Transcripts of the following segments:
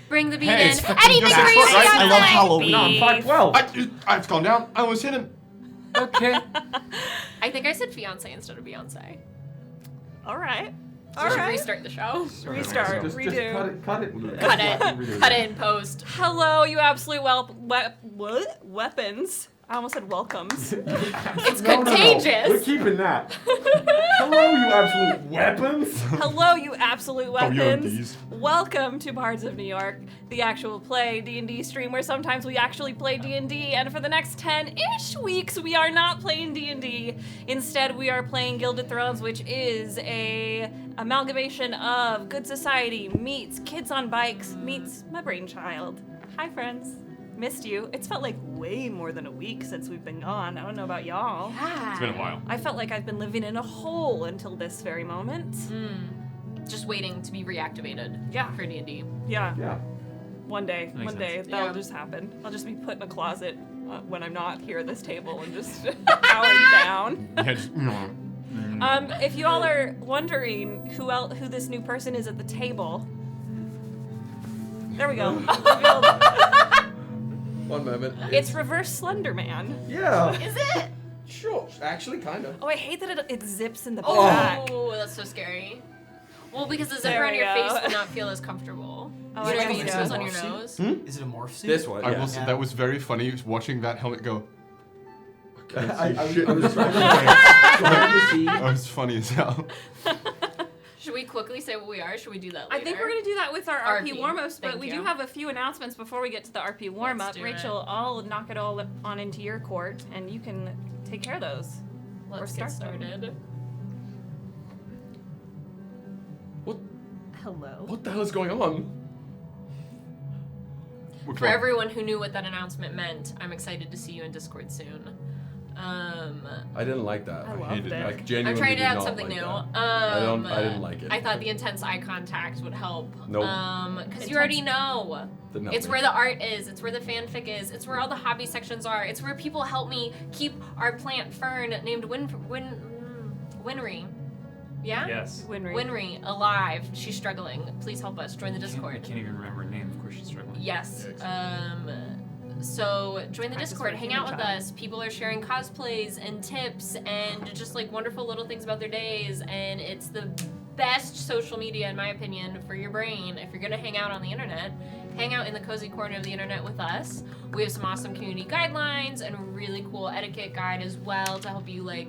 Bring the beat Hey, in. it's fucking Anything Dusty for your Foot, right? fiance. I love Halloween. No, I'm 5'12". I've gone down. I almost hit him. Okay. I think I said fiance instead of Beyonce. All right. So All we should right. restart the show. Restart. Just Redo. cut it. Cut it in post. Hello, you absolute weapons. I almost said welcomes. It's No, contagious. We're keeping that. Hello, you absolute weapons. Hello, you absolute weapons. WMDs. Welcome to Bards of New York, the actual play D&D stream where sometimes we actually play D&D, and for the next 10-ish weeks we are not playing D&D. Instead, we are playing Gilded Thrones, which is a amalgamation of Good Society meets Kids on Bikes meets my brainchild. Hi, friends. Missed you. It's felt like way more than a week since we've been gone. I don't know about y'all. Yeah. It's been a while. I felt like I've been living in a hole until this very moment. Just waiting to be reactivated. Yeah. For D&D. Yeah. Yeah. One day, Makes one day, sense. that'll Yeah. just happen. I'll just be put in a closet when I'm not here at this table and just powering down. Yeah, just, If you all are wondering who this new person is at the table, there we go. Revealed. One moment. It's Reverse Slender Man. Yeah. Is it? Sure. Actually, kind of. Oh, I hate that it zips in the back. Oh, that's so scary. Well, because the There zipper on we your go. face would not feel as comfortable. Oh, You know I what I mean? guess It goes so. on your nose. Is it a morph suit? This one. I Yeah. will say that was very funny watching that helmet go. I was trying to see. That was funny as hell. Should we quickly say what we are? Should we do that I later? think we're going to do that with our RP RP, warm-ups, but thank we you. do have a few announcements before we get to the RP warm-up. do Rachel, I'll knock it all on into your court, and you can take care of those. Let's or get start them. started. Hello. What the hell is going on? Which For one? everyone who knew what that announcement meant, I'm excited to see you in Discord soon. I didn't like that. I loved hated it. it. Like genuinely. I'm trying did out not something like new. that. I didn't like it. I thought the intense eye contact would help. Nope. Because you already know. The It's nothing. where the art is. It's where the fanfic is. It's where all the hobby sections are. It's where people help me keep our plant fern named Winry. Yeah? Yes. Winry alive. She's struggling. Please help us. Join the I Discord. can't even remember her name. Of course she's struggling. Yes. So join the Practice Discord, for a hang human out with child. us. People are sharing cosplays and tips and just like wonderful little things about their days, and it's the best social media in my opinion for your brain. If you're gonna hang out on the internet, hang out in the cozy corner of the internet with us. We have some awesome community guidelines and a really cool etiquette guide as well to help you like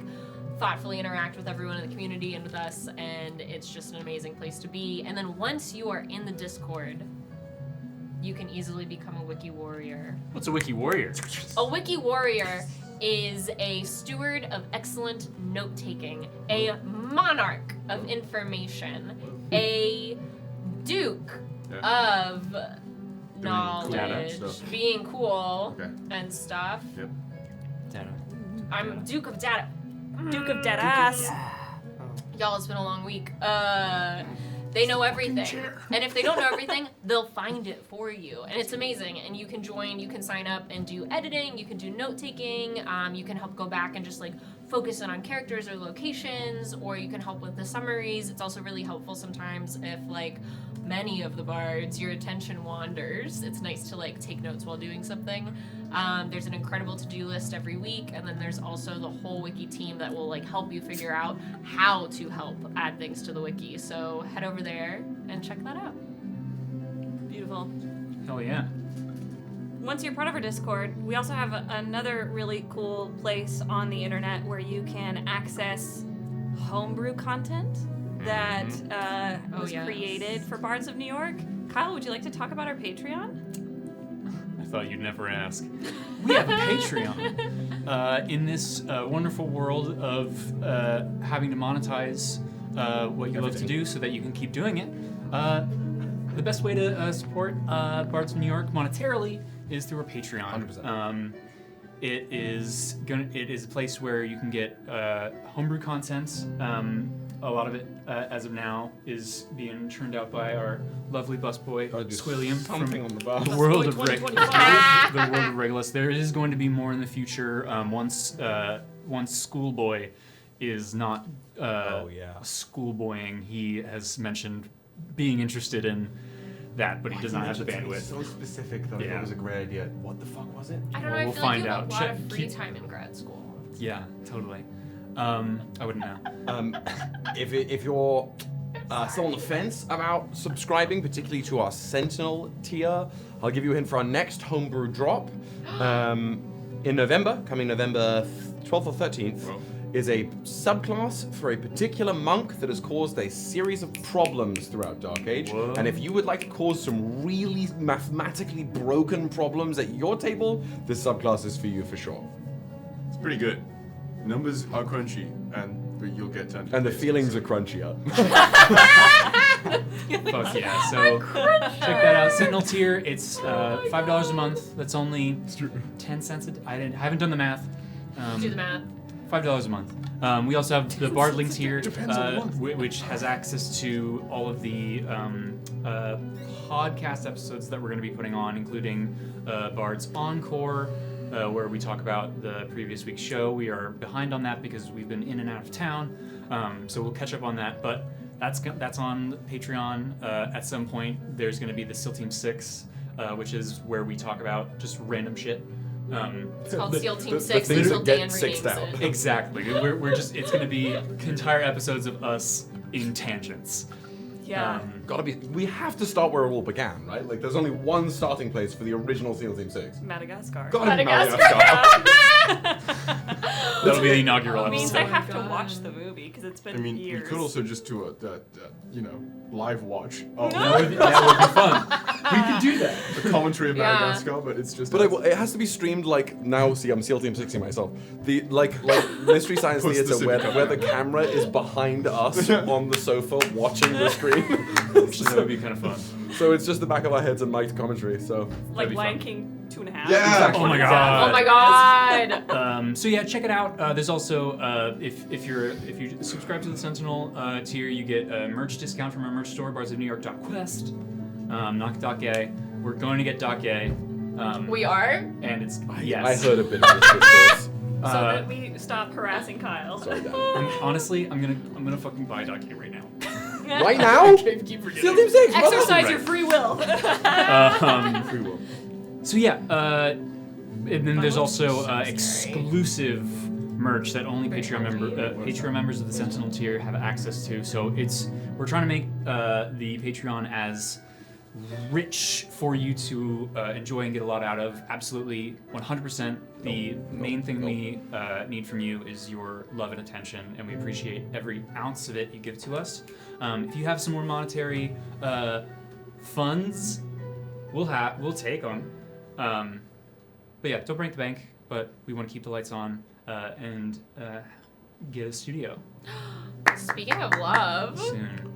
thoughtfully interact with everyone in the community and with us, and it's just an amazing place to be. And then once you are in the Discord, you can easily become a wiki warrior. What's a wiki warrior? A wiki warrior is a steward of excellent note-taking, a monarch of information, a duke of knowledge, data stuff. being cool Okay. and stuff. Yep. Data. I'm Duke of Data. Duke of Dead Ass. Y'all, it's been a long week. They know everything. And if they don't know everything, they'll find it for you. And it's amazing. And you can join, you can sign up and do editing, you can do note-taking, you can help go back and just like focus in on characters or locations, or you can help with the summaries. It's also really helpful sometimes if like many of the bards, your attention wanders. It's nice to like take notes while doing something. There's an incredible to-do list every week, and then there's also the whole wiki team that will like help you figure out how to help add things to the wiki. So head over there and check that out. Beautiful. Hell yeah. Once you're part of our Discord, we also have another really cool place on the internet where you can access homebrew content that was yes. created for Bards of New York. Kyle, would you like to talk about our Patreon? I thought you'd never ask. We have a Patreon. In this wonderful world of having to monetize what you love to do so that you can keep doing it, the best way to support Bards of New York monetarily is through a Patreon. 100%. It is a place where you can get homebrew content. A lot of it, as of now, is being churned out by our lovely busboy Squilliam from Something on the box. the world of Busboy the world of Regulus. There is going to be more in the future. Once Schoolboy is not Oh, yeah. schoolboying, he has mentioned being interested in that, but he does not have the It's bandwidth. so specific though. Yeah. It was a great idea. What the fuck was it? I don't know. Well, I we'll feel like find you have out. a lot of Check- free time in grad school. Yeah, totally. I wouldn't know. If you're still on the fence about subscribing, particularly to our Sentinel tier, I'll give you a hint for our next homebrew drop. In November, coming November 12th or 13th, is a subclass for a particular monk that has caused a series of problems throughout Dark Age. Whoa. And if you would like to cause some really mathematically broken problems at your table, this subclass is for you for sure. It's pretty good. Numbers are crunchy, but you'll get turned. And the feelings are crunchier. Fuck yeah. So check that out. Sentinel tier. It's $5 a month. That's only 10 cents. I haven't done the math. Do the math. $5 a month. We also have the Bard Link tier, Depends on the month. which has access to all of the podcast episodes that we're going to be putting on, including Bard's Encore, where we talk about the previous week's show. We are behind on that because we've been in and out of town, so we'll catch up on that. But that's on Patreon. At some point, there's going to be the SEAL Team 6, which is where we talk about just random shit. It's called SEAL Team the 6 things until that get Dan sixed renames out. it. Exactly. It's going to be entire episodes of us in tangents. Yeah. We have to start where it all began, right? Like, there's only one starting place for the original SEAL Team 6. Madagascar. Gotta be Madagascar. That'll be the inaugural It means I episode. have to watch the movie because it's been I mean, years. we could also just do a live watch. Oh, That would be fun. We could do that. the commentary of Yeah. Madagascar, but it's just. But it has to be streamed like now. See, I'm SEAL Team 60 myself. The like Mystery Science Post the Theater Civic where the camera is behind us on the sofa watching the screen. That would be kind of fun. So it's just the back of our heads and Mike's commentary. So like That'd be Lion fun. King 2.5. Yeah, exactly. Oh my god. Oh my god. So yeah, check it out. There's also if you subscribe to the Sentinel tier, you get a merch discount from our merch store, bardsofnewyork.quest. Not .gay. We're going to get .gay. We are? And it's I yes. heard a bit of this discourse. So that we stop harassing Kyle. Sorry, Dan. And honestly, I'm gonna fucking buy .gay right now. Right now? Keep forgetting. SEAL Team 6. brother. Exercise Right. your free will. Free will. So yeah, and then there's also exclusive merch that only Patreon members of the Sentinel tier have access to. So we're trying to make the Patreon as rich for you to enjoy and get a lot out of. Absolutely, 100%. The main thing we need from you is your love and attention, and we appreciate every ounce of it you give to us. If you have some more monetary funds, we'll take them. But yeah, don't break the bank. But we want to keep the lights on and get a studio Speaking of love, soon.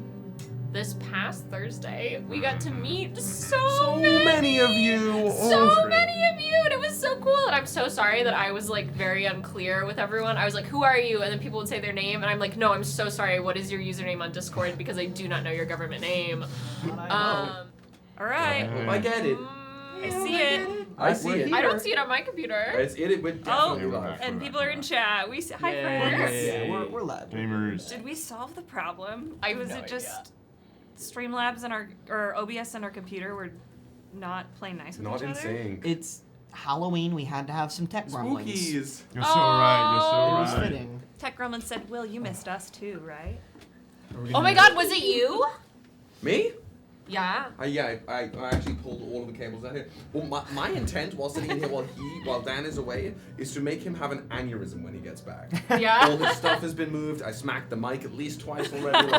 this past Thursday, we got to meet so So many of you. So many of you, and it was so cool. And I'm so sorry that I was like very unclear with everyone. I was like, "Who are you?" And then people would say their name, and I'm like, "No, I'm so sorry. What is your username on Discord? Because I do not know your government name." All right. I get it. I see it. I see it. I don't see it on my computer. It's it. We're definitely Oh, live. and people are in chat. We say, hi, Yay. friends. Yeah, we're live. Gamers. Did we solve the problem? I have Was no it just idea. Streamlabs and or OBS and our computer were not playing nice with Not each in other? sync. It's Halloween. We had to have some tech grumblings. Spookies. You're so right. It was You're so right. fitting. Tech Grumman said, "Will, you missed us too, right?" Oh my God, was it you? Me? Yeah. I actually pulled all of the cables out here. Well, my intent while sitting here while Dan is away is to make him have an aneurysm when he gets back. Yeah. All his stuff has been moved. I smacked the mic at least twice already.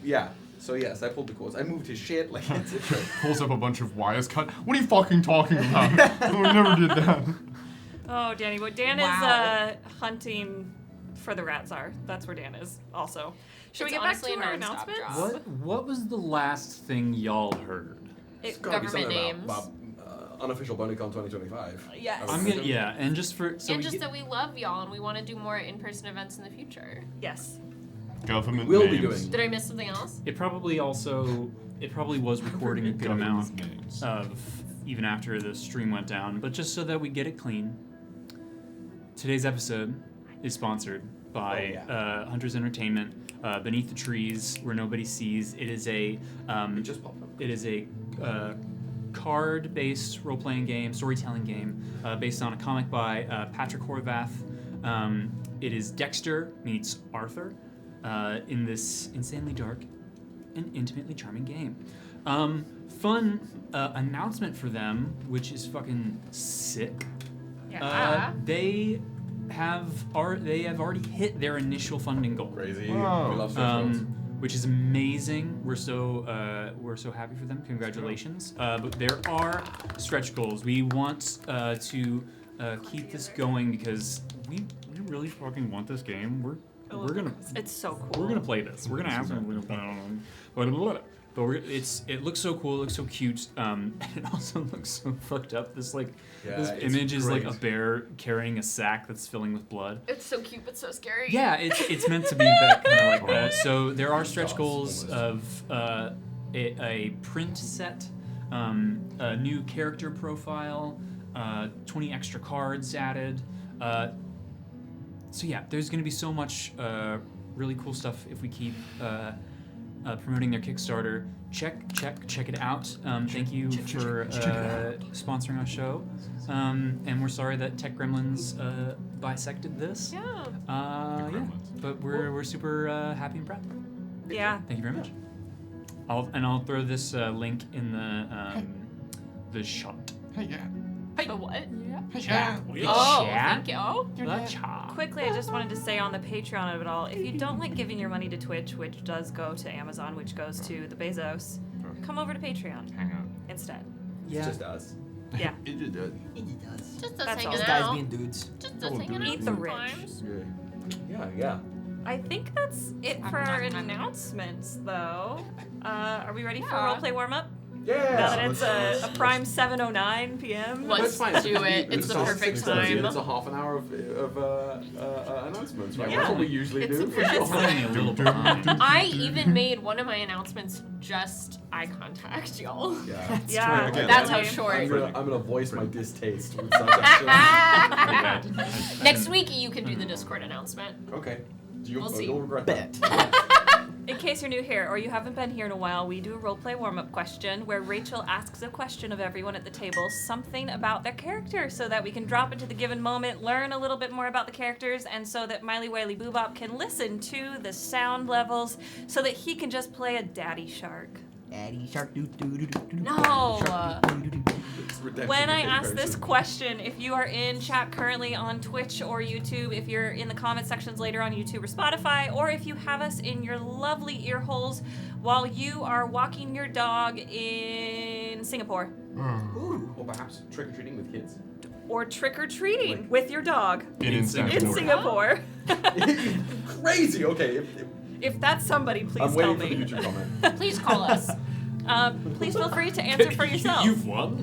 Yeah. So yes, I pulled the cords. I moved his shit. Like it's a trip. Pulls up a bunch of wires cut. What are you fucking talking about? I never did that. Oh, Danny, but Dan Wow. is hunting for the rat czar. That's where Dan is also. Should It's we get back honestly to a our nonstop announcements? job. What was the last thing y'all heard? It's gotta be Government something names. about unofficial BoneyCon 2025. Yes. I'm gonna and just for so and we just get- that we love y'all and we want to do more in-person events in the future. Yes. Government We'll be names. doing. Did I miss something else? it probably was recording a good amount Government names. of even after the stream went down, but just so that we get it clean. Today's episode is sponsored by Hunters Entertainment. beneath the trees where nobody sees. It is a It just popped up. it is a card-based role-playing game, storytelling game, based on a comic by Patrick Horvath. It is Dexter meets Arthur in this insanely dark and intimately charming game. Fun announcement for them, which is fucking sick. Yeah. They have already hit their initial funding goal. Crazy. Wow. We love stretch goals. Which is amazing. We're so happy for them. Congratulations. But there are stretch goals. We want to keep this going because we really fucking want this game. We're gonna It's so cool. we're gonna play this. We're gonna have some. We're gonna play on. But it looks so cool. It looks so cute. It also looks so fucked up. This It's image is like a great. bear carrying a sack that's filling with blood. It's so cute, but so scary. Yeah, it's meant to be that kind of like that. So there are stretch goals of a print set, a new character profile, 20 extra cards added. So yeah, there's going to be so much really cool stuff if we keep promoting their Kickstarter. Check it out. Thank you for sponsoring our show. And we're sorry that Tech Gremlins bisected this. Yeah. Yeah, but we're super happy and proud. Yeah. Thank you very much. I'll throw this link in the shot. Hey, yeah. The what? Yeah. Hey, yeah. Oh, Chat. thank you. The chat. Quickly, I just wanted to say on the Patreon of it all, if you don't like giving your money to Twitch, which does go to Amazon, which goes to the Bezos, come over to Patreon Hang out. instead. It's just us. Yeah. It did that. It does. Just us That's hanging all. Those guys out. being dudes. Just us hanging out Eat the rich. sometimes. Yeah. I think that's it for our announcements, though. Are we ready for Yeah. roleplay warm-up? Now Yeah. that it's a prime 7:09 p.m. Let's That's fine. do it. It's the perfect time. It's a half an hour of announcements, right? Yeah. That's what we usually It's do. a- For it's sure. Only a little behind. I even made one of my announcements just eye contact, y'all. Yeah. Yeah, true. That's how okay. short. I'm gonna voice my distaste with such action. Next week you can do the Discord announcement. Okay. We'll see. You'll regret that. Bet. In case you're new here or you haven't been here in a while, we do a roleplay warm-up question where Rachel asks a question of everyone at the table, something about their character, so that we can drop into the given moment, learn a little bit more about the characters, and so that Miley Wiley Boobop can listen to the sound levels so that he can just play a daddy shark. Daddy shark doo doo doo doo doo. No. It's redemption When I in ask this person. question, if you are in chat currently on Twitch or YouTube, if you're in the comment sections later on YouTube or Spotify, or if you have us in your lovely ear holes while you are walking your dog in Singapore, Ooh, or perhaps trick-or-treating with kids. or trick-or-treating with your dog In Singapore. Crazy. Okay. If that's somebody, I'm please tell waiting for the me. YouTube comment. Please call us. Please feel free to answer for yourself. You've won.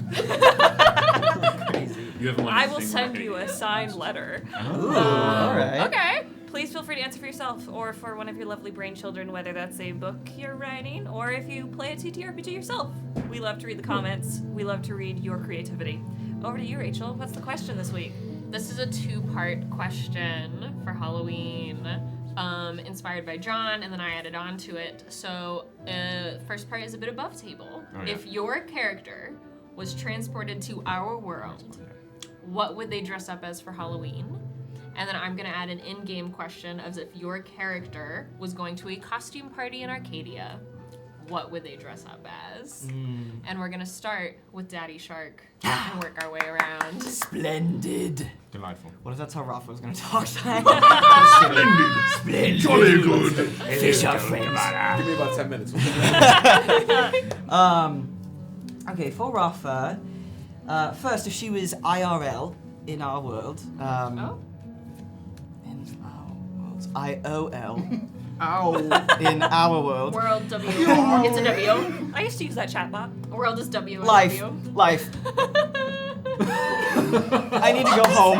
You haven't won I will anything. send you a signed letter. Ooh, all right. Okay. Please feel free to answer for yourself or for one of your lovely brain children, whether that's a book you're writing or if you play a TTRPG yourself. We love to read the comments. We love to read your creativity. Over to you, Rachel. What's the question this week? This is a two-part question for Halloween, inspired by John, and then I added on to it. So, first part is a bit above table. Oh, yeah. If your character was transported to our world, what would they dress up as for Halloween? And then I'm gonna add an in-game question as if your character was going to a costume party in Arcadia, what would they dress up as? And we're gonna start with Daddy Shark and work our way around. Splendid. Delightful. What if that's how Rafa was gonna talk? Splendid. Jolly good. Fish are friends. Give me about 10 minutes. Okay, for Rafa, first, if she was IRL in our world, in our world, IOL Ow. in our world, World W. It's a W. I used to use that chatbot. World is W. and life, W. life. I need to go home.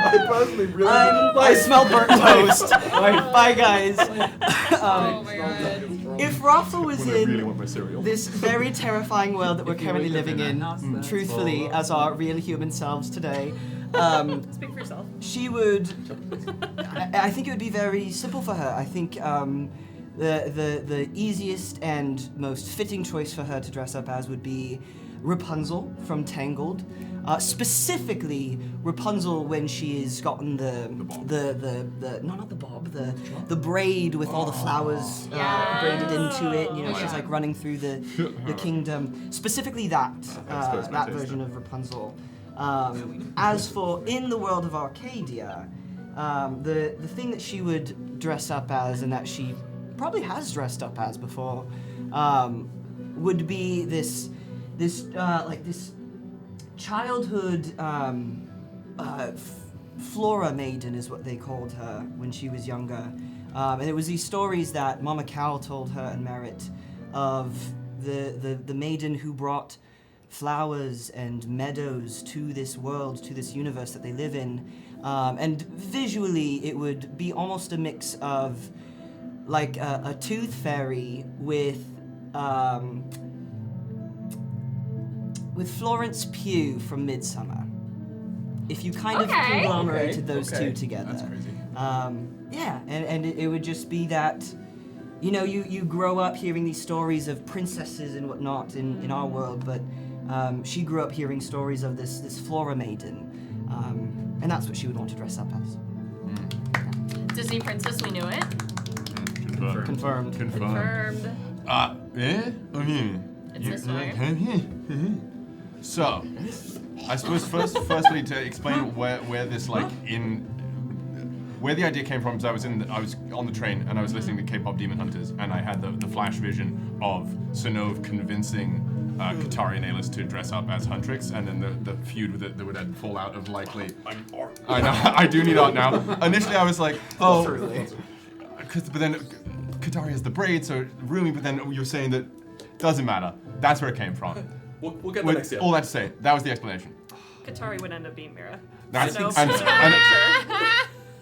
I personally really I smell burnt toast. Bye, guys. Oh my god. If Rafa was When I really in want my cereal. this very terrifying world that we're If you currently wake up living in in, that house, that's truthfully, all. as our real human selves today, Speak for yourself. She would. I think it would be very simple for her. I think the easiest and most fitting choice for her to dress up as would be Rapunzel from Tangled. Specifically, Rapunzel when she's gotten the braid with all the flowers braided into it. You know, she's like running through the kingdom. Specifically that version of Rapunzel. As for in the world of Arcadia, the thing that she would dress up as, and that she probably has dressed up as before, would be this childhood Flora maiden is what they called her when she was younger. And it was these stories that Mama Cow told her and Merritt of the maiden who brought flowers and meadows to this world, to this universe that they live in. And visually, it would be almost a mix of like a tooth fairy with Florence Pugh from Midsummer. If you kind of conglomerated those two together. That's crazy. Yeah, and it would just be that, you know, you grow up hearing these stories of princesses and whatnot in our world, but she grew up hearing stories of this Flora maiden, and that's what she would want to dress up as. Disney princess, we knew it. Confirmed. Confirmed. Yeah? It's this way. So, I suppose firstly to explain where this where the idea came from, because I was on the train and I was listening to K-pop Demon Hunters, and I had the flash vision of Sonove convincing Katari and Alis to dress up as Huntrix, and then the feud that would then fall out of likely. I know, I do need art now. Initially, I was like, oh, but then Katari has the braid, so roomy. But then you're saying that doesn't matter. That's where it came from. We'll get the next year. All that to say, that was the explanation. Katari would end up being Mira. That's So, and sure.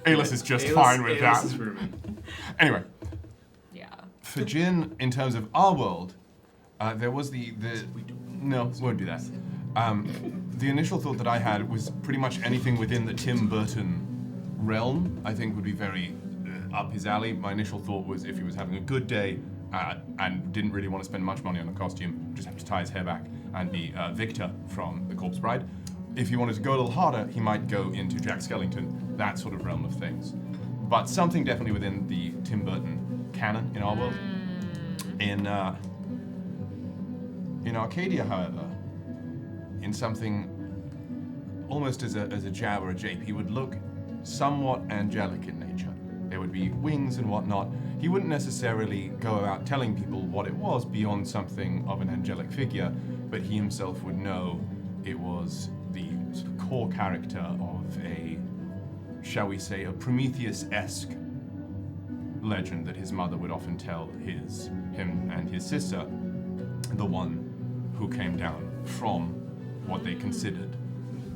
Alis is just fine with that. Anyway, Yeah. for Jin, in terms of our world, there was no, won't do that. The initial thought that I had was pretty much anything within the Tim Burton realm. I think would be very up his alley. My initial thought was if he was having a good day and didn't really want to spend much money on a costume, just have to tie his hair back and be Victor from The Corpse Bride. If he wanted to go a little harder, he might go into Jack Skellington, that sort of realm of things. But something definitely within the Tim Burton canon in our world. In Arcadia, however, in something almost as a jab or a jape, he would look somewhat angelic in nature. There would be wings and whatnot. He wouldn't necessarily go about telling people what it was beyond something of an angelic figure, but he himself would know it was the sort of core character of a, shall we say, a Prometheus-esque legend that his mother would often tell him and his sister, the one who came down from what they considered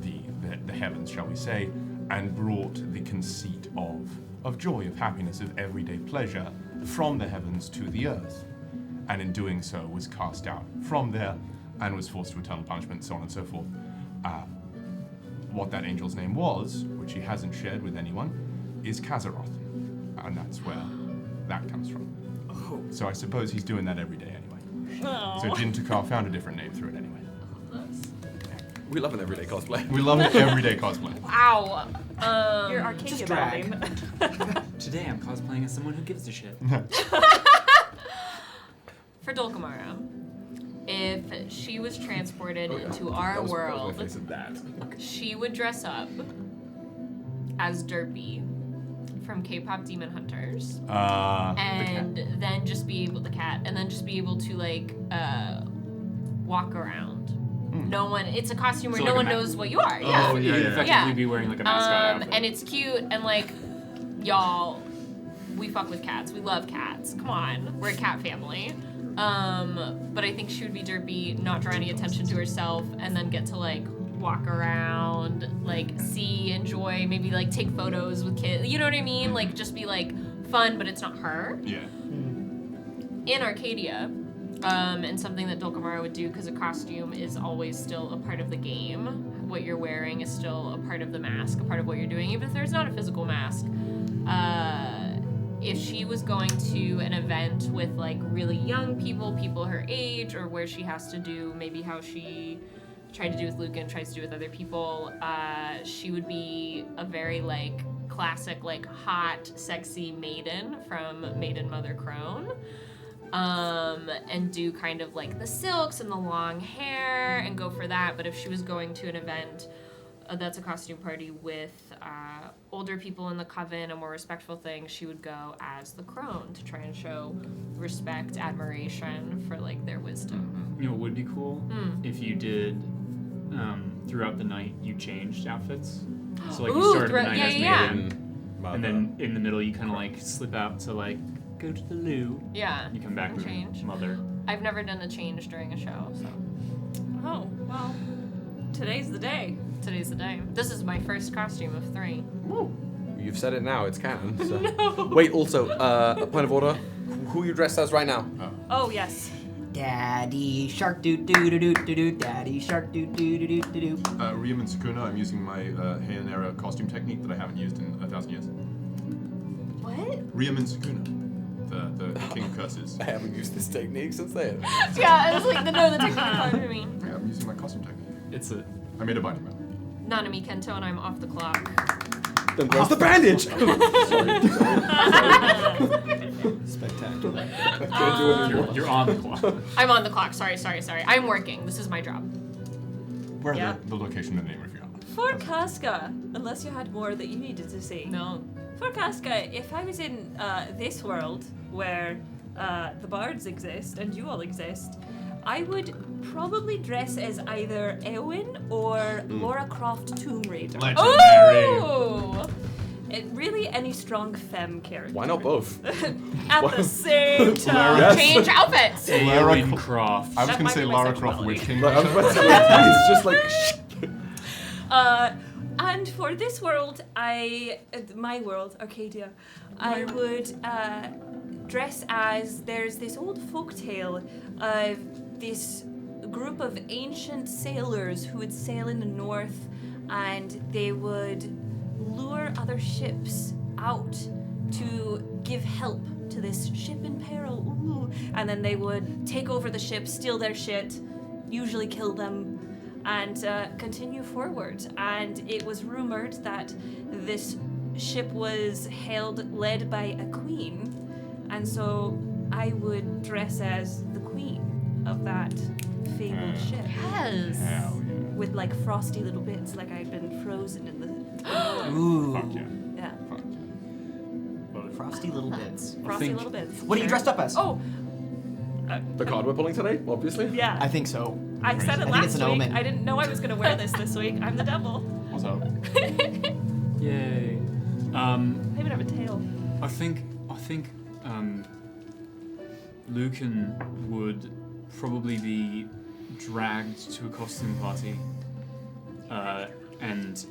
the heavens, shall we say, and brought the conceit of joy, of happiness, of everyday pleasure from the heavens to the earth. And in doing so was cast out from there and was forced to eternal punishment, so on and so forth. What that angel's name was, which he hasn't shared with anyone, is Kazaroth. And that's where that comes from. Oh. So I suppose he's doing that every day anyway. Oh. So Jin Tukar found a different name through it anyway. We love an everyday cosplay. We love an everyday cosplay. Wow. Your Arcadia just battle drag. name. Today I'm cosplaying as someone who gives a shit. For Dulcamara, if she was transported into our world, she would dress up as Derpy from K-pop Demon Hunters, and then just be able to like walk around. No one. It's a costume where So no like one a knows what you are. Oh, Yeah. you'd effectively Yeah. be wearing like a mascot outfit. And it's cute and like, y'all, we fuck with cats. We love cats. Come on, we're a cat family. But I think she would be Derpy, not draw any attention to herself, and then get to like walk around, like see, enjoy, maybe like take photos with kids. You know what I mean? Like just be like fun, but it's not her. Yeah. In Arcadia, and something that Dulcamara would do because a costume is always still a part of the game. what you're wearing is still a part of the mask, a part of what you're doing, even if there's not a physical mask. If she was going to an event with like really young people her age, or where she has to do maybe how she tried to do with Lücan, tries to do with other people, she would be a very like classic like hot, sexy maiden from Maiden Mother Crone. And do kind of like the silks and the long hair and go for that. But if she was going to an event that's a costume party with older people in the coven, a more respectful thing, she would go as the crone to try and show respect, admiration for like their wisdom. You know what would be cool? If you did, throughout the night, you changed outfits. So like you started the night as maiden, and then in the middle you kind of like slip out to like go to the loo. Yeah. You come back with change. mother. I've never done a change during a show, so Oh, well, today's the day. today's the day. This is my first costume of 3. Woo. You've said it now, it's canon. So. No. Wait, also, a point of order. Who are you dressed as right now? Oh, yes. Daddy shark doo doo doo doo doo doo. Daddy shark doo doo doo doo doo doo. Riem and Sakuna, I'm using my Hail costume technique that I haven't used in 1,000 years. What? Riem and Sakuna, the King of Curses. I haven't used this technique since then. Yeah, I was like, the technical part of me. Yeah, I'm using my costume technique. I made a binding man. Nanami Kento and I'm off the clock. Then where's the bandage? Spectacular. You're on the clock. I'm on the clock. Sorry. I'm working. This is my job. Where Yeah. the location and name if you want. For Casca, unless you had more that you needed to say. No. For Casca, if I was in this world where the bards exist and you all exist, I would probably dress as either Eowyn or Lara Croft Tomb Raider. Legendary. Ooh! Really, any strong femme character. Why not both? At the same time. Yes. Change outfits! Lara Eowyn Croft. Croft. I was That going might to say be my Lara sexuality. Croft Witch King. Like, I was about to say, it's just like, And for this world, my world, Arcadia, I would dress as there's this old folktale of this group of ancient sailors who would sail in the north, and they would lure other ships out to give help to this ship in peril. Ooh. And then they would take over the ship, steal their shit, usually kill them, and continue forward. And it was rumored that this ship was led by a queen, and so I would dress as the queen of that fabled ship. Yes! Hell yeah. With like frosty little bits, like I'd been frozen in the Ooh. Fuck yeah. yeah, Fuck yeah. Frosty little bits. frosty think- little bits. What are you dressed up as? Oh, the card we're pulling today, obviously. yeah. I think so. I said it I think last it's an week. omen. I didn't know I was gonna wear this week. I'm the devil. What's up? Yay. Maybe I have a tail. I think Lücan would probably be dragged to a costume party, and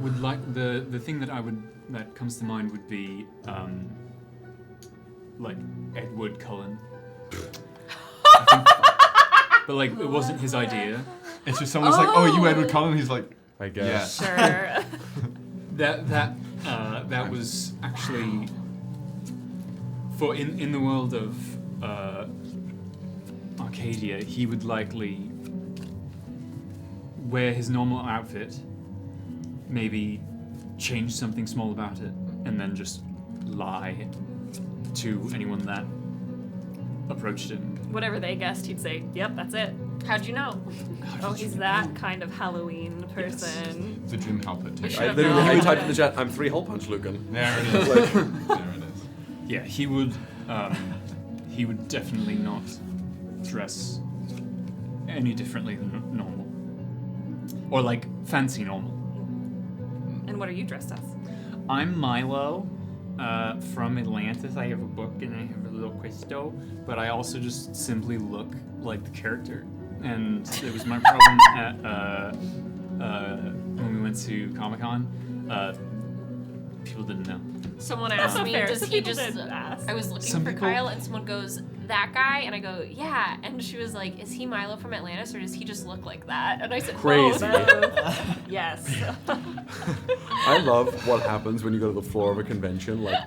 would like the thing that comes to mind would be like Edward Cullen. I think, but like it wasn't his idea. It's just someone's like, oh, you Edward Cullen? He's like, I guess. Sure. That was actually for in the world of Arcadia, he would likely wear his normal outfit, maybe change something small about it, and then just lie to anyone that approached him. Whatever they guessed, he'd say, "Yep, that's it." How'd you know? Oh, he's that kind of Halloween person. the Jim Halpert take. I literally, I typed in the chat, I'm 3 hole punch, Lücan. There it is. There it is. Yeah, he would definitely not dress any differently than normal, or like fancy normal. And what are you dressed as? I'm Milo from Atlantis. I have a book and I have a little crystal, but I also just simply look like the character. And it was my problem at when we went to Comic-Con. People didn't know. Someone asked not me, fair. does Some he people just... did ask. I was looking Some for people- Kyle, and someone goes, that guy? And I go, yeah. And she was like, is he Milo from Atlantis, or does he just look like that? And I said, Crazy. both. Yes. I love what happens when you go to the floor of a convention. Like,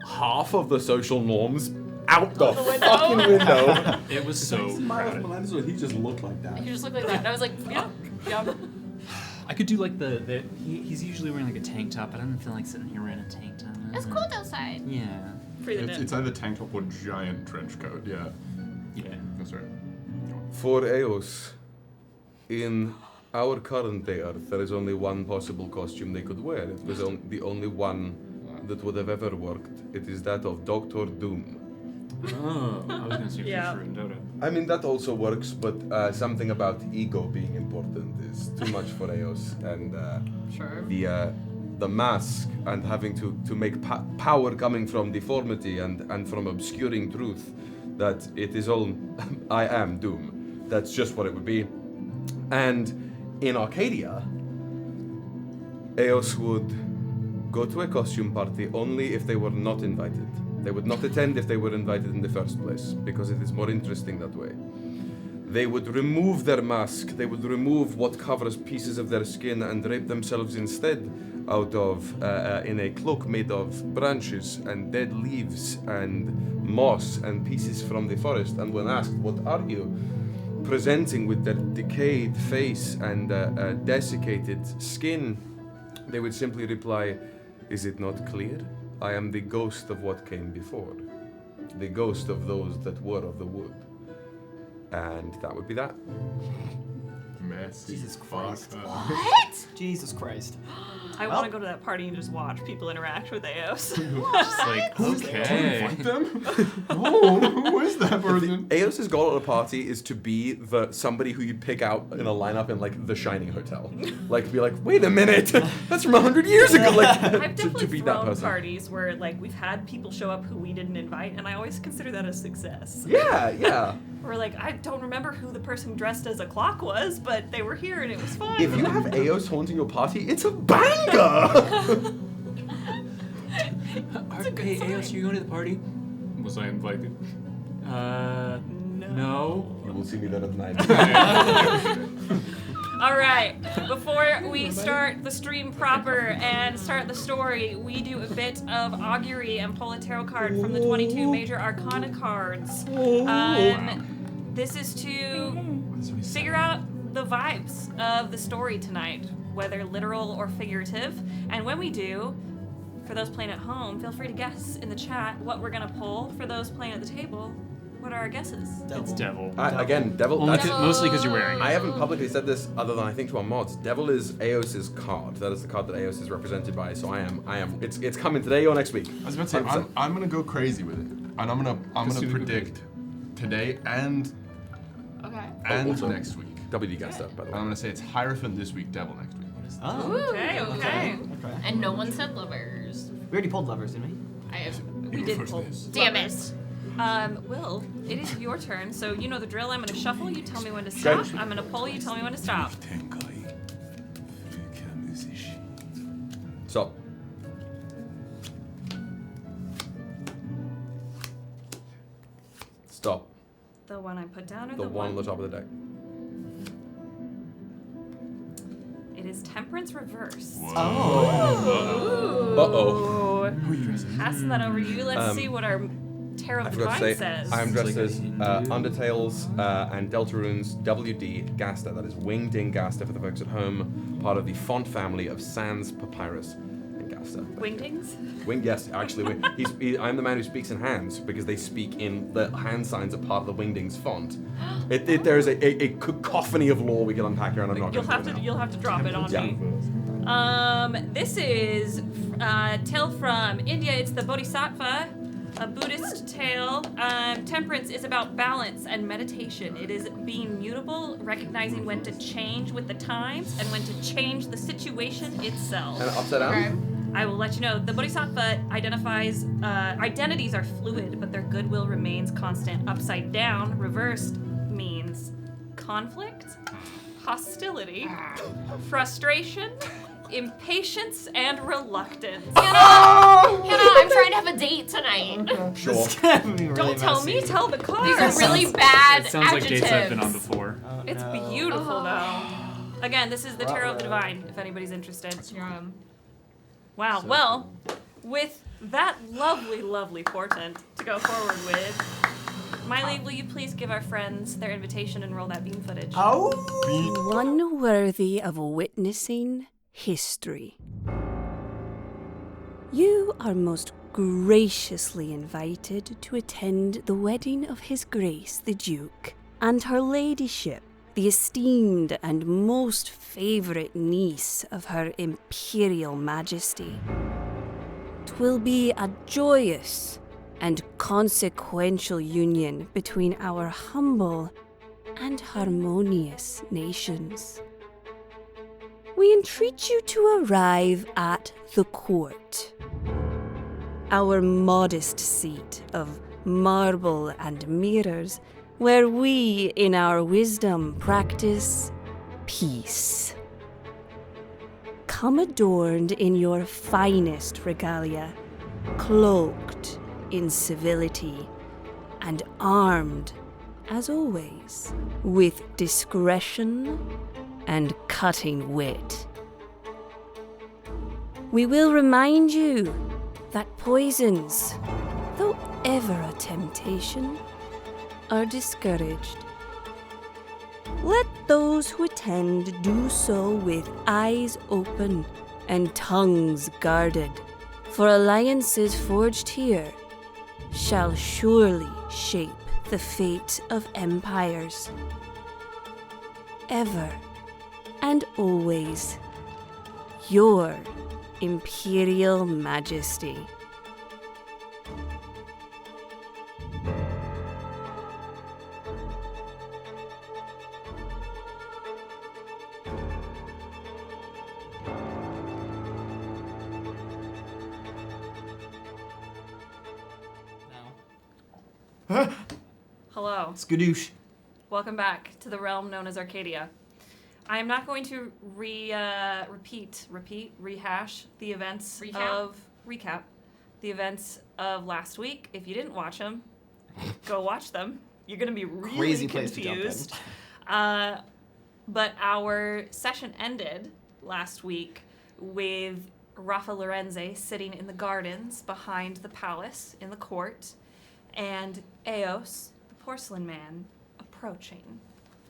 half of the social norms out the fucking window. It was so crowded. He just looked like that. He just looked like that. And I was like, yeah, yeah. I could do like he's usually wearing like a tank top, but I don't feel like sitting here wearing a tank top. It's cold outside. Yeah. Breathe it in. It's either tank top or giant trench coat. Yeah. Yeah. That's right. For Eos, in our current day Earth, there is only one possible costume they could wear. It was the only one that would have ever worked. It is that of Doctor Doom. Oh, I was gonna say Yeah. Fisher and Dota. I mean, that also works, but something about ego being important is too much for Eos. And Sure. the mask and having to make power coming from deformity and from obscuring truth, that it is all I am Doom. That's just what it would be. And in Arcadia, Eos would go to a costume party only if they were not invited. They would not attend if they were invited in the first place, because it is more interesting that way. They would remove their mask, they would remove what covers pieces of their skin and drape themselves instead out of, in a cloak made of branches and dead leaves and moss and pieces from the forest. And when asked, what are you? Presenting with their decayed face and desiccated skin, they would simply reply, is it not clear? I am the ghost of what came before. The ghost of those that were of the wood. And that would be that. Messy. Jesus Christ. What? Jesus Christ. I Well- want to go to that party and just watch people interact with Eos. Just like, okay. Fight them? Oh, who is that person? Eos's goal at a party is to be somebody who you'd pick out in a lineup in like the Shining Hotel. Like be like, wait a minute, that's from 100 years ago. Like I've to definitely be that thrown person. parties where like we've had people show up who we didn't invite, and I always consider that a success. Yeah, yeah. Or like I don't remember who the person dressed as a clock was, but they were here and it was fun. If you have Eos haunting your party, it's a banger. Hey, Eos, you going to the party? Was I invited? No. You will see me there at night. All right, before we start the stream proper and start the story, we do a bit of augury and pull a tarot card from the 22 major arcana cards. This is to figure out the vibes of the story tonight, whether literal or figurative. And when we do, for those playing at home, feel free to guess in the chat what we're gonna pull. For those playing at the table, what are our guesses? It's Devil. Again, Devil. Only That's, mostly because you're wearing it. I haven't publicly said this other than I think to our mods. Devil is Eos's card. That is the card that Eos is represented by. So I am. It's coming today or next week. I was about to say, 100%. I'm gonna go crazy with it, and I'm gonna predict today and Okay. Also- next week. WD guessed that, by the And way. I'm gonna say it's Hierophant this week, Devil next week. Oh. Okay, okay. Okay. And no one said lovers. We already pulled lovers, didn't we? I have. We did pull. Damn lovers. it. Will, it is your turn, so you know the drill. I'm gonna shuffle, you tell me when to stop. I'm gonna pull, you tell me when to stop. So. Stop. The one I put down or The one on the top of the deck. It is Temperance Reverse. Oh. Uh-oh. Passing that over to you. Let's Um, see what our Tarot I of the forgot to Divine say, says. I am dressed It's like as a Hindu. Undertales and Deltarune's WD Gaster. That is Wingding Gaster for the folks at home. Part of the font family of Sans, Papyrus, and Gaster. Wingdings? Yes, actually, I'm the man who speaks in hands because they speak in the hand signs are part of the Wingdings font. There is a cacophony of lore we can unpack here, and I'm not You'll going have to. to you'll have to drop it on Yeah. me. This is a tale from India. It's the Bodhisattva, a Buddhist tale. Temperance is about balance and meditation. It is being mutable, recognizing when to change with the times and when to change the situation itself. And upside down? Okay. I will let you know. The Bodhisattva identifies identities are fluid, but their goodwill remains constant. Upside down, reversed, means conflict, hostility, frustration, impatience and reluctance. Hannah, I'm trying to have a date tonight. Sure. This is gonna be really Don't tell me, messy. tell the cards. These are really bad It sounds like adjectives. dates I've been on before. It's No. beautiful though. Again, this is the Tarot of the Ruh-roh. Divine, if anybody's interested. Yeah. Wow. Well, with that lovely, lovely portent to go forward with, Miley, will you please give our friends their invitation and roll that beam footage? Oh! One worthy of witnessing history. You are most graciously invited to attend the wedding of His Grace the Duke and Her Ladyship, the esteemed and most favourite niece of Her Imperial Majesty. 'Twill be a joyous and consequential union between our humble and harmonious nations. We entreat you to arrive at the court, our modest seat of marble and mirrors, where we, in our wisdom, practice peace. Come adorned in your finest regalia, cloaked in civility, and armed, as always, with discretion and cutting wit. We will remind you that poisons, though ever a temptation, are discouraged. Let those who attend do so with eyes open and tongues guarded, for alliances forged here shall surely shape the fate of empires. Ever and always, your Imperial Majesty. Hello. Skadoosh. Welcome back to the realm known as Arcadia. I am not going to rehash the events recap the events of last week. If you didn't watch them, go watch them. You're going to be really Crazy confused. place to jump in. But our session ended last week with Rafa Lorenzae sitting in the gardens behind the palace in the court, and Eos, the porcelain man, approaching.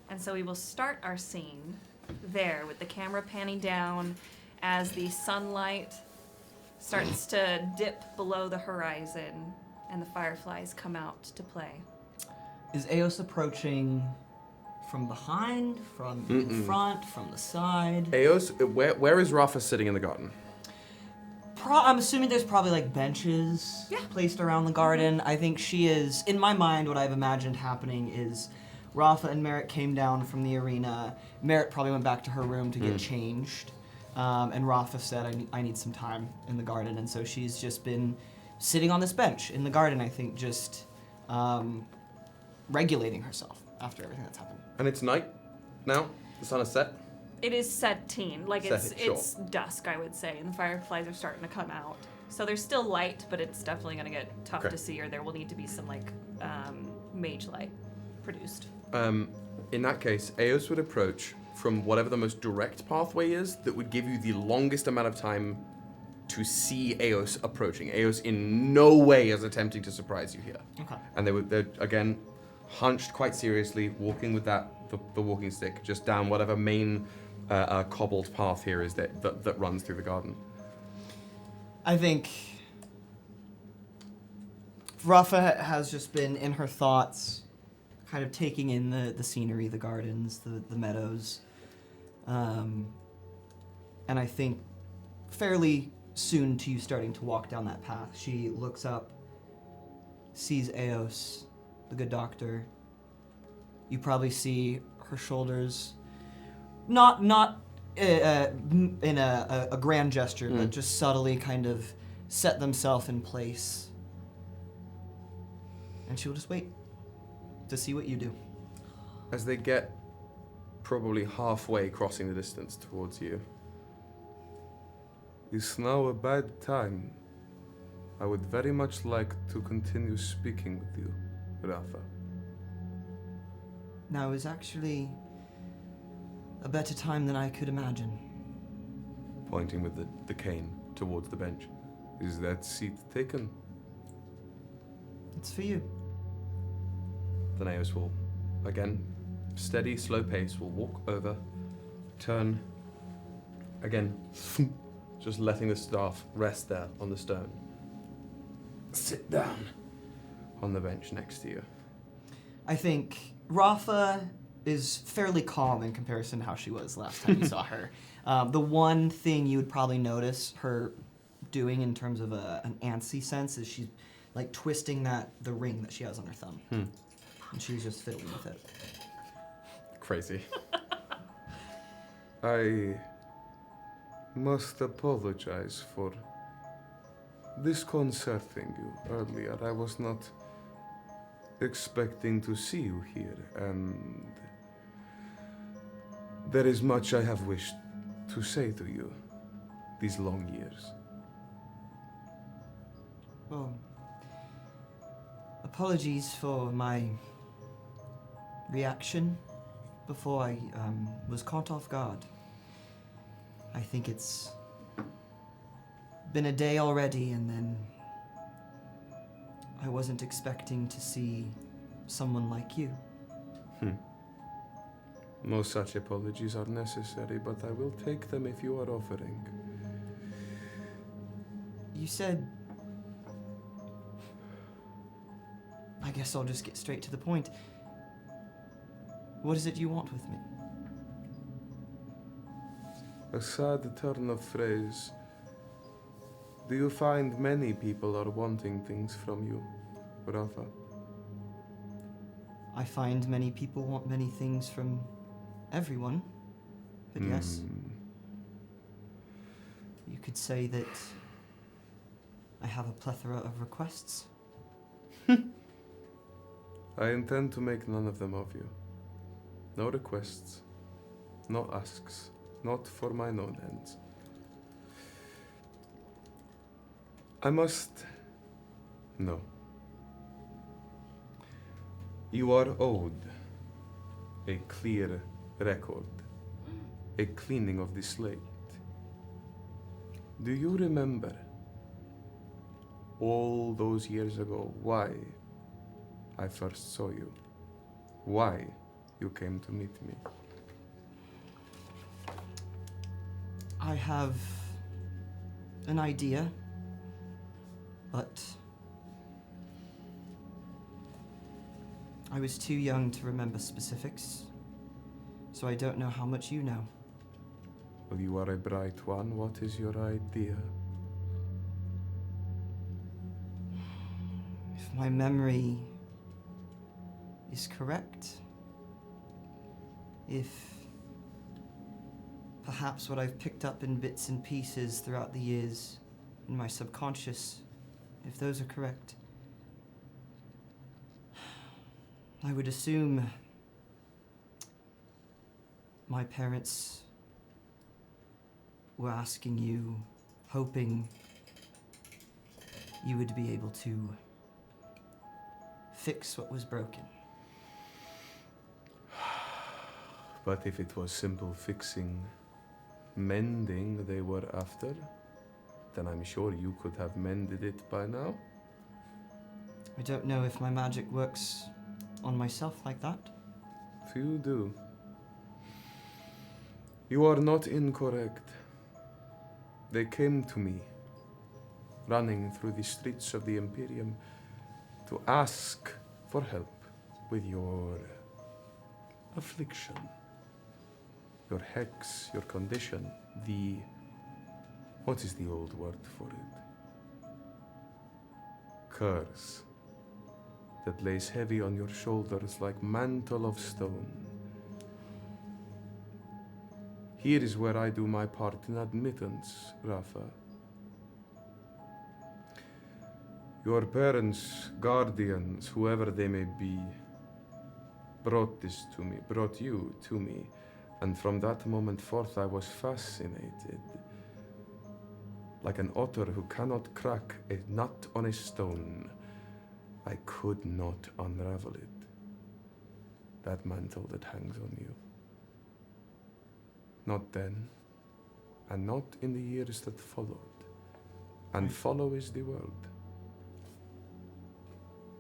And so we will start our scene there with the camera panning down as the sunlight starts to dip below the horizon and the fireflies come out to play. Is Eos approaching from behind, from in front, from the side? Eos, where is Rafa sitting in the garden? I'm assuming there's probably like benches placed around the garden. I think she is, in my mind, what I've imagined happening is Rafa and Merritt came down from the arena. Merritt probably went back to her room to get changed. And Rafa said, I need some time in the garden. And so she's just been sitting on this bench in the garden, I think, just regulating herself after everything that's happened. And it's night now? The sun is set? It is setting, like Setting, sure. it's dusk, I would say, and the fireflies are starting to come out. So there's still light, but it's definitely going to get tough Okay. to see, or there will need to be some mage light produced. In that case, Eos would approach from whatever the most direct pathway is that would give you the longest amount of time to see Eos approaching. Eos in no way is attempting to surprise you here. Okay. And they're again hunched quite seriously, walking with the walking stick just down whatever main cobbled path here is that runs through the garden. I think Rafa has just been in her thoughts, kind of taking in the scenery, the gardens, the meadows. And I think fairly soon to you starting to walk down that path, she looks up, sees Eos, the good doctor. You probably see her shoulders, not in a grand gesture, but just subtly kind of set themselves in place. And she'll just wait to see what you do. As they get probably halfway crossing the distance towards you, Is now a bad time? I would very much like to continue speaking with you, Rafa. Now is actually a better time than I could imagine. Pointing with the cane towards the bench. Is that seat taken? It's for you. Danaeus will, again, steady, slow pace, will walk over, turn, again, just letting the staff rest there on the stone. Sit down on the bench next to you. I think Rafa is fairly calm in comparison to how she was last time you saw her. The one thing you would probably notice her doing in terms of an antsy sense is she's like twisting the ring that she has on her thumb. And she's just fiddling with it. Crazy. I must apologize for disconcerting you earlier. I was not expecting to see you here, and there is much I have wished to say to you these long years. Well, apologies for my reaction before I was caught off guard. I think it's been a day already, and then I wasn't expecting to see someone like you. No such apologies are necessary, but I will take them if you are offering. You said... I guess I'll just get straight to the point. What is it you want with me? A sad turn of phrase. Do you find many people are wanting things from you, Rafa? I find many people want many things from everyone, but yes. You could say that I have a plethora of requests. I intend to make none of them of you. No requests, no asks, not for mine own ends. I must... No. You are owed a clear record, a cleaning of the slate. Do you remember all those years ago why I first saw you? Why you came to meet me? I have an idea, but I was too young to remember specifics, so I don't know how much you know. Well, you are a bright one. What is your idea? If my memory is correct, if perhaps what I've picked up in bits and pieces throughout the years in my subconscious, if those are correct, I would assume my parents were asking you, hoping you would be able to fix what was broken. But if it was simple fixing, mending they were after, then I'm sure you could have mended it by now. I don't know if my magic works on myself like that. Few do. You are not incorrect. They came to me, running through the streets of the Imperium, to ask for help with your affliction, your hex, your condition, what is the old word for it? Curse, that lays heavy on your shoulders like mantle of stone. Here is where I do my part in admittance, Rafa. Your parents, guardians, whoever they may be, brought this to me, brought you to me, and from that moment forth I was fascinated. like an otter who cannot crack a nut on a stone. I could not unravel it. That mantle that hangs on you. Not then, and not in the years that followed. And follow is the word.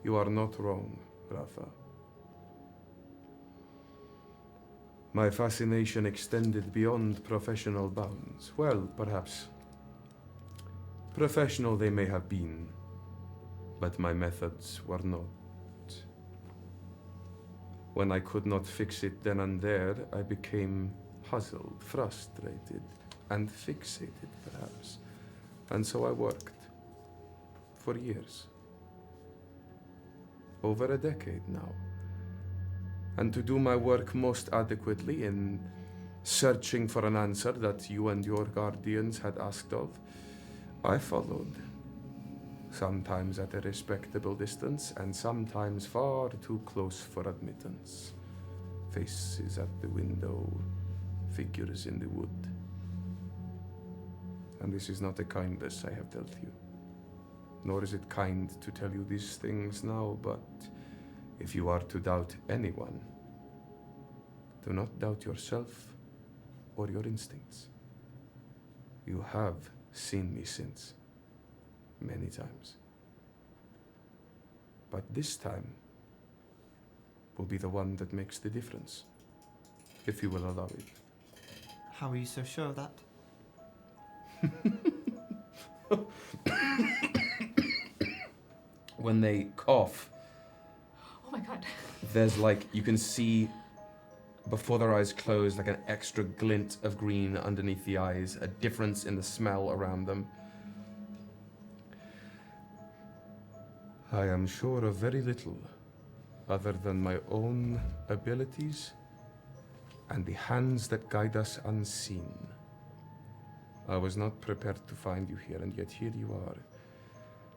You are not wrong, Rafa. My fascination extended beyond professional bounds. Well, perhaps. Professional they may have been, but my methods were not. When I could not fix it then and there, I became puzzled, frustrated, and fixated, perhaps. And so I worked. For years. Over a decade now. And to do my work most adequately in searching for an answer that you and your guardians had asked of, I followed. Sometimes at a respectable distance, and sometimes far too close for admittance. Faces at the window, figures in the wood. And this is not a kindness I have dealt you. Nor is it kind to tell you these things now, but if you are to doubt anyone, do not doubt yourself or your instincts. You have seen me since, many times. But this time will be the one that makes the difference, if you will allow it. How are you so sure of that? When they cough, Oh my god. there's like, you can see before their eyes close, like an extra glint of green underneath the eyes, a difference in the smell around them. I am sure of very little, other than my own abilities and the hands that guide us unseen. I was not prepared to find you here, and yet here you are.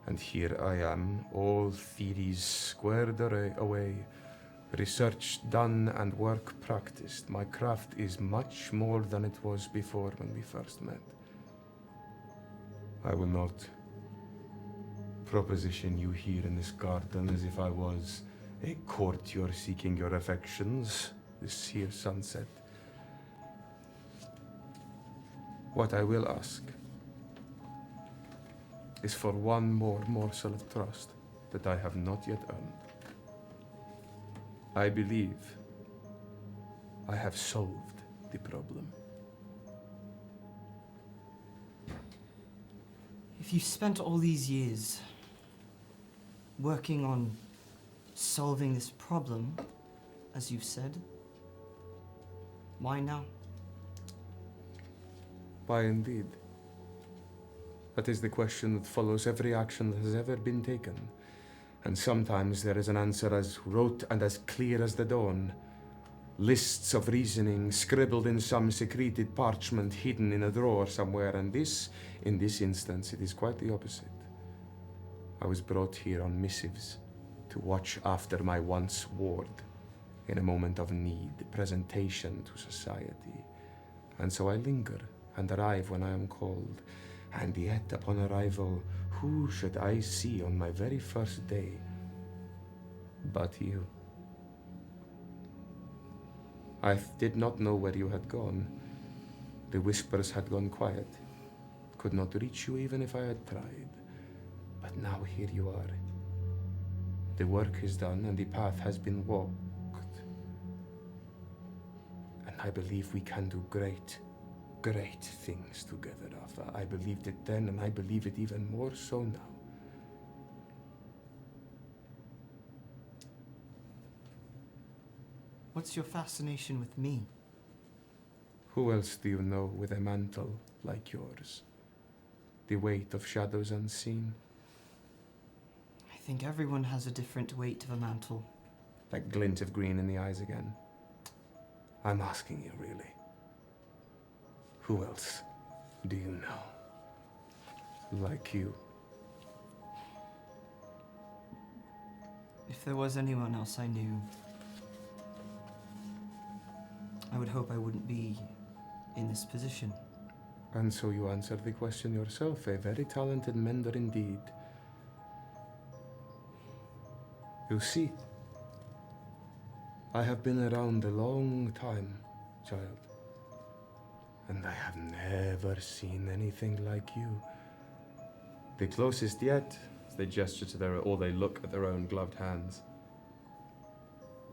And here I am, all theories squared away, research done and work practiced. My craft is much more than it was before when we first met. I will not proposition you here in this garden as if I was a courtier seeking your affections, this here sunset. What I will ask is for one more morsel of trust that I have not yet earned. I believe I have solved the problem. If you spent all these years working on solving this problem, as you've said, why now? Why indeed? That is the question that follows every action that has ever been taken. And sometimes there is an answer as rote and as clear as the dawn. Lists of reasoning scribbled in some secreted parchment hidden in a drawer somewhere, and in this instance, it is quite the opposite. I was brought here on missives to watch after my once ward in a moment of need, presentation to society. And so I linger and arrive when I am called. And yet, upon arrival, who should I see on my very first day but you? I did not know where you had gone. The whispers had gone quiet. Could not reach you even if I had tried. But now here you are. The work is done and the path has been walked. And I believe we can do great things together, Rafa. I believed it then, and I believe it even more so now. What's your fascination with me? Who else do you know with a mantle like yours? The weight of shadows unseen? I think everyone has a different weight of a mantle. That glint of green in the eyes again. I'm asking you, really. Who else do you know like you? If there was anyone else I knew, I would hope I wouldn't be in this position. And so you answered the question yourself, a very talented mender indeed. You see, I have been around a long time, child, and I have never seen anything like you. The closest yet, as they gesture to or they look at their own gloved hands,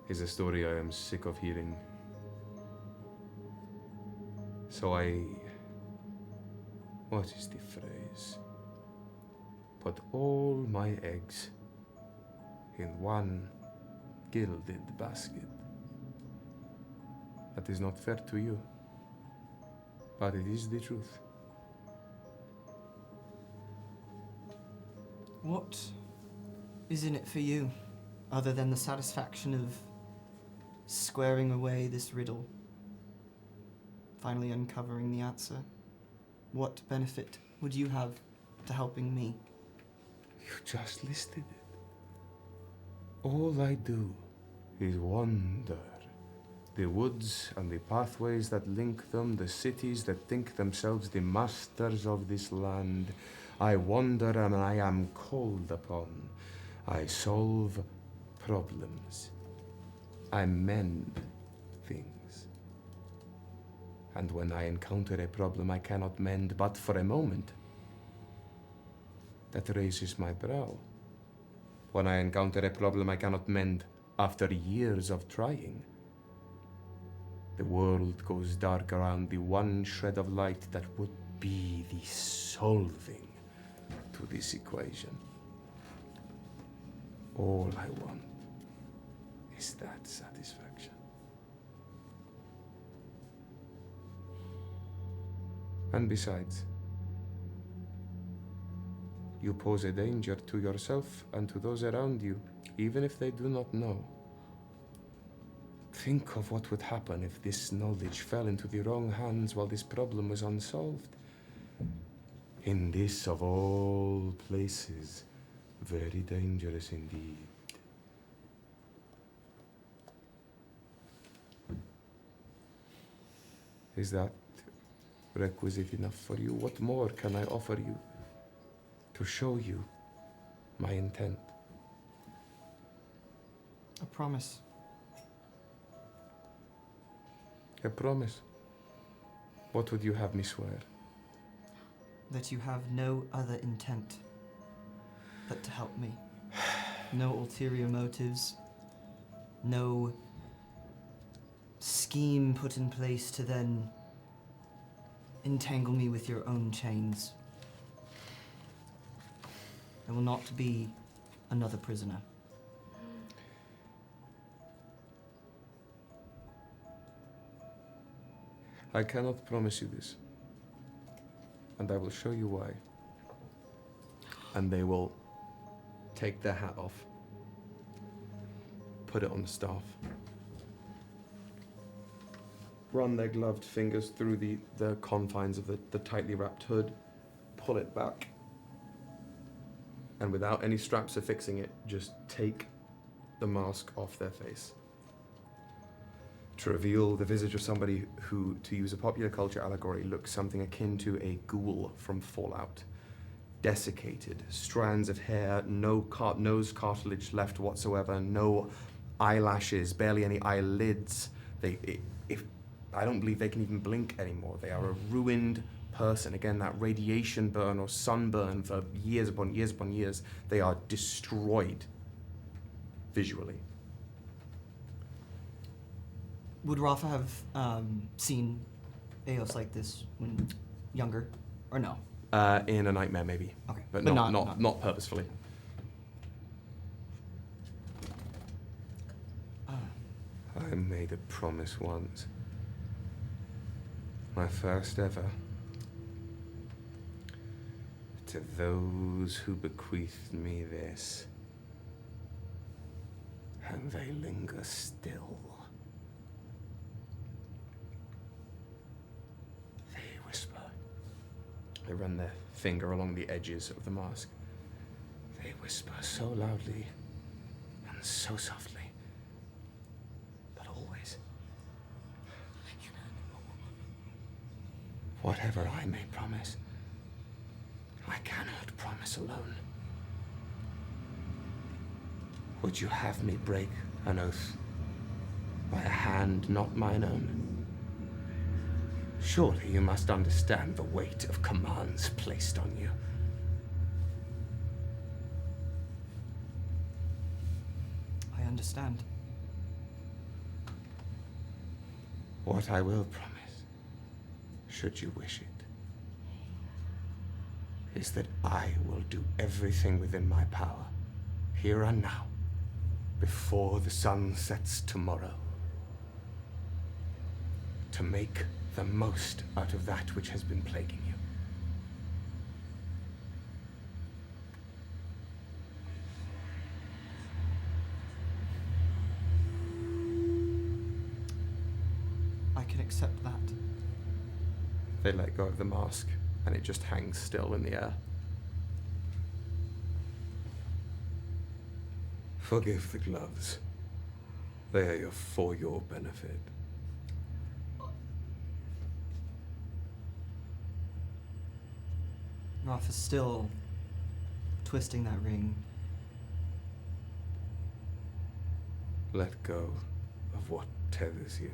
is a story I am sick of hearing. So what is the phrase? Put all my eggs in one gilded basket. That is not fair to you, but it is the truth. What is in it for you, other than the satisfaction of squaring away this riddle? Finally uncovering the answer? What benefit would you have to helping me? You just listed it. All I do is wander. The woods and the pathways that link them, the cities that think themselves the masters of this land. I wander and I am called upon. I solve problems. I mend things. And when I encounter a problem I cannot mend but for a moment, that raises my brow. When I encounter a problem I cannot mend after years of trying, the world goes dark around the one shred of light that would be the solving to this equation. All I want is that satisfaction. And besides, you pose a danger to yourself and to those around you, even if they do not know. Think of what would happen if this knowledge fell into the wrong hands while this problem was unsolved. In this, of all places, very dangerous indeed. Is that requisite enough for you? What more can I offer you to show you my intent? A promise. A promise? What would you have me swear? That you have no other intent but to help me. No ulterior motives. No scheme put in place to then entangle me with your own chains. I will not be another prisoner. I cannot promise you this. And I will show you why. And they will take their hat off, put it on the staff, run their gloved fingers through the confines of the tightly wrapped hood, pull it back, and without any straps affixing it, just take the mask off their face. To reveal the visage of somebody who, to use a popular culture allegory, looks something akin to a ghoul from Fallout. Desiccated, strands of hair, no nose cartilage left whatsoever, no eyelashes, barely any eyelids. I don't believe they can even blink anymore. They are a ruined person. Again, that radiation burn or sunburn for years upon years upon years. They are destroyed visually. Would Rafa have seen Eos like this when younger, or no? In a nightmare, maybe. Okay, But but not purposefully. I made a promise once. My first ever. To those who bequeathed me this. And they linger still. They whisper. They run their finger along the edges of the mask. They whisper so loudly and so softly. Whatever I may promise, I cannot promise alone. Would you have me break an oath by a hand not mine own? Surely you must understand the weight of commands placed on you. I understand. What I will promise, should you wish it, is that I will do everything within my power, here and now, before the sun sets tomorrow, to make the most out of that which has been plaguing you. I can accept that. They let go of the mask, and it just hangs still in the air. Forgive the gloves. They are for your benefit. Rafa's still twisting that ring. Let go of what tethers you.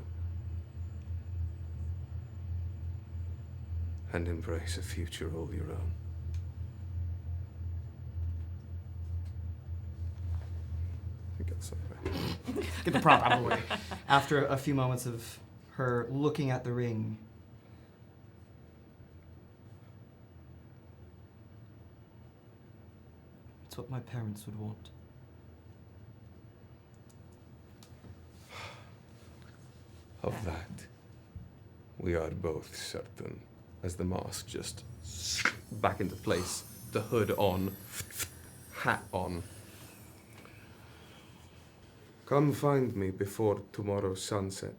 And embrace a future all your own. Get the prop out of the way. After a few moments of her looking at the ring, it's what my parents would want. Of that, we are both certain. As the mask just back into place, the hood on, hat on. Come find me before tomorrow's sunset.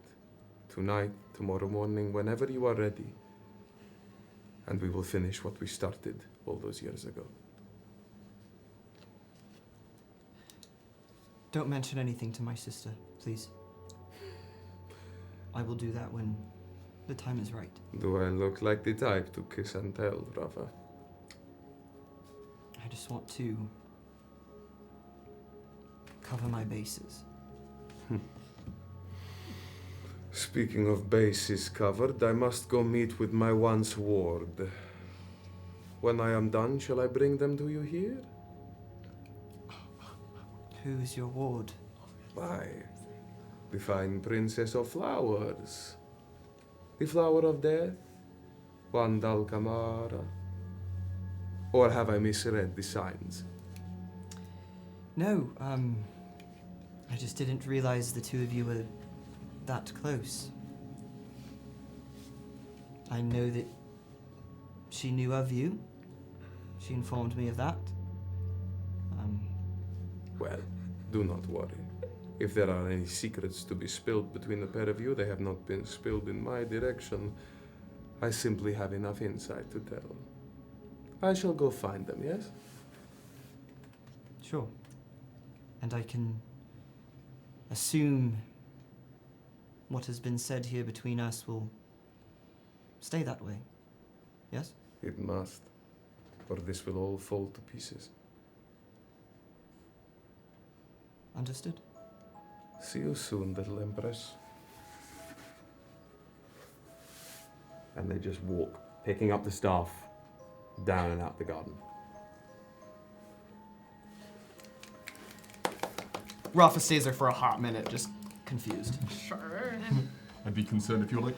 Tonight, tomorrow morning, whenever you are ready. And we will finish what we started all those years ago. Don't mention anything to my sister, please. I will do that when the time is right. Do I look like the type to kiss and tell, Rafa? I just want to cover my bases. Speaking of bases covered, I must go meet with my once ward. When I am done, shall I bring them to you here? Who is your ward? Why, the fine princess of flowers. The flower of death? One Dulcamara? Or have I misread the signs? No, I just didn't realize the two of you were that close. I know that she knew of you. She informed me of that. Well, do not worry. If there are any secrets to be spilled between the pair of you, they have not been spilled in my direction. I simply have enough insight to tell. I shall go find them, yes? Sure. And I can assume what has been said here between us will stay that way. Yes? It must, or this will all fall to pieces. Understood. See you soon, little Empress. And they just walk, picking up the staff, down and out the garden. Rafa stays there for a hot minute, just confused. Sure. I'd be concerned if you're like,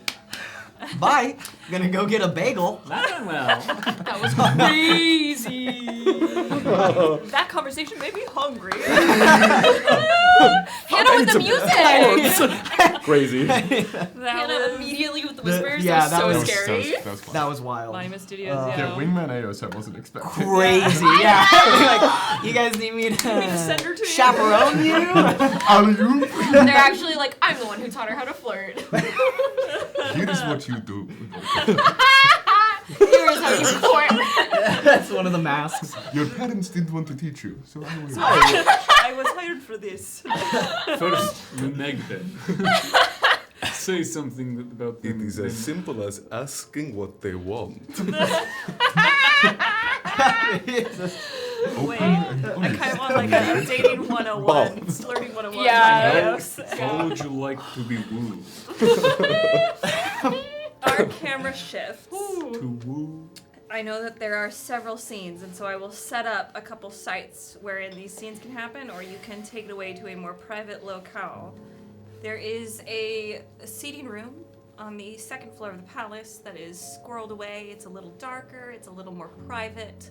Bye! Gonna go get a bagel. Not done well. That was crazy. That conversation made me hungry. Hannah with the music. Crazy. Hannah immediately with the whispers. yeah, That was that so was- scary. that was fun. That was wild. Lima Studios, Yeah, Wingman AOS I wasn't expecting. Crazy, yeah. Like, you guys need me to send her to you? chaperone you? Alley-oop. They're actually like, I'm the one who taught her how to flirt. Here's what you do. Here's how you court. That's one of the masks. Your parents didn't want to teach you, so I will. I was hired for this. First, you make them. say something about them. It is as simple as asking what they want. Wait, I kind of want like a dating 101, flirting 101. Yeah. How would you like to be wooed? Our camera shifts. To woo? I know that there are several scenes, and so I will set up a couple sites wherein these scenes can happen, or you can take it away to a more private locale. There is a seating room on the second floor of the palace that is squirreled away. It's a little darker, it's a little more private,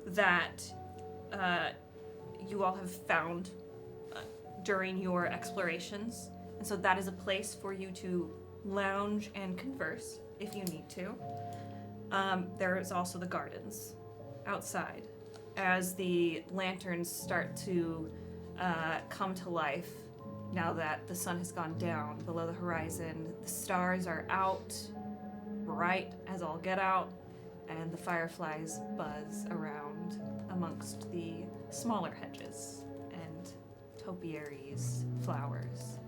that you all have found during your explorations. And so that is a place for you to lounge and converse if you need to. There is also the gardens outside. As the lanterns start to come to life, now that the sun has gone down below the horizon, the stars are out, bright as all get out, and the fireflies buzz around amongst the smaller hedges and topiaries, flowers.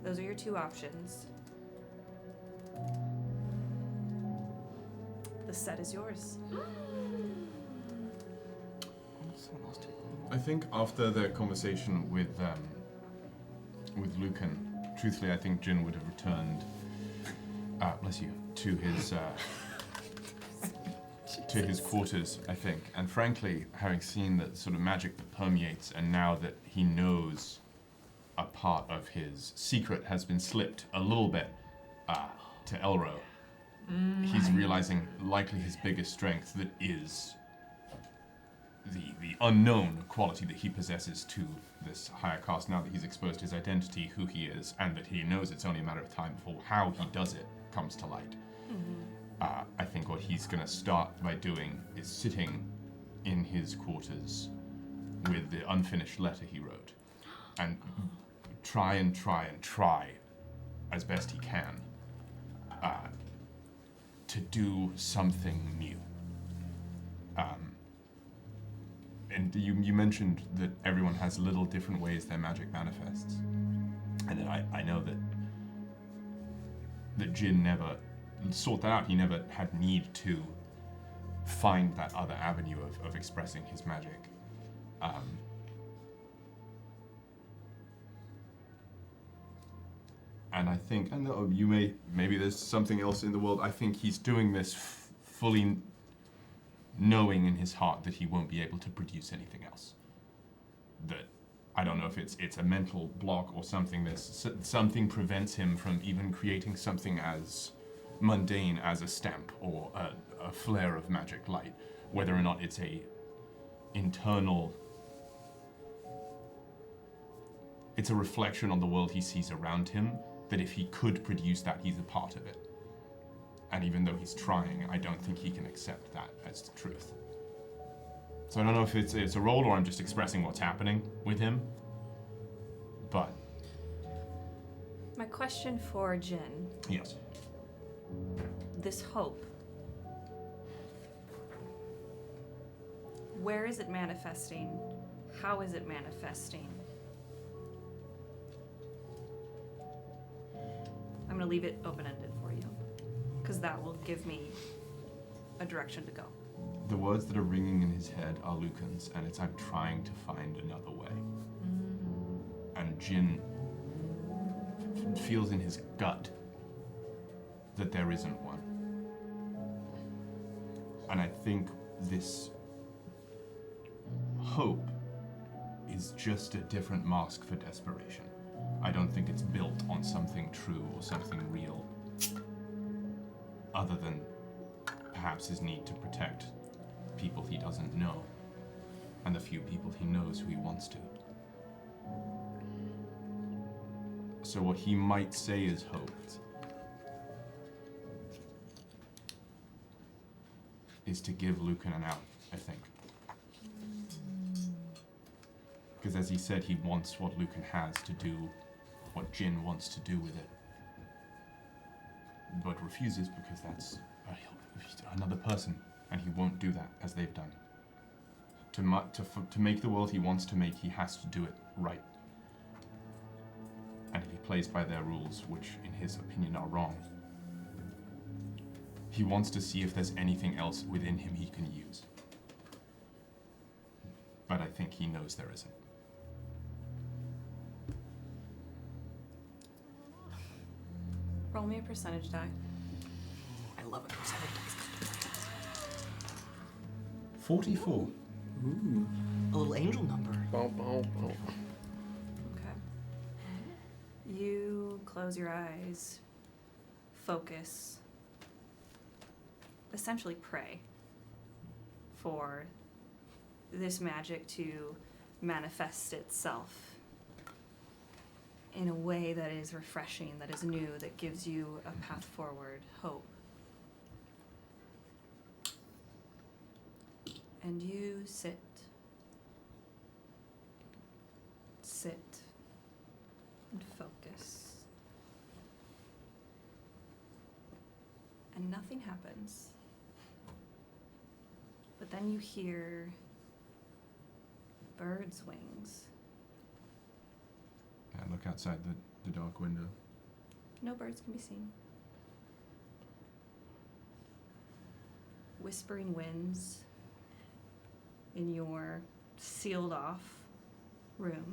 Those are your two options. The set is yours. I think after the conversation with Lücan, truthfully, I think Jin would have returned, bless you, to his quarters, I think. And frankly, having seen the sort of magic that permeates, and now that he knows a part of his secret has been slipped a little bit to Elro, he's realizing likely his biggest strength that is the unknown quality that he possesses to this higher caste, now that he's exposed his identity, who he is, and that he knows it's only a matter of time before how he does it comes to light. I think what he's going to start by doing is sitting in his quarters with the unfinished letter he wrote and try as best he can to do something new. And you mentioned that everyone has little different ways their magic manifests. And that I know that Jin never sought that out. He never had need to find that other avenue of expressing his magic. And I think, maybe there's something else in the world. I think he's doing this fully knowing in his heart that he won't be able to produce anything else. That, I don't know if it's a mental block or something. Something prevents him from even creating something as mundane as a stamp or a flare of magic light, whether or not it's a internal, it's a reflection on the world he sees around him, that if he could produce that, he's a part of it. And even though he's trying, I don't think he can accept that as the truth. So I don't know if it's a role or I'm just expressing what's happening with him, but... My question for Jin. Yes. This hope. Where is it manifesting? How is it manifesting? I'm going to leave it open-ended for you, because that will give me a direction to go. The words that are ringing in his head are Lücan's, and it's I'm trying to find another way. And Jin feels in his gut that there isn't one. And I think this hope is just a different mask for desperation. I don't think it's built on something true or something real, other than perhaps his need to protect people he doesn't know, and the few people he knows who he wants to. So what he might say is hope is to give Lücan an out, I think. Because as he said, he wants what Lücan has to do what Jin wants to do with it, but refuses because that's another person, and he won't do that as they've done. To make the world he wants to make, he has to do it right. And if he plays by their rules, which in his opinion are wrong. He wants to see if there's anything else within him he can use. But I think he knows there isn't. Roll me a percentage die. I love it. 44. Ooh. A little angel number. Bow, bow, bow. Okay. You close your eyes, focus, essentially pray for this magic to manifest itself in a way that is refreshing, that is new, that gives you a path forward, hope. And you sit and focus. And nothing happens. But then you hear birds' wings. I look outside the dark window. No birds can be seen. Whispering winds in your sealed off room.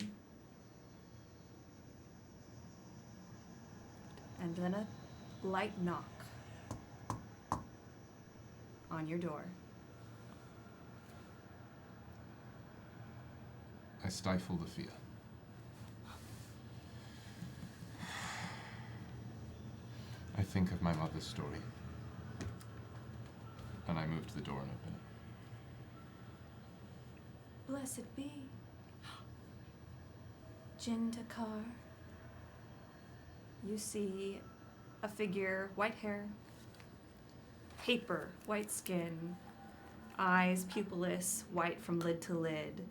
And then a light knock on your door. I stifle the fear. I think of my mother's story. And I move to the door and open it. Blessed be. Jintakar. You see a figure, white hair, paper, white skin, eyes pupilless, white from lid to lid,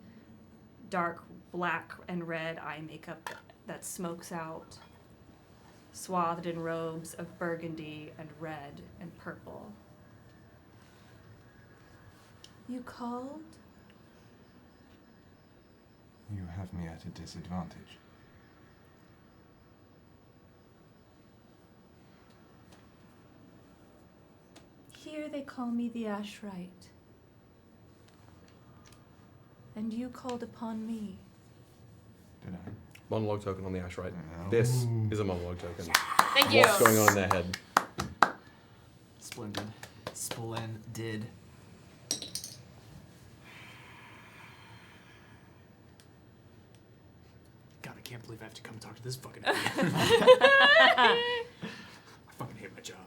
dark black and red eye makeup that smokes out, swathed in robes of burgundy and red and purple. You called? You have me at a disadvantage. Here they call me the Ashrite. And you called upon me. Did I? Monologue token on the ash, right? No. This is a monologue token. Thank you. What's going on in their head? Splendid. Splendid. God, I can't believe I have to come talk to this fucking idiot. I fucking hate my job.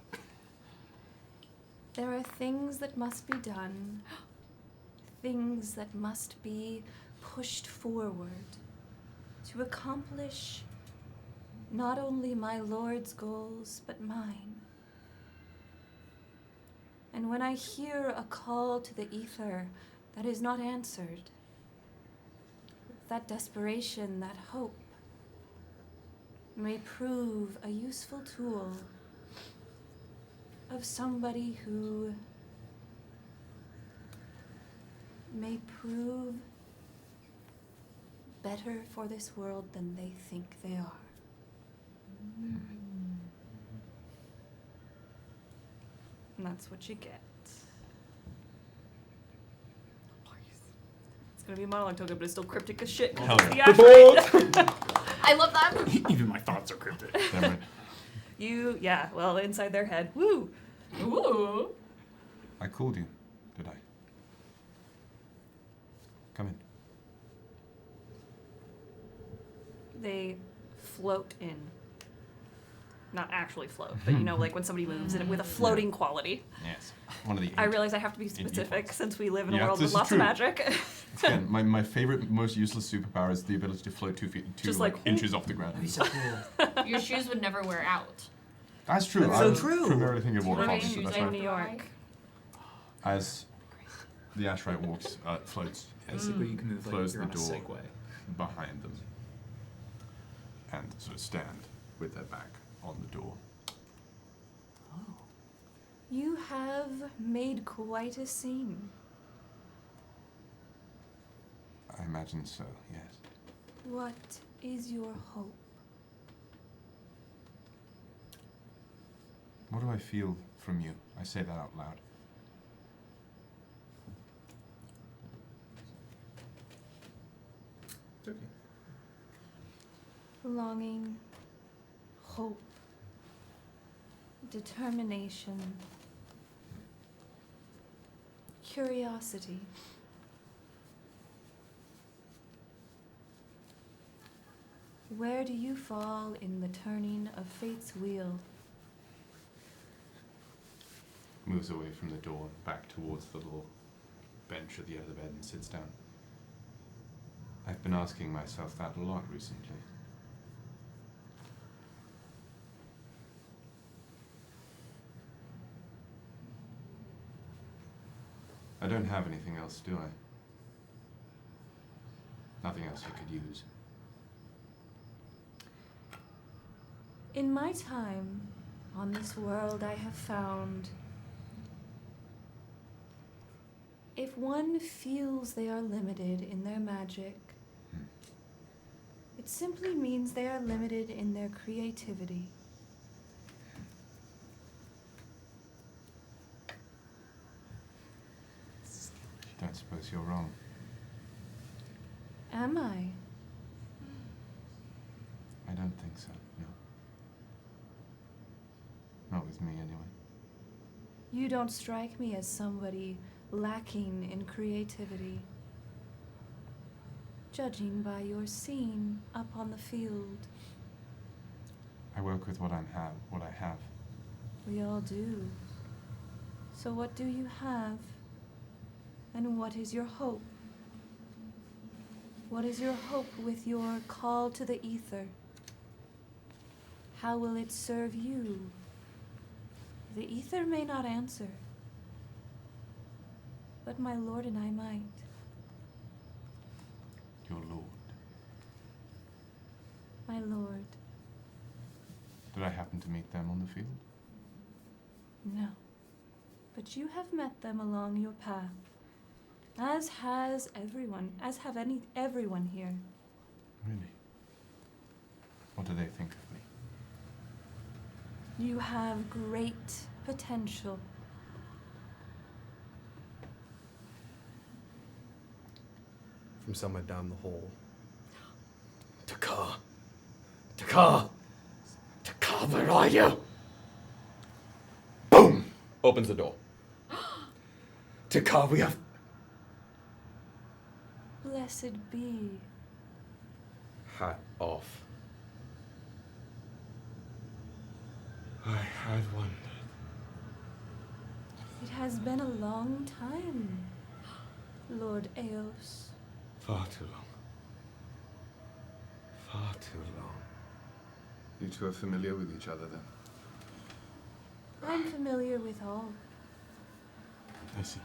There are things that must be done, things that must be pushed forward to accomplish not only my Lord's goals, but mine. And when I hear a call to the ether that is not answered, that desperation, that hope, may prove a useful tool of somebody who may prove better for this world than they think they are. And that's what you get. It's gonna be a monologue token, but it's still cryptic as shit. Hell It's yeah. the Ashrite. I love that. Even my thoughts are cryptic. Damn right. Well, inside their head. Woo! Ooh. I called you, did I? Come in. They float in. Not actually float, but you know, like when somebody moves in with a floating quality. Yes. One of the. I realize I have to be specific points. since we live in a Yeah, world this with is lots true. of magic. Again, my favorite, most useless superpower is the ability to float 2 feet, Just like like, inches off the ground. That'd be so cool. Your shoes would never wear out. That's true. That's I so was true. primarily thinking of Right. waterfalls. Shoes That's in right. New York. As the Ashrite walks, floats, Basically, you can move like close you're the on a door Segway. behind them, and sort of stand with their back on the door. You have made quite a scene. I imagine so. Yes. What is your hope? What do I feel from you? I say that out loud. It's okay. Longing, hope, determination, curiosity. Where do you fall in the turning of fate's wheel? Moves away from the door, back towards the little bench at the end of the bed and sits down. I've been asking myself that a lot recently. I don't have anything else, do I? Nothing else you could use. In my time on this world, I have found if one feels they are limited in their magic, it simply means they are limited in their creativity. Don't suppose you're wrong. Am I? I don't think so, no. Not with me, anyway. You don't strike me as somebody lacking in creativity, judging by your scene up on the field. I work with what I have. We all do. So what do you have? And what is your hope? What is your hope with your call to the ether? How will it serve you? The ether may not answer, but my lord and I might. Your lord. My lord. Did I happen to meet them on the field? No. But you have met them along your path, as has everyone, as have everyone here. Really? What do they think of me? You have great potential. From somewhere down the hall. Takar! Takar! Takar, where are you? Boom! Opens the door. Takar, we have... Blessed be. Hat off. I had wondered. It has been a long time, Lord Eos. Far too long. Far too long. You two are familiar with each other, then? I'm familiar with all. I see.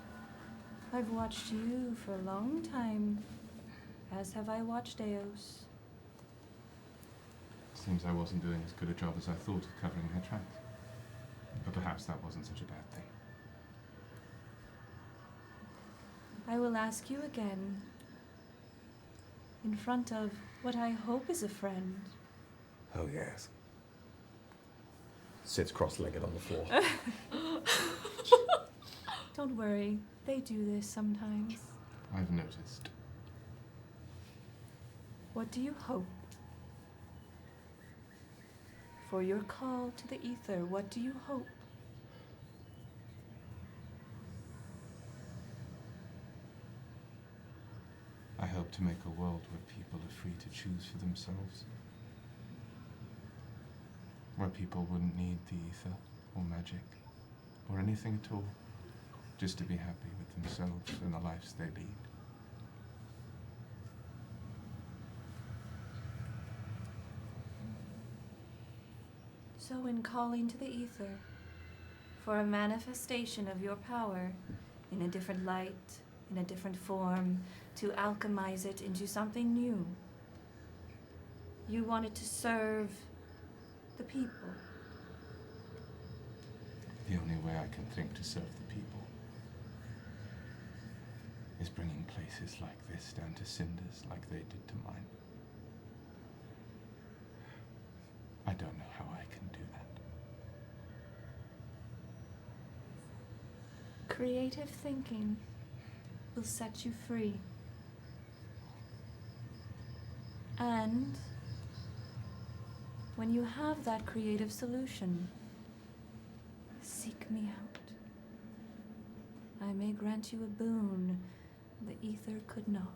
I've watched you for a long time, as have I watched Eos. Seems I wasn't doing as good a job as I thought of covering her tracks. But perhaps that wasn't such a bad thing. I will ask you again, in front of what I hope is a friend. Oh, yes. Sits cross-legged on the floor. Don't worry, they do this sometimes. I've noticed. What do you hope? For your call to the ether, what do you hope? I hope to make a world where people are free to choose for themselves. Where people wouldn't need the ether, or magic, or anything at all, just to be happy with themselves and the lives they lead. So in calling to the ether, for a manifestation of your power, in a different light, in a different form, to alchemize it into something new, you wanted to serve the people. The only way I can think to serve the people is bringing places like this down to cinders like they did to mine. I don't know how I can do that. Creative thinking will set you free. And when you have that creative solution, seek me out. I may grant you a boon the ether could not.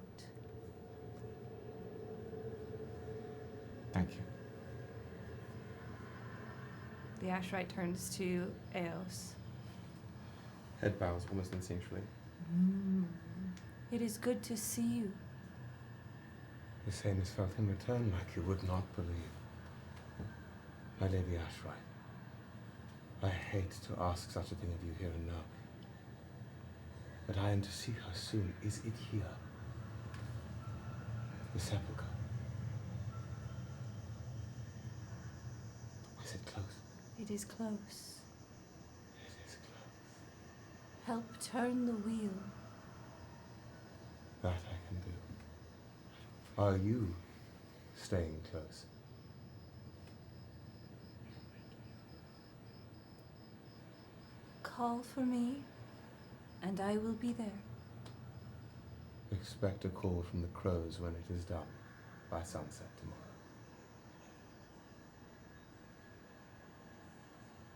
Thank you. The Ashrite turns to Eos. Head bows almost instinctually. It is good to see you. The same is felt in return, like you would not believe. My Lady Ashrite, I hate to ask such a thing of you here and now, but I am to see her soon. Is it here? The sepulchre? Is it close? It is close. It is close. Help turn the wheel. That I can do. Are you staying close? Call for me, and I will be there. Expect a call from the crows when it is done, by sunset tomorrow.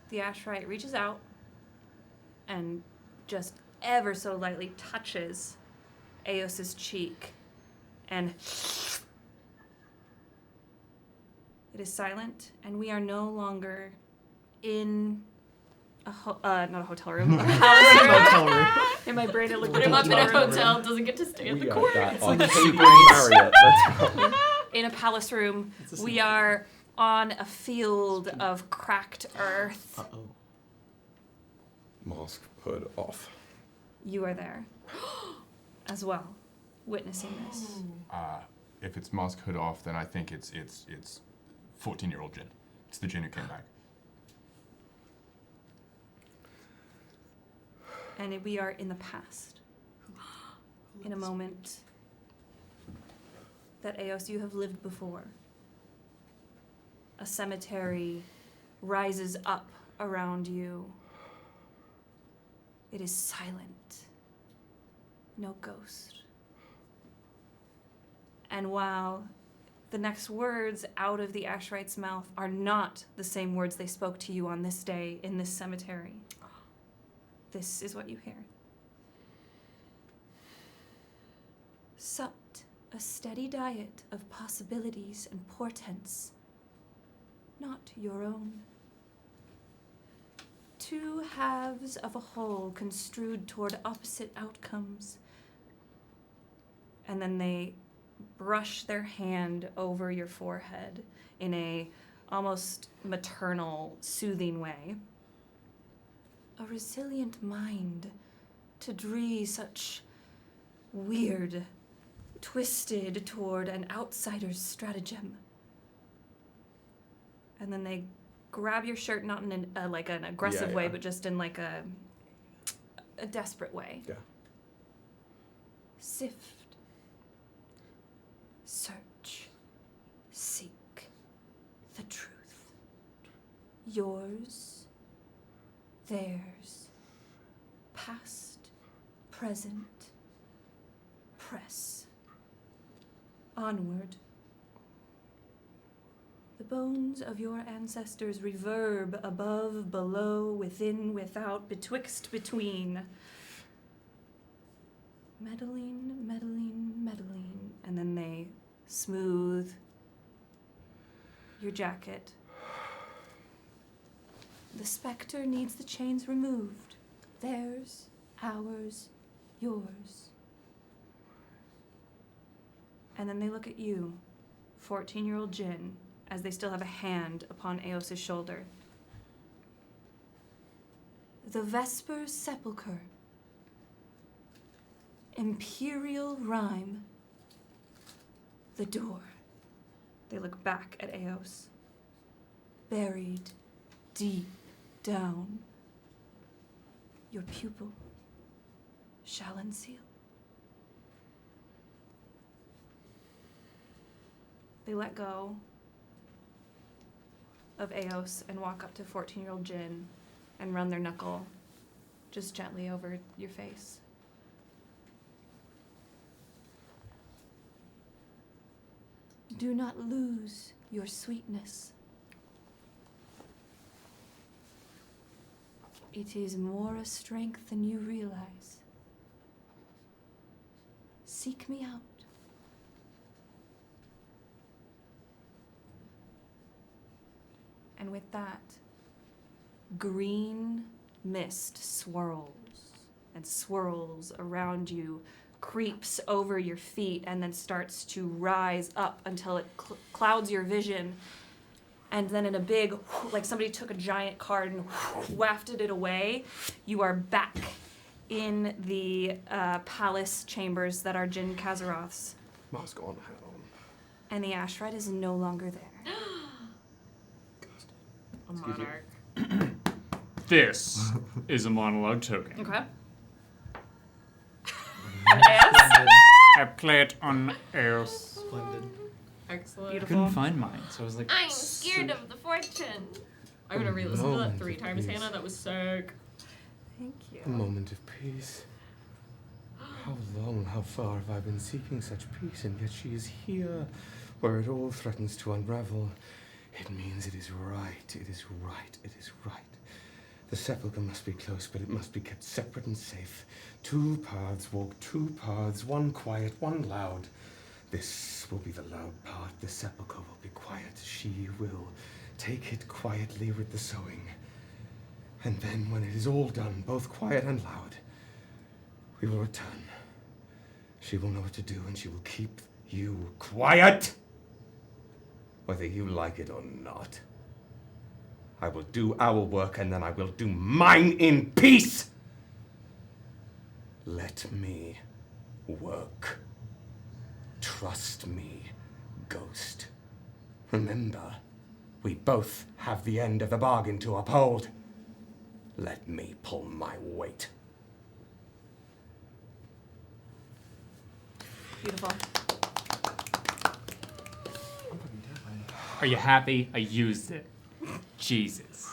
The Ashrite reaches out and just ever so lightly touches Eos's cheek, and it is silent, and we are no longer in not a hotel room, a hotel room. In my brain, it looked Put like him up in a hotel room. hotel, doesn't get to stay at the We are court. that It's on like Marriott. Let's go. In a palace room. We are on a field of cracked earth. Uh-oh. Mask hood off. You are there as well, witnessing this. If it's mask hood off, then I think it's 14-year-old Jin. It's the Jin who came back. And we are in the past. In a moment that, Eos, you have lived before. A cemetery rises up around you. It is silent. No ghost. And while the next words out of the Ashrite's mouth are not the same words they spoke to you on this day in this cemetery, this is what you hear. Supped a steady diet of possibilities and portents, not your own. Two halves of a whole construed toward opposite outcomes. And then they brush their hand over your forehead in a almost maternal, soothing way. A resilient mind to dree such weird, twisted toward an outsider's stratagem. And then they grab your shirt, not in an aggressive way, but just in like a desperate way. Yeah. Sift, search, seek the truth. Yours, theirs, past, present, press. Onward. The bones of your ancestors reverb above, below, within, without, betwixt, between. Meddling, meddling, meddling. And then they smooth your jacket. The specter needs the chains removed. Theirs, ours, yours. And then they look at you, 14-year-old Jin, as they still have a hand upon Eos's shoulder. The Vesper Sepulchre. Imperial rhyme. The door. They look back at Eos. Buried deep down. Your pupil shall unseal. They let go of Eos and walk up to 14-year-old Jin and run their knuckle just gently over your face. Do not lose your sweetness. It is more a strength than you realize. Seek me out. And with that, green mist swirls and swirls around you, creeps over your feet, and then starts to rise up until it clouds your vision. And then in a big, like somebody took a giant card and wafted it away, you are back in the palace chambers that are Jin Kazaroth's. Mask on, hat on. And the Ashred is no longer there. A monarch. This is a monologue token. Okay. I play it on air. Splendid. Excellent. I Beautiful. couldn't find mine, so I was like, I'm scared of the fortune. I'm gonna re-listen to that 3 times, Hannah. That was sick. Thank you. A moment of peace. How long, how far have I been seeking such peace, and yet she is here, where it all threatens to unravel. It means it is right, it is right, it is right. The sepulchre must be close, but it must be kept separate and safe. 2 paths walk, 2 paths, one quiet, one loud. This will be the loud part. The sepulchre will be quiet. She will take it quietly with the sewing. And then when it is all done, both quiet and loud, we will return. She will know what to do, and she will keep you quiet, whether you like it or not. I will do our work, and then I will do mine in peace. Let me work. Trust me, Ghost. Remember, we both have the end of the bargain to uphold. Let me pull my weight. Beautiful. are you happy? I used it. Jesus.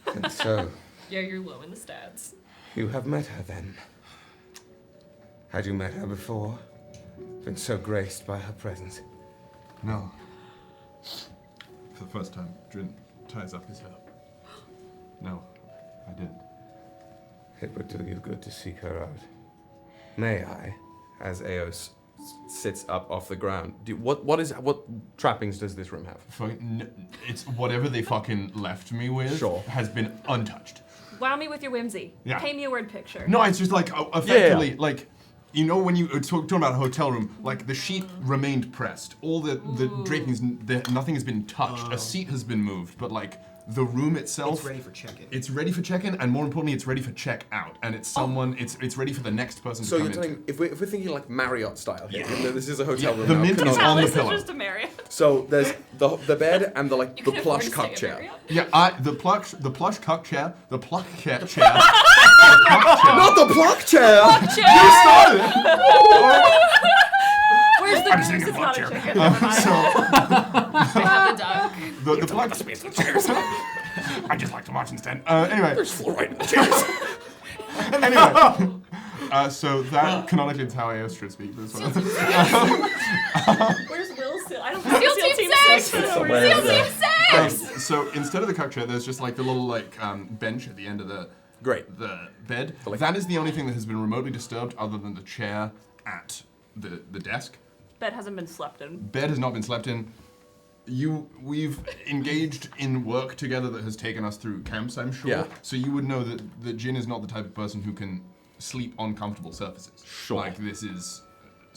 And so, Yeah, you're low in the stats. you have met her then? Had you met her before? Been so graced by her presence? No. For the first time, Drin ties up his hair. No, I didn't. It would do you good to seek her out. May I? As Eos sits up off the ground. What trappings does this room have? It's whatever they fucking left me with Sure. has been untouched. Wow me with your whimsy. Yeah. Paint me a word picture. No, it's just like effectively like. You know when you talking about a hotel room, like the sheet remained pressed. All the drapings, nothing has been touched. A seat has been moved, but like the room itself, It's ready for check-in. It's ready for check-in, and more importantly, it's ready for check-out. And it's someone, it's ready for the next person So to you're come telling, if we're thinking like Marriott style here, even though this is a hotel room the now, mint is canonically. on the This is pillow. just a Marriott. So there's the bed and the You can afford plush to cup stay at chair. Marriott? Yeah, the plush cup chair, the pluck chair. Not the pluck chair. You started it. Where's the goose? It's not a chicken. Never mind. They have the duck. The pluck. I just like to watch instead. Anyway. There's fluoride in the chairs. Anyway. So that canonically is how Eos should speak. This one. Where's Will still? I don't SEAL think Team 6! Somewhere SEAL over there. Team 6! So instead of the cup chair, there's just like the little like bench at the end of the bed. That is the only thing that has been remotely disturbed, other than the chair at the desk. Bed hasn't been slept in. Bed has not been slept in. We've engaged in work together that has taken us through camps, I'm sure. Yeah. So you would know that Jin is not the type of person who can sleep on comfortable surfaces. Sure. Like this is.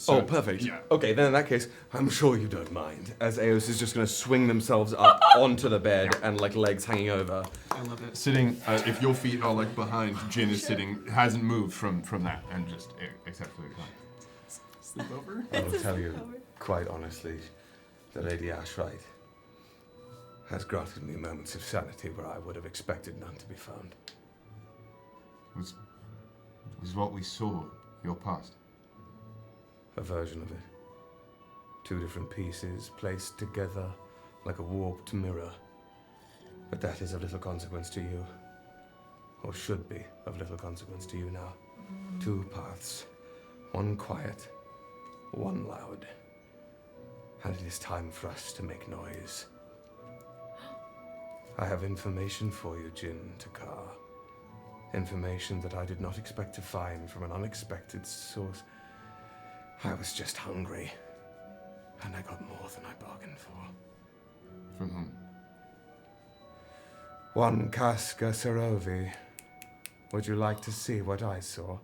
Oh, perfect. Yeah. Okay, then in that case, I'm sure you don't mind. As Eos is just going to swing themselves up onto the bed and like legs hanging over. I love it. Sitting, if your feet are like behind, Jin is sitting, hasn't moved from that, and just acceptably fine. Sleep over? I will tell you, quite honestly, the Lady Ashright has granted me moments of sanity where I would have expected none to be found. Was what we saw your past? A version of it. 2 different pieces placed together like a warped mirror. But that is of little consequence to you. or should be, of little consequence to you now. 2 paths. One quiet, one loud. And it is time for us to make noise. I have information for you, Jin Takar. Information that I did not expect to find from an unexpected source. I was just hungry, and I got more than I bargained for. From whom? One Casca Sarovei. Would you like to see what I saw?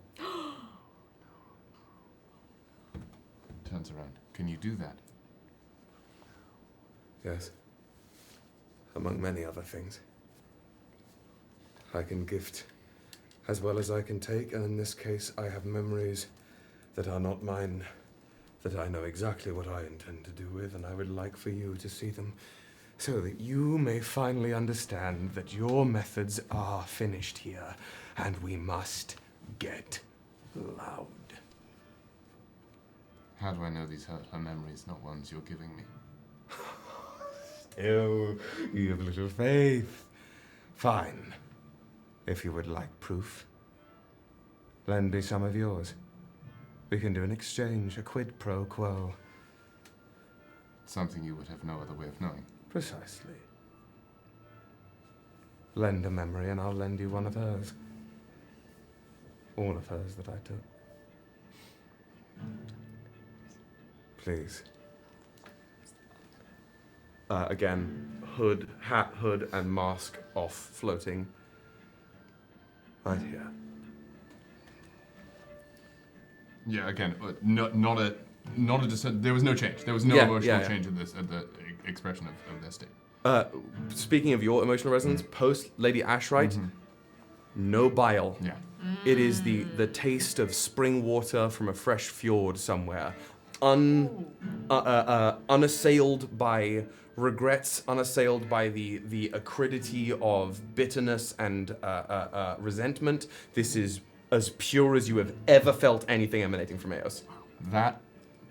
Turns around. Can you do that? Yes. Among many other things. I can gift as well as I can take, and in this case I have memories that are not mine, that I know exactly what I intend to do with, and I would like for you to see them, so that you may finally understand that your methods are finished here, and we must get loud. How do I know these are memories, not ones you're giving me? Still, you have little faith. Fine. If you would like proof, lend me some of yours. We can do an exchange, a quid pro quo. Something you would have no other way of knowing. Precisely. Lend a memory and I'll lend you one of hers. All of hers that I took. Please. Again, hood, and mask off, floating. Right here. Yeah, again, not a there was no change. There was no emotional change in this at the expression of their state. Speaking of your emotional resonance, post Lady Ashright, no bile. Yeah. It is the taste of spring water from a fresh fjord somewhere, unassailed by regrets, unassailed by the acridity of bitterness and resentment. This is as pure as you have ever felt anything emanating from Eos. That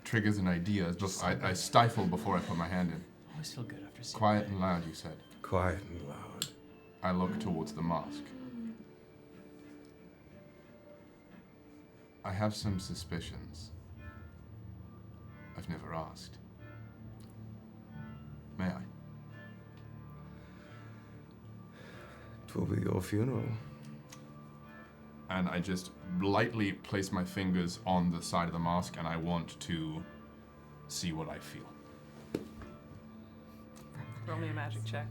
triggers an idea. Just I stifle before I put my hand in. I always feel good after seeing Quiet and loud, you said. Quiet and loud. I look towards the mask. I have some suspicions. I've never asked. May I? It will be your funeral. And I just lightly place my fingers on the side of the mask, and I want to see what I feel. Roll me a magic check.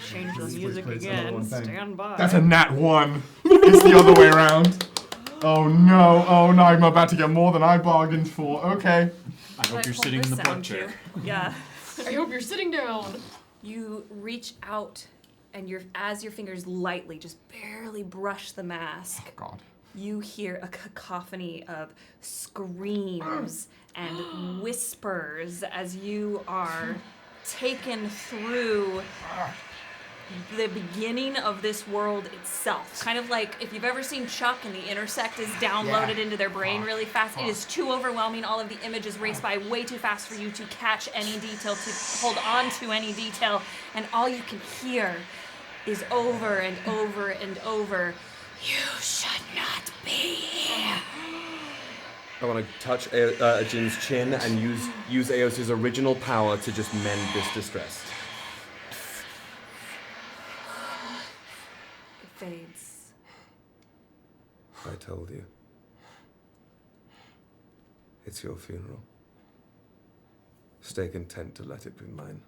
Change the music place another again. one thing. Stand by. That's a nat 1. It's the other way around. Oh no, I'm about to get more than I bargained for. Okay. I hope you're sitting in the park chair. Yeah. I hope you're sitting down. You reach out, and as your fingers lightly, just barely brush the mask, Oh, God. you hear a cacophony of screams and whispers as you are taken through the beginning of this world itself. Kind of like if you've ever seen Chuck and the intersect is downloaded into their brain really fast. It is too overwhelming. All of the images race by way too fast for you to catch any detail, to hold on to any detail. And all you can hear is over and over and over, "You should not be here." I want to touch Jin's chin and use Eos's original power to just mend this distress. It fades. I told you. It's your funeral. Stay content to let it be mine.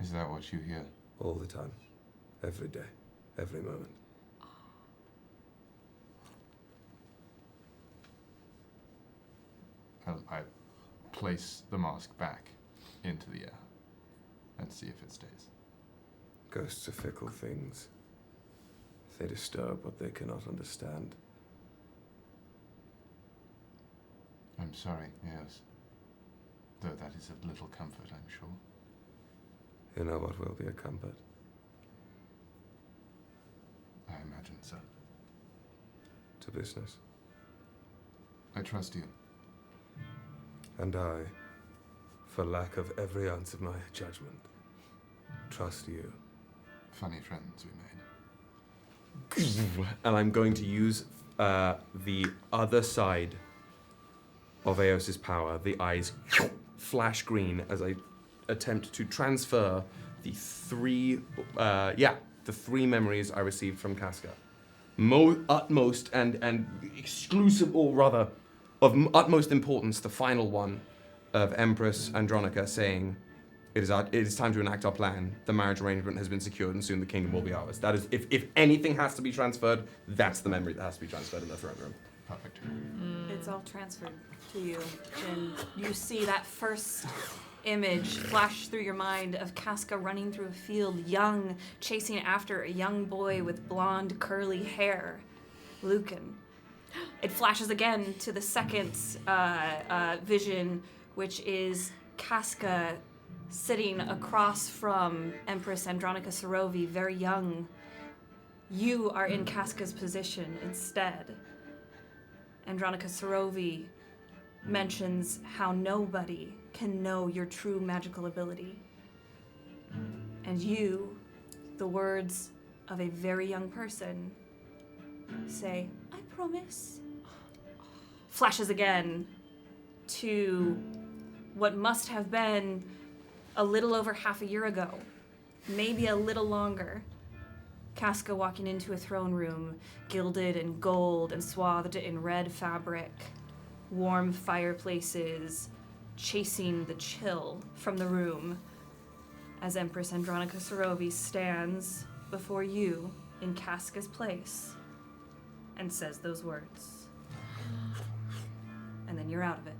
Is that what you hear? All the time. Every day. Every moment. I place the mask back into the air and see if it stays. Ghosts are fickle things. They disturb what they cannot understand. I'm sorry, yes. Though that is of little comfort, I'm sure. You know what will be a comfort? I imagine so. To business. I trust you. And I, for lack of every ounce of my judgment, trust you. Funny friends we made. and I'm going to use the other side of Eos's power. The eyes flash green as I attempt to transfer the three memories I received from Casca. Utmost and exclusive, or rather, of utmost importance, the final one of Empress Andronica saying, it is time to enact our plan. The marriage arrangement has been secured, and soon the kingdom will be ours. That is, if anything has to be transferred, that's the memory that has to be transferred in the throne room. Perfect. It's all transferred to you, Jin. You see that first image flash through your mind of Casca running through a field, young, chasing after a young boy with blonde, curly hair, Lücan. It flashes again to the second vision, which is Casca sitting across from Empress Andronica Sarovei, very young. You are in Casca's position instead. Andronica Sarovei mentions how nobody can know your true magical ability. And you, the words of a very young person, say, I promise. Flashes again to what must have been a little over half a year ago, maybe a little longer. Casca walking into a throne room, gilded in gold and swathed in red fabric, warm fireplaces, chasing the chill from the room as Empress Andronica Sarovei stands before you in Casca's place and says those words. And then you're out of it.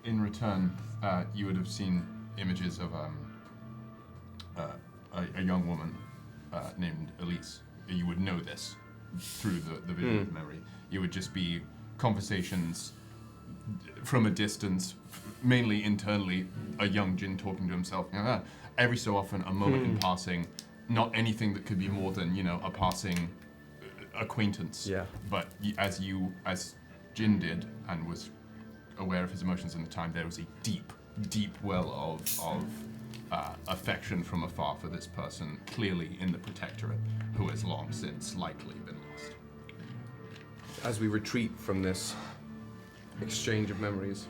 In return, you would have seen images of a young woman named Elise. You would know this through the vision of memory. It would just be conversations from a distance, mainly internally, a young Jin talking to himself. Every so often, a moment in passing, not anything that could be more than, a passing acquaintance. Yeah. But as Jin did and was aware of his emotions in the time, there was a deep, deep well of affection from afar for this person, clearly in the Protectorate, who has long since likely been lost. As we retreat from this exchange of memories.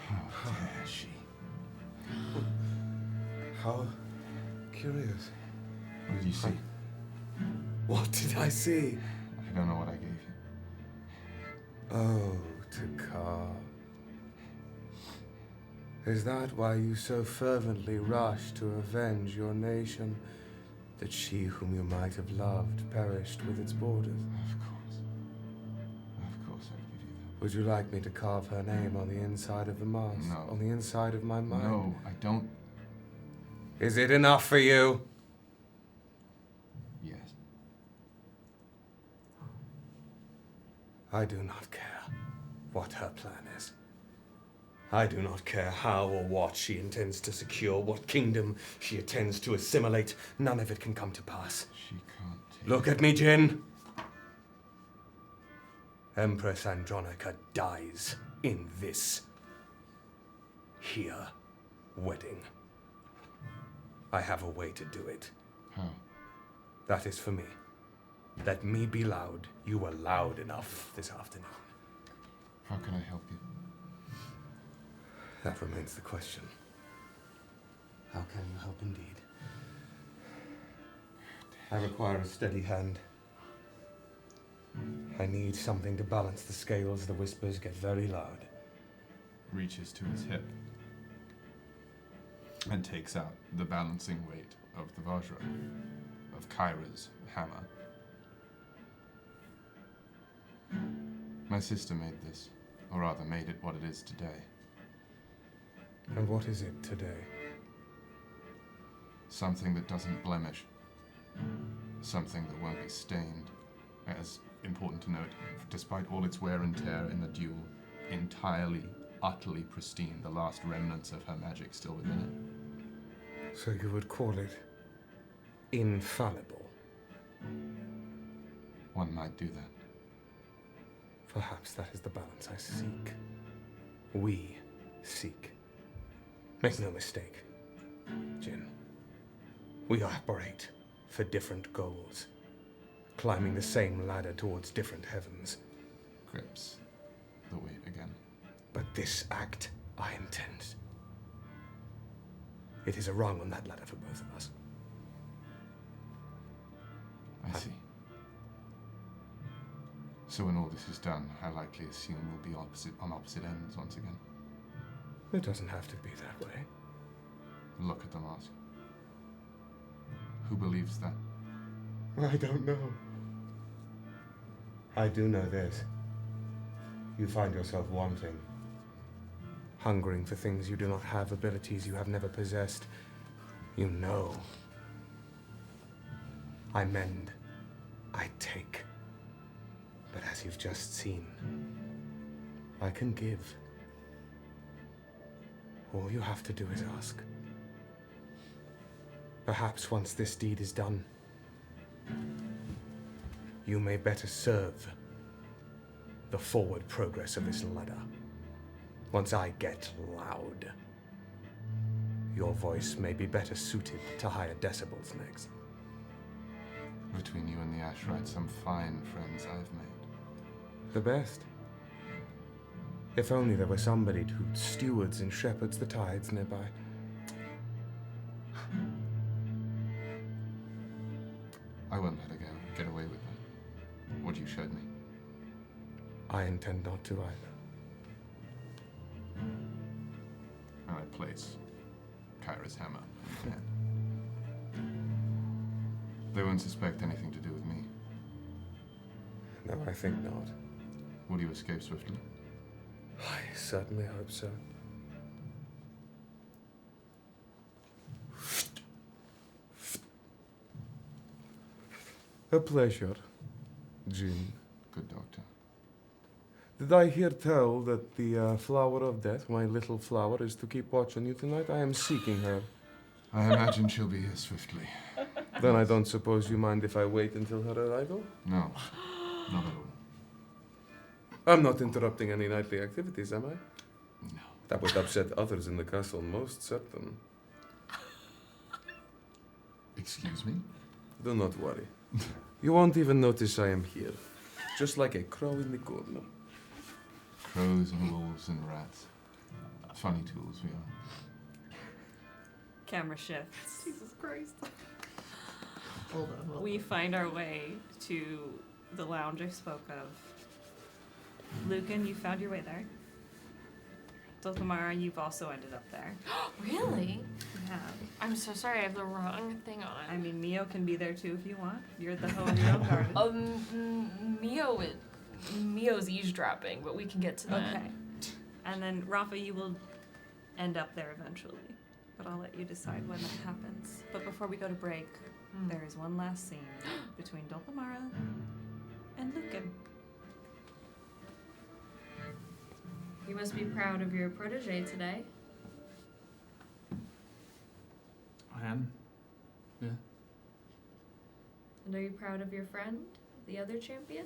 How dare she? How curious. What did you see? What did I see? I don't know what I gave you. Oh, Takar. Is that why you so fervently rushed to avenge your nation, that she whom you might have loved perished with its borders? Of course I'd give you that. Would you like me to carve her name on the inside of the mask? No. On the inside of my mind? No, I don't. Is it enough for you? Yes. I do not care what her plan is. I do not care how or what she intends to secure, what kingdom she intends to assimilate. None of it can come to pass. She can't take Look at me, Jin. Empress Andronica dies in this here wedding. I have a way to do it. How? That is for me. Let me be loud. You were loud enough this afternoon. How can I help you? That remains the question. How can you help indeed? I require a steady hand. I need something to balance the scales. The whispers get very loud. Reaches to his hip and takes out the balancing weight of the Vajra, of Kyra's hammer. My sister made this, or rather made it what it is today. And what is it today? Something that doesn't blemish. Something that won't be stained. As important to note, despite all its wear and tear in the duel, entirely, utterly pristine, the last remnants of her magic still within it. So you would call it infallible? One might do that. Perhaps that is the balance I seek. We seek. Make no mistake, Jin. We operate for different goals, climbing the same ladder towards different heavens. Grips the weight again. But this act I intend. It is a rung on that ladder for both of us. I see. So when all this is done, I likely assume we'll be on opposite ends once again. It doesn't have to be that way. Look at the mask. Who believes that? I don't know. I do know this. You find yourself wanting, hungering for things you do not have, abilities you have never possessed. You know. I mend. I take. But as you've just seen, I can give. All you have to do is ask. Perhaps once this deed is done, you may better serve the forward progress of this ladder. Once I get loud, your voice may be better suited to higher decibels next. Between you and the Ashrites, some fine friends I've made. The best. If only there were somebody who stewards and shepherds the tides nearby. I won't let her get away with that. What you showed me. I intend not to either. And I place Kyra's hammer in her hand. They won't suspect anything to do with me. No, I think not. Will you escape swiftly? I certainly hope so. A pleasure, Jean. Good doctor. Did I hear tell that the flower of death, my little flower, is to keep watch on you tonight? I am seeking her. I imagine she'll be here swiftly. Then I don't suppose you mind if I wait until her arrival? No, not at all. I'm not interrupting any nightly activities, am I? No. That would upset others in the castle, most certain. Excuse me? Do not worry. You won't even notice I am here. Just like a crow in the corner. Crows and wolves and rats. Funny tools we are. Camera shifts. Jesus Christ. Hold on. We find our way to the lounge I spoke of. Lücan, you found your way there. Dulcamara, you've also ended up there. Really? You have. I'm so sorry, I have the wrong thing on. I mean, Mio can be there too if you want. You're at the hoe of your own garden. Mio's eavesdropping, but we can get to that. Okay. And then, Rafa, you will end up there eventually. But I'll let you decide when that happens. But before we go to break, there is one last scene between Dulcamara and Lücan. You must be proud of your protege today. I am. Yeah. And are you proud of your friend, the other champion?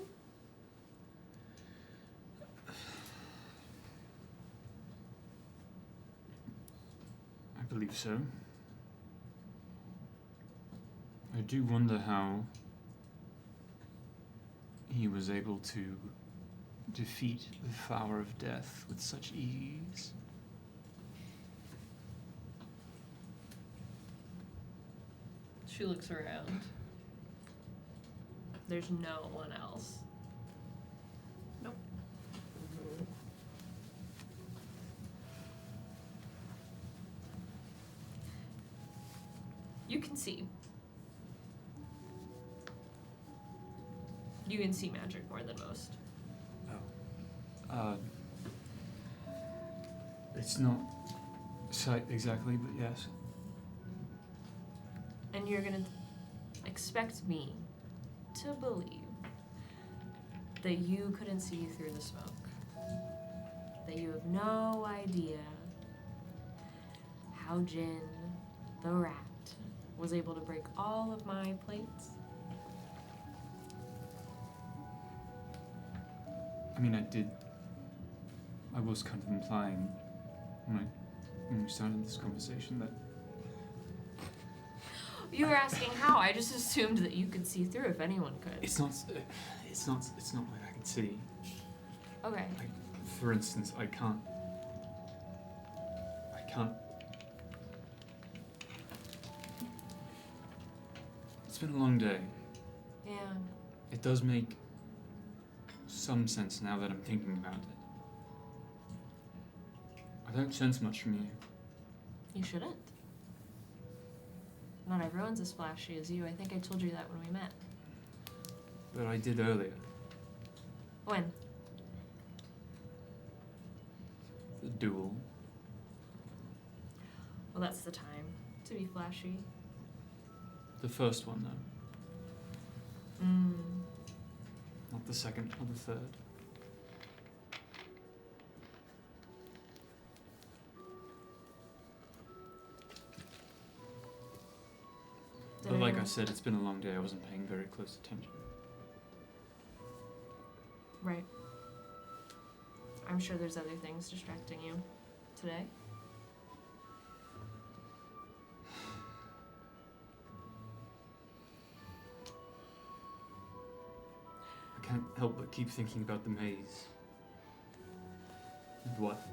I believe so. I do wonder how he was able to defeat the Flower of Death with such ease. She looks around. There's no one else. Nope. You can see. You can see magic more than most. It's not sight exactly, but yes. And you're gonna expect me to believe that you couldn't see through the smoke. That you have no idea how Jin, the rat, was able to break all of my plates. I mean, I was kind of implying when we started this conversation that You were asking how. I just assumed that you could see through if anyone could. It's not like I can see. Okay. Like, for instance, I can't. It's been a long day. Yeah. It does make some sense now that I'm thinking about it. I don't sense much from you. You shouldn't. Not everyone's as flashy as you. I think I told you that when we met. But I did earlier. When? The duel. Well, that's the time to be flashy. The first one, though. Not the second or the third. But like I said, it's been a long day. I wasn't paying very close attention. Right. I'm sure there's other things distracting you today. I can't help but keep thinking about the maze. And what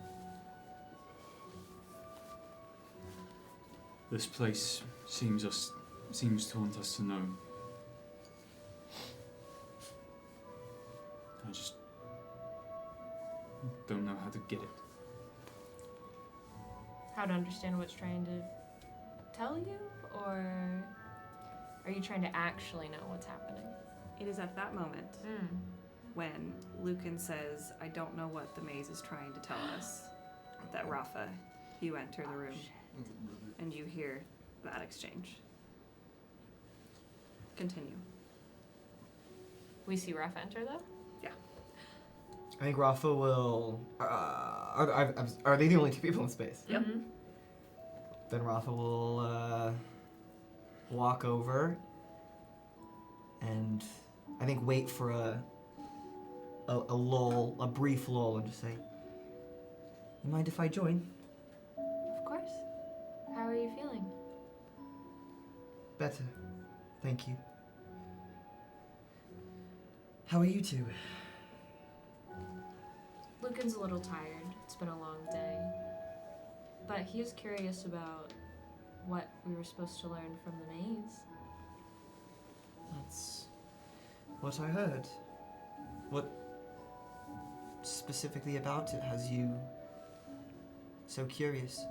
this place seems to want us to know. I just don't know how to get it. How to understand what's trying to tell you? Or are you trying to actually know what's happening? It is at that moment when Lücan says, I don't know what the maze is trying to tell us, that Rafa, you enter the room and you hear that exchange. Continue. We see Rafa enter, though? I think Rafa will. Are they the only two people in space? Yep. Mm-hmm. Then Rafa will walk over and I think wait for a lull, a brief lull, and just say, "You mind if I join?" Of course. How are you feeling? Better, thank you. How are you two? Lücan's a little tired. It's been a long day. But he is curious about what we were supposed to learn from the maze. That's what I heard. What specifically about it has you so curious?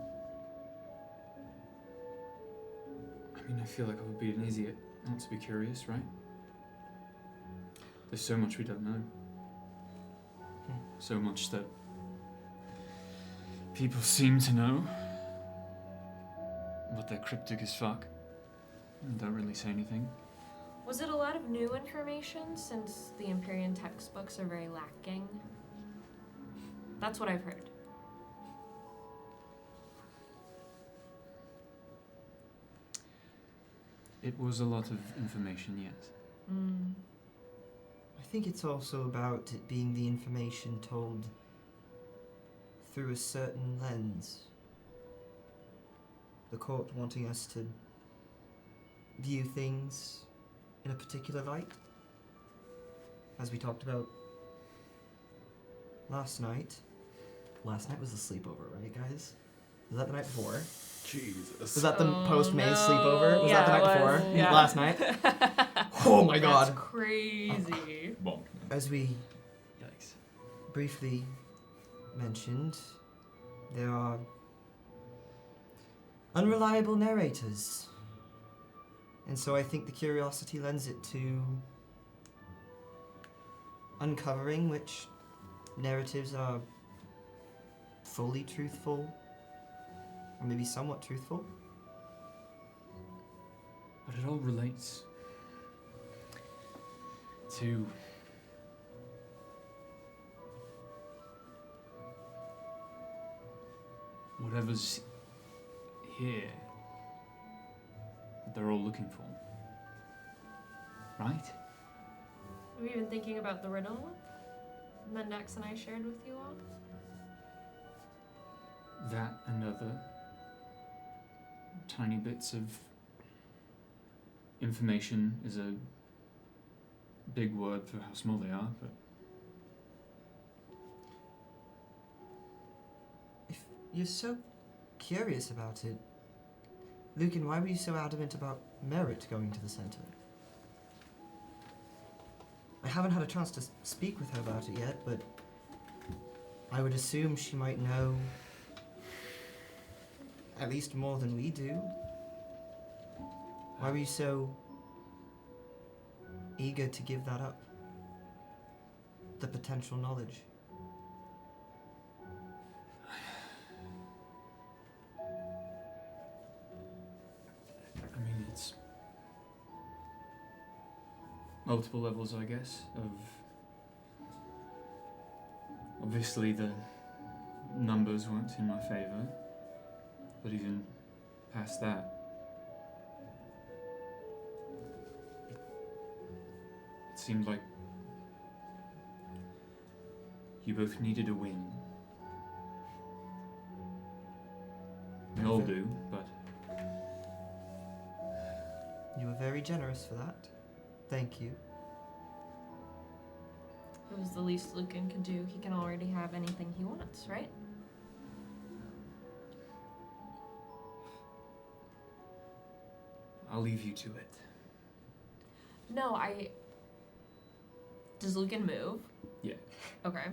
I mean, I feel like I would be an idiot not to be curious, right? There's so much we don't know. So much that people seem to know, but they're cryptic as fuck and don't really say anything. Was it a lot of new information since the Empyrean textbooks are very lacking? That's what I've heard. It was a lot of information, yes. I think it's also about it being the information told through a certain lens. The court wanting us to view things in a particular light. As we talked about last night. Last night was the sleepover, right, guys? Was that the night before? Jesus. Was that the post-maze sleepover? Was Yeah, that the night it was. before? Yeah. Last night? Oh my god. That's crazy. Bonk. As we Yikes. briefly mentioned, there are unreliable narrators. And so I think the curiosity lends it to uncovering which narratives are fully truthful, or maybe somewhat truthful. But it all relates to whatever's here that they're all looking for. Right? Have you been thinking about the riddle Mendax and I shared with you all? That and other tiny bits of information is a big word for how small they are, but If you're so curious about it, Lücan, why were you so adamant about Merritt going to the center? I haven't had a chance to speak with her about it yet, but I would assume she might know at least more than we do. Why were you so eager to give that up? The potential knowledge. I mean, it's multiple levels, I guess, of obviously the numbers weren't in my favor, but even past that, it seemed like you both needed a win. We all do, but You were very generous for that. Thank you. It was the least Lücan can do. He can already have anything he wants, right? I'll leave you to it. No, Does Lücan move? Yeah. Okay.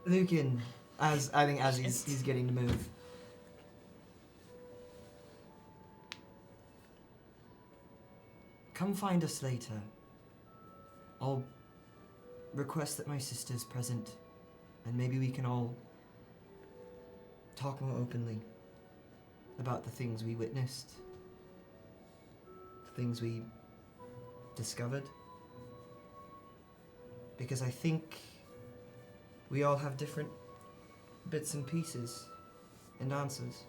Lücan, as he's getting to move. Come find us later. I'll request that my sister's present, and maybe we can all talk more openly about the things we witnessed, the things we discovered. Because I think we all have different bits and pieces and answers.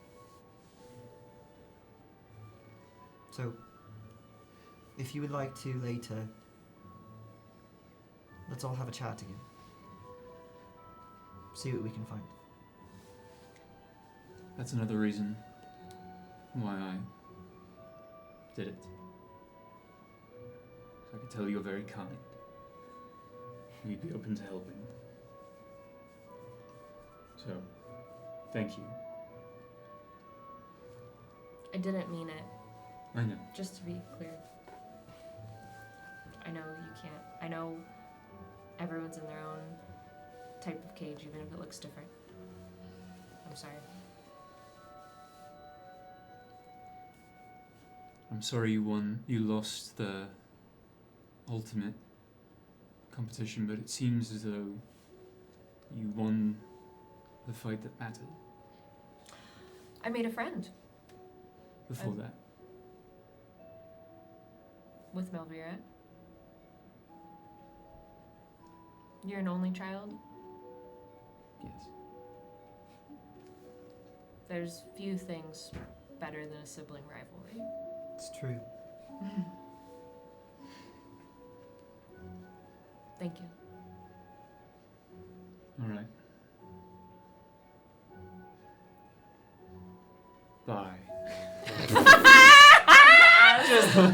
So, if you would like to later, let's all have a chat again. See what we can find. That's another reason why I did it. I could tell you're very kind. You'd be open to helping. So, thank you. I didn't mean it. I know. Just to be clear. I know you can't. I know everyone's in their own type of cage, even if it looks different. I'm sorry. I'm sorry you lost the ultimate competition, but it seems as though you won the fight that mattered. I made a friend Before that. with Melvira. You're an only child. Yes. There's few things better than a sibling rivalry. It's true. Thank you. All right. Bye.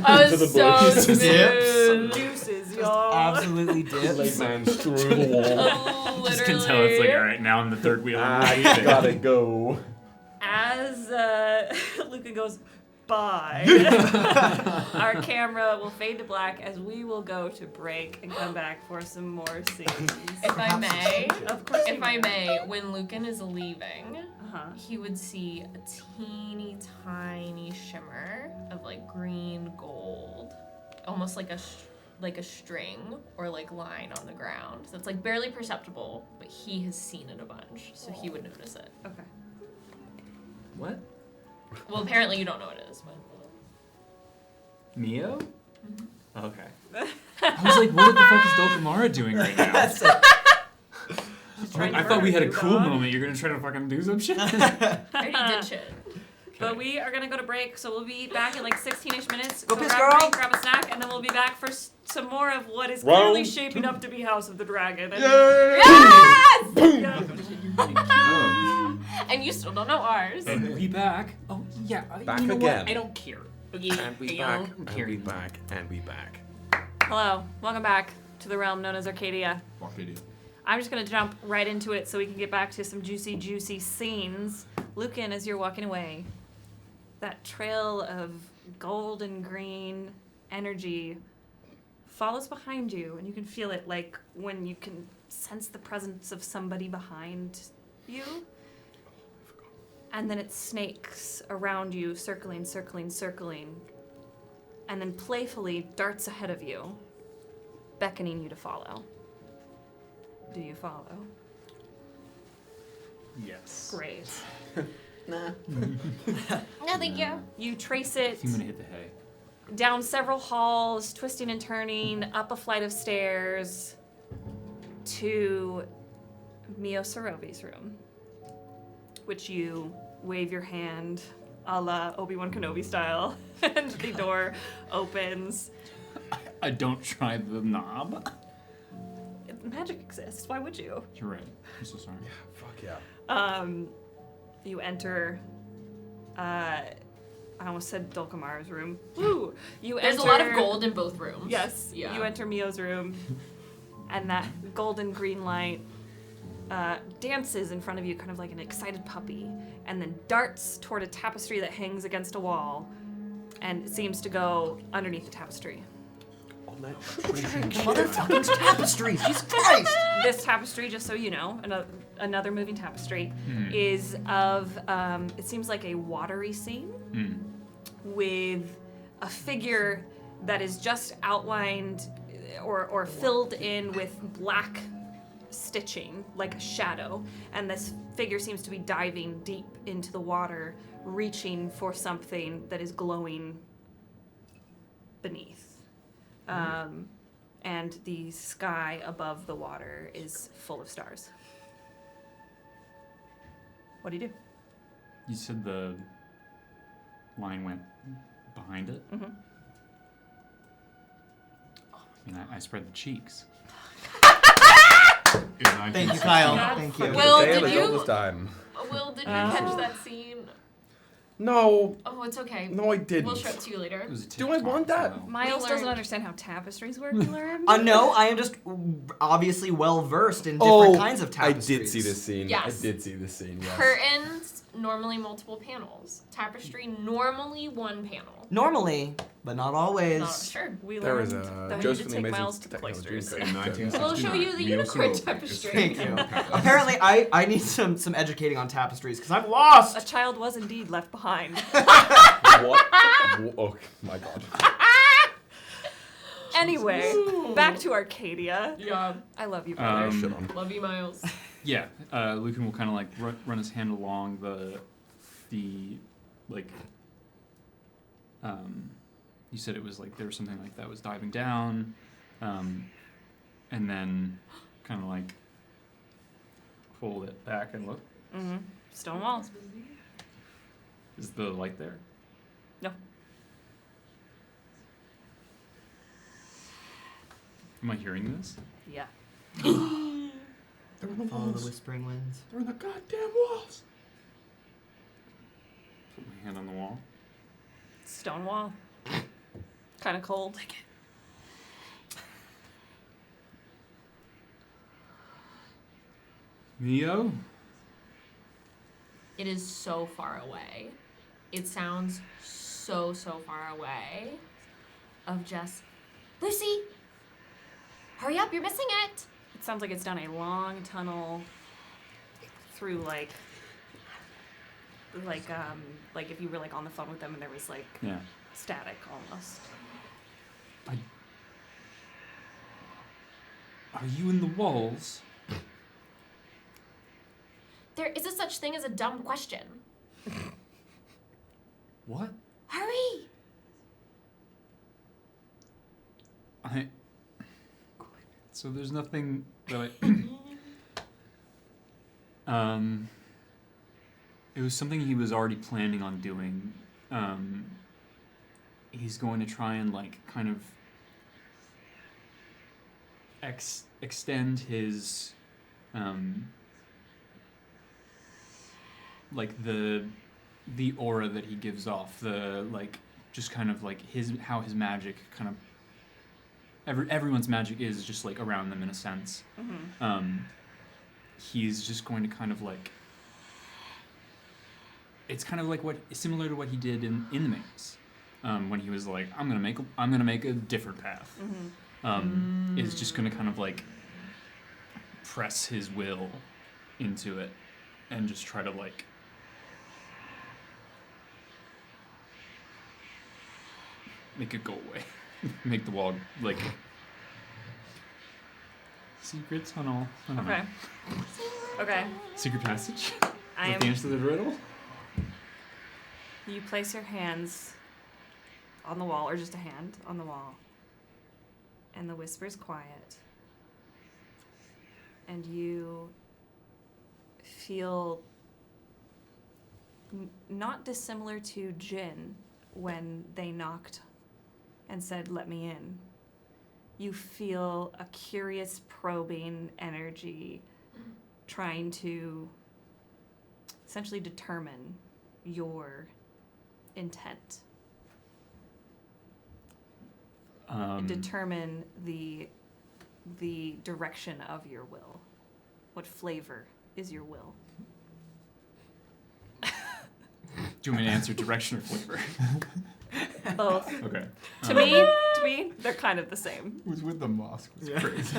I was so smooth. Deuces, y'all. Absolutely dips. man's through the wall. Just can tell it's like, all right, now I'm the third wheel. I gotta go. As Lücan goes, bye, our camera will fade to black as we will go to break and come back for some more scenes. If I may, Of course you if I may, when Lücan is leaving, he would see a teeny tiny shimmer of like green gold, almost like a string or like line on the ground. So it's like barely perceptible, but he has seen it a bunch, so he would notice it. Okay. What? Well, apparently you don't know what it is, but Neo? Okay. I was like, what the fuck is Dulcamara doing right now? I thought we had a cool moment. You're gonna try to fucking do some shit? I already did shit. But we are gonna go to break, so we'll be back in like 16-ish minutes. Go piss, grab girl! a drink, grab a snack, and then we'll be back for some more of what is clearly shaping up to be House of the Dragon. And Yes! Oh. And you still don't know ours. And we back. Oh, yeah. Back you know again. What? I don't care. And we back, and we back, and we back. Hello, welcome back to the realm known as Arcadia. I'm just gonna jump right into it so we can get back to some juicy scenes. Lücan, as you're walking away, that trail of gold and green energy follows behind you, and you can feel it like when you can sense the presence of somebody behind you. And then it snakes around you, circling, and then playfully darts ahead of you, beckoning you to follow. Do you follow? Yes. Great. Nah. No, thank you. You trace it I'm gonna hit the hay. down several halls, twisting and turning, up a flight of stairs to Mio Sarovei's room, which you wave your hand a la Obi-Wan Kenobi style, and the door opens. I don't try the knob. Magic exists. Why would you? You're right. I'm so sorry. Fuck yeah. You enter. I almost said Dulcamara's room. Woo! You There's enter. a lot of gold in both rooms. Yes. Yeah. You enter Mio's room, and that golden green light dances in front of you, kind of like an excited puppy, and then darts toward a tapestry that hangs against a wall, and it seems to go underneath the tapestry. On that Motherfucking tapestries, Jesus Christ! This tapestry, just so you know, another moving tapestry, is of, it seems like a watery scene with a figure that is just outlined or filled in with black stitching, like a shadow, and this figure seems to be diving deep into the water, reaching for something that is glowing beneath. And the sky above the water is full of stars. What do you do? You said the line went behind it? Mm-hmm. I mean, I spread the cheeks. Thank you, Kyle. Thank you. Will, Day of did the you? Zelda's time. Will, did you catch that scene? No, Oh, it's okay. no, I didn't. We'll show it to you later. It was a Do I TikTok, want that? so- Miles We doesn't learned- understand how tapestries work, you learned? No, I am just obviously well versed in different kinds of I tapestries. did see this scene. Yes. I did see this scene, yes. Curtains, normally multiple panels. Tapestry, normally one panel. Normally, but not always. Not sure. We There learned is that a we need Joseph to the take Amazing Miles to Technology cloisters. in 1969. We'll show you the unicorn tapestry. Thank you. Apparently, I need some educating on tapestries because I'm lost. A child was indeed left behind. What? Oh my god. Anyway, back to Arcadia. Yeah. I love you, brother. Shit on. Love you, Miles. Yeah, Lücan will kind of like run his hand along the like. You said it was like there was something like that was diving down, and then kind of like pull it back and look. Mm-hmm. Stone wall. Is the light there? No. Am I hearing this? Yeah. They're in the Follow the walls. whispering winds. They're in the goddamn walls. Put my hand on the wall. Stone wall. Kind of cold. Mio? It is so far away. It sounds so far away. Of just, Lucy, hurry up, you're missing it. It sounds like it's down a long tunnel through like if you were like on the phone with them and there was like Yeah. static almost. Are you in the walls? There isn't such thing as a dumb question. What? Hurry! So there's nothing that it was something he was already planning on doing. He's going to try and like kind of extend his like the aura that he gives off, the like just kind of like how his magic kind of everyone's magic is just like around them in a sense. He's just going to kind of like, it's kind of like similar to what he did in the maze, when he was like, I'm gonna make a different path. Is just gonna kind of like press his will into it and just try to like make it go away. Make the wall like secret tunnel. Okay. Secret passage. I Is that the answer to the riddle? You place your hands on the wall, or just a hand on the wall, and the whisper's quiet, and you feel not dissimilar to Jinn when they knocked and said, "Let me in." You feel a curious, probing energy trying to essentially determine your intent. Determine the direction of your will. What flavor is your will? Do you want me to answer direction or flavor? Both. Okay. To me, they're kind of the same. Who's with the mosque was crazy.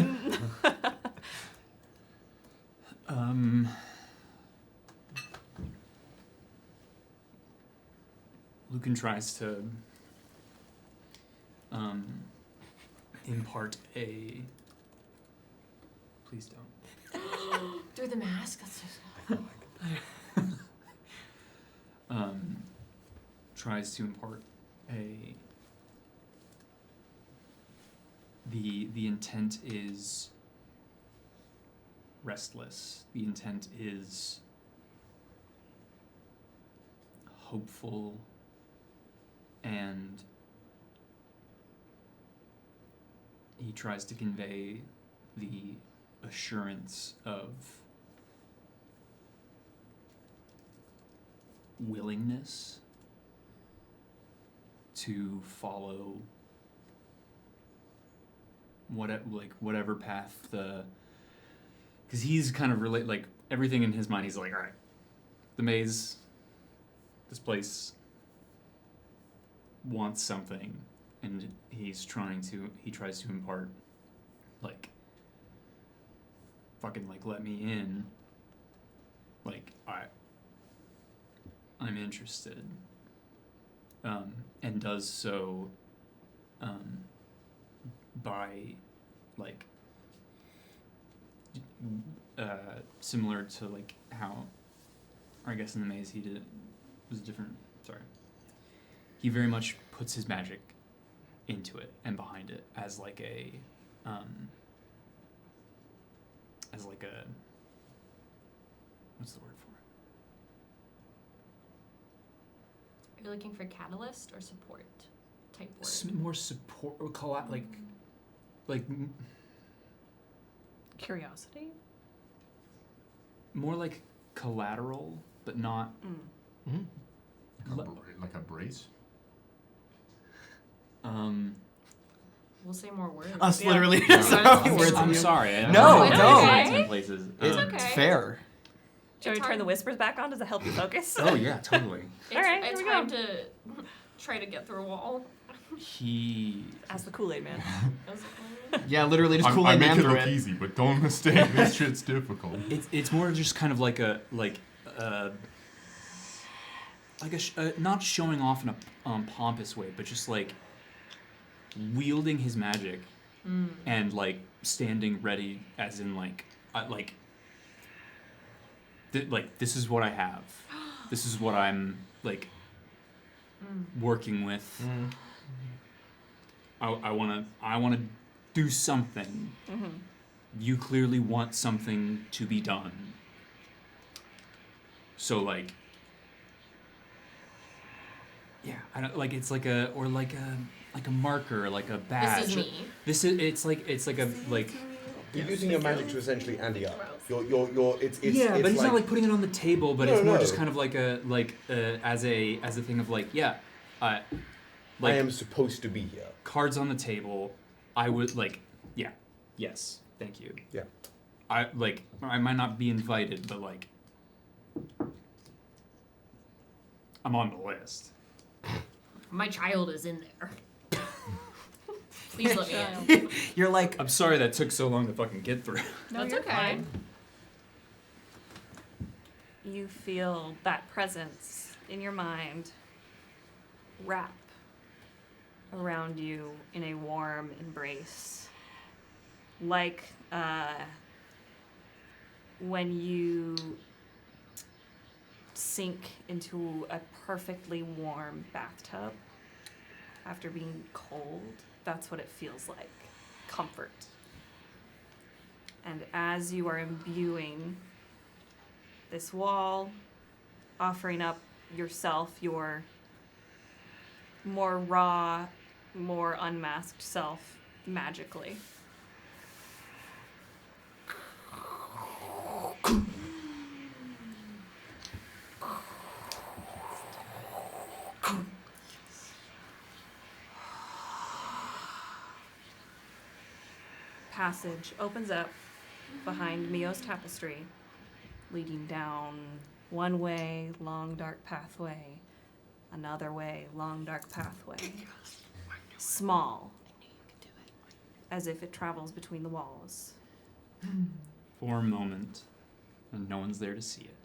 Lücan tries to impart a. Please don't. Through the mask? That's just... Tries to impart a. The intent is restless. The intent is hopeful and he tries to convey the assurance of willingness to follow whatever path because he's kind of like everything in his mind. He's like, all right, the maze, this place wants something, and he tries to impart like fucking like let me in, like I'm interested, and does so by like similar to like how, or I guess in the maze he did it was different. Sorry. He very much puts his magic into it and behind it as like a what's the word for it? Are you looking for catalyst or support type word? More support or like Curiosity? more like collateral, but not. Like a brace? We'll say more words. Us literally. I'm sorry. I No, don't no. know in places. It's It's fair. Shall we turn the whispers back on? Does it help you focus? Oh yeah, totally. It's, Alright, it's here we hard to try to get through a wall. He. As the Kool-Aid man. Yeah, literally just I Kool-Aid make man it through look it. easy, but don't mistake. This shit's difficult. It's more just kind of like a not showing off in a pompous way, but just like wielding his magic and like standing ready, as in like this is what I have. This is what I'm like working with. I wanna do something. You clearly want something to be done. So like, yeah, I don't like it's like a marker, like a badge. This is me. It's like a You're using your magic to essentially ante up. It's yeah, it's but he's not like putting it on the table, but No, it's more no. just kind of like as a thing of like, yeah, I am supposed to be here. Cards on the table. I would like, yeah, yes, thank you. Yeah. I might not be invited, but like, I'm on the list. My child is in there. Please let me in. You're like, I'm sorry that took so long to fucking get through. No, That's you're okay. fine. You feel that presence in your mind wrap around you in a warm embrace. Like when you sink into a perfectly warm bathtub after being cold. That's what it feels like. Comfort. And as you are imbuing this wall, offering up yourself, your more raw, more unmasked self, magically. Passage opens up behind Mio's tapestry, leading down one way, long dark pathway, another way, long dark pathway. Small, as if it travels between the walls. For a moment, and no one's there to see it,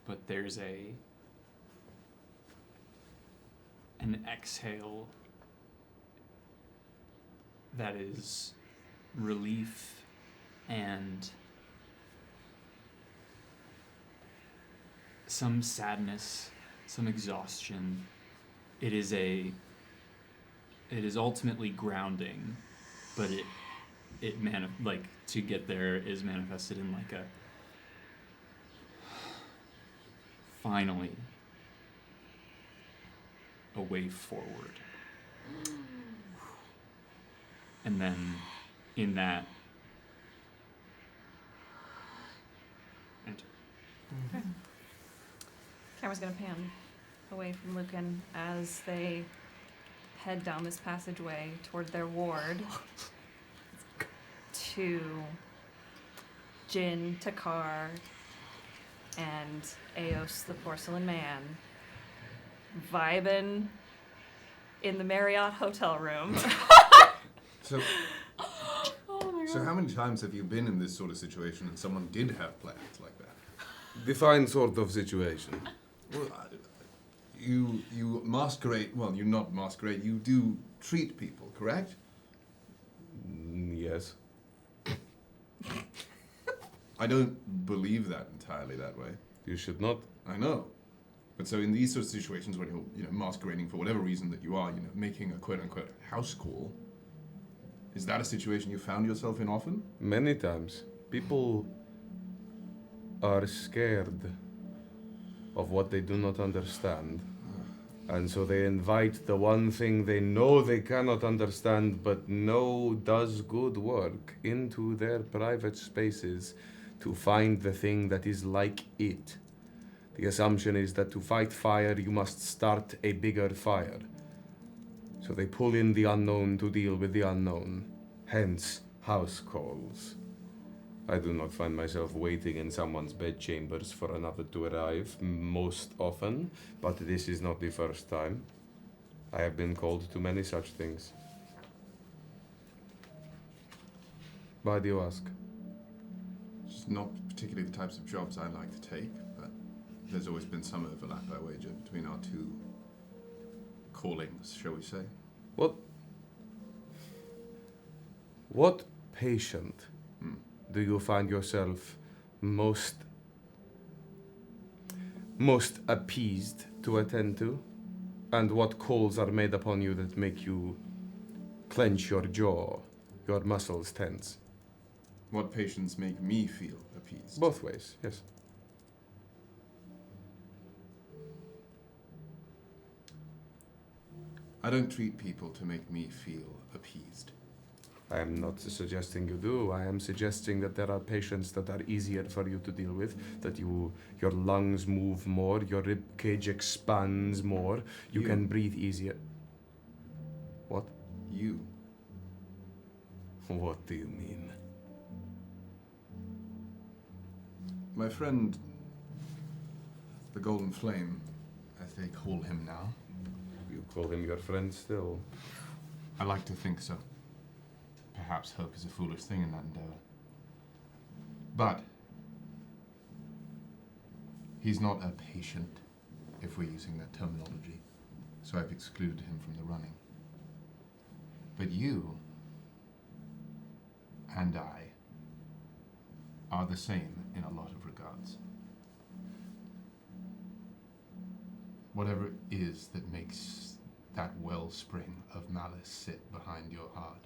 but there's an exhale that is relief and some sadness, some exhaustion. It is ultimately grounding, but to get there is manifested in like a finally a way forward. And then in that enter. Okay. Camera's gonna pan away from Lücan as they head down this passageway toward their ward to Jin, Takar, and Eos the Porcelain Man vibing in the Marriott hotel room. So, so how many times have you been in this sort of situation and someone did have plans like that? Define sort of situation. Well, you masquerade, well, you not masquerade, you do treat people, correct? Yes. I don't believe that entirely that way. You should not. I know. But so in these sort of situations when you're masquerading for whatever reason that you are, making a quote-unquote house call, is that a situation you found yourself in often? Many times. People are scared of what they do not understand. And so they invite the one thing they know they cannot understand but know does good work into their private spaces to find the thing that is like it. The assumption is that to fight fire, you must start a bigger fire. So they pull in the unknown to deal with the unknown. Hence, house calls. I do not find myself waiting in someone's bedchambers for another to arrive, most often, but this is not the first time. I have been called to many such things. Why do you ask? It's not particularly the types of jobs I like to take, but there's always been some overlap, I wager, between our two callings, shall we say. What patient do you find yourself most appeased to attend to? And what calls are made upon you that make you clench your jaw, your muscles tense? What patients make me feel appeased? Both ways, yes. I don't treat people to make me feel appeased. I am not suggesting you do. I am suggesting that there are patients that are easier for you to deal with, that your lungs move more, your rib cage expands more, you can breathe easier. What? You. What do you mean? My friend, the Golden Flame, as they call him now. You call him your friend still? I like to think so. Perhaps hope is a foolish thing in that endeavor. But he's not a patient, if we're using that terminology, so I've excluded him from the running. But you and I are the same in a lot of regards. Whatever it is that makes that wellspring of malice sit behind your heart,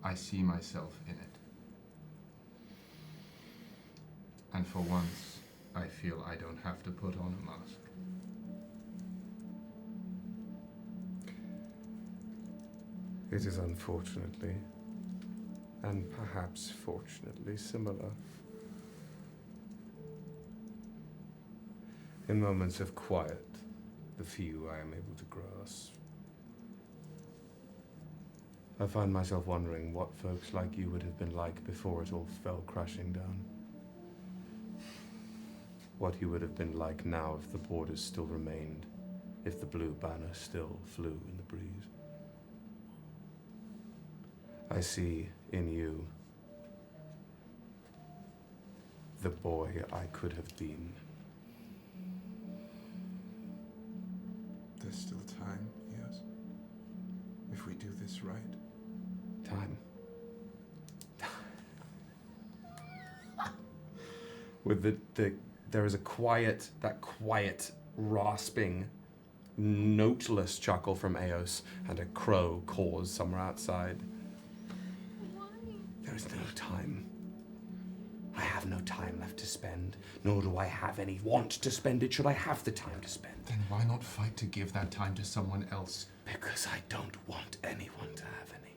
I see myself in it. And for once, I feel I don't have to put on a mask. It is unfortunately, and perhaps fortunately, similar. In moments of quiet, the few I am able to grasp, I find myself wondering what folks like you would have been like before it all fell crashing down. What you would have been like now if the borders still remained, if the blue banner still flew in the breeze. I see in you the boy I could have been. There's still time, yes? If we do this right. Time. With there is that quiet, rasping, noteless chuckle from Eos, and a crow caws somewhere outside. There is no time. I have no time left to spend, nor do I have any want to spend it should I have the time to spend. Then why not fight to give that time to someone else? Because I don't want anyone to have any.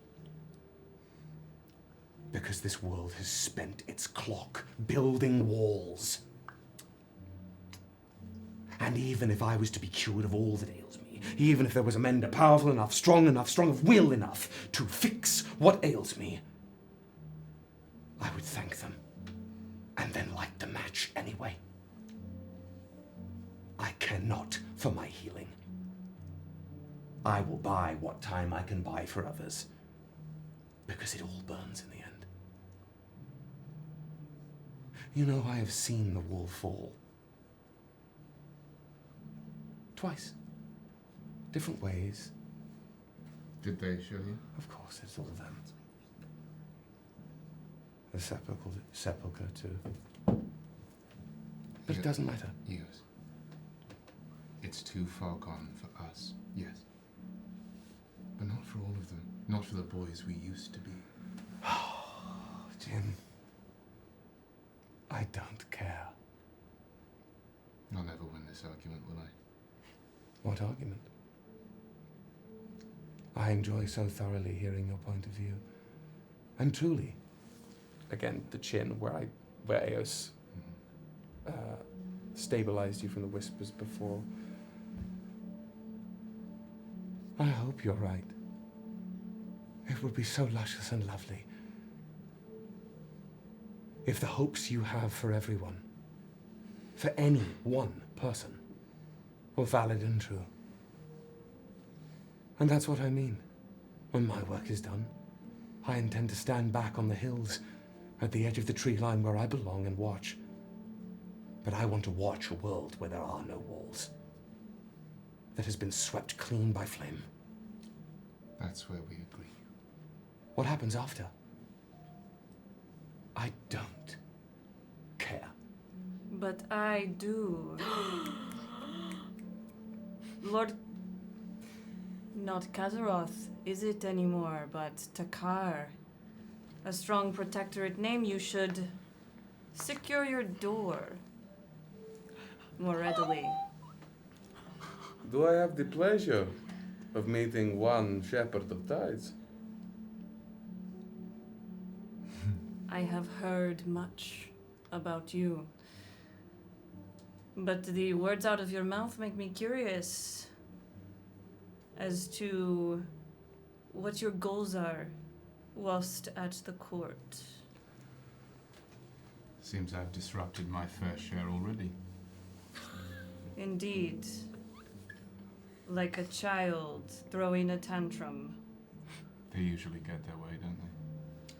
Because this world has spent its clock building walls. And even if I was to be cured of all that ails me, even if there was a mender powerful enough, strong of will enough to fix what ails me, I would thank them, and then light the match anyway. I care not for my healing. I will buy what time I can buy for others, because it all burns in the end. You know, I have seen the wall fall. Twice. Different ways. Did they show you? Of course, it's all them. The sepulchre too. But it doesn't matter. Yes. It's too far gone for us, yes. But not for all of them. Not for the boys we used to be. Jim, I don't care. I'll never win this argument, will I? What argument? I enjoy so thoroughly hearing your point of view. And truly, again, the chin where Eos stabilized you from the whispers before. I hope you're right. It would be so luscious and lovely if the hopes you have for everyone, for any one person, were valid and true. And that's what I mean. When my work is done, I intend to stand back on the hills at the edge of the tree line where I belong and watch. But I want to watch a world where there are no walls, that has been swept clean by flame. That's where we agree. What happens after? I don't care. But I do. Lord... Not Kazaroth, is it anymore, but Takar. A strong protectorate name, you should secure your door more readily. Do I have the pleasure of meeting one shepherd of tides? I have heard much about you. But the words out of your mouth make me curious as to what your goals are whilst at the court. Seems I've disrupted my fair share already. Indeed. Like a child throwing a tantrum. They usually get their way, don't they?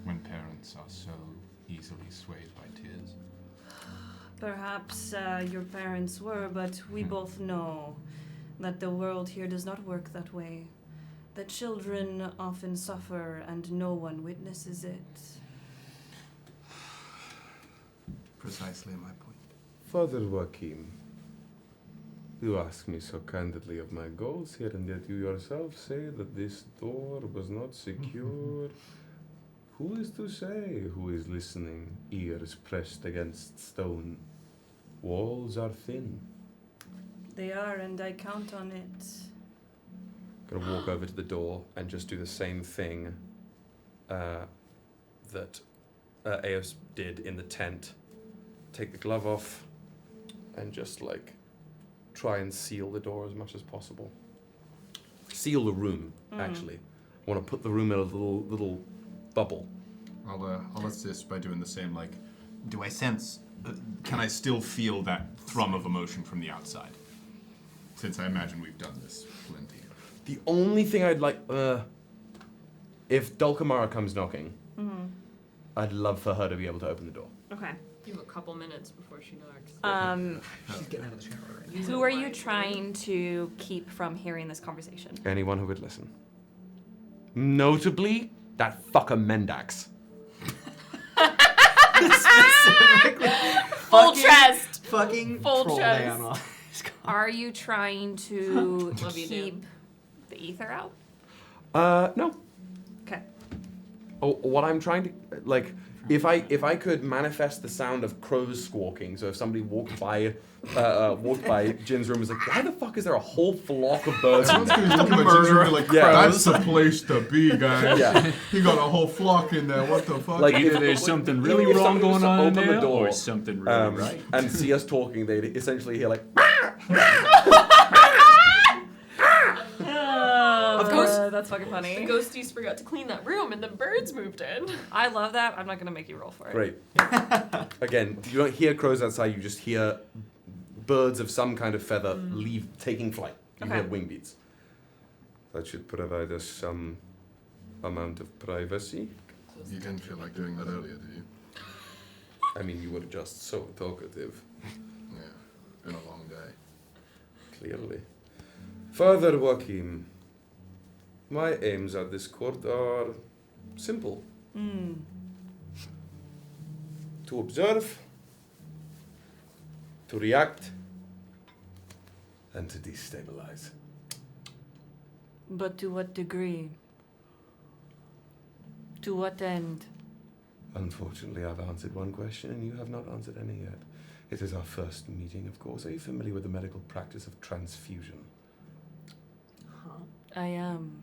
When parents are so easily swayed by tears. Perhaps your parents were, but we both know that the world here does not work that way. That children often suffer and no one witnesses it. Precisely my point. Father Joachim, you ask me so candidly of my goals here, and yet you yourself say that this door was not secure. Who is to say who is listening, ears pressed against stone? Walls are thin. They are, and I count on it. Gonna walk over to the door and just do the same thing that Eos did in the tent. Take the glove off and just like try and seal the door as much as possible. Seal the room, actually. I want to put the room in a little bubble. I'll assist by doing the same. Like, do I sense? Can I still feel that thrum of emotion from the outside? Since I imagine we've done this plenty. The only thing I'd like, if Dulcamara comes knocking, I'd love for her to be able to open the door. Okay. You have a couple minutes before she knocks. She's getting out of the shower already. Who are you trying to keep from hearing this conversation? Anyone who would listen. Notably, that fucker Mendax. Specifically. Full chest. Fucking Full troll chest. down on- Are you trying to Love you, keep the ether out? No. Okay. Oh, what I'm trying to, like, if I could manifest the sound of crows squawking, so if somebody walked by Jin's room and was like, why the fuck is there a whole flock of birds in there? Like, Yeah. that's the place to be, guys. Yeah. You got a whole flock in there. What the fuck? Like, Either if- there's something even really if wrong somebody was going to on in open the there, door, or something really right. and see us talking, they'd essentially hear like, Of course. That's fucking The funny. ghosties forgot to clean that room and the birds moved in. I love that. I'm not going to make you roll for it. great. Again, you don't hear crows outside, you just hear birds of some kind of feather taking flight. You Okay. hear wing beats. That should provide us some amount of privacy. You didn't feel like doing that earlier, did you? I mean, you were just so talkative, Yeah. Been a long day. clearly. Father Joachim, my aims at this court are simple. To observe, to react, and to destabilize. But to what degree? To what end? Unfortunately, I've answered one question and you have not answered any yet. It is our first meeting, of course. Are you familiar with the medical practice of transfusion? I am.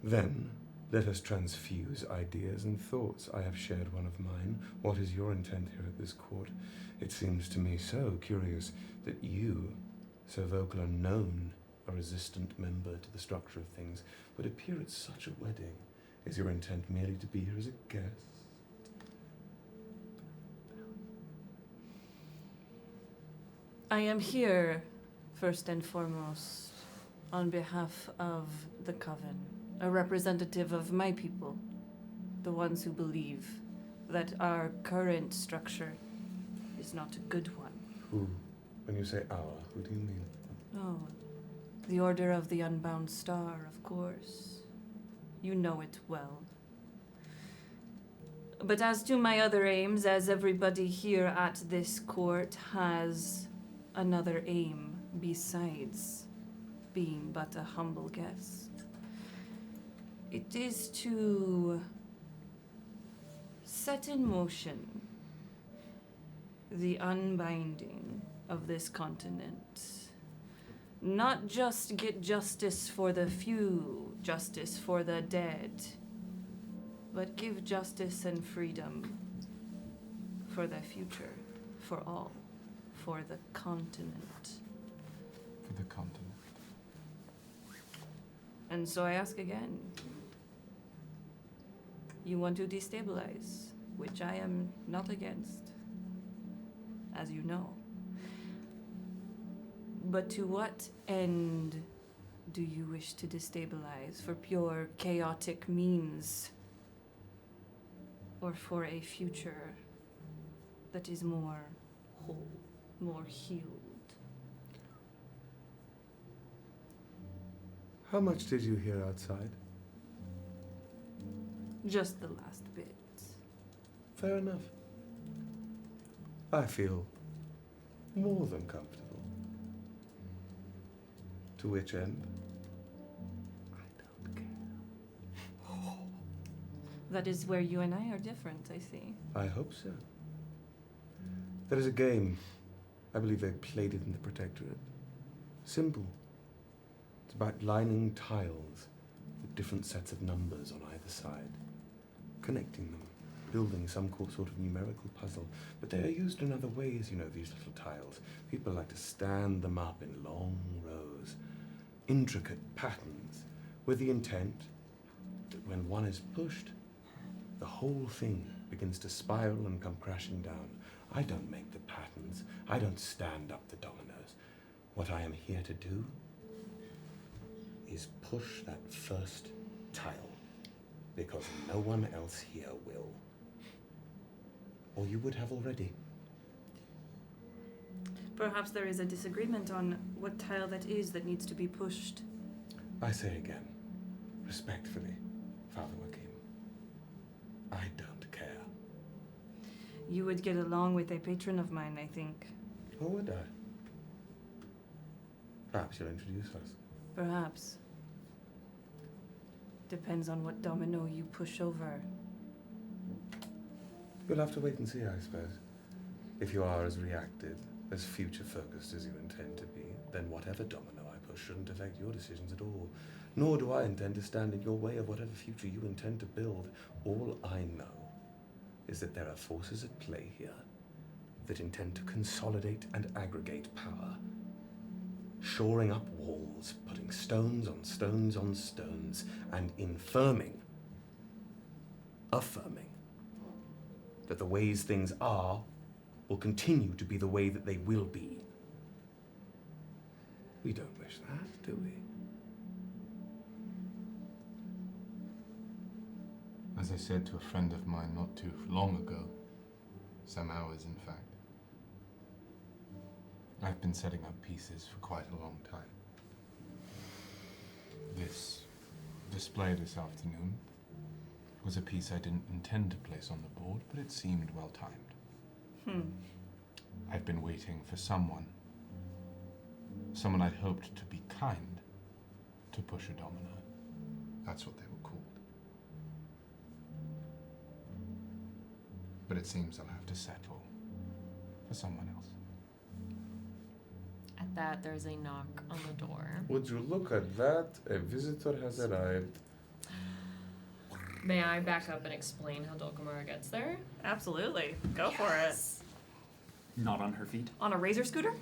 Then, let us transfuse ideas and thoughts. I have shared one of mine. What is your intent here at this court? It seems to me so curious that you, so vocal and known, a resistant member to the structure of things, would appear at such a wedding. Is your intent merely to be here as a guest? I am here, first and foremost, on behalf of the Coven, a representative of my people, the ones who believe that our current structure is not a good one. Who? When you say our, who do you mean? Oh, the Order of the Unbound Star, of course. You know it well. But as to my other aims, as everybody here at this court has another aim besides being but a humble guest, it is to set in motion the unbinding of this continent. Not just get justice for the few, justice for the dead, but give justice and freedom for the future, for all, for the continent. For the continent. And so I ask again. You want to destabilize, which I am not against, as you know. But to what end do you wish to destabilize? For pure chaotic means? Or for a future that is more whole, more healed? How much did you hear outside? Just the last bit. Fair enough. I feel more than comfortable. To which end? I don't care. That is where you and I are different, I see. I hope so. There is a game. I believe they played it in the Protectorate. Simple. It's about lining tiles with different sets of numbers on either side, connecting them, building some sort of numerical puzzle. But they are used in other ways, you know, these little tiles. People like to stand them up in long rows, intricate patterns, with the intent that when one is pushed, the whole thing begins to spiral and come crashing down. I don't make the patterns. I don't stand up the dominoes. What I am here to do is push that first tile, because no one else here will. Or you would have already. Perhaps there is a disagreement on what tile that is that needs to be pushed. I say again, respectfully, Father Joachim, I don't care. You would get along with a patron of mine, I think. Or would I? Perhaps you'll introduce us. Perhaps. Depends on what domino you push over. You'll have to wait and see, I suppose. If you are as reactive, as future-focused as you intend to be, then whatever domino I push shouldn't affect your decisions at all. Nor do I intend to stand in your way of whatever future you intend to build. All I know is that there are forces at play here that intend to consolidate and aggregate power, shoring up walls, putting stones on stones on stones, and affirming that the ways things are will continue to be the way that they will be. We don't wish that, do we? As I said to a friend of mine not too long ago, some hours in fact, I've been setting up pieces for quite a long time. This display this afternoon was a piece I didn't intend to place on the board, but it seemed well timed. I'd been waiting for someone I'd hoped to be kind, to push a domino. That's what they were called. But it seems I'll have to settle for someone else. At that, there's a knock on the door. Would you look at that? A visitor has arrived. May I back up and explain how Dulcamara gets there? Absolutely. Go for it. Not on her feet. On a razor scooter?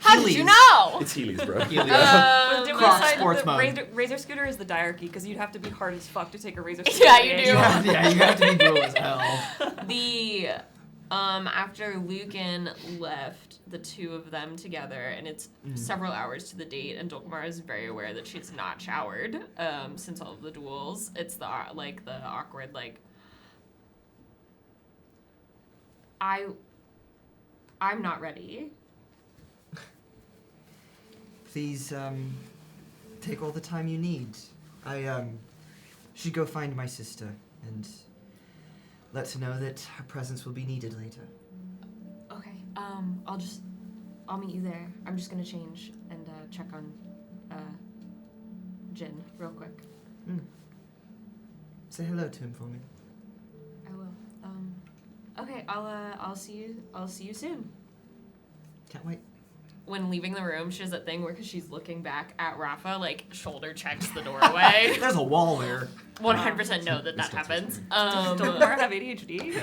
How did you know? It's Heelys, bro. But the different Croc side sports of the mode. razor scooter is the diarchy, because you'd have to be hard as fuck to take a razor scooter. Yeah, you do. Yeah, you have to be brutal as hell. The after Lücan left the two of them together, and it's several hours to the date, and Dulcamara is very aware that she's not showered since all of the duels. It's the awkward I'm not ready. Please, take all the time you need. I, should go find my sister and let her know that her presence will be needed later. Okay. I'll meet you there. I'm just gonna change and check on Jin real quick. Say hello to him for me. I will. Okay. I'll see you soon. Can't wait. when leaving the room, she does that thing where, because she's looking back at Rafa, like, shoulder checks the doorway. There's a wall there. 100% know that happens. Does Dulcamara have ADHD?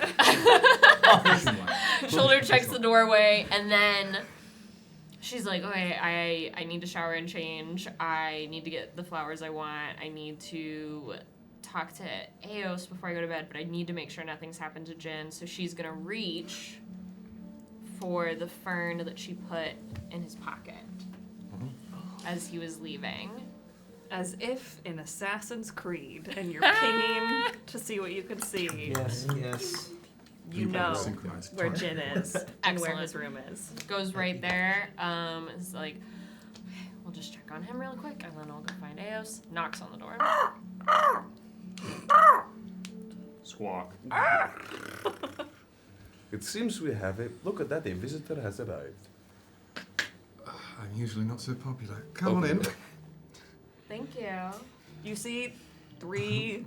Shoulder checks the doorway, and then she's like, okay, I need to shower and change. I need to get the flowers I want. I need to talk to Eos before I go to bed, but I need to make sure nothing's happened to Jin. So she's going to reach for the fern that she put in his pocket as he was leaving. As if in Assassin's Creed, and you're pinging to see what you can see. Yes, yes. You know Synchronized where target. Jin is and where Excellent. his room is. Goes right there. It's like, okay, we'll just check on him real quick, and then I'll go find Eos. Knocks on the door. Squawk. It seems we have a... Look at that, a visitor has arrived. I'm usually not so popular. Come on in. Thank you. You see 3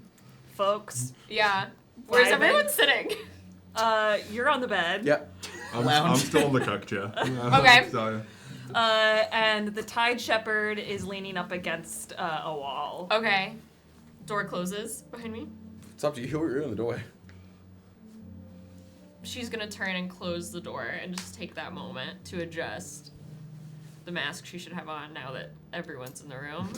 folks. Yeah. Where's Vibing. everyone sitting? You're on the bed. Yeah. I'm still on the cock chair. Okay. So, And the Tide Shepherd is leaning up against a wall. Okay. Door closes behind me. It's up to you. You're in the doorway. She's gonna turn and close the door and just take that moment to adjust the mask she should have on now that everyone's in the room.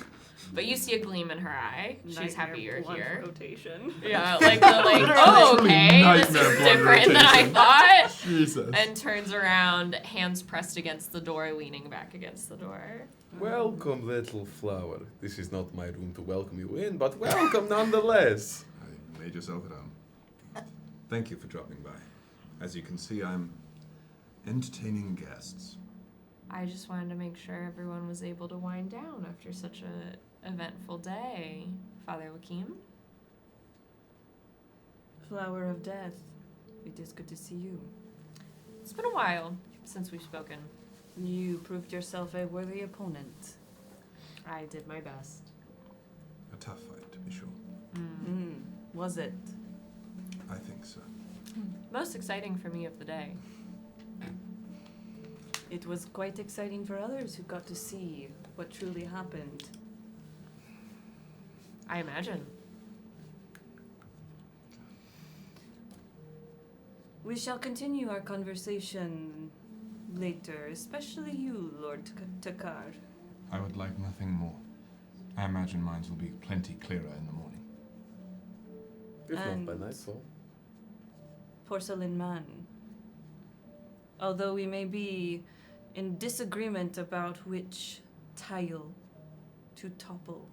But you see a gleam in her eye. She's happy you're Nightmare here. blood Rotation. Yeah, like the oh, okay, this Nightmare is blood different than I rotation. thought. Jesus. And turns around, hands pressed against the door, leaning back against the door. Welcome, little flower. This is not my room to welcome you in, but welcome nonetheless. I made yourself at home. Thank you for dropping by. As you can see, I'm entertaining guests. I just wanted to make sure everyone was able to wind down after such a eventful day. Father Joachim? Flower of Death. It is good to see you. It's been a while since we've spoken. You proved yourself a worthy opponent. I did my best. A tough fight, to be sure. Was it? I think so. Most exciting for me of the day. It was quite exciting for others who got to see what truly happened. I imagine. We shall continue our conversation later, especially you, Lord Takar. I would like nothing more. I imagine minds will be plenty clearer in the morning. If not And- by nightfall. Porcelain Man. Although we may be in disagreement about which tile to topple,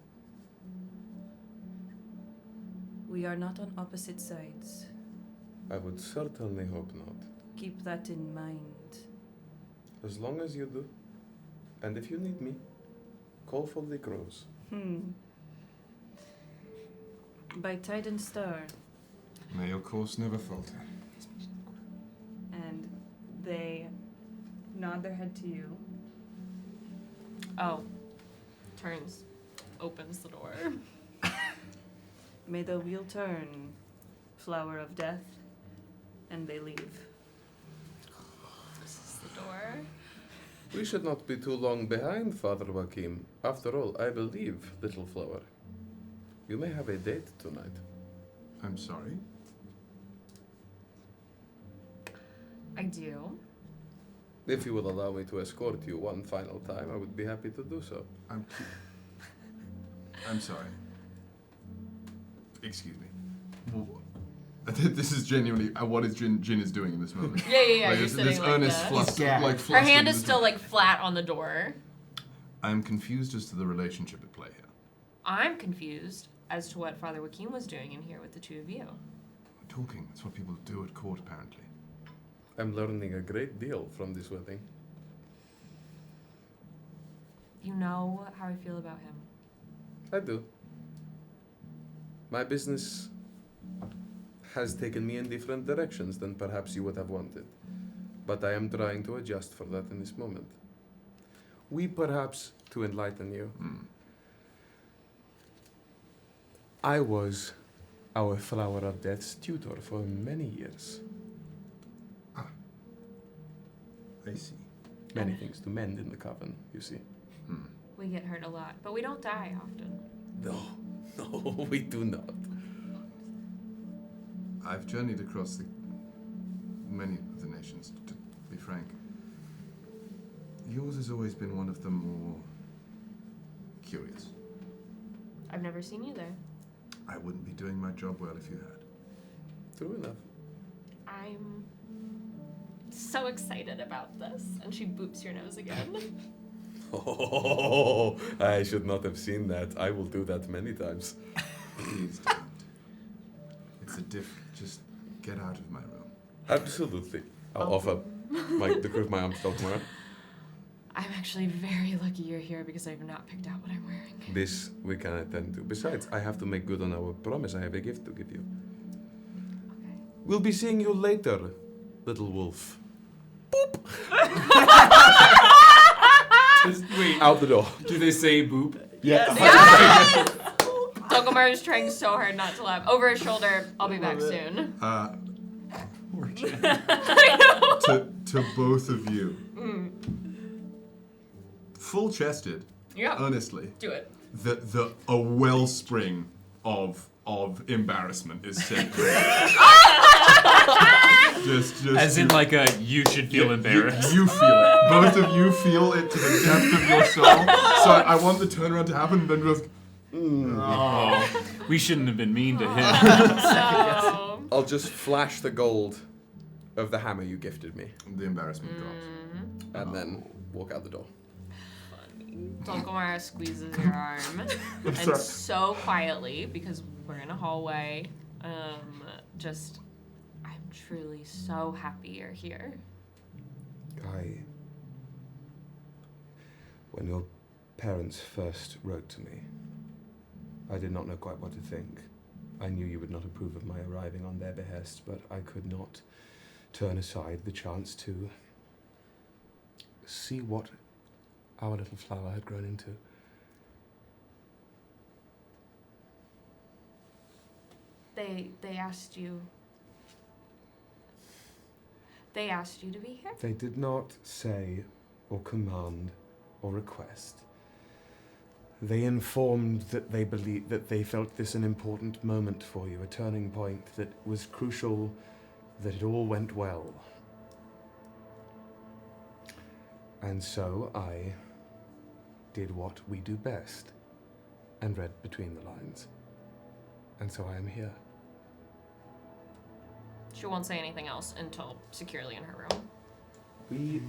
we are not on opposite sides. I would certainly hope not. Keep that in mind. As long as you do. And if you need me, call for the crows. By tide and star. May your course never falter. And they nod their head to you. Oh. Turns. Opens the door. May the wheel turn, flower of death, and they leave. Closes the door. We should not be too long behind, Father Joachim. After all, I believe, little flower, you may have a date tonight. I'm sorry. I do. If you will allow me to escort you one final time, I would be happy to do so. I'm sorry. Excuse me. This is genuinely what is Jin is doing in this moment. Yeah. Like You're this sitting like earnest this. fluster, Yeah. like Her flustered hand is this- still like flat on the door. I'm confused as to the relationship at play here. I'm confused as to what Father Joachim was doing in here with the two of you. Talking, that's what people do at court, apparently. I'm learning a great deal from this wedding. You know how I feel about him. I do. My business has taken me in different directions than perhaps you would have wanted. But I am trying to adjust for that in this moment. We perhaps, to enlighten you, I was our Flower of Death's tutor for many years. I see. many things to mend in the coven, you see. We get hurt a lot, but we don't die often. No, we do not. I've journeyed across many of the nations, to be frank. Yours has always been one of the more curious. I've never seen you there. I wouldn't be doing my job well if you had. True enough. I'm so excited about this. And she boops your nose again. Oh, I should not have seen that. I will do that many times. Please don't. It's just get out of my room. Absolutely. I'll offer the crew of my arms to Dulcamara. I'm actually very lucky you're here because I've not picked out what I'm wearing. This we can attend to. Besides, I have to make good on our promise. I have a gift to give you. Okay. We'll be seeing you later, little wolf. Boop! Wait, Out the door. do they say boop? Yeah. Yes! Dulcamara is trying so hard not to laugh. Over his shoulder, I'll be back soon. Poor Jen. To both of you. Full-chested. Yeah. Honestly. Do it. A wellspring of embarrassment is set free. just As in, like you should feel embarrassed. You feel it. Both of you feel it to the depth of your soul. So I want the turnaround to happen, and then just. Oh, we shouldn't have been mean to him. No. I'll just flash the gold of the hammer you gifted me, The embarrassment drops. and then walk out the door. Dulcamara squeezes your arm, and so quietly, because we're in a hallway, I'm truly so happy you're here. When your parents first wrote to me, I did not know quite what to think. I knew you would not approve of my arriving on their behest, but I could not turn aside the chance to see what our little flower had grown into. They asked you. They asked you to be here? They did not say or command or request. They informed that they believed that they felt this an important moment for you, a turning point that was crucial, that it all went well. And so I did what we do best and read between the lines. And so I am here. She won't say anything else until securely in her room. We...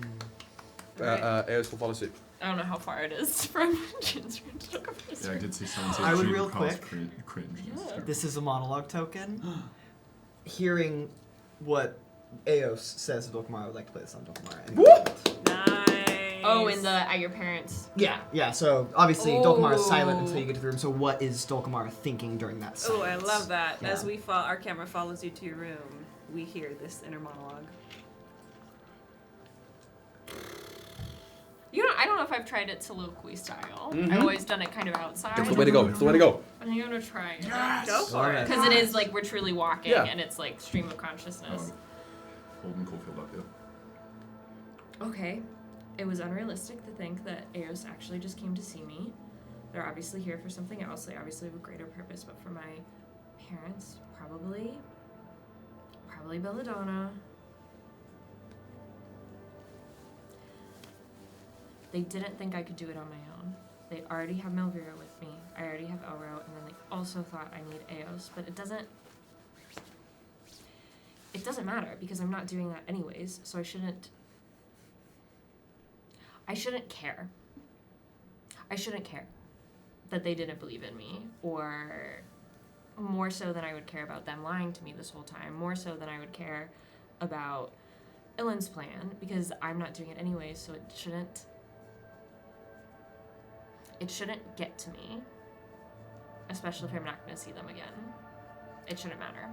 Right. Eos will follow suit. I don't know how far it is from Jin's room to Dulcamara's Yeah, I room. did see someone say I would June real caused quick. Cringe. Yeah. This is a monologue token. Hearing what Eos says to Dulcamara, I would like to play this on Dulcamara. Nice. Oh, at your parents. Yeah, so obviously Dulcamara is silent Ooh. until you get to the room, so what is Dulcamara thinking during that silence? Oh, I love that. Yeah. As our camera follows you to your room, we hear this inner monologue. You know, I don't know if I've tried it soliloquy style. I've always done it kind of outside. It's the way to go. It's the way to go. I'm gonna try it. Go for it. Because it is like we're truly walking Yeah. and it's like stream of consciousness. Holden Caulfield up here. Okay. It was unrealistic to think that Eos actually just came to see me. They're obviously here for something else. They obviously have a greater purpose, but for my parents, probably Belladonna. They didn't think I could do it on my own. They already have Melvira with me. I already have Elro, and then they also thought I need Eos, but it doesn't matter because I'm not doing that anyways, so I shouldn't care. I shouldn't care that they didn't believe in me, or more so than I would care about them lying to me this whole time, more so than I would care about Ilan's plan, because I'm not doing it anyways, so it shouldn't get to me, especially if I'm not going to see them again. It shouldn't matter.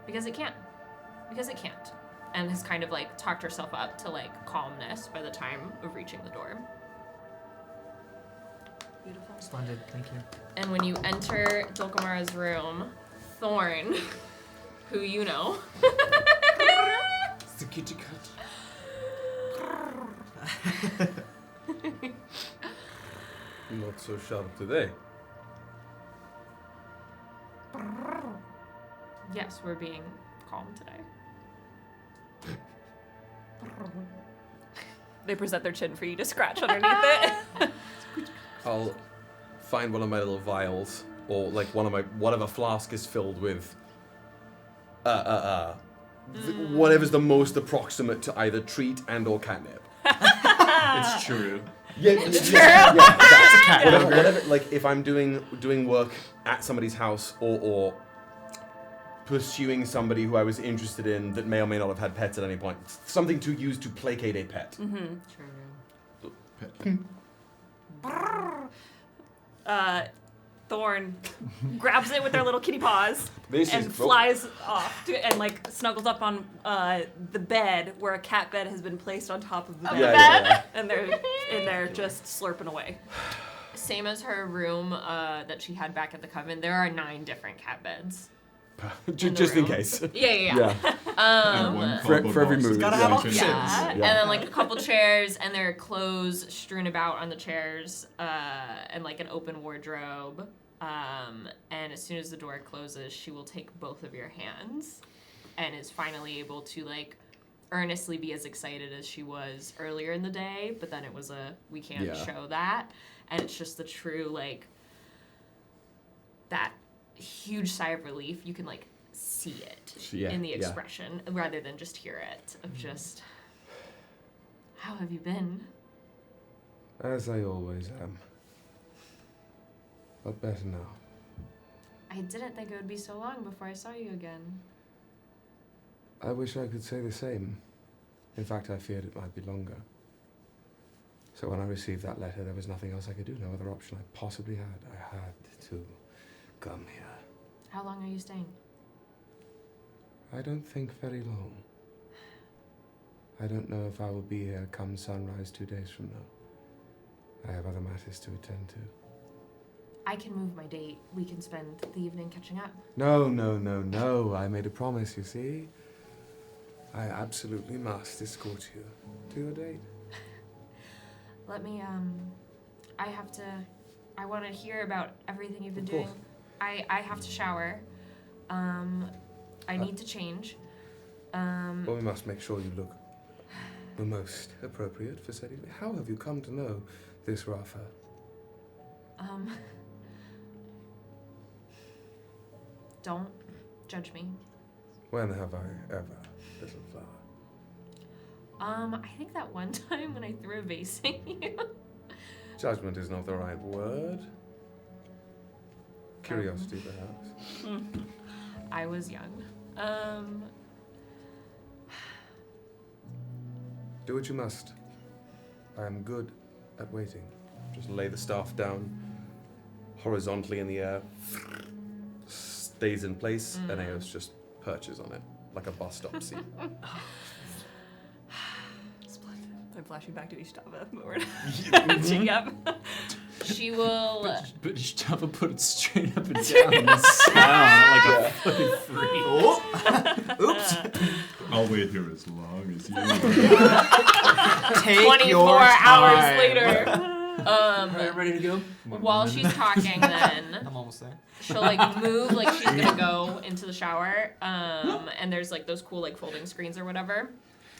Because it can't. And has kind of like talked herself up to like calmness by the time of reaching the door. Beautiful. Splendid, thank you. And when you enter Dulcamara's room, Thorn, who you know, It's the kitty cat. Not so sharp today. Yes, we're being calm today. They present their chin for you to scratch underneath it. I'll find one of my little vials, or like one of my whatever flask is filled with. Whatever's the most approximate to either treat and or catnip. It's true. Yeah, it's true. Yeah, that's whatever. Like if I'm doing work at somebody's house or pursuing somebody who I was interested in that may or may not have had pets at any point, something to use to placate a pet. Thorn grabs it with their little kitty paws and flies off and like snuggles up on the bed where a cat bed has been placed on top of the bed. And they're in there just slurping away. Same as her room that she had back at the Coven, there are 9 different cat beds. Just in case. Yeah. For every mood. Gotta have options. And then like a couple chairs, and there are clothes strewn about on the chairs, and like an open wardrobe. And as soon as the door closes, she will take both of your hands, and is finally able to like earnestly be as excited as she was earlier in the day. But then it was we can't show that, and it's just the true like that huge sigh of relief. You can like see it in the expression rather than just hear it of just, how have you been? As I always am. But better now. I didn't think it would be so long before I saw you again. I wish I could say the same. In fact, I feared it might be longer. So when I received that letter, there was nothing else I could do, no other option I possibly had. I had to come here. How long are you staying? I don't think very long. I don't know if I will be here come sunrise 2 days from now. I have other matters to attend to. I can move my date. We can spend the evening catching up. No. I made a promise, you see. I absolutely must escort you to your date. Let me, I want to hear about everything you've been doing. I have to shower. I need to change. Well, we must make sure you look the most appropriate for setting. How have you come to know this Rafa? Don't judge me. When have I ever, little flower? I think that one time when I threw a vase at you. Judgment is not the right word. Curiosity, perhaps. I was young. Do what you must. I am good at waiting. Just lay the staff down horizontally in the air, stays in place, and Eos just perches on it like a bus stop seat. I'm flashing back to Ishtava, but we're reaching up. She will. But Ishtava put it straight up and down and smile like a fucking freak. Oops. I'll wait here as long as you. Take 24 your hours time. later. Ready to go? While she's talking, then I'm almost there. she'll like move like she's gonna go into the shower. And there's like those cool like folding screens or whatever.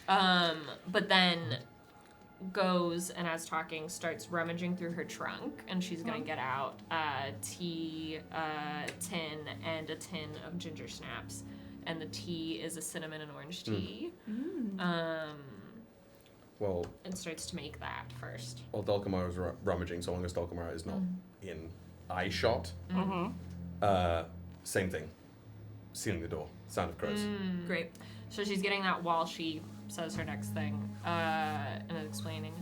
But then goes and as talking starts rummaging through her trunk, and she's gonna get out a tea tin and a tin of ginger snaps, and the tea is a cinnamon and orange tea. Well, and starts to make that first. Well, Dulcamara is rummaging, so long as Dulcamara is not in eye shot. Same thing. Sealing the door. Sound of crows. Great. So she's getting that while she says her next thing, and is explaining.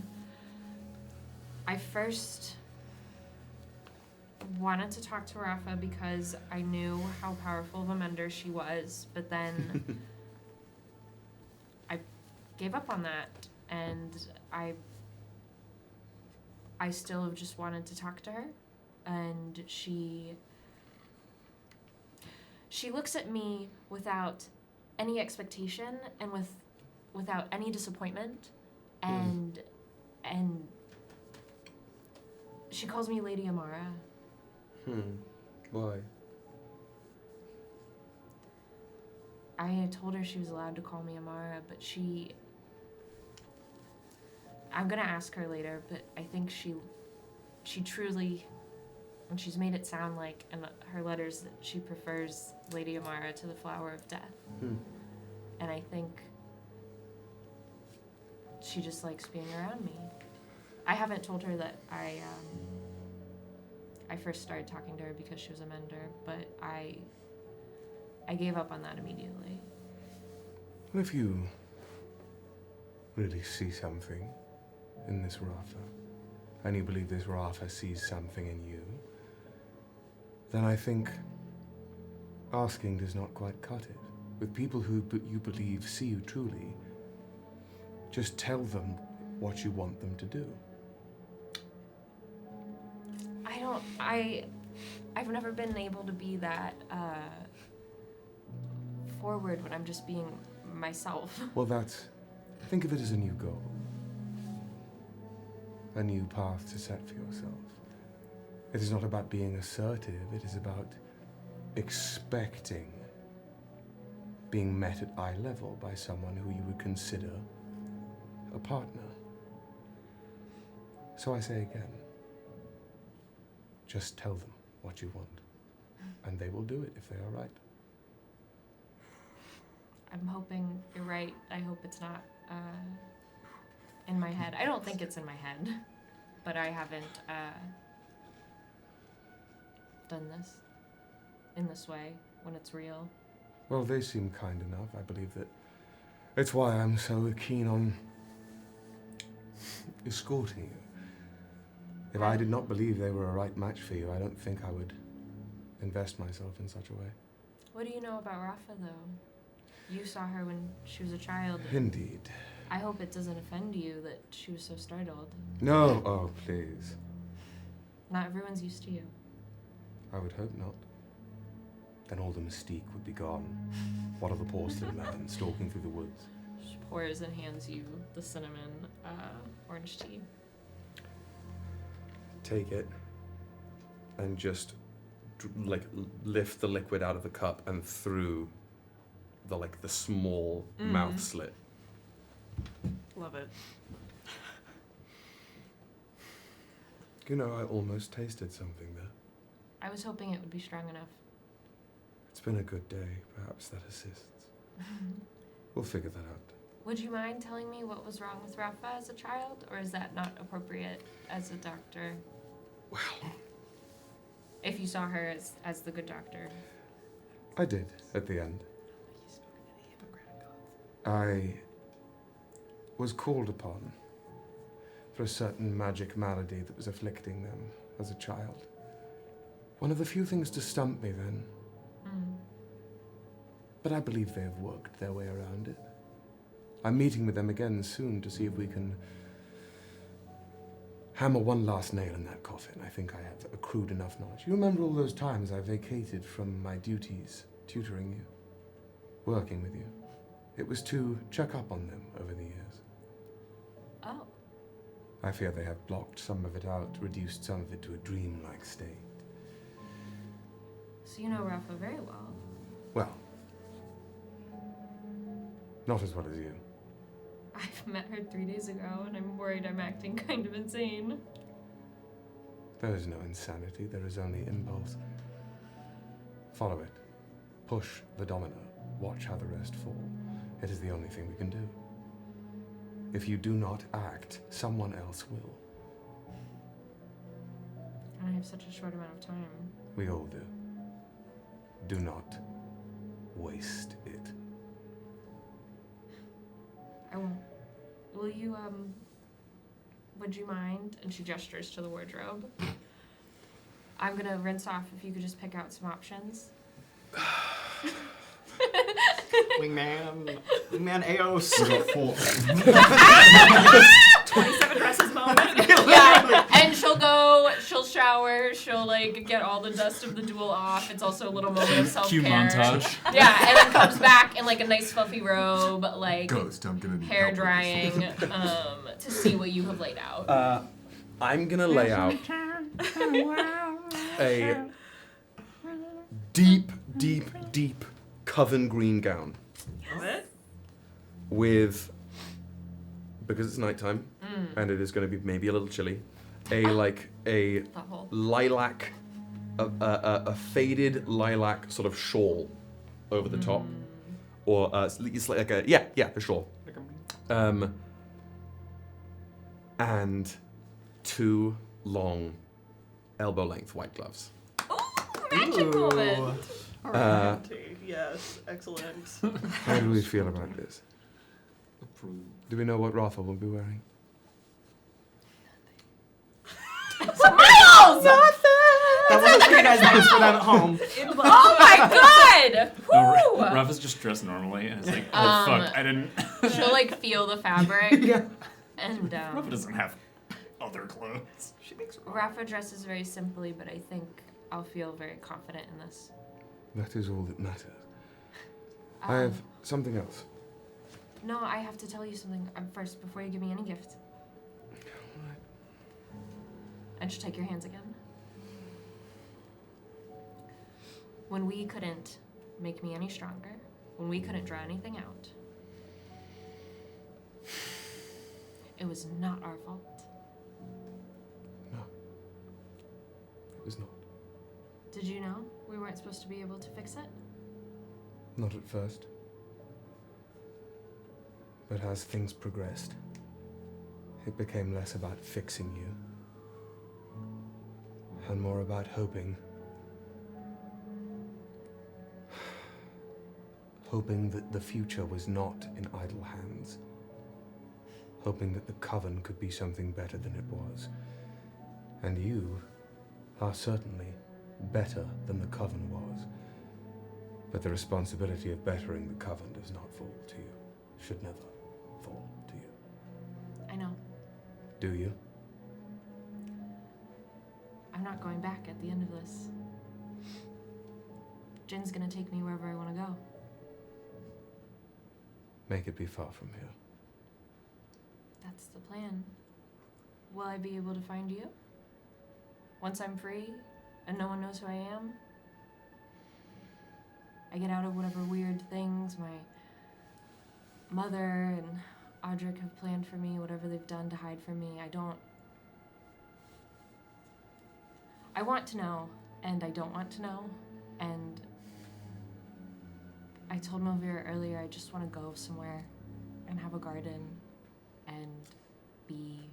I first wanted to talk to Rafa because I knew how powerful of a mender she was, but then I gave up on that, and I still have just wanted to talk to her, and she looks at me without any expectation and without any disappointment, and And she calls me Lady Amara. Why? I had told her she was allowed to call me Amara, but I'm gonna ask her later, but I think she truly, and she's made it sound like in her letters that she prefers Lady Amara to the Flower of Death. And I think she just likes being around me. I haven't told her that I first started talking to her because she was a mender, but I gave up on that immediately. Well, if you really see something in this Rafa, and you believe this Rafa sees something in you, then I think asking does not quite cut it. With people who you believe see you truly, just tell them what you want them to do. I've never been able to be that forward when I'm just being myself. Well, think of it as a new goal. A new path to set for yourself. It is not about being assertive, it is about expecting being met at eye level by someone who you would consider a partner. So I say again, just tell them what you want, and they will do it if they are right. I'm hoping you're right. I hope it's not in my head. I don't think it's in my head, but I haven't done this in this way when it's real. Well, they seem kind enough. I believe that it's why I'm so keen on escorting you. If I did not believe they were a right match for you, I don't think I would invest myself in such a way. What do you know about Rafa, though? You saw her when she was a child. Indeed. I hope it doesn't offend you that she was so startled. No, oh, please. Not everyone's used to you. I would hope not. Then all the mystique would be gone. What of the porcelain man stalking through the woods? She pours and hands you the cinnamon orange tea. Take it and just lift the liquid out of the cup and through the small mouth slit. Love it. You know, I almost tasted something there. I was hoping it would be strong enough. It's been a good day. Perhaps that assists. We'll figure that out. Would you mind telling me what was wrong with Rafa as a child, or is that not appropriate as a doctor? Well, if you saw her as the good doctor. I did, at the end. I was called upon for a certain magic malady that was afflicting them as a child. One of the few things to stump me then. But I believe they have worked their way around it. I'm meeting with them again soon to see if we can hammer one last nail in that coffin. I think I have accrued enough knowledge. You remember all those times I vacated from my duties, tutoring you, working with you? It was to check up on them over the years. Oh. I fear they have blocked some of it out, reduced some of it to a dreamlike state. So you know Rafa very well. Well, not as well as you. I've met her 3 days ago, and I'm worried I'm acting kind of insane. There is no insanity, there is only impulse. Follow it. Push the domino. Watch how the rest fall. It is the only thing we can do. If you do not act, someone else will. And I have such a short amount of time. We all do. Do not waste it. I won't. Will you, would you mind? And she gestures to the wardrobe. I'm gonna rinse off if you could just pick out some options. Wingman Eos. We got 4. 27 dresses moment. Yeah, And she'll shower, she'll like get all the dust of the duel off. It's also a little moment of self-care. Cue montage. Yeah, and then comes back in like a nice fluffy robe, like Ghost, I'm gonna need hair help with drying, this. to see what you have laid out. I'm gonna lay out a deep, deep, deep coven green gown with, because it's nighttime and it is going to be maybe a little chilly, a lilac, a faded lilac sort of shawl over the top, or it's like a the shawl, and 2 long elbow-length white gloves. Magic moment. Yes, excellent. How do we feel about this? Approved. Do we know what Rafa will be wearing? Smiles! That wasn't for you guys, that was for them at home. Oh my god! No, Woo! Rafa's just dressed normally, and it's like, oh fuck, I didn't. She'll like feel the fabric. Yeah. And Rafa doesn't have other clothes. She makes Rafa dresses very simply, but I think I'll feel very confident in this. That is all that matters. I have something else. No, I have to tell you something first before you give me any gift. And she'll take your hands again. When we couldn't make me any stronger, when we couldn't draw anything out, it was not our fault. No. It was not. Did you know we weren't supposed to be able to fix it? Not at first. But as things progressed, it became less about fixing you and more about hoping that the future was not in idle hands. Hoping that the Coven could be something better than it was. And you are certainly better than the Coven was. But the responsibility of bettering the Coven does not fall to you. Should never fall to you. I know. Do you? I'm not going back at the end of this. Jin's gonna take me wherever I want to go. Make it be far from here. That's the plan. Will I be able to find you? Once I'm free and no one knows who I am? I get out of whatever weird things my mother and Audric have planned for me, whatever they've done to hide from me. I want to know, and I don't want to know, and I told Melvira earlier I just want to go somewhere and have a garden and be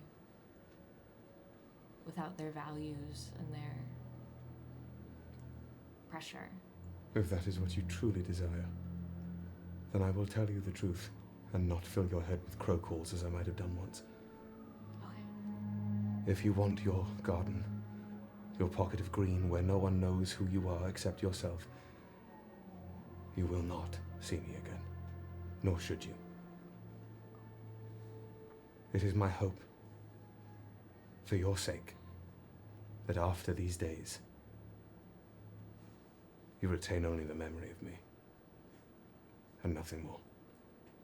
without their values and their pressure. If that is what you truly desire, then I will tell you the truth and not fill your head with crow calls as I might have done once. Okay. If you want your garden, your pocket of green where no one knows who you are except yourself, you will not see me again, nor should you. It is my hope, for your sake, that after these days, you retain only the memory of me, and nothing more.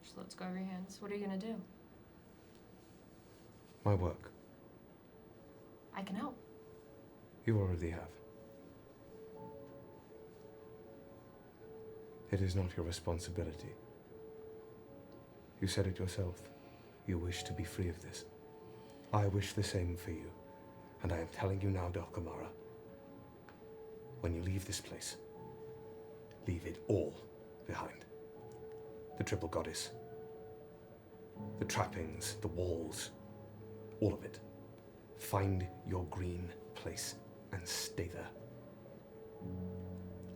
Just let's go over your hands. What are you gonna do? My work, I can help. you already have. It is not your responsibility. You said it yourself. You wish to be free of this. I wish the same for you. And I am telling you now, Dulcamara, when you leave this place, leave it all behind. The triple goddess, the trappings, the walls, all of it. Find your green place and stay there.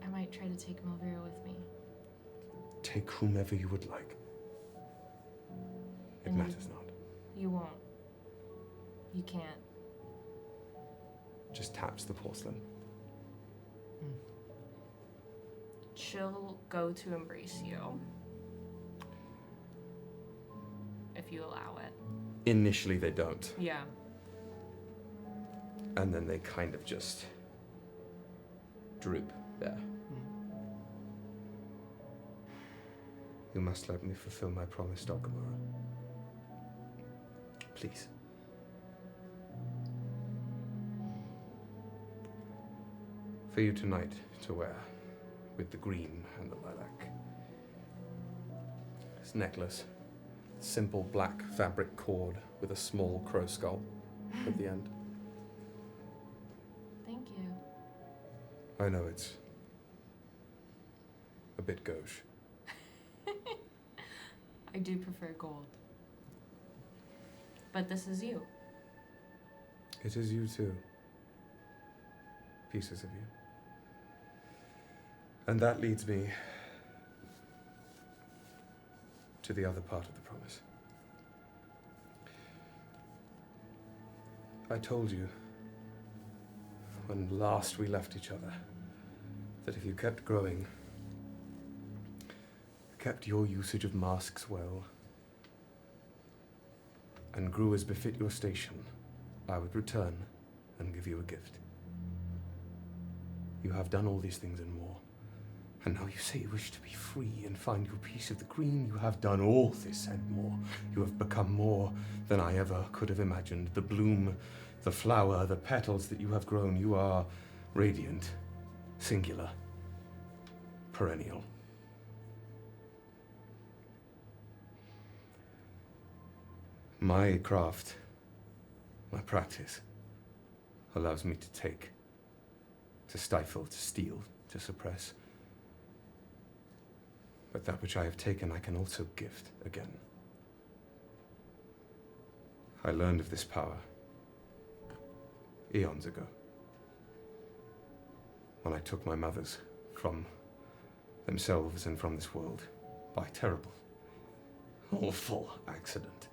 I might try to take Melvira with me. Take whomever you would like. It And matters not. You won't. You can't. Just taps the porcelain. She'll go to embrace you. If you allow it. Initially, they don't. Yeah. And then they kind of just droop there. You must let me fulfill my promise, Dulcamara. Please. For you tonight to wear, with the green and the lilac. This necklace, simple black fabric cord with a small crow skull at the end. Thank you. I know it's a bit gauche. I do prefer gold. But this is you. It is you too. Pieces of you. And that leads me to the other part of the promise. I told you when last we left each other that if you kept growing, kept your usage of masks well, and grew as befit your station, I would return and give you a gift. You have done all these things and more. And now you say you wish to be free and find your piece of the green. You have done all this and more. You have become more than I ever could have imagined. The bloom, the flower, the petals that you have grown. You are radiant, singular, perennial. My craft, my practice, allows me to take, to stifle, to steal, to suppress. But that which I have taken, I can also gift again. I learned of this power eons ago, when I took my mothers from themselves and from this world by terrible, awful accident.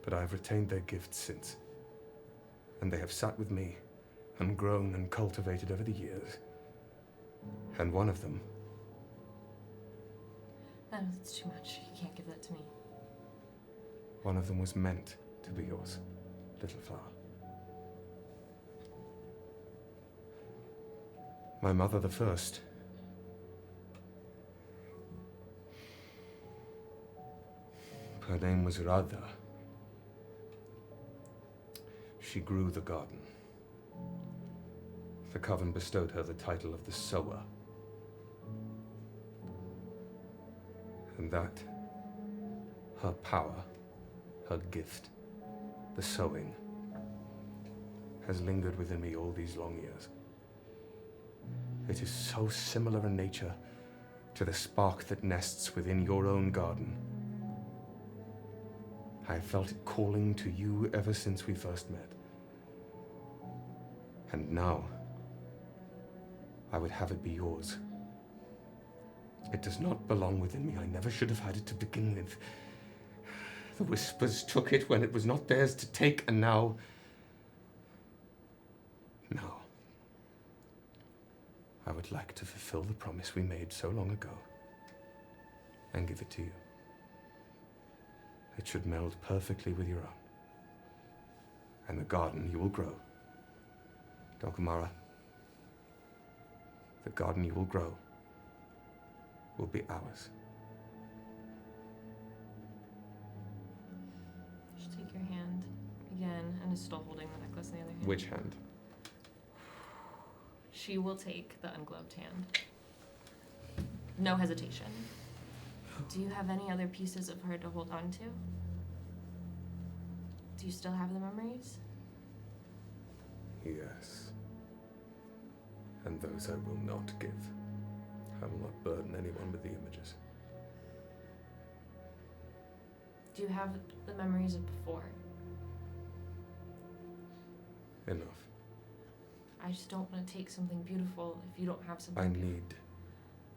But I have retained their gifts since, and they have sat with me and grown and cultivated over the years. And one of them... No, it's too much. You can't give that to me. One of them was meant to be yours, little flower. My mother the first. Her name was Radha. She grew the garden. The coven bestowed her the title of the sower. And that, her power, her gift, the sowing, has lingered within me all these long years. It is so similar in nature to the spark that nests within your own garden. I have felt it calling to you ever since we first met. And now, I would have it be yours. It does not belong within me. I never should have had it to begin with. The whispers took it when it was not theirs to take, and now... I would like to fulfill the promise we made so long ago and give it to you. It should meld perfectly with your own. And the garden you will grow, Dulcamara, the garden you will grow will be ours. Just take your hand again, and is still holding the necklace in the other hand. Which hand? She will take the ungloved hand. No hesitation. Do you have any other pieces of her to hold on to? Do you still have the memories? Yes. And those I will not give. I will not burden anyone with the images. Do you have the memories of before? Enough. I just don't want to take something beautiful if you don't have something I beautiful. need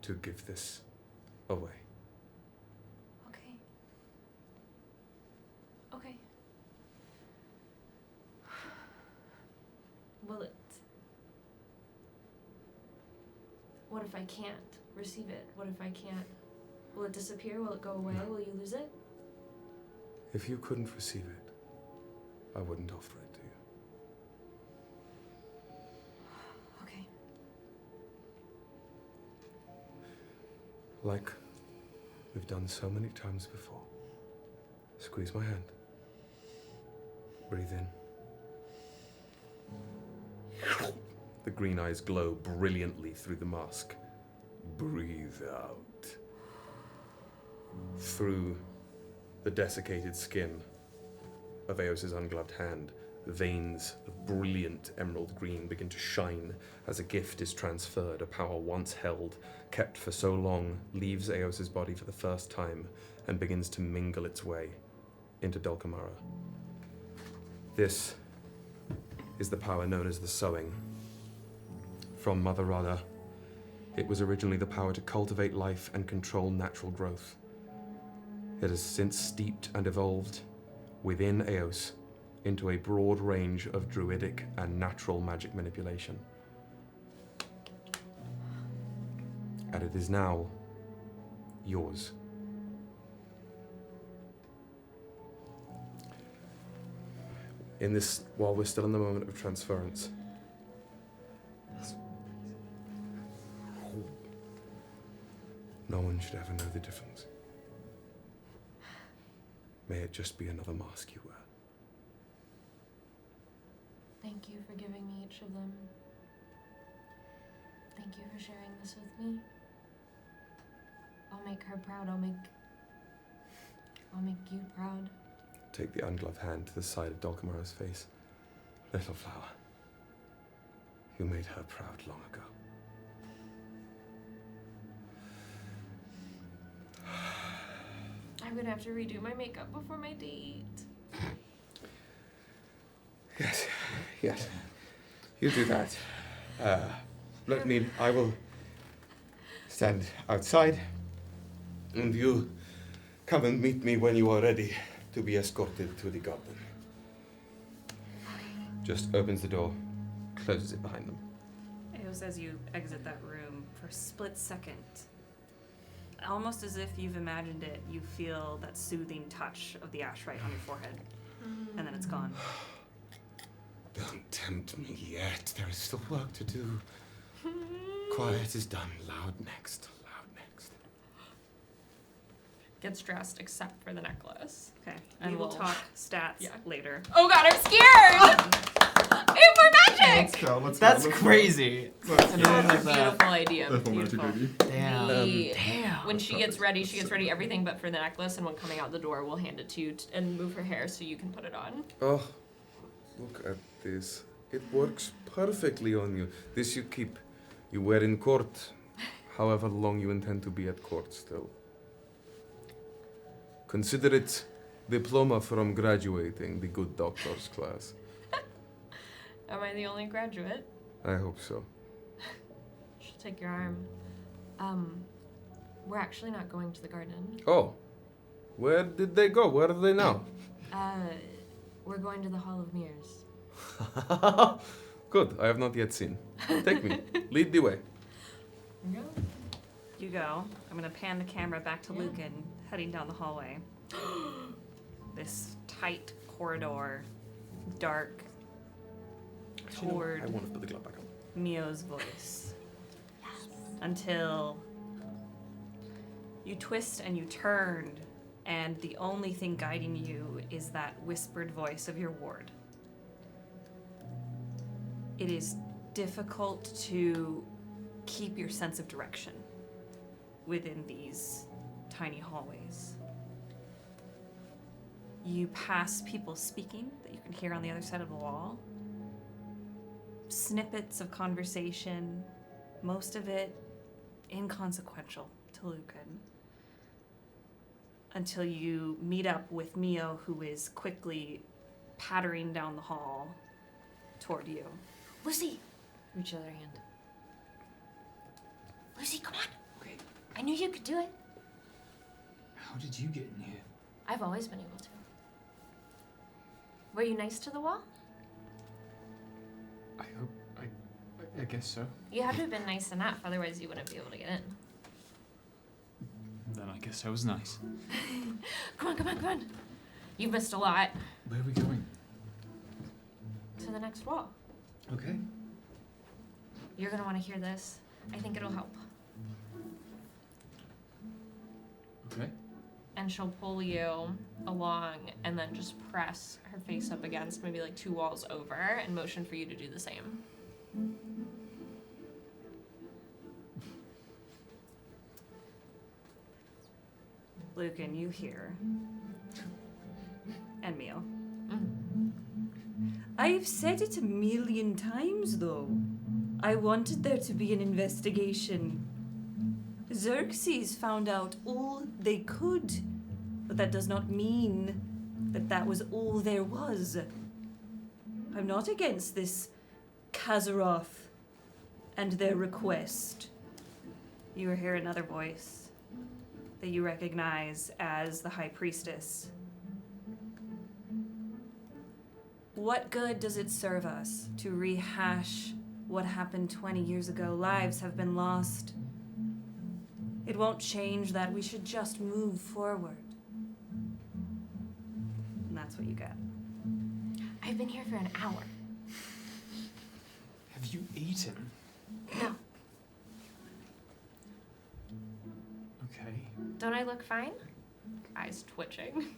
to give this away. Okay. Okay. Will it... What if I can't receive it? What if I can't... Will it disappear? Will it go away? No. Will you lose it? If you couldn't receive it, I wouldn't offer it to you. Okay. Like we've done so many times before. Squeeze my hand. Breathe in. The green eyes glow brilliantly through the mask. Breathe out. Through the desiccated skin of Eos's ungloved hand, the veins of brilliant emerald green begin to shine as a gift is transferred. A power once held, kept for so long, leaves Eos's body for the first time and begins to mingle its way into Dulcamara. This is the power known as the sowing. From Mother Radha, it was originally the power to cultivate life and control natural growth. It has since steeped and evolved within Eos into a broad range of druidic and natural magic manipulation. And it is now yours. While we're still in the moment of transference, no one should ever know the difference. May it just be another mask you wear. Thank you for giving me each of them. Thank you for sharing this with me. I'll make her proud. I'll make you proud. Take the ungloved hand to the side of Dulcamara's face. Little flower, you made her proud long ago. I'm gonna have to redo my makeup before my date. Yes. You do that. I will stand outside, and you come and meet me when you are ready to be escorted to the garden. Just opens the door, closes it behind them. Eos, as you exit that room, for a split second, almost as if you've imagined it, you feel that soothing touch of the ashright on your forehead, and then it's gone. Don't tempt me yet. There is still work to do. Quiet is done. Loud next. Gets dressed except for the necklace. Okay, And we will we'll- talk stats later. Oh god, I'm scared! Aim for magic! Let's That's crazy. That's a beautiful idea. Little magic Beautiful. baby. Damn. When she gets ready everything but for the necklace, and when coming out the door, we'll hand it to you and move her hair so you can put it on. Oh, look at this. It works perfectly on you. This you keep. You wear in court, however long you intend to be at court still. Consider it diploma from graduating the good doctor's class. Am I the only graduate? I hope so. She'll take your arm. We're actually not going to the garden. Oh, where did they go? Where are they now? We're going to the Hall of Mirrors. Good, I have not yet seen. Take me. Lead the way. Here you go. You go. I'm gonna pan the camera back to Lücan, heading down the hallway. This tight corridor, dark, toward I want to put the glove back on. Mio's voice. Until you twist and you turn, and the only thing guiding you is that whispered voice of your ward. It is difficult to keep your sense of direction within these tiny hallways. You pass people speaking that you can hear on the other side of the wall. Snippets of conversation, most of it inconsequential to Lücan. Until you meet up with Mio, who is quickly pattering down the hall toward you. Lucy! Reach the other hand. Lucy, come on! Okay. I knew you could do it. How did you get in here? I've always been able to. Were you nice to the wall? I guess so. You had to have been nice enough, otherwise you wouldn't be able to get in. Then I guess I was nice. Come on. You've missed a lot. Where are we going? to the next wall. Okay. You're gonna want to hear this. I think it'll help. Okay. And she'll pull you along and then just press her face up against maybe like 2 walls over and motion for you to do the same. Lücan, you hear. And Mio. I've said it 1,000,000 times, though. I wanted there to be an investigation. Xerxes found out all they could, but that does not mean that that was all there was. I'm not against this Kazaroth and their request. You hear another voice that you recognize as the High Priestess. What good does it serve us to rehash what happened 20 years ago? Lives have been lost. It won't change that. We should just move forward. And that's what you get. I've been here for an hour. Have you eaten? No. Okay. Don't I look fine? Eyes twitching.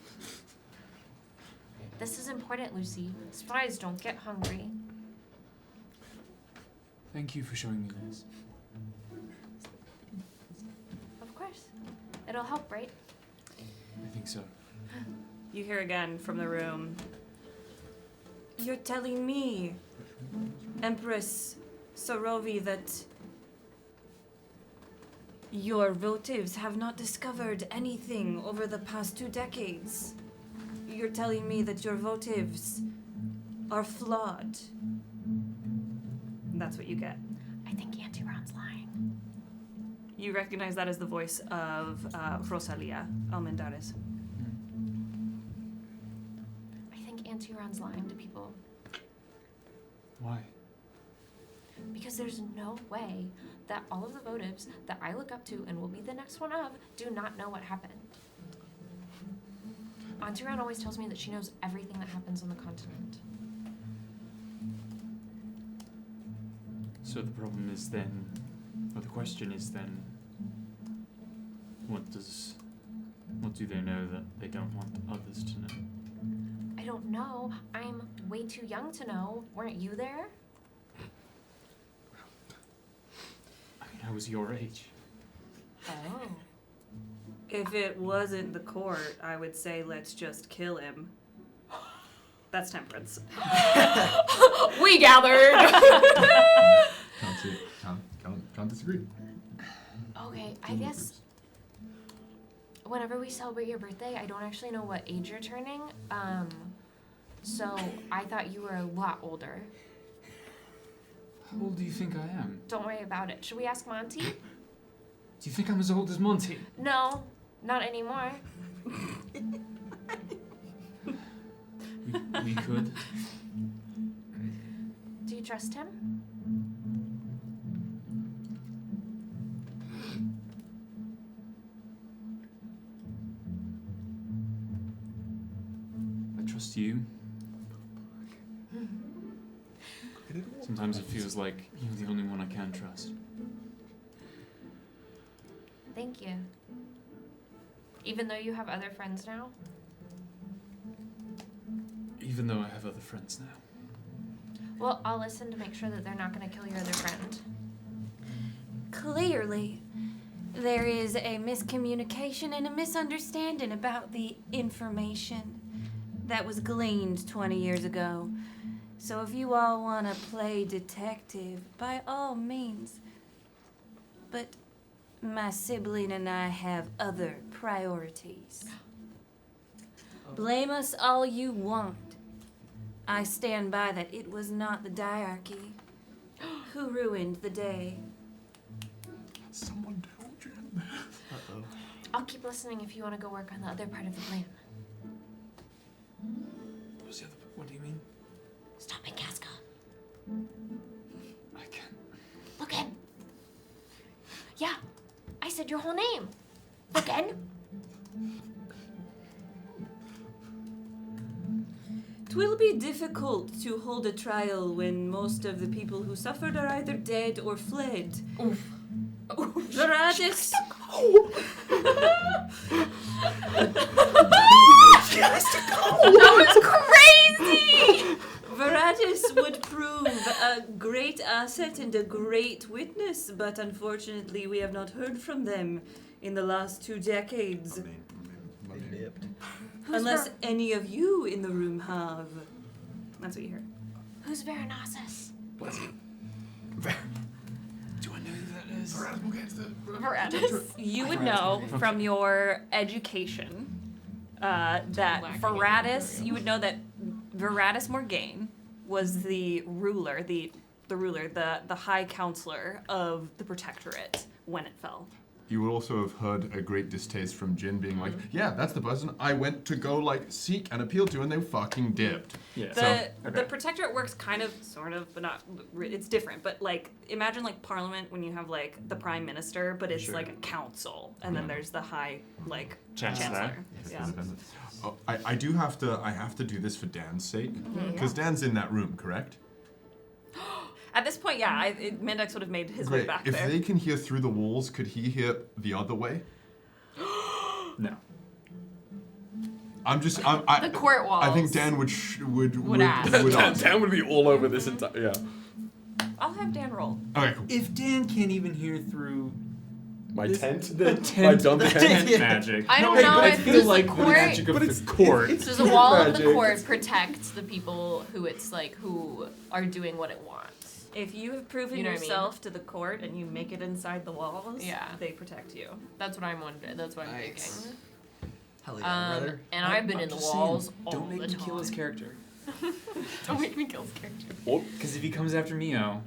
This is important, Lucy. Spies don't get hungry. Thank you for showing me this. Of course. It'll help, right? I think so. You hear again from the room. You're telling me, Empress Sarovei, that your votives have not discovered anything over the past 2 decades. You're telling me that your votives are flawed. That's what you get. I think Auntie Ron's lying. You recognize that as the voice of Rosalia Almendares. I think Auntie Ron's lying to people. Why? Because there's no way that all of the votives that I look up to and will be the next one of do not know what happened. Auntie Ron always tells me that she knows everything that happens on the continent. So the problem is then, or the question is then, what do they know that they don't want others to know? I don't know. I'm way too young to know. Weren't you there? I mean, I was your age. Oh. If it wasn't the court, I would say let's just kill him. That's temperance. We gathered! Can't disagree. Okay, I guess whenever we celebrate your birthday, I don't actually know what age you're turning. So I thought you were a lot older. How old do you think I am? Don't worry about it. Should we ask Monty? Do you think I'm as old as Monty? No, not anymore. We could. Do you trust him? I trust you. Sometimes it feels like you're the only one I can trust. Thank you. Even though you have other friends now? Even though I have other friends now. Well, I'll listen to make sure that they're not going to kill your other friend. Clearly, there is a miscommunication and a misunderstanding about the information that was gleaned 20 years ago. So if you all want to play detective, by all means. But my sibling and I have other priorities. Blame us all you want. I stand by that it was not the diarchy who ruined the day. Someone told you. Uh-oh. I'll keep listening if you want to go work on the other part of the plan. What was the other? What do you mean? Stopping Casca. I can't. Look in. Yeah, I said your whole name. Look in. 'Twill be difficult to hold a trial when most of the people who suffered are either dead or fled. Oof. Veratis. That was crazy! Veratis would prove a great asset and a great witness, but unfortunately we have not heard from them in the last 2 decades. Unless any of you in the room have. That's what you hear. Who's Veronasis? Do I know who that is? Veratis. You would know from your education that Veratis, you would know that Veratis Morgaine was the ruler, the high counselor of the protectorate when it fell. You would also have heard a great distaste from Jin being like, yeah, that's the person I went to go, like, seek and appeal to, and they fucking dipped. Yeah. The protectorate works kind of, sort of, but not, it's different. But, like, imagine, like, Parliament when you have, like, the Prime Minister, but it's, like, a council. And then there's the high, like, Chancellor. Yeah. Oh, I have to do this for Dan's sake. Because Dan's in that room, correct? At this point, yeah, Mendex would have made his way Great. back If there. they can hear through the walls, could he hear the other way? No. The court walls. I think Dan would ask. Dan would be all over this entire. Yeah. I'll have Dan roll. Okay, cool. If Dan can't even hear through My tent? the My tent, dumb tent? magic. I don't know I if feel the like the court- magic of the court. So the wall of the court protects the people who it's like who are doing what it wants. If you have proven You know what I mean? yourself to the court and you make it inside the walls, Yeah. they protect you. That's what I'm wondering. That's what I'm Nice. thinking. Hell yeah, brother. And I've been in the walls all Don't make the me time. kill his character. Don't make me kill his character. Because if he comes after Mio,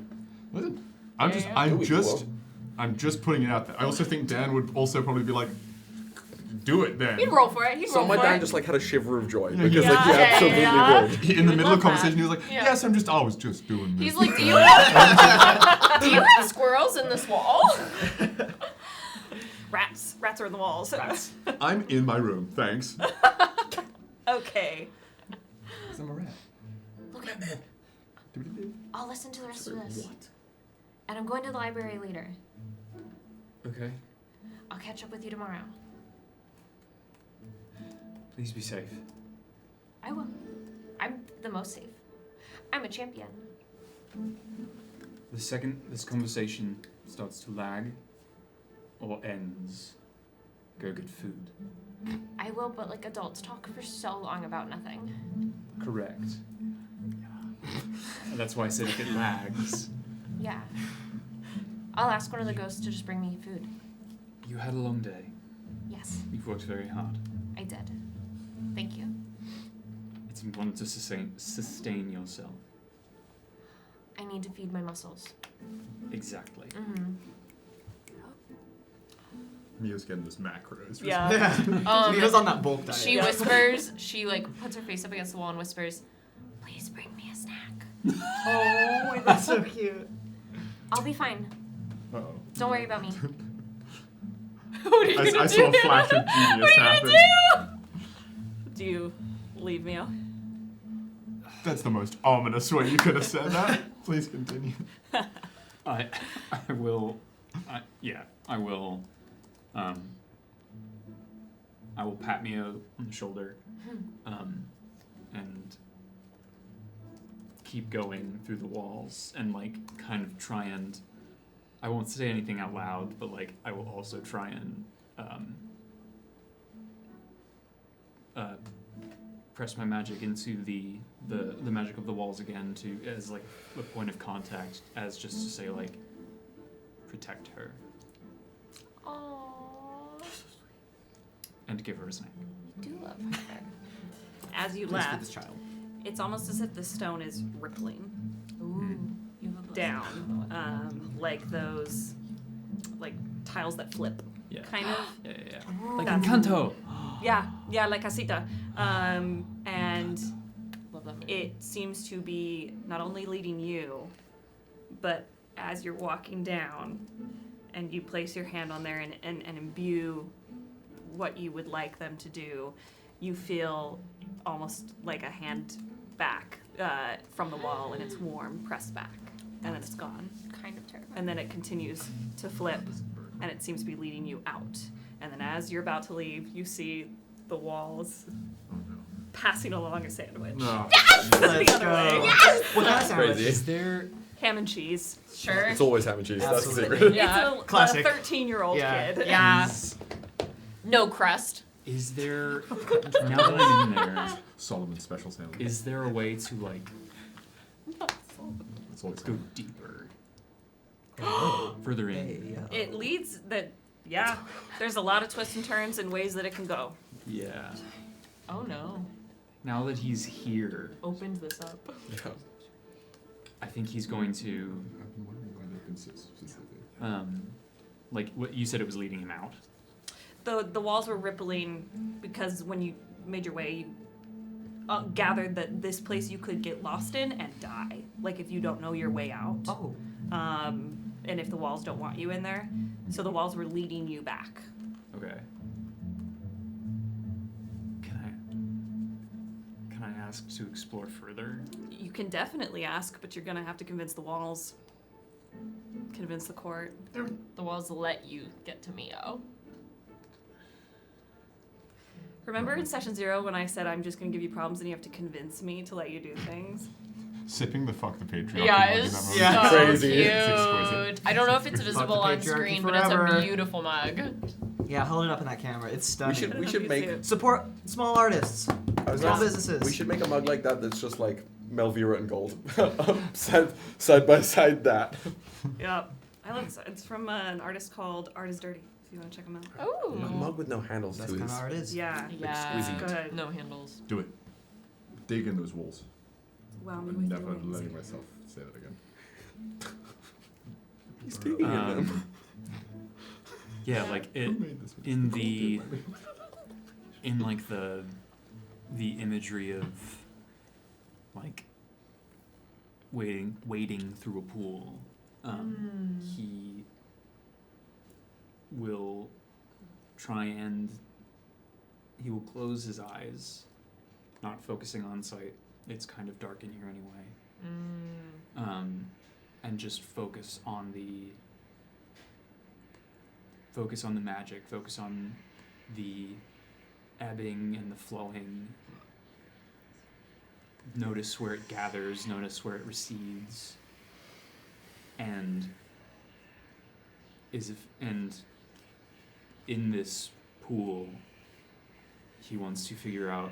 Listen, Yeah. I'm just putting it out there. I also think Dan would also probably be like, do it then. He'd roll for it. He'd So roll my for dad it. just like had a shiver of joy Yeah, because yeah. like he Yeah, absolutely yeah. would. In the Would middle of love conversation, that. he was like, Yeah. yes, I was just doing this. He's like, do you have squirrels in this wall? Rats are in the walls. I'm in my room, thanks. Okay. I'm a rat. Look at me. I'll listen to the rest of this. And I'm going to the library later. okay, I'll catch up with you tomorrow. please be safe. I will. I'm the most safe. I'm a champion. The second this conversation starts to lag or ends, go get food. I will, but like adults talk for so long about nothing. Correct. That's why I said if it lags. Yeah. I'll ask one of the ghosts to just bring me food. You had a long day. Yes, You've worked very hard. I did. Thank you. It's important to sustain yourself. I need to feed my muscles. Exactly. Mm-hmm. Mio's getting this macros. Yeah. He was on that bulk diet. She whispers, she like puts her face up against the wall and whispers, please bring me a snack. Oh, that's so cute. I'll be fine. Uh-oh. Don't worry about me. I saw a flash of genius happen. Do you leave Mio? That's the most ominous way you could have said that. Please continue. I will. I will. I will pat Mio on the shoulder, and keep going through the walls and like kind of try and. I won't say anything out loud, but like I will also try and press my magic into the magic of the walls again to as like a point of contact, as just to say like protect her Aww. and give her a snack. I do love her. As you Please feed left, this child. it's almost as if the stone is rippling Ooh. You have a blessing. down, like those, like tiles that flip, Yeah. kind of. Yeah. Like That's- Encanto. Yeah, like casita. And Love that movie. it seems to be not only leading you, but as you're walking down, and you place your hand on there and imbue what you would like them to do, you feel almost like a hand back from the wall, and it's warm, pressed back, and then it's gone. Kind of terrifying. And then it continues to flip, and it seems to be leading you out. And then as you're about to leave, you see the walls passing along a sandwich. No. Let's other go. way. Yes! What kind of sandwich? Crazy. Is there? Ham and cheese. Sure. It's always ham and cheese. That's the Absolutely. secret. Yeah. It's a Classic. 13-year-old Yeah. kid. Yeah. No crust. Is there? Now that I'm in there, Solomon's special sandwich. is there a way to like It's always go deeper, further in? It leads that, yeah, there's a lot of twists and turns and ways that it can go. Yeah. Oh no. Now that he's here, Opened this up. Yeah. I think he's going to, I've been wondering why they've been so specific. like what you said, it was leading him out. The walls were rippling because when you made your way, you gathered that this place you could get lost in and die. Like if you don't know your way out. Oh. And if the walls don't want you in there. So the walls were leading you back. Okay. Can I ask to explore further? You can definitely ask, but you're gonna have to convince the walls. Convince the court. The walls let you get to Mio. Remember in session 0 when I said I'm just gonna give you problems and you have to convince me to let you do things? Sipping the fuck the patriarchy. Yeah, mug in it's that so moment. Yeah. Crazy. cute. It's exquisite. I don't know if it's visible on patriarchy screen, but it's forever. a beautiful mug. Yeah, hold it up in that camera. It's stunning. We should make. Support small artists, I was small gonna- businesses. We should make a mug like that that's just like Melvira and gold, side by side. That. Yep. I love it. It's from an artist called Art is Dirty, if you want to check him out. A Oh. mug with no handles That's to kind it. of art is. Yeah. Yeah. squeezy. Good. No handles. Do it. Dig in those walls. Wow, me I'm with never your wings. letting myself say that again. He's digging in them. Yeah, like it Who made this? in the in like the imagery of like wading through a pool. He will try and he will close his eyes, not focusing on sight. It's kind of dark in here anyway. And just focus on the magic, focus on the ebbing and the flowing. Notice where it gathers, notice where it recedes. And in this pool, he wants to figure out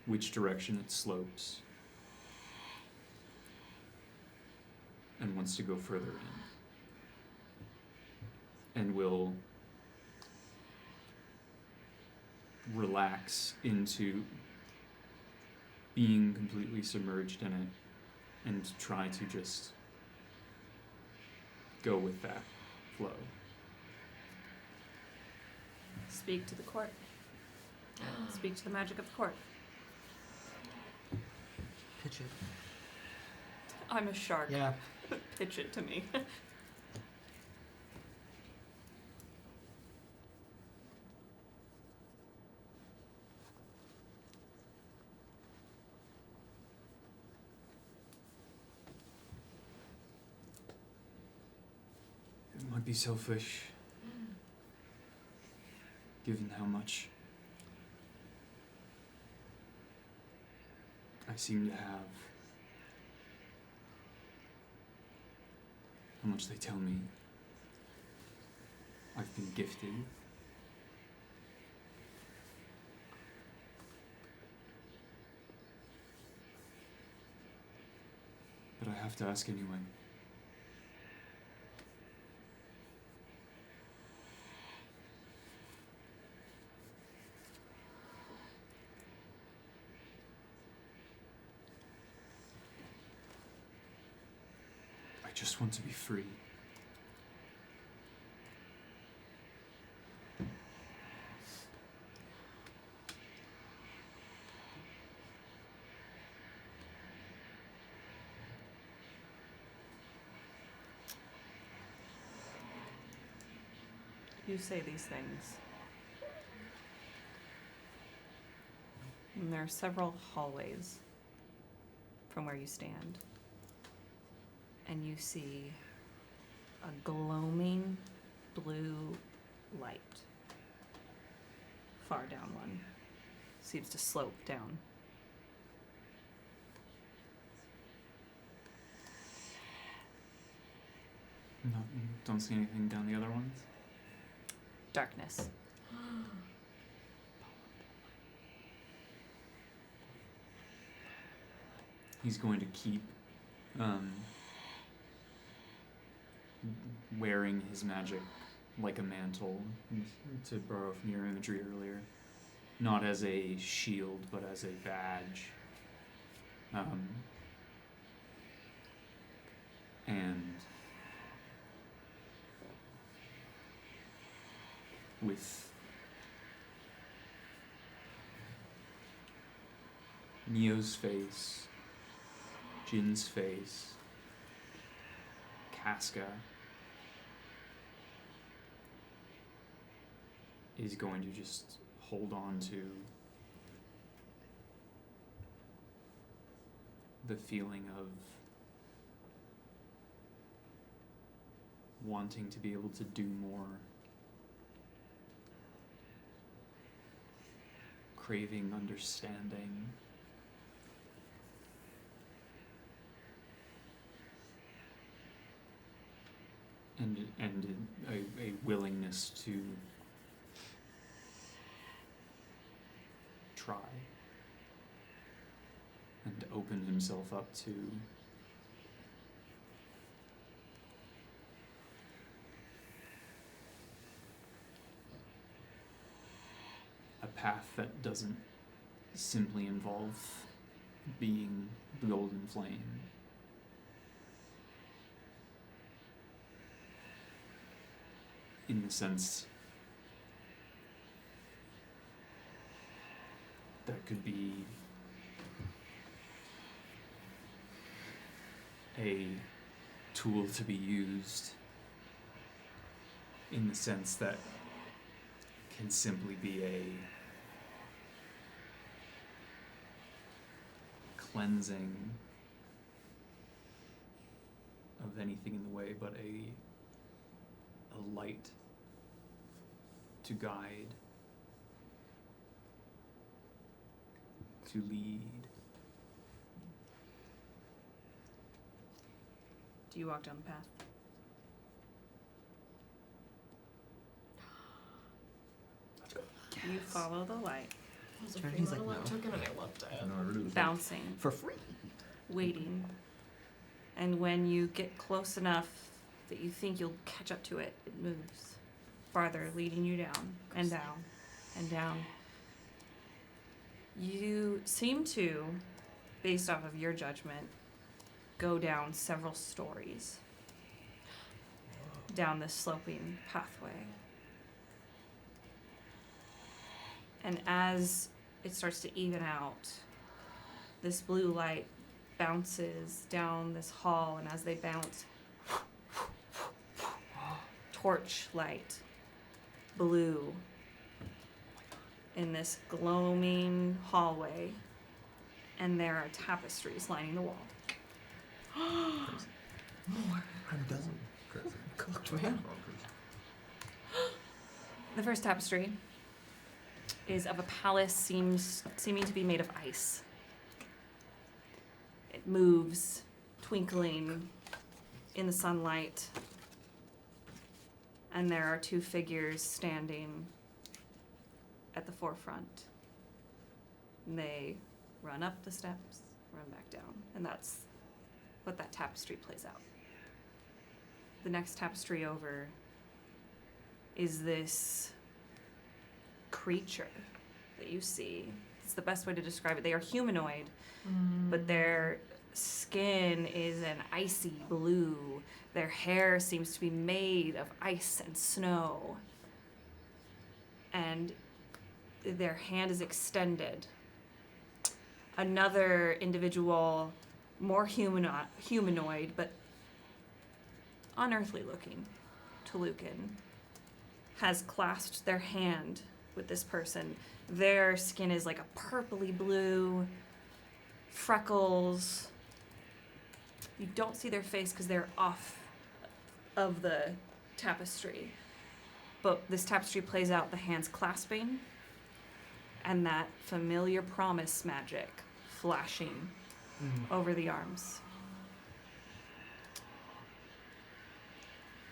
which direction it slopes and wants to go further in, and will relax into being completely submerged in it and try to just go with that flow. Speak to the court. Speak to the magic of the court. Pitch it. I'm a shark. Yeah. Pitch it to me. It might be selfish, given how much I seem to have, how much they tell me I've been gifted. But I have to ask anyway. I just want to be free. You say these things. And there are several hallways from where you stand. And you see a glowing blue light. Far down one. Seems to slope down. No, don't see anything down the other ones. Darkness. He's going to keep wearing his magic like a mantle, to borrow from your imagery earlier. Not as a shield, but as a badge. And with Neo's face, Jin's face, Casca is going to just hold on to the feeling of wanting to be able to do more, craving understanding, and a willingness to try and open himself up to a path that doesn't simply involve being the golden flame. In the sense that could be a tool to be used in the sense that can simply be a cleansing of anything in the way, but a light to guide, to lead. Do you walk down the path? You follow the light, I was He's like, a no. token and I loved it. No, I really was bouncing, For free. waiting. And when you get close enough that you think you'll catch up to it, it moves farther, leading you down and down and down. You seem to, based off of your judgment, go down several stories down this sloping pathway. And as it starts to even out, this blue light bounces down this hall, and as they bounce, torch light, blue, in this glowing hallway, and there are tapestries lining the wall. crazy. Cooked, man. The first tapestry is of a palace seeming to be made of ice. It moves, twinkling in the sunlight, and there are two figures standing at the forefront. And they run up the steps, run back down, and that's what that tapestry plays out. The next tapestry over is this creature that you see. It's the best way to describe it. They are humanoid, but their skin is an icy blue. Their hair seems to be made of ice and snow. And their hand is extended. Another individual, more humanoid, but unearthly looking to Lücan, has clasped their hand with this person. Their skin is like a purpley blue, freckles, You don't see their face because they're off of the tapestry. But this tapestry plays out the hands clasping and that familiar promise magic flashing over the arms.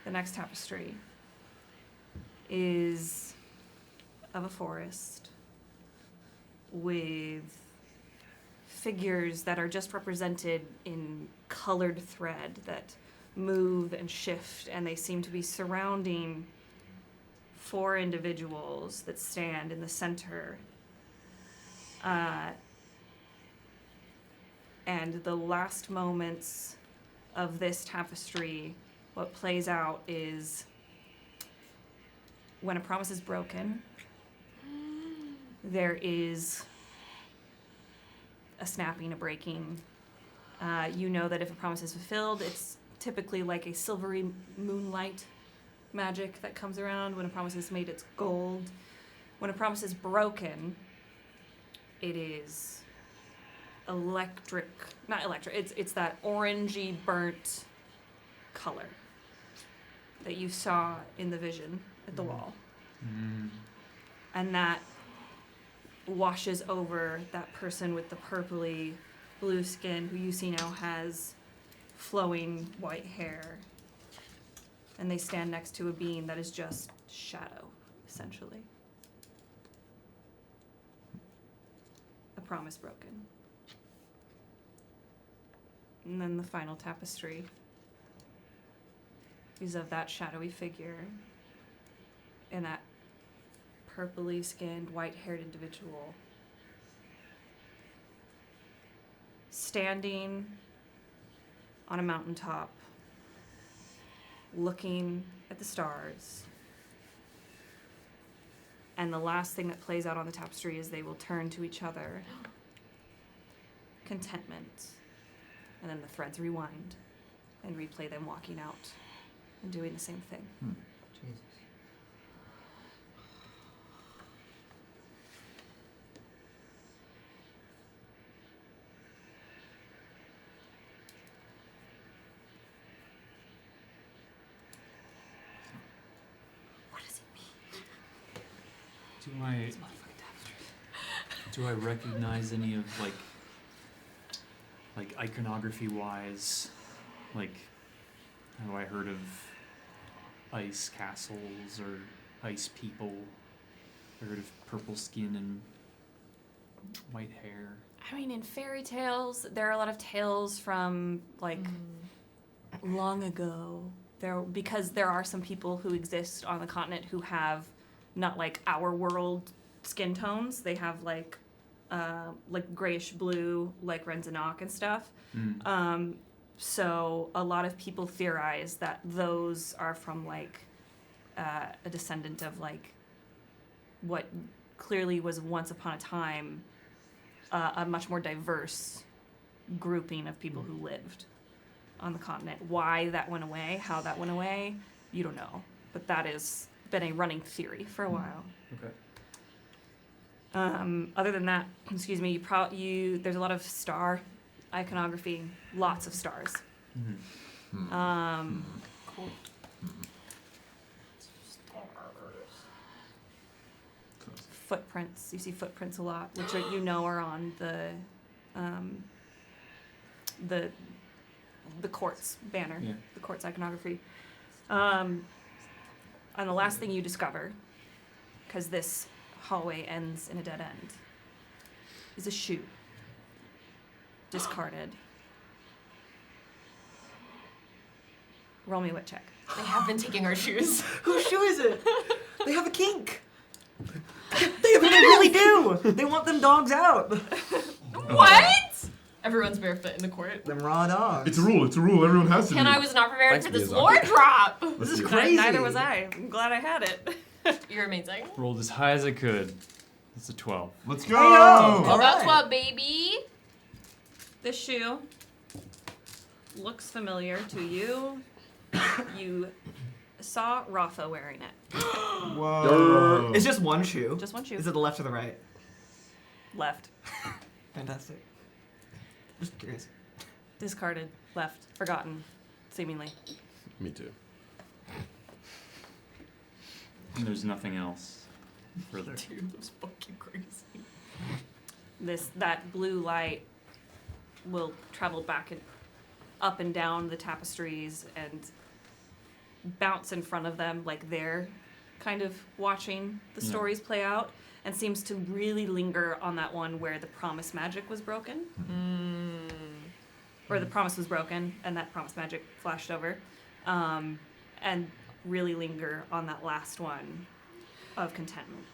The next tapestry is of a forest with figures that are just represented in colored thread that move and shift, and they seem to be surrounding 4 individuals that stand in the center. And the last moments of this tapestry, what plays out is when a promise is broken, there is a snapping, a breaking. You know that if a promise is fulfilled, it's typically like a silvery moonlight magic that comes around. When a promise is made, it's gold. When a promise is broken, it is electric, not electric, it's that orangey burnt color that you saw in the vision at the wall. And that washes over that person with the purpley blue skin who you see now has flowing white hair. And they stand next to a being that is just shadow, essentially. A promise broken. And then the final tapestry is of that shadowy figure and that purpley skinned, white-haired individual standing on a mountaintop, looking at the stars. And the last thing that plays out on the tapestry is they will turn to each other. Contentment. And then the threads rewind and replay them walking out and doing the same thing. Jesus. What does it mean? Do I recognize any of like iconography wise, like have I heard of ice castles or ice people? I heard of purple skin and white hair. I mean, in fairy tales, there are a lot of tales from like long ago. Because there are some people who exist on the continent who have not like our world skin tones. They have like grayish blue, like Renzanok and stuff. So a lot of people theorize that those are from like a descendant of like what clearly was once upon a time a much more diverse grouping of people who lived on the continent. Why that went away, how that went away, you don't know. But that has been a running theory for a while. Okay. Other than that, excuse me, there's a lot of star iconography, lots of stars. Cool. Footprints. You see footprints a lot, which are on the court's banner, the court's iconography. And the last thing you discover, because this hallway ends in a dead end, is a shoe. Discarded. Roll me a wit check. They have been taking our shoes. Whose shoe is it? They have a kink. They really do. They want them dogs out. What? Everyone's barefoot in the court. Them raw dogs. It's a rule. Everyone has to And be. I was not prepared Thanks, for this Miyazaki. lore drop. This is crazy. Neither was I. I'm glad I had it. You're amazing. Rolled as high as I could. It's a 12. Let's go! All About right. 12, baby. This shoe looks familiar to you. You saw Rafa wearing it. Whoa. It's just one shoe. Just one shoe. Is it the left or the right? Left. Fantastic. Just curious. Discarded. left, forgotten, seemingly. Me too. And there's nothing else further. Dude, that's fucking crazy. That blue light will travel back and up and down the tapestries and bounce in front of them like they're kind of watching the stories play out, and seems to really linger on that one where the promise magic was broken. Or the promise was broken and that promise magic flashed over. And really linger on that last one of contentment.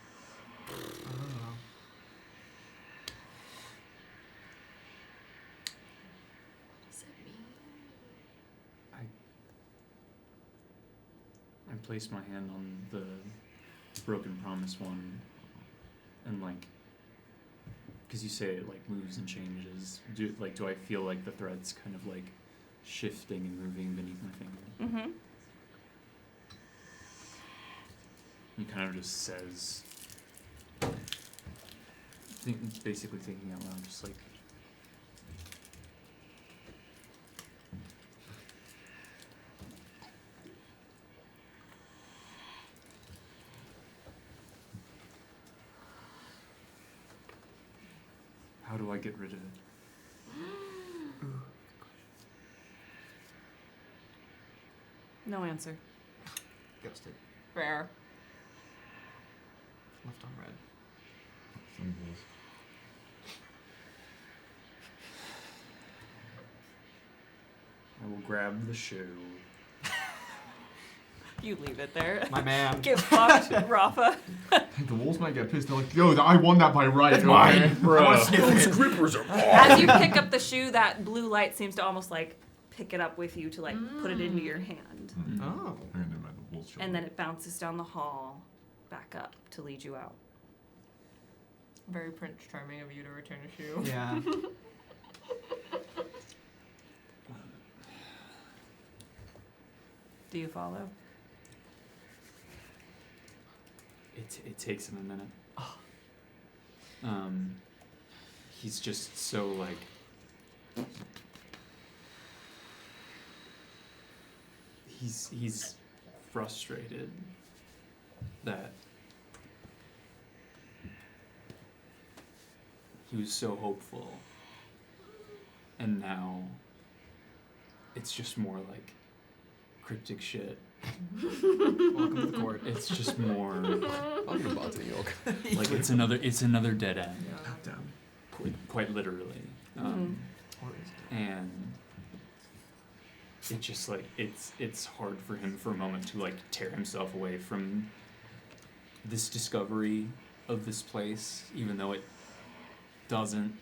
I place my hand on the broken promise one, and like, because you say it like moves and changes. Do I feel like the thread's kind of like shifting and moving beneath my finger? Mm-hmm. He kind of just says, basically thinking out loud, just like, how do I get rid of it? No answer. Ghosted. Rare. Left on red. Symbols. I will grab the shoe. You leave it there. My man. Get fucked, Rafa. The wolves might get pissed. They're like, yo, I won that by right. It's mine, bro. Those grippers are As you pick up the shoe, that blue light seems to almost like pick it up with you to like put it into your hand. Oh. And then it bounces down the hall back up to lead you out. Very Prince Charming of you to return a shoe. Yeah. Do you follow? It takes him a minute. He's just so like, he's frustrated that he was so hopeful, and now it's just more like cryptic shit. Welcome to the court. It's just more Welcome to Bards of New York. like it's another dead end. Yeah. Quite literally. And it just like it's hard for him for a moment to like tear himself away from this discovery of this place, even though it doesn't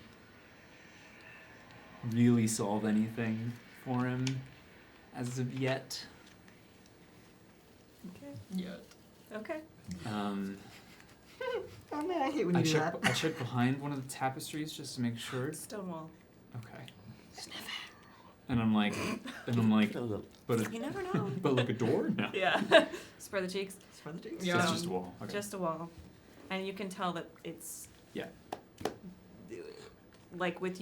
really solve anything for him as of yet. Okay. Yeah. Okay. Oh man, I hate when you do that. I check behind one of the tapestries just to make sure. Stonewall. Okay. And I'm like, but You never know. but like a door? No. Yeah. Spread the cheeks. For the cheeks. Yeah. It's just a wall. Okay. Just a wall. And you can tell that it's Yeah. like with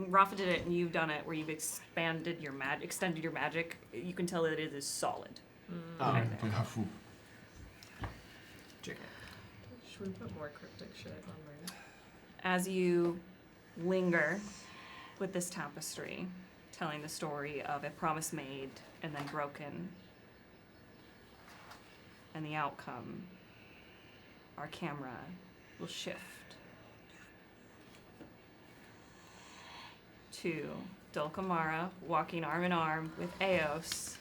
Rafa did it and you've done it where you've extended your magic, you can tell that it is solid. Oh. Should we put more cryptic shit on there? As you linger with this tapestry, telling the story of a promise made and then broken, and the outcome, our camera will shift to Dulcamara walking arm in arm with Eos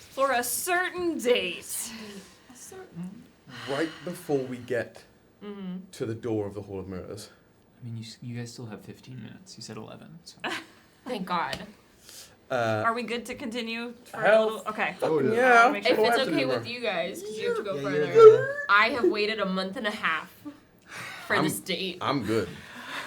for a certain date. Right before we get to the door of the Hall of Mirrors. I mean, you guys still have 15 minutes. You said 11. So. Thank God. Are we good to continue for a Health. little? Okay. Oh, I yeah. wanna make If sure. it's have to okay do with more. you guys, because you have to go Yeah, further, you're good. I have waited a month and a half for this date. I'm good.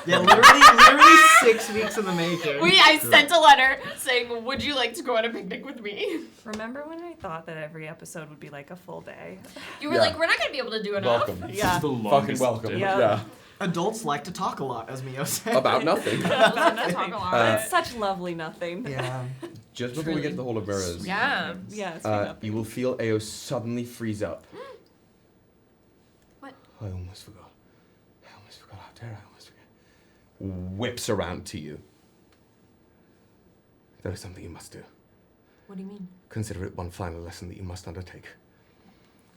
Yeah, literally 6 weeks in the making. I sent a letter saying, would you like to go on a picnic with me? Remember when I thought that every episode would be like a full day? You were like, we're not going to be able to do enough. Welcome. Yeah. The Fucking longest welcome. day. Yeah. Adults like to talk a lot, as Mio said. About nothing. Let's talk a lot. It's such lovely nothing. Yeah. Just before we get to the Hall of Mirrors, Yeah. Yeah, it's you will feel Ao suddenly freeze up. What? I almost forgot. How dare I almost forget. Whips around to you. There is something you must do. What do you mean? Consider it one final lesson that you must undertake.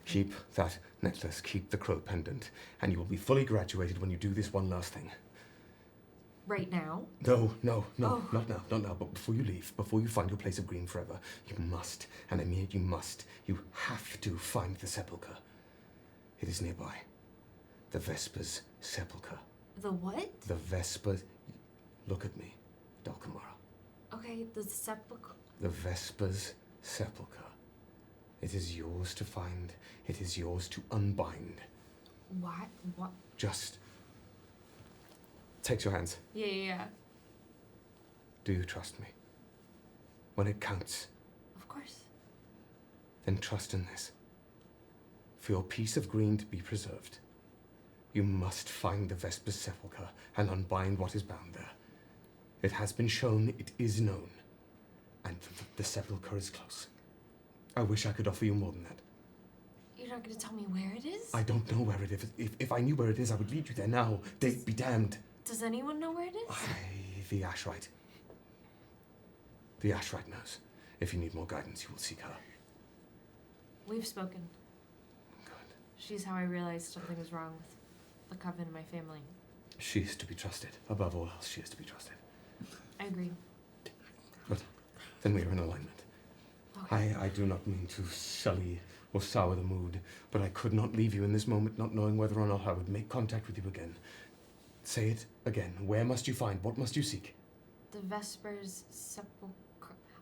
Keep that necklace, keep the crow pendant, and you will be fully graduated when you do this one last thing. Right now? No, not now, but before you leave, before you find your place of green forever, you must, and I mean it, you have to find the sepulchre. It is nearby. The Vesper's sepulchre. The what? The Vesper's... Look at me, Dulcamara. Okay, the sepulchre. The Vesper's sepulchre. It is yours to find. It is yours to unbind. What? What? Just... Takes your hands. Yeah. Do you trust me? When it counts, Of course. then trust in this. For your piece of green to be preserved, you must find the Vesper's sepulchre and unbind what is bound there. It has been shown, it is known, and the sepulchre is close. I wish I could offer you more than that. You're not going to tell me where it is? I don't know where it is. If I knew where it is, I would lead you there now. They'd be damned. Does anyone know where it is? The Ashrite. The Ashrite knows. If you need more guidance, you will seek her. We've spoken. Good. She's how I realized something was wrong with the coven in my family. She is to be trusted. Above all else, she is to be trusted. I agree. But then we are in alignment. Okay. I do not mean to sully or sour the mood, but I could not leave you in this moment not knowing whether or not I would make contact with you again. Say it again. Where must you find? What must you seek? The Vesper's sepulchre.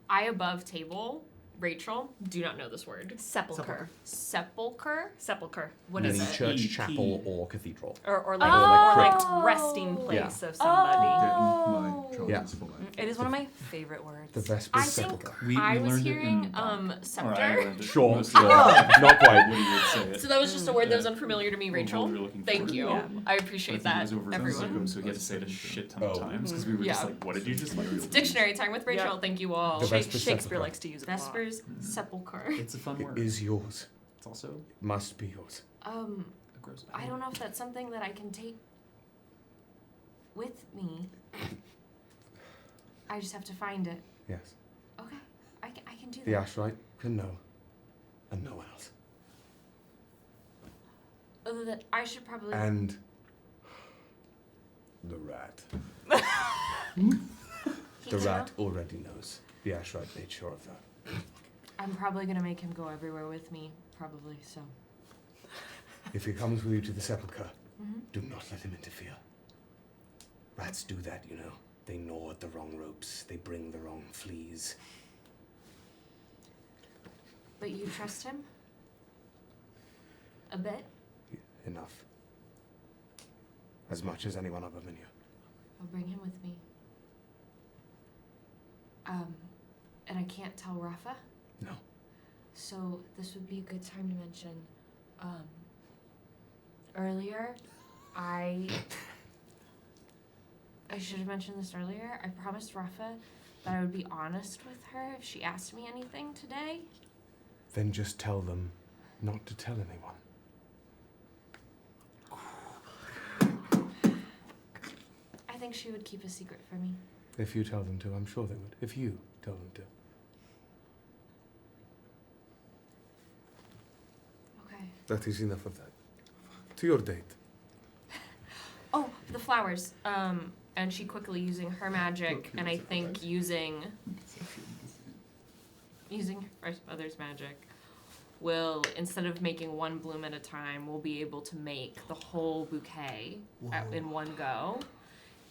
I above table. Rachel, do not know this word. Sepulchre. Sepulchre? Sepulchre. What is Any it? church, E.T. chapel, or cathedral. Or like, Oh. resting place Yeah. of somebody. My child Yeah. is full. It is one of my favorite words. The Vesper's I think sepulchre. I was learned it hearing in Or I scepter. learned it Sure. mostly Not quite. when you would say it. So that was just a word that was Yeah. unfamiliar to me, Well, Rachel. we were looking Thank forward you. to Yeah. I I appreciate think it that, was over everyone. Zoom, so he had to say it a shit ton of Oh. times because we were just Yeah. like, what did you just like? It's dictionary time with Rachel. Yeah. Thank you all. The Shake- Vesper's Shakespeare sepulchre. likes to use it a lot. Vesper's sepulchre. It's a fun It word. is yours. It's also Must be yours. a gross. I don't know if that's something that I can take with me. I just have to find it. Yes. Okay, I can do The that. Ashrite can know, and no one else. Other than I should probably. And the rat. He The can rat know. already knows. The Ashrite made sure of that. I'm probably gonna make him go everywhere with me. Probably so. If he comes with you to the sepulchre, Mhm. do not let him interfere. Rats do that, you know. They gnaw at the wrong ropes. They bring the wrong fleas. But you trust him? A bit? Enough. As much as anyone other than you. I'll bring him with me. And I can't tell Rafa? No. So this would be a good time to mention, earlier, I should have mentioned this earlier. I promised Rafa that I would be honest with her if she asked me anything today. Then just tell them not to tell anyone. I think she would keep a secret from me. If you tell them to, I'm sure they would. If you tell them to. Okay. That is enough of that. To your date. Oh, the flowers. And she quickly using her magic, and I think using her mother's magic, will, instead of making one bloom at a time, we'll be able to make the whole bouquet in one go.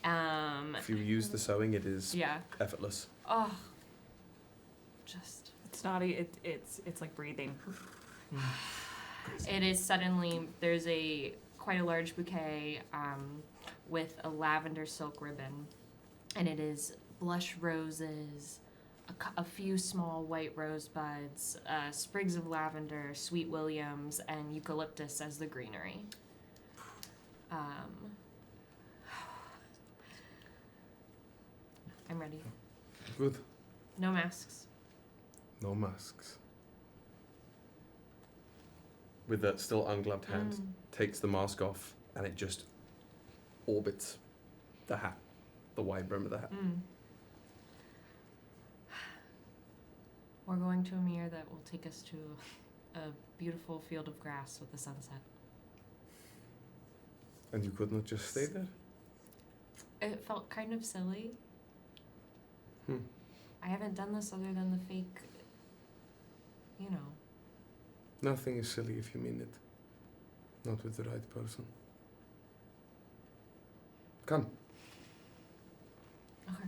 If you use the sewing, it is Yeah. effortless. Oh. Just. It's not. It's like breathing. It is suddenly, there's quite a large bouquet, with a lavender silk ribbon, and it is blush roses, a few small white rosebuds, sprigs of lavender, sweet williams, and eucalyptus as the greenery. I'm ready. Good. No masks. No masks. With that still ungloved hand, takes the mask off, and it just orbits the hat, the wide brim of the hat. We're going to a mirror that will take us to a beautiful field of grass with the sunset. And you could not just stay there? It felt kind of silly. I haven't done this other than the fake, you know. Nothing is silly if you mean it. Not with the right person. Come. Okay.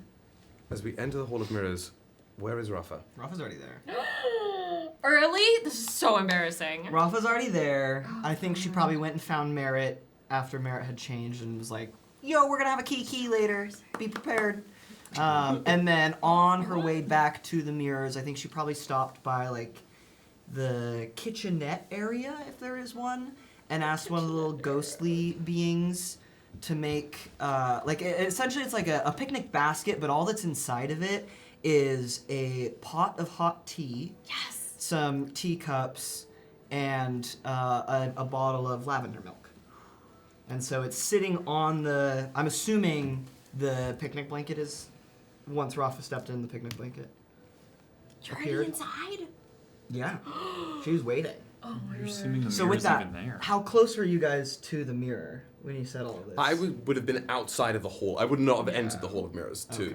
As we enter the Hall of Mirrors, where is Rafa? Rafa's already there. Early? This is so embarrassing. Rafa's already there. I think she probably went and found Merritt after Merritt had changed and was like, yo, we're gonna have a key later. Be prepared. And then on her way back to the mirrors, I think she probably stopped by like the kitchenette area, if there is one, and asked one of the little ghostly beings to make, essentially it's like a picnic basket, but all that's inside of it is a pot of hot tea, Yes. some teacups, and a bottle of lavender milk. And so it's sitting on the, I'm assuming the picnic blanket is, once Rafa stepped in, the picnic blanket You're appeared. inside? Yeah, she was waiting. Oh my You're god. assuming the So mirror's with that, even there. how close were you guys to the mirror when you said all of this? I would have been outside of the hall. I would not have entered the Hall of Mirrors to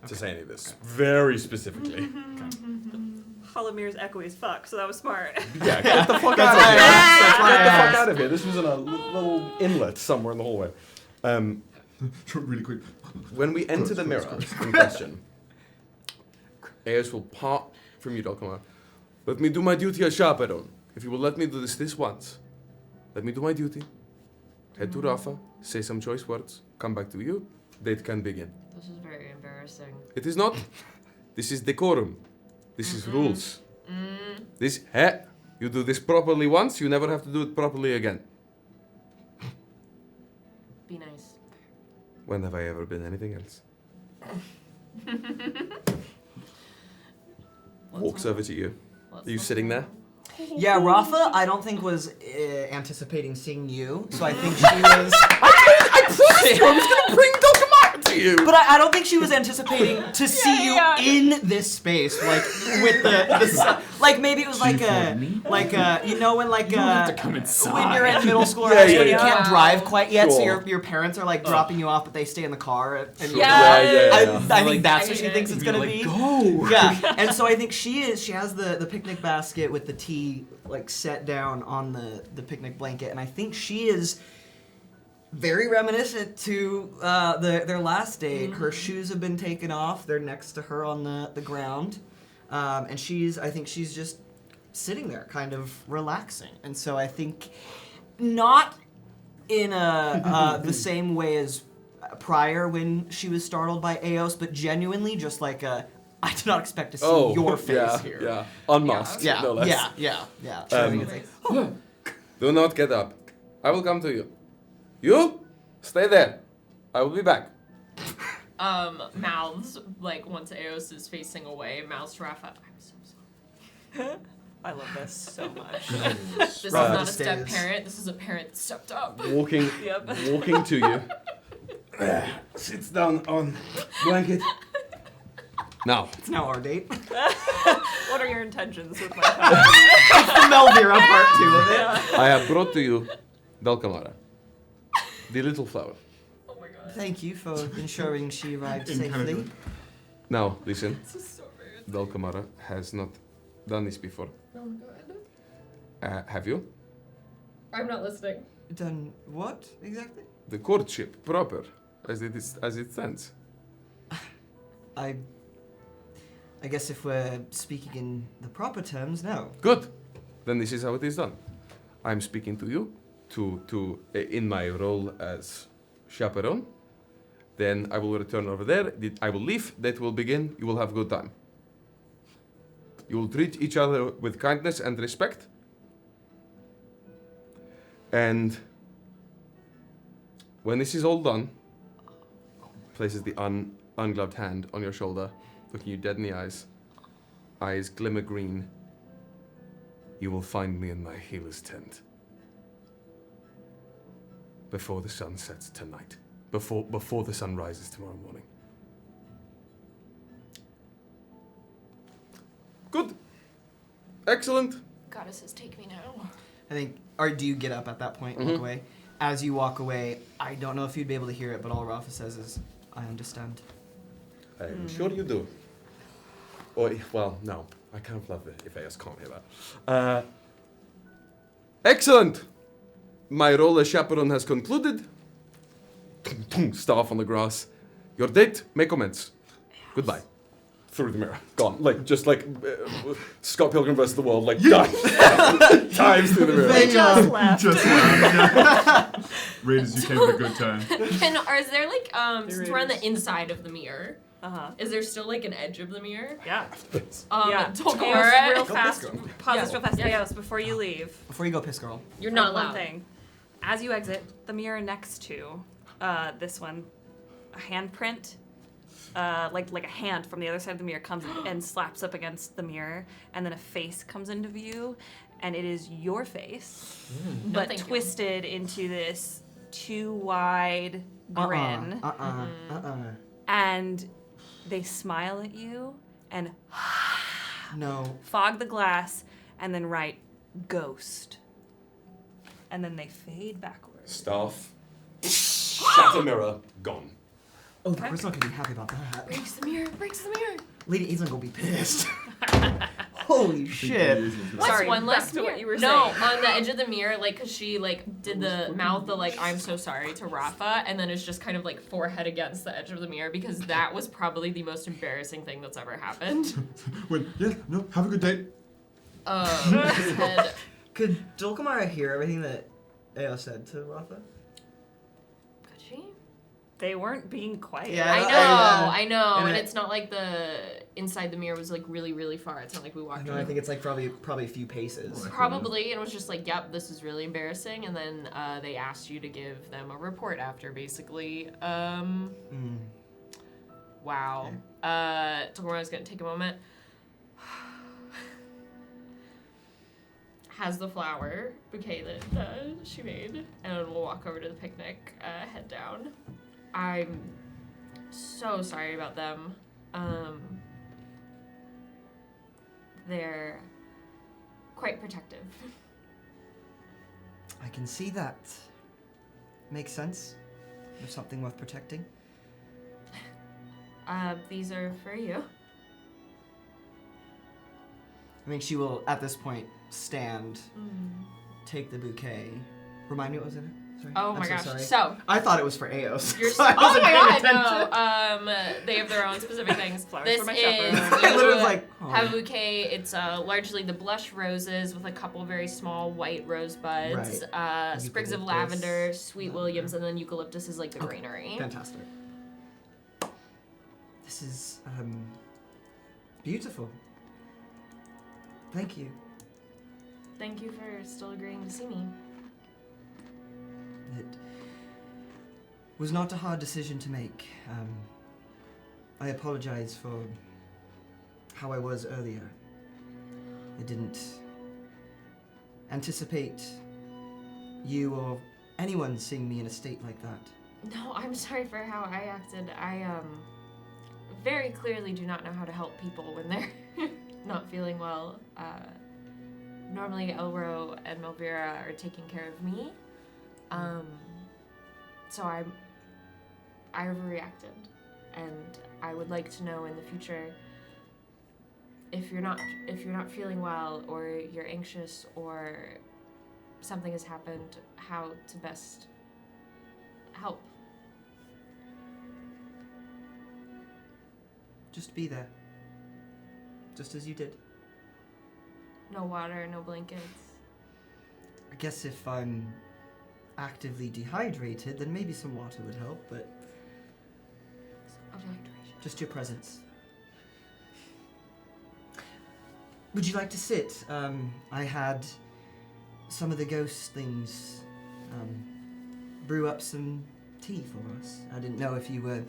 say any of this. Very specifically. Hall of Mirrors echoey as fuck, so that was smart. Yeah, get the fuck out of here. Get the fuck out of here. This was in a little inlet somewhere in the hallway. Really quick. When we enter the mirror in question, Eos will part from you, Dulcamara. Let me do my duty as chaperone. If you will let me do this once, let me do my duty. Head to Rafa, say some choice words, come back to you, date can begin. This is very embarrassing. It is not. This is decorum. This is rules. You do this properly once, you never have to do it properly again. Be nice. When have I ever been anything else? Walks over to you. Are you sitting there? Yeah, Rafa, I don't think was anticipating seeing you, so I think she was. I promised you I was going to bring Dulcamara to you! But I don't think she was anticipating to see you in this space, like with the like maybe it was like you know when like when you're in middle school or when you can't drive quite yet, so your parents are like dropping you off, but they stay in the car. And I think that's what she thinks it's gonna be. Go! Yeah, and so I think she has the picnic basket with the tea like set down on the picnic blanket, and I think she is very reminiscent to their last date. Her shoes have been taken off. They're next to her on the ground. And I think she's just sitting there kind of relaxing. And so I think not in the same way as prior when she was startled by Eos, but genuinely just like I did not expect to see your face here. Yeah, unmasked, Yeah, no less. yeah. Do not get up. I will come to you. You? Stay there. I will be back. Mouths, like once Eos is facing away, mouths to Rafa. I'm so sorry. I love this so much. This is not a step parent, this is a parent that stepped up. Walking to you. Sits down on blanket. Now. It's now our date. What are your intentions with my time? It's the Melvira part 2 of it. I have brought to you Dulcamara, the little flower. Oh my god. Thank you for ensuring she arrived safely. Now, listen. This is so weird. Dulcamara has not done this before. Oh my god. Have you? I'm not listening. Done what exactly? The courtship proper, as it stands. I guess if we're speaking in the proper terms, no. Good. Then this is how it is done. I'm speaking to you, in my role as chaperone. Then I will return over there. I will leave. That will begin. You will have a good time. You will treat each other with kindness and respect. And when this is all done, places the ungloved hand on your shoulder, looking you dead in the eyes. Eyes glimmer green. You will find me in my healer's tent. Before the sun sets tonight. Before the sun rises tomorrow morning. Good. Excellent. Goddesses, take me now. I think, or do you get up at that point and walk away? As you walk away, I don't know if you'd be able to hear it, but all Rafa says is, I understand. I'm sure you do. Or, well, no. I kind of love it if AS can't hear that. Excellent! My role as chaperone has concluded. Staff on the grass. Your date may commence. Goodbye. Through the mirror. Gone. Just like Scott Pilgrim vs. the World. Dives through the mirror. They just left. Just laughed. Read as you came to a good time. Is there since we're on the inside of the mirror, Uh-huh. is there still an edge of the mirror? Yeah. Yeah. Teos, real Go fast. piss girl. Pause this real fast. Yeah. Teos, before you leave. Before you go piss girl. You're not one allowed. thing. As you exit, the mirror next to this one, a handprint, like a hand from the other side of the mirror comes and slaps up against the mirror, and then a face comes into view, and it is your face, but thank you. twisted into this too wide grin, and they smile at you and No. fog the glass, and then write ghost. And then they fade backwards. Staff. Shatter mirror. Gone. Oh, the person's not gonna be happy about that. Breaks the mirror. Breaks the mirror. Lady Ethan's gonna be pissed. Holy shit. What's Sorry, one back less to what mirror? you were no, saying. on the edge of the mirror, cause she did the mouth the I'm so sorry to Rafa, and then it's just kind of forehead against the edge of the mirror because that was probably the most embarrassing thing that's ever happened. Have a good date. Head. Could Dulcamara hear everything that Ao said to Rafa? Could she? They weren't being quiet. Yeah. I know, And and it- it's not like the inside the mirror was really, really far. It's not like we walked. No, I think it's probably a few paces. Probably, and it was just yep, this is really embarrassing. And then they asked you to give them a report after, basically. Wow. Tomorrow's gonna take a moment. Has the flower bouquet that she made, and we'll walk over to the picnic, head down. I'm so sorry about them. They're quite protective. I can see that. Makes sense. There's something worth protecting. These are for you. I mean, she will, at this point, stand, take the bouquet. Remind me what was in it? Sorry. Oh I'm my so gosh. sorry. So, I thought it was for Aos. you're so I oh wasn't my paying god, attention. no. They have their own specific things. Flowers This for my is chaperone. I literally was like, oh. have a bouquet. It's largely the blush roses with a couple very small white rose buds, sprigs of Eucalyptus. lavender, sweet williams, and then eucalyptus is the greenery. Fantastic. This is beautiful. Thank you. Thank you for still agreeing to see me. It was not a hard decision to make. I apologize for how I was earlier. I didn't anticipate you or anyone seeing me in a state like that. No, I'm sorry for how I acted. I very clearly do not know how to help people when they're not feeling well. Normally Elro and Melvira are taking care of me. So I overreacted, and I would like to know in the future if you're not feeling well or you're anxious or something has happened, how to best help. Just be there. Just as you did. No water, no blankets. I guess if I'm actively dehydrated, then maybe some water would help, but just your presence. Would you like to sit? I had some of the ghost things brew up some tea for us. I didn't know if you were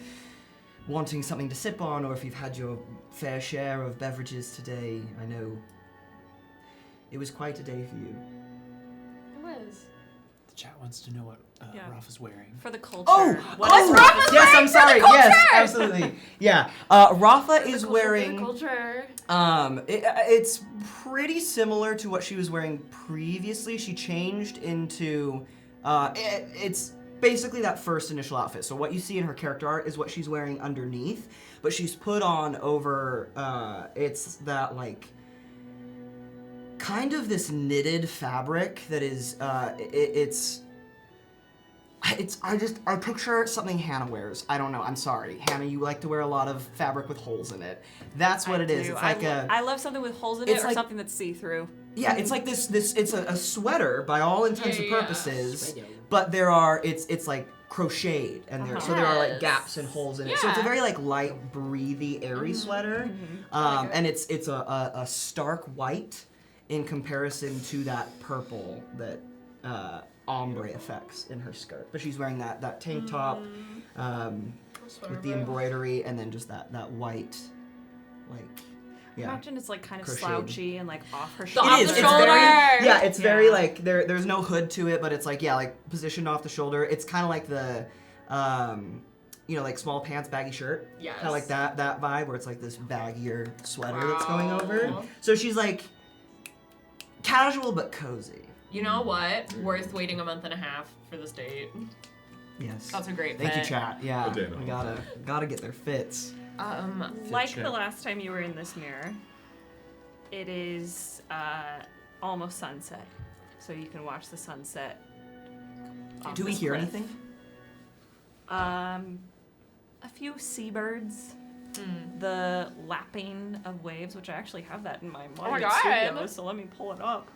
wanting something to sip on or if you've had your fair share of beverages today. I know it was quite a day for you. It was. The chat wants to know what Rafa's wearing. For the culture. What's Rafa's yes, wearing I'm sorry. for the Yes, culture? absolutely. Yeah. Rafa For is the wearing. culture. It's pretty similar to what she was wearing previously. She changed into. It's basically that first initial outfit. So what you see in her character art is what she's wearing underneath, but she's put on over. It's that like. Kind of this knitted fabric that is. I picture something Hannah wears. I don't know. I'm sorry, Hannah. You like to wear a lot of fabric with holes in it. That's what it is. It's like I love something with holes in it, or something that's see-through. Yeah, it's like this. It's a sweater by all intents and purposes, but there are. It's like crocheted, and so there are like gaps and holes in it. So it's a very like light, breathy, airy sweater, and it's a stark white in comparison to that purple that. Ombre effects in her skirt, but she's wearing that tank top with the embroidery, and then just that white, like, Imagine it's like kind of crocheted. slouchy and like off her Off shoulder. the It's shoulder. very, it's very like there's no hood to it, but it's like like positioned off the shoulder. It's kind of like the, like small pants, baggy shirt. Yes. Kind of like that vibe where it's like this baggier sweater that's going over. So she's like casual but cozy. You know what? Worth waiting a month and a half for this date. Yes. That's a great Thank you, fit. chat. Yeah. A day and a We half. gotta get their fits. Like the last time you were in this mirror, it is almost sunset, so you can watch the sunset. Do we hear anything? A few seabirds. The lapping of waves, which I actually have that in my Monument Studios, so let me pull it up.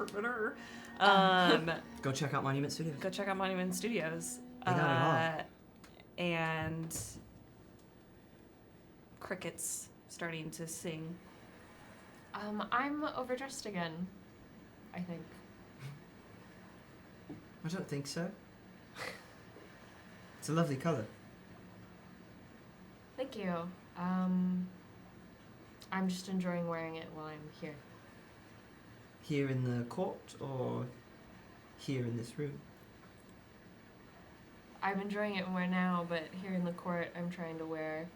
Go check out Monument Studios. Go check out Monument Studios. They got it And crickets starting to sing. I'm overdressed again, I think. I don't think so. It's a lovely color. Thank you. I'm just enjoying wearing it while I'm here. Here in the court or here in this room? I'm enjoying it more now, but here in the court, I'm trying to wear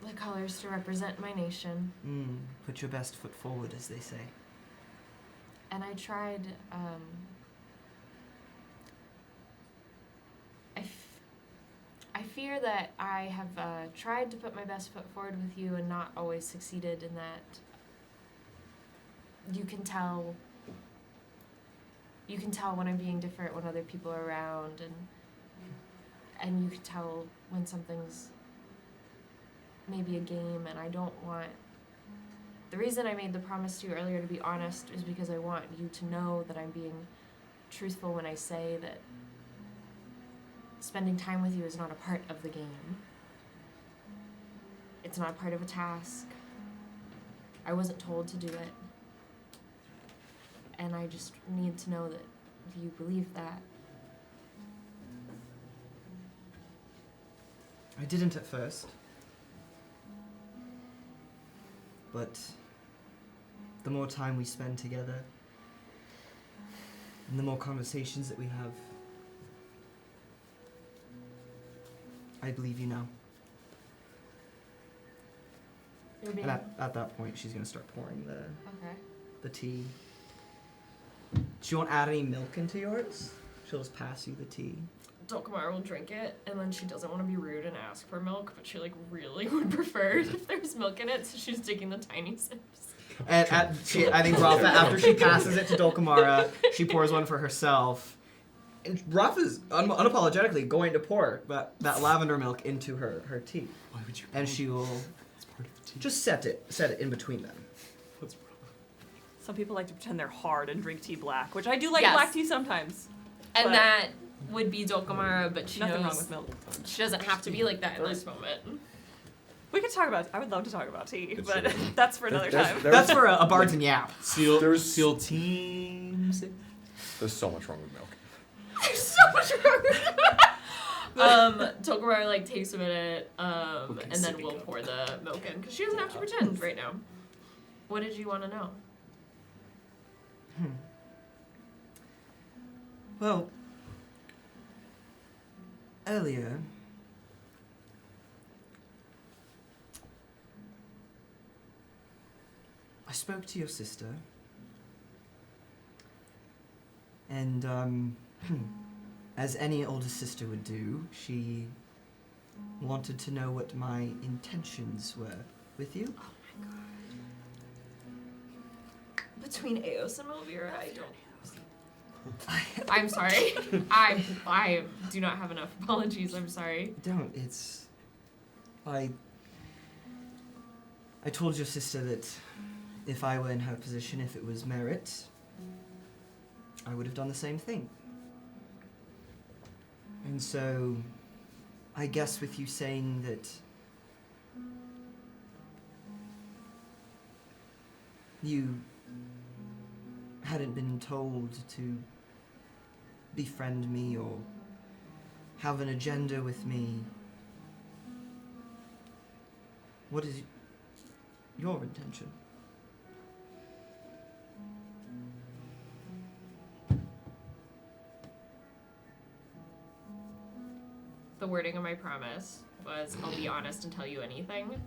the colors to represent my nation. Put your best foot forward, as they say. And I tried, I fear that I have tried to put my best foot forward with you and not always succeeded in that. You can tell when I'm being different when other people are around, and you can tell when something's maybe a game, and I don't want. The reason I made the promise to you earlier to be honest is because I want you to know that I'm being truthful when I say that spending time with you is not a part of the game. It's not a part of a task. I wasn't told to do it. And I just need to know that you believe that. I didn't at first. But the more time we spend together, and the more conversations that we have, I believe you now. And at that point, she's gonna start pouring the tea. She won't add any milk into yours. She'll just pass you the tea. Dulcamara will drink it, and then she doesn't want to be rude and ask for milk, but she really would prefer it if there's milk in it, so she's taking the tiny sips. And I think Rafa, after she passes it to Dulcamara, she pours one for herself. And Rafa's unapologetically going to pour that lavender milk into her tea. Why would you? And she will It's part of the tea. just set it in between them. Some people like to pretend they're hard and drink tea black, which I do like Yes. black tea sometimes. And But- that would be Dulcamara, but she Nothing knows wrong with milk. she doesn't have to be like that in this moment. We could talk about. I would love to talk about tea, It's but true. that's for another time. That's for a Bards and Yap. Seal teams. There's so much wrong with milk. There's so much wrong. Dulcamara like takes a minute, and then we'll pour the milk in because she doesn't have to pretend right now. What did you want to know? Well, earlier, I spoke to your sister, and as any older sister would do, she wanted to know what my intentions were with you. Oh my god. Between Eos and Elvira, I don't. I'm sorry. I do not have enough apologies. I'm sorry. Don't. It's. I told your sister that if I were in her position, if it was Merritt, I would have done the same thing. And so, I guess with you saying that you hadn't been told to befriend me or have an agenda with me, what is your intention? The wording of my promise was, I'll be honest and tell you anything.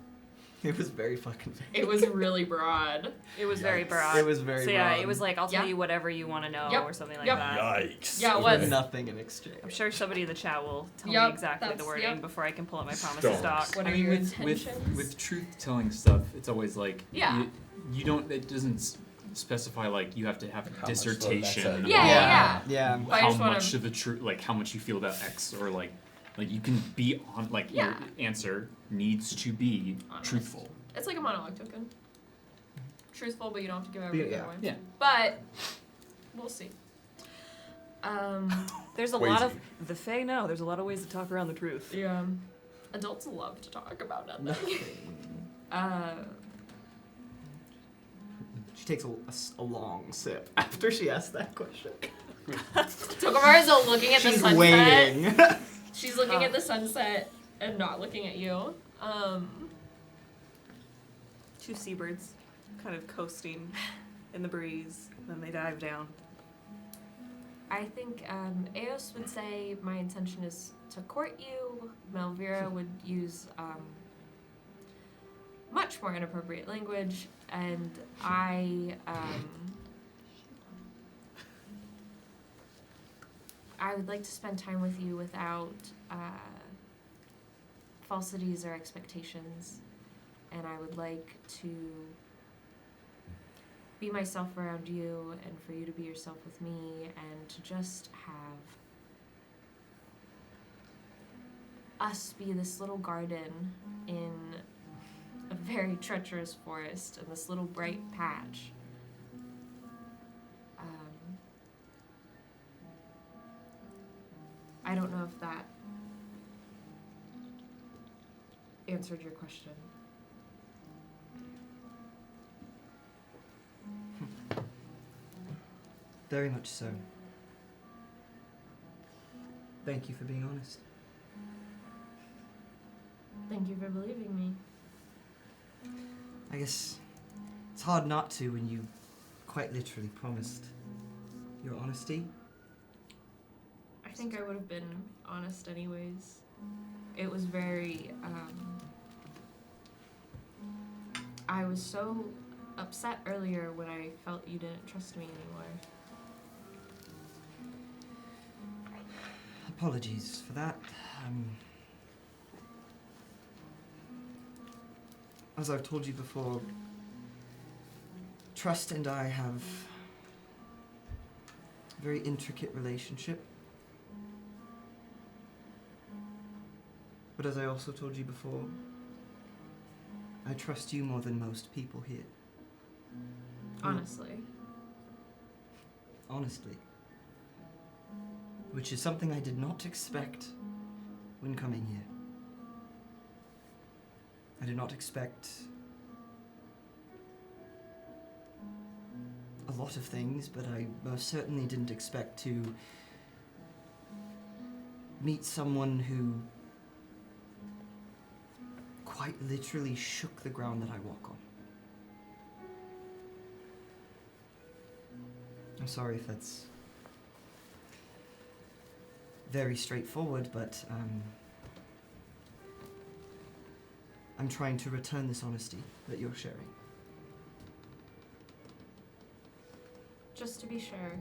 It was very fucking vague. It was really broad. It was very broad. It was very So yeah, broad. it was like, I'll tell Yeah. you whatever you want to know Yep. or something like Yep. that. Yikes. Yeah, it With was. nothing in exchange. I'm sure somebody in the chat will tell Yep, me exactly the that's- wording yep. before I can pull up my promise Stop. stock. What I are mean, your with intentions? truth-telling stuff, it's always like Yeah. you don't. It doesn't specify like you have to have a dissertation. Yeah. Yeah. But I How just wanna- much of the truth, like how much you feel about X, or like you can be on like Yeah. your answer needs to be Honest. truthful. It's like a monologue token. Truthful, but you don't have to give everything Yeah. away. Yeah. But we'll see. There's a lot of the Fae know. There's a lot of ways to talk around the truth. Yeah. Adults love to talk about nothing. She takes a long sip after she asks that question. Dulcamara is looking at the She's sunset. waiting. She's looking at the sunset and not looking at you. Two seabirds kind of coasting in the breeze, then they dive down. I think Eos would say my intention is to court you. Melvira would use much more inappropriate language, and I would like to spend time with you without falsities or expectations, and I would like to be myself around you and for you to be yourself with me and to just have us be this little garden in a very treacherous forest in this little bright patch. I don't know if that answered your question. Very much so. Thank you for being honest. Thank you for believing me. I guess it's hard not to when you quite literally promised your honesty. I think I would have been honest anyways. It was very, I was so upset earlier when I felt you didn't trust me anymore. Apologies for that. As I've told you before, Trust and I have a very intricate relationship. But as I also told you before, I trust you more than most people here. Honestly. Honestly. which is something I did not expect when coming here. I did not expect a lot of things, but I most certainly didn't expect to meet someone who quite literally shook the ground that I walk on. I'm sorry if that's very straightforward, but I'm trying to return this honesty that you're sharing. Just to be sure.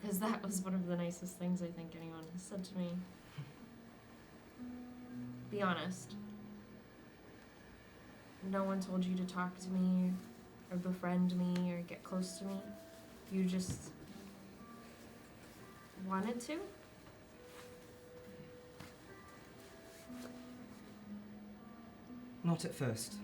Because that was one of the nicest things I think anyone has said to me. Be honest. No one told you to talk to me or befriend me or get close to me. You just wanted to? Not at first.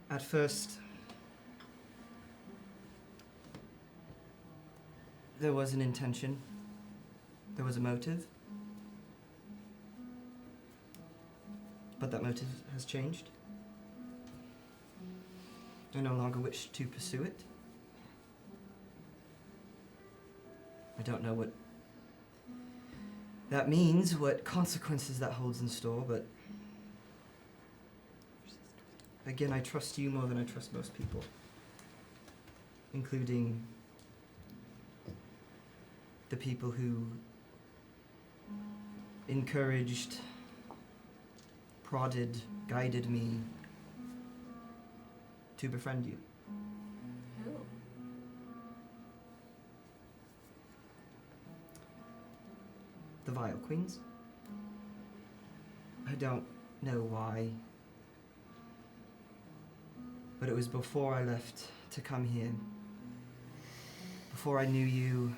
At first, there was an intention. There was a motive. But that motive has changed. I no longer wish to pursue it. I don't know what that means, what consequences that holds in store, but again, I trust you more than I trust most people, including the people who encouraged, prodded, guided me to befriend you. Who? The Vile Queens. I don't know why, but it was before I left to come here. Before I knew you,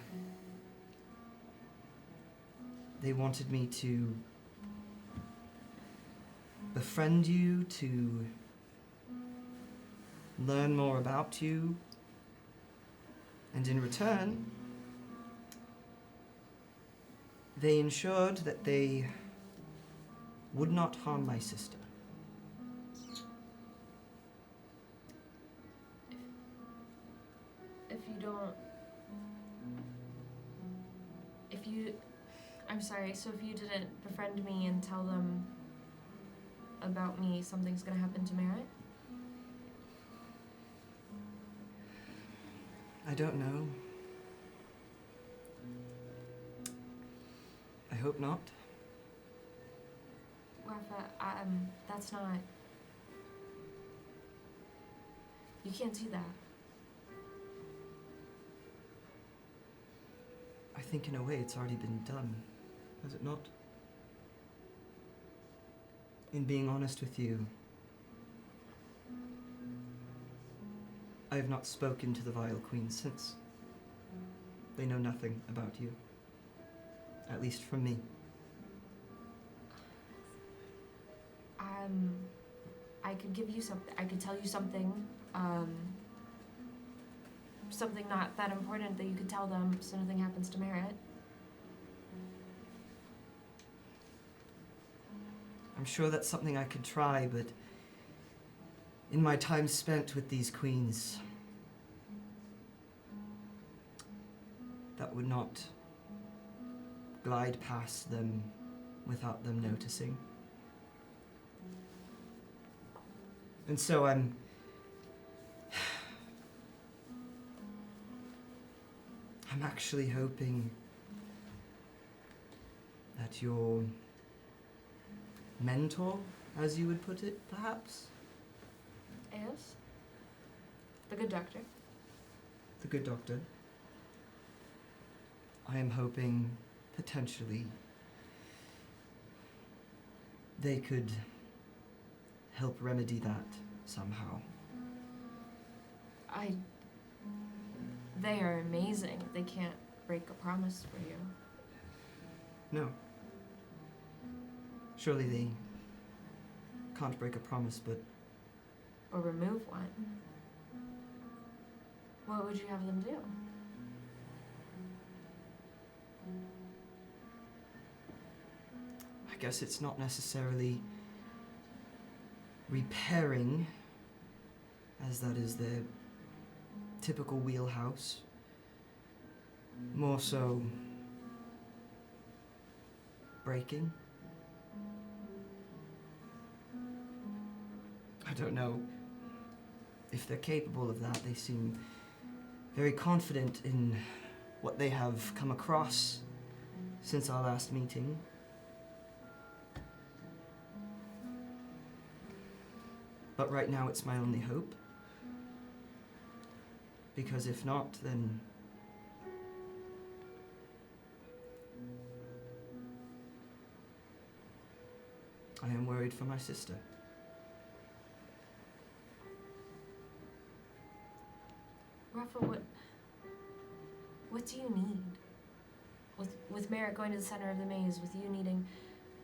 they wanted me to befriend you, to learn more about you, and in return, they ensured that they would not harm my sister. I'm sorry, so if you didn't befriend me and tell them about me, something's gonna happen to Merritt? I don't know. I hope not. Rafa, that's not... You can't do that. I think in a way it's already been done, has it not? In being honest with you, I have not spoken to the Vile Queens since. They know nothing about you. At least from me. I could give you something. I could tell you something. Something not that important that you could tell them so nothing happens to Merritt. I'm sure that's something I could try, but in my time spent with these queens, that would not glide past them without them noticing. And so I'm actually hoping that your mentor, as you would put it, perhaps? Yes? The good doctor? The good doctor. I am hoping, potentially, they could help remedy that somehow. They are amazing. They can't break a promise for you. No. Surely they can't break a promise, but or remove one, what would you have them do? I guess it's not necessarily repairing, as that is their typical wheelhouse. More so breaking. I don't know if they're capable of that. They seem very confident in what they have come across since our last meeting. But right now it's my only hope. Because if not, then I am worried for my sister. Rafa, what do you need? With Merritt going to the center of the maze, with you needing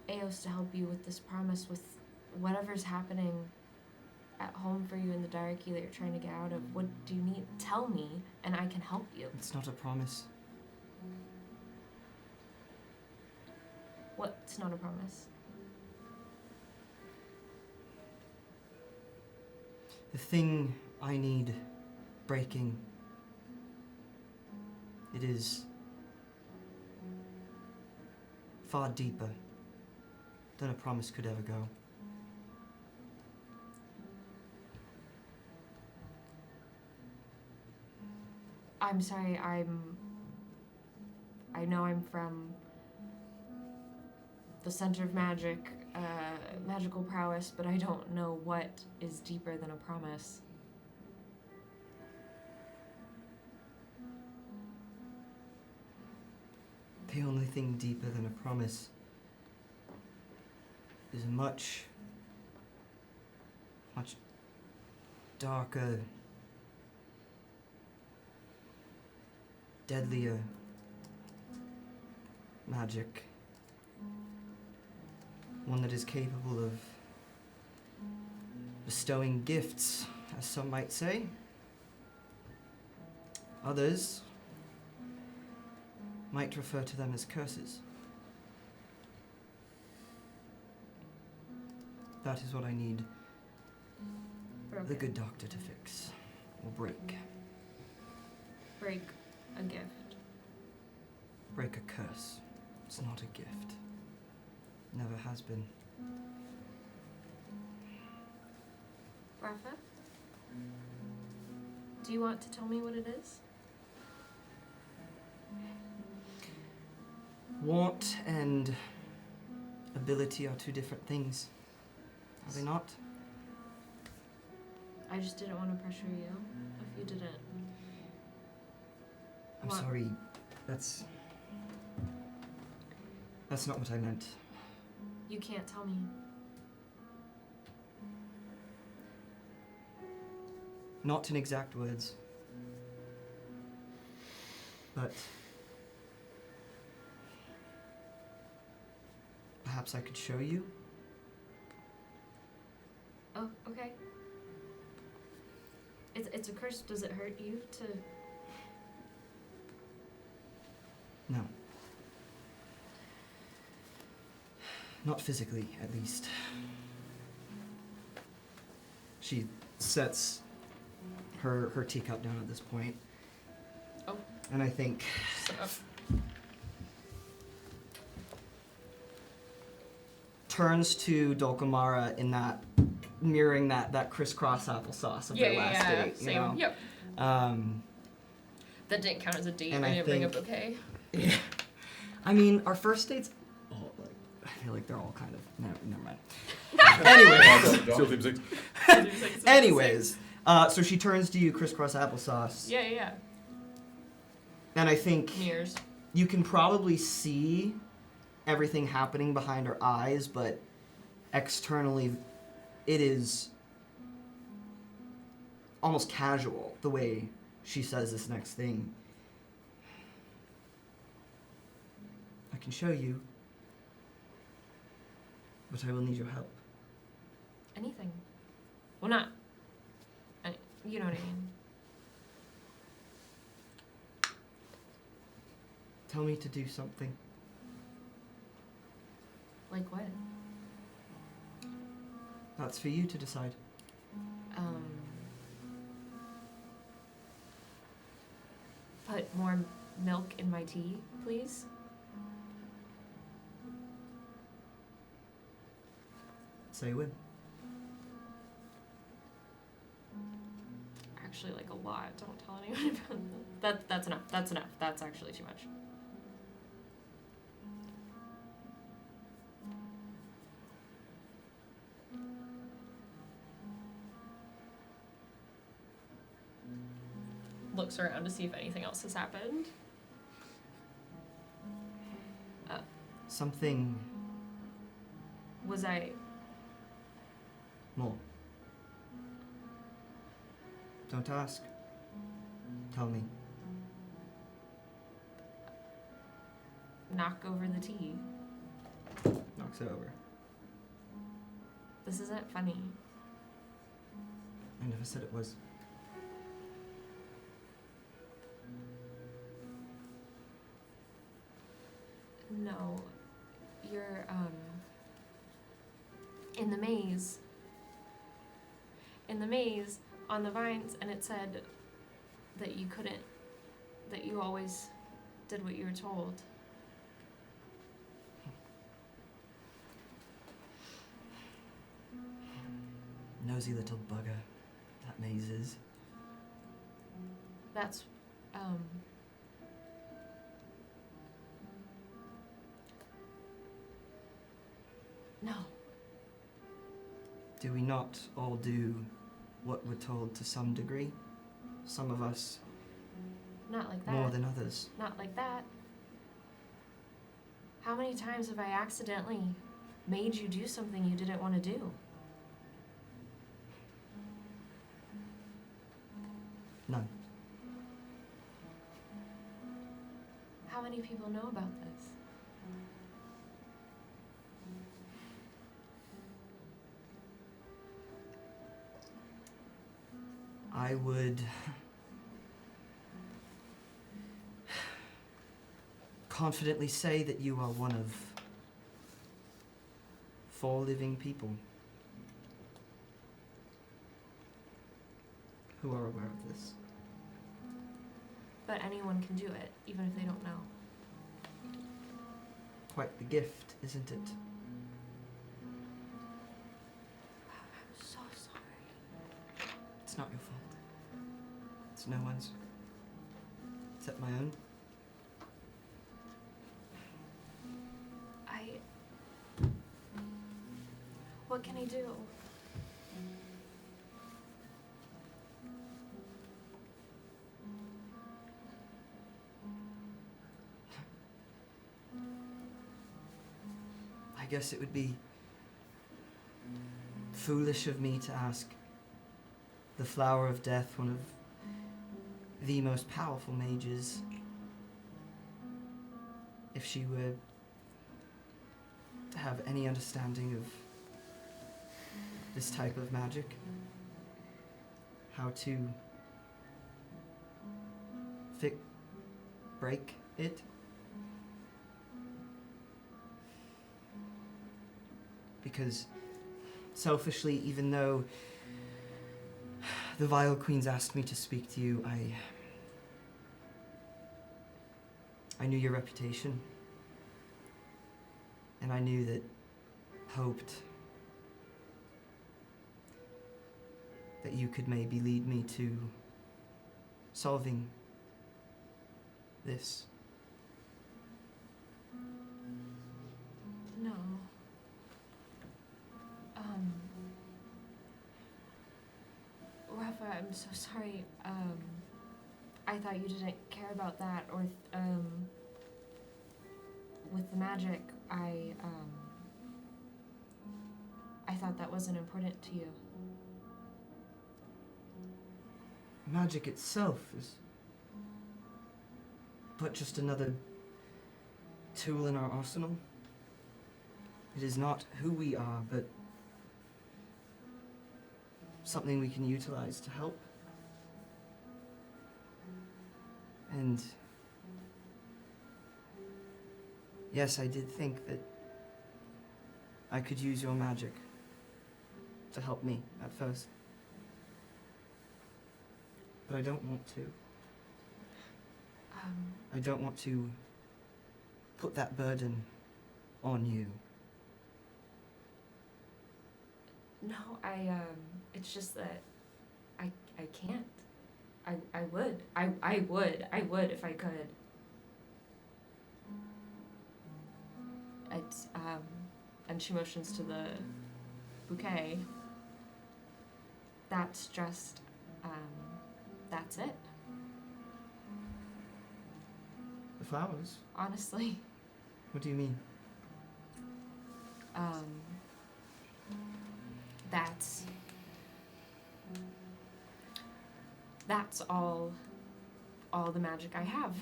Eos to help you with this promise, with whatever's happening at home for you in the Darky that you're trying to get out of, what do you need? Tell me, and I can help you. It's not a promise. What's not a promise? The thing I need breaking, it is far deeper than a promise could ever go. I'm sorry, I know I'm from the center of magic, magical prowess, but I don't know what is deeper than a promise. The only thing deeper than a promise is a much, much darker, deadlier magic. One that is capable of bestowing gifts, as some might say. Others might refer to them as curses. That is what I need the good doctor to fix, or break. Break a gift. Break a curse. It's not a gift. Never has been. Rafa? Do you want to tell me what it is? Want and ability are two different things. Are they not? I just didn't want to pressure you if you didn't. I'm What? sorry. That's not what I meant. You can't tell me. Not in exact words. But perhaps I could show you. Oh, okay. It's a curse. Does it hurt you to... No. Not physically, at least. She sets her teacup down at this point. Oh. And I think turns to Dulcamara in that mirroring that crisscross applesauce of their last date. Same. You know? Yep. That didn't count as a date. And I I didn't bring a think- bouquet. Yeah. I mean, our first dates. Oh, like, I feel like they're all kind of. No, never mind. Anyways, so she turns to you, crisscross applesauce. Yeah. And I think Mirrors. you can probably see everything happening behind her eyes, but externally, it is almost casual the way she says this next thing. I can show you, but I will need your help. Anything. Well, not You know what I mean? Tell me to do something. Like what? That's for you to decide. Put more milk in my tea, please. Say when. Actually, like a lot. Don't tell anyone about that. That's enough. That's enough. That's actually too much. Looks around to see if anything else has happened. Something Was I... more. Don't ask. Tell me. knock over the tea? Knocks it over. This isn't funny. I never said it was. No, you're, in the maze. In the maze, on the vines, and it said that you couldn't, that you always did what you were told. Nosy little bugger. That maze is. That's, no. Do we not all do what we're told to some degree? Some of us Not like that. more than others. Not like that. How many times have I accidentally made you do something you didn't want to do? None. How many people know about this? I would confidently say that you are one of 4 living people who are aware of this. But anyone can do it, even if they don't know. Quite the gift, isn't it? I'm so sorry. It's not your fault. It's no one's. Except my own. What can I do? I guess it would be foolish of me to ask the Flower of Death, one of the most powerful mages, if she were to have any understanding of this type of magic, how to break it. Because selfishly, even though the Vile Queens asked me to speak to you, I knew your reputation. And I knew that, hoped that you could maybe lead me to solving this. No. Rafa, I'm so sorry. I thought you didn't care about that, or, with the magic, I thought that wasn't important to you. Magic itself is but just another tool in our arsenal. It is not who we are, but something we can utilize to help And yes, I did think that I could use your magic to help me at first. But I don't want to. I don't want to put that burden on you. No, it's just that I can't. I would if I could. It's, and she motions to the bouquet. That's just, that's it. The flowers? Honestly. What do you mean? That's all the magic I have.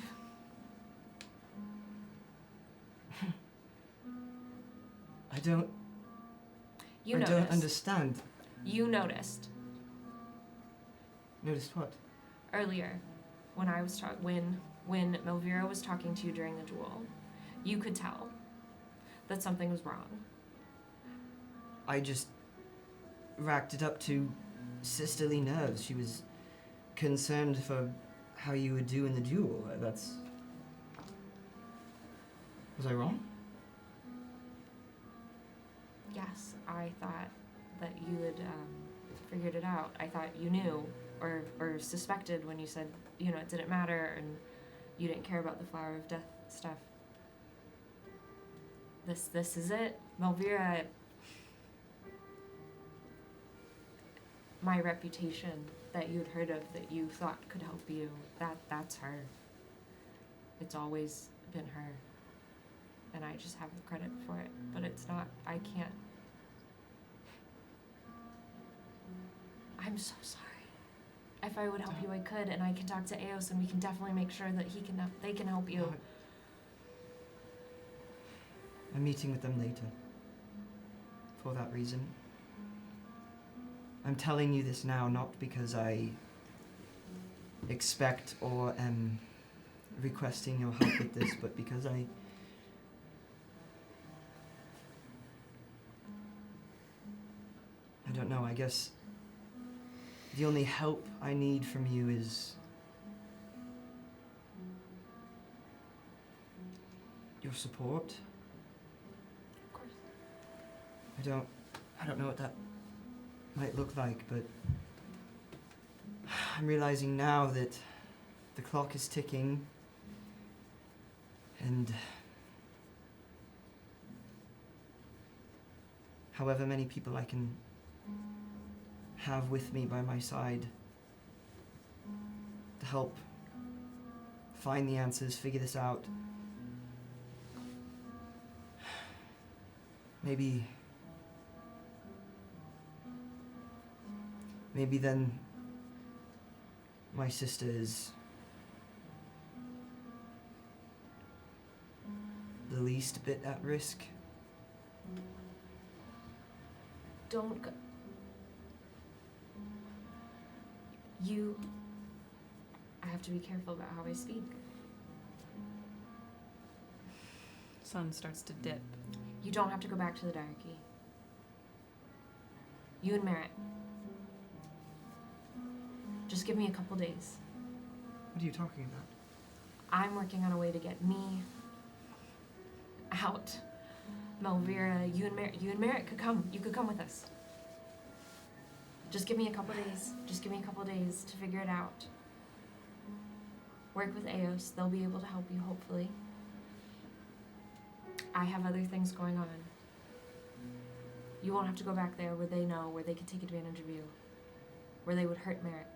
I don't understand. You noticed Noticed what? earlier when I was when Melvira was talking to you during the duel. You could tell that something was wrong. I just racked it up to sisterly nerves. She was concerned for how you would do in the duel. Was I wrong? Yes, I thought that you had figured it out. I thought you knew or suspected when you said, it didn't matter and you didn't care about the Flower of Death stuff. This is it. Melvira, my reputation that you'd heard of that you thought could help you, that's her. It's always been her. And I just have the credit for it, but it's not, I can't. I'm so sorry. If I would help you, I could, and I can talk to Eos, and we can definitely make sure that they can help you. I'm meeting with them later. For that reason. I'm telling you this now, not because I expect or am requesting your help with this, but because I don't know, I guess the only help I need from you is your support. Of course. I don't know what that might look like, but I'm realizing now that the clock is ticking and however many people I can have with me by my side to help find the answers, figure this out. Maybe then my sister is the least bit at risk. Don't go. I have to be careful about how I speak. Sun starts to dip. You don't have to go back to the Diarchy. You and Merritt. Just give me a couple days. What are you talking about? I'm working on a way to get me out. Melvira, you and Merritt could come. You could come with us. Just give me a couple days. Just give me a couple days to figure it out. Work with Eos. They'll be able to help you, hopefully. I have other things going on. You won't have to go back there where they know, where they could take advantage of you. Where they would hurt Merritt.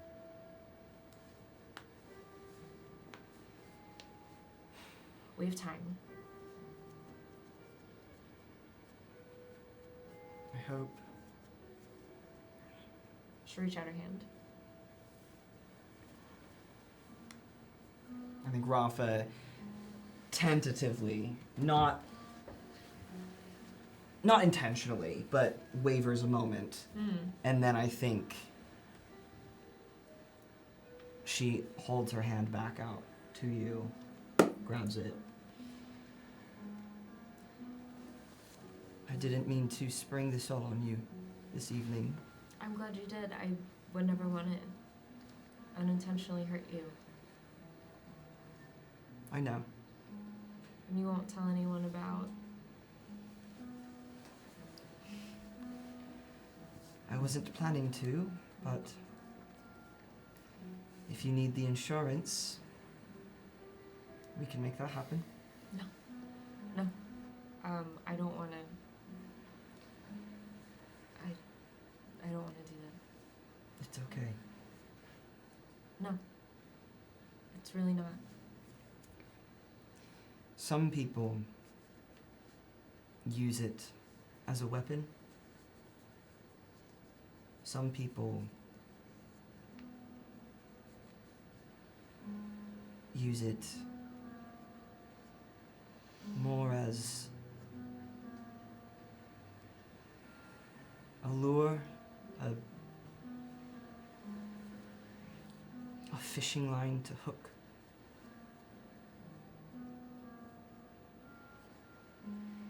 We have time. I hope. She'll reach out her hand. I think Rafa tentatively, not intentionally, but wavers a moment. And then I think she holds her hand back out to you, grabs it. I didn't mean to spring this all on you this evening. I'm glad you did. I would never want to unintentionally hurt you. I know. And you won't tell anyone about... I wasn't planning to, but if you need the insurance, we can make that happen. No. I don't want to... I don't want to do that. It's okay. No. It's really not. Some people use it as a weapon. Some people use it more as a lure, a fishing line to hook.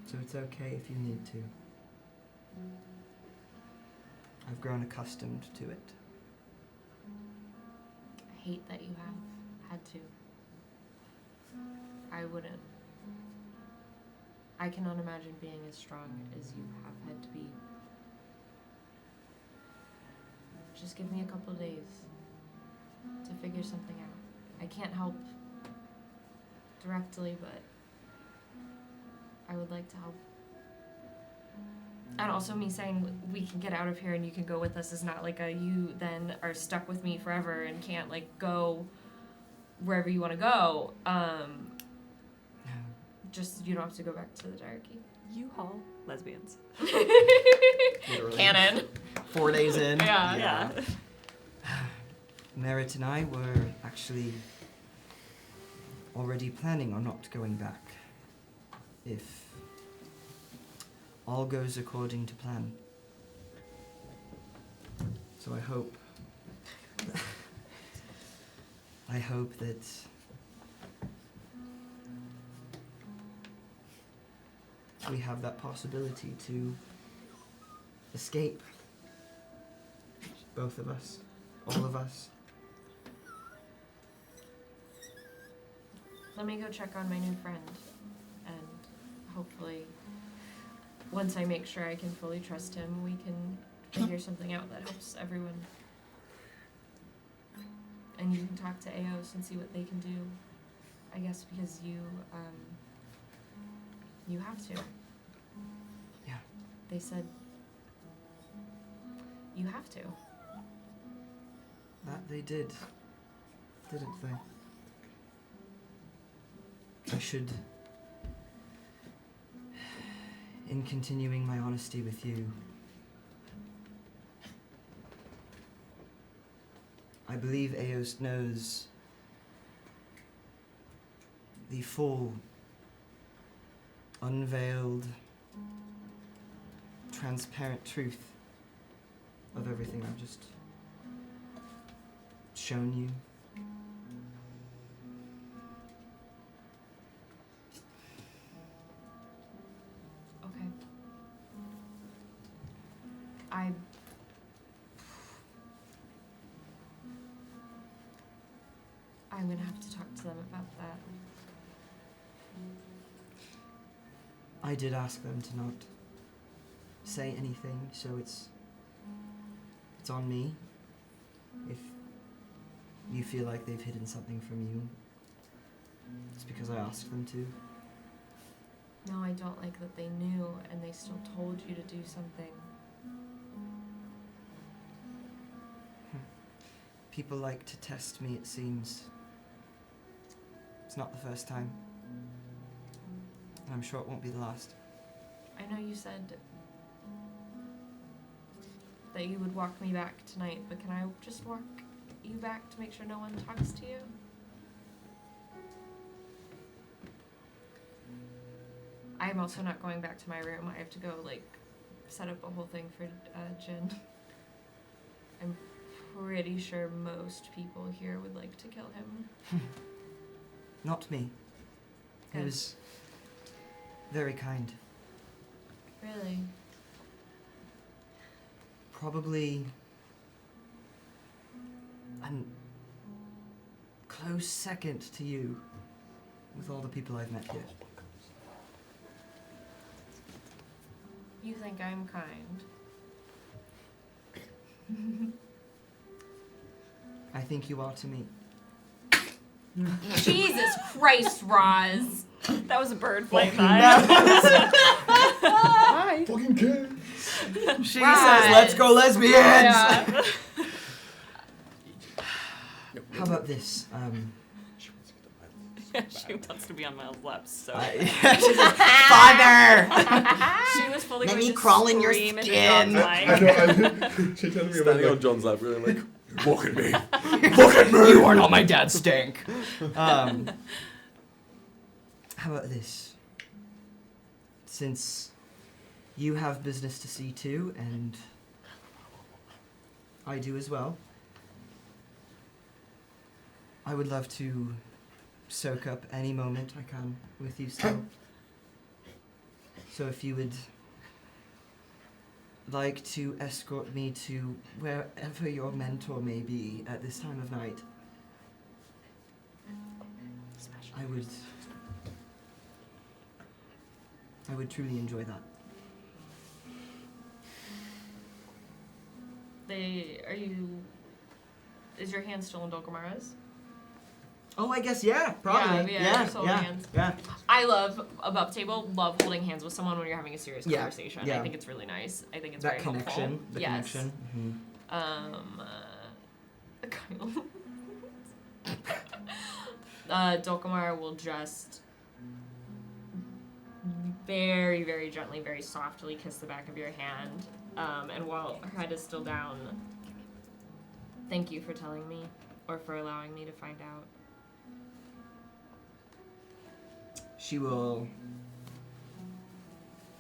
So it's okay if you need to. I've grown accustomed to it. I hate that you have had to. I wouldn't. I cannot imagine being as strong as you have had to be. Just give me a couple days to figure something out. I can't help directly, but I would like to help. And also me saying we can get out of here and you can go with us is not like a you then are stuck with me forever and can't like go wherever you want to go. Just you don't have to go back to the Diarchy. U-Haul lesbians. Literally. Canon. 4 days in. Yeah. Merritt and I were actually already planning on not going back. If all goes according to plan. So I hope that we have that possibility to escape. Both of us. All of us. Let me go check on my new friend and hopefully once I make sure I can fully trust him, we can figure something out that helps everyone. And you can talk to Eos and see what they can do. I guess because you have to. Yeah. They said you have to. That they did, didn't they? I should, in continuing my honesty with you, I believe Eos knows the full, unveiled, transparent truth of everything I've just shown you. Okay. I'm gonna have to talk to them about that. I did ask them to not say anything, so it's on me. If you feel like they've hidden something from you, it's because I asked them to. No, I don't like that they knew and they still told you to do something. People like to test me, it seems. It's not the first time. And I'm sure it won't be the last. I know you said that you would walk me back tonight, but can I just walk you back to make sure no one talks to you? I'm also not going back to my room. I have to go, like, set up a whole thing for Jin. I'm pretty sure most people here would like to kill him. Not me. He Good. was very kind. Really? Probably a close second to you with all the people I've met here. You think I'm kind? I think you are to me. Jesus Christ, Roz. That was a bird flight Fucking kid. She Right. says, "Let's go, lesbians." Yeah. How about this? She wants to be on Miles' laps, so. She says, "Father, She was fully let going me to crawl in your scream into skin." John's I mic. know. She telling me about Standing on John's lap, really like, look at me. Look at me. You are not my dad, stink. How about this? Since you have business to see to, and I do as well, I would love to soak up any moment I can with you still. So if you would like to escort me to wherever your mentor may be at this time of night, I would truly enjoy that. Is your hand still in Dulcamara's? Oh, I guess, yeah, probably. Yeah, so yeah, hands. yeah. I love, above table, love holding hands with someone when you're having a serious Yeah, conversation. yeah. I think it's really nice. I think it's That very connection, helpful. the Yes. connection. Dulcamara will just very, very gently, very softly kiss the back of your hand. And while her head is still down, thank you for telling me, or for allowing me to find out. She will,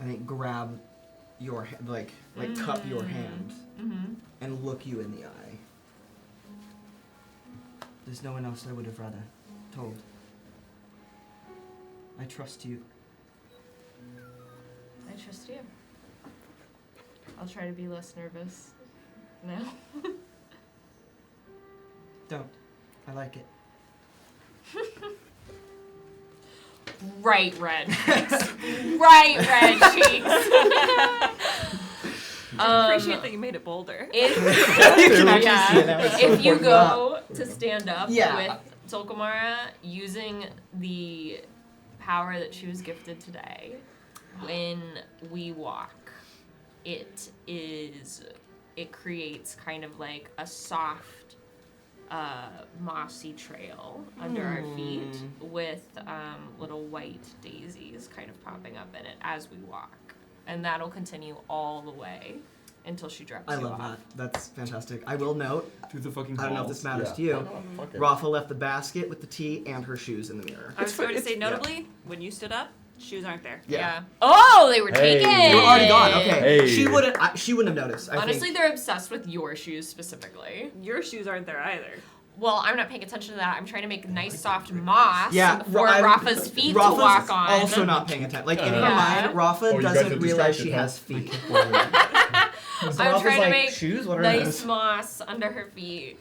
I think, grab your like cup your hand and look you in the eye. There's no one else I would have rather told. I trust you. I trust you. I'll try to be less nervous now. Don't. I like it. Right, red cheeks. Right, red cheeks. I appreciate that you made it bolder. If you go to stand up with Dulcamara using the power that she was gifted today, when we walk, it creates kind of like a soft, mossy trail under our feet with little white daisies kind of popping up in it as we walk. And that'll continue all the way until she drops you off. I love that. That's fantastic. I will note, Through the fucking I don't know if this matters to you, Rafa left the basket with the tea and her shoes in the mirror. I was going to say, notably, when you stood up, shoes aren't there. Yeah. Oh, they were taken. They were already gone. Okay. Hey. She wouldn't have noticed. I Honestly, think. they're obsessed with your shoes specifically. Your shoes aren't there either. Well, I'm not paying attention to that. I'm trying to make nice soft moss for I'm- Rafa's feet Rafa's to walk on. Also not paying attention. Like in her Yeah. mind, Rafa you guys doesn't are realize she distracted, has huh? feet. I'm trying to make shoes. What are nice those? moss under her feet.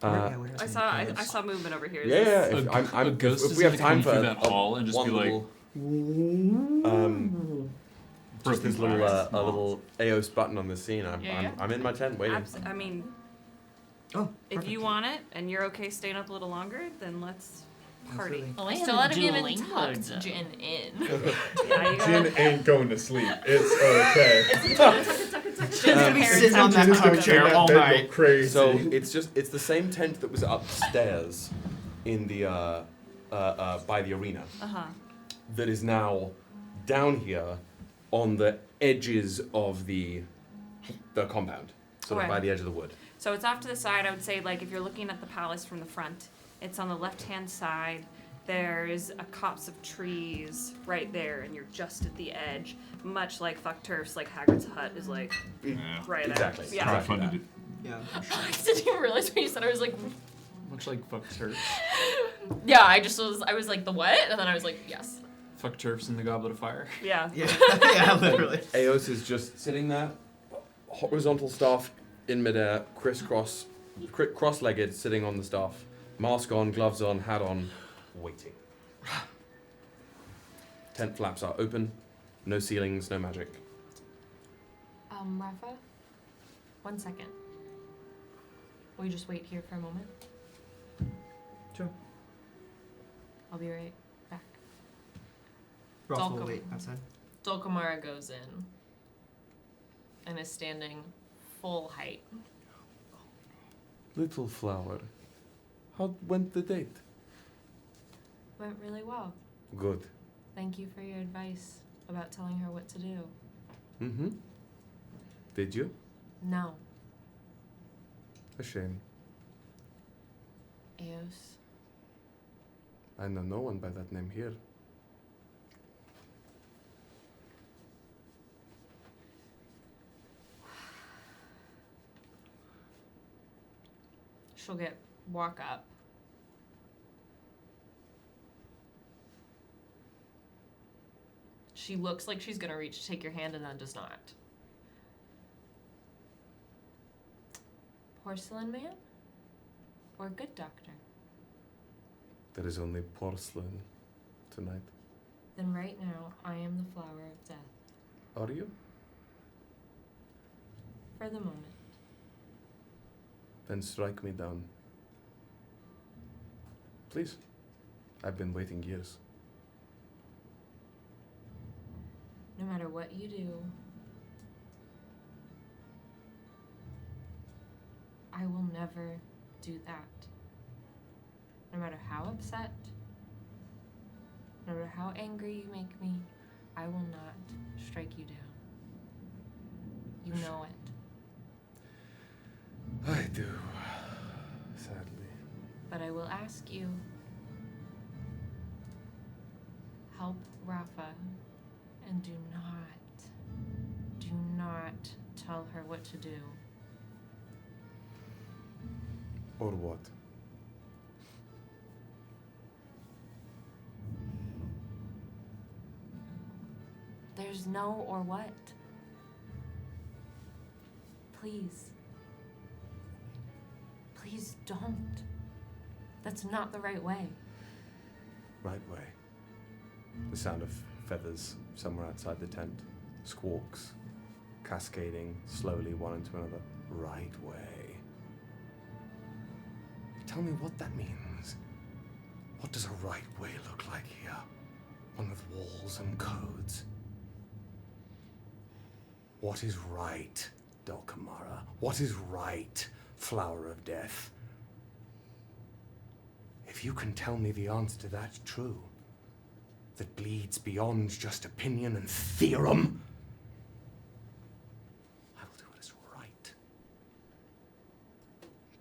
I saw movement over here. Is Yeah, this- yeah. A ghost If is we have gonna time come for through that hall and just one be like, little, just this little glass. a little Aos button on the scene. I'm in my tent waiting. I mean, Oh, if you want it and you're okay staying up a little longer, then let's party. Absolutely. I still haven't even tucked Jin in. Yeah, you Jin gotta, ain't going to sleep. It's okay. She's gonna be sitting on Jin that is gonna couch chair make all that bed night. go crazy. So it's the same tent that was upstairs in the by the arena that is now down here on the edges of the compound, sort of Okay. by the edge of the wood. so it's off to the side. I would say, like, if you're looking at the palace from the front, it's on the left-hand side. There's a copse of trees right there, and you're just at the edge. Much like Fuck Turfs, like Hagrid's hut is like right Exactly. there. Yeah. Exactly. Crowdfunded it. Yeah. I didn't even realize when you said I was like, Much like fuck turfs. Yeah, I was like, the what? And then I was like, yes. Fuck turfs in the Goblet of Fire. Yeah. Yeah, literally. Eos is just sitting there, horizontal staff in midair, cross-legged, sitting on the staff. Mask on, gloves on, hat on, waiting. Tent flaps are open, no ceilings, no magic. Rafa? 1 second. Will you just wait here for a moment? Sure. I'll be right back. Rafa will wait outside. Dulcamara goes in and is standing full height. Little flower, how went the date? Went really well. Good. Thank you for your advice about telling her what to do. Mm-hmm. Did you? No. A shame. Eos. I know no one by that name here. She'll walk up. She looks like she's gonna reach to take your hand and then does not. Porcelain man? Or good doctor? There is only porcelain tonight. Then right now, I am the flower of death. Are you? For the moment. Then strike me down. Please. I've been waiting years. No matter what you do, I will never do that. No matter how upset, no matter how angry you make me, I will not strike you down. You know it. I do. Sadly. But I will ask you, help Rafa, and do not tell her what to do. Or what? There's no or what. Please. Please don't. That's not the right way. Right way. The sound of feathers somewhere outside the tent. Squawks. Cascading slowly one into another. Right way. Tell me what that means. What does a right way look like here? One with walls and codes. What is right, Dulcamara? What is right, Flower of Death? If you can tell me the answer to that true, that bleeds beyond just opinion and theorem, I will do what is right.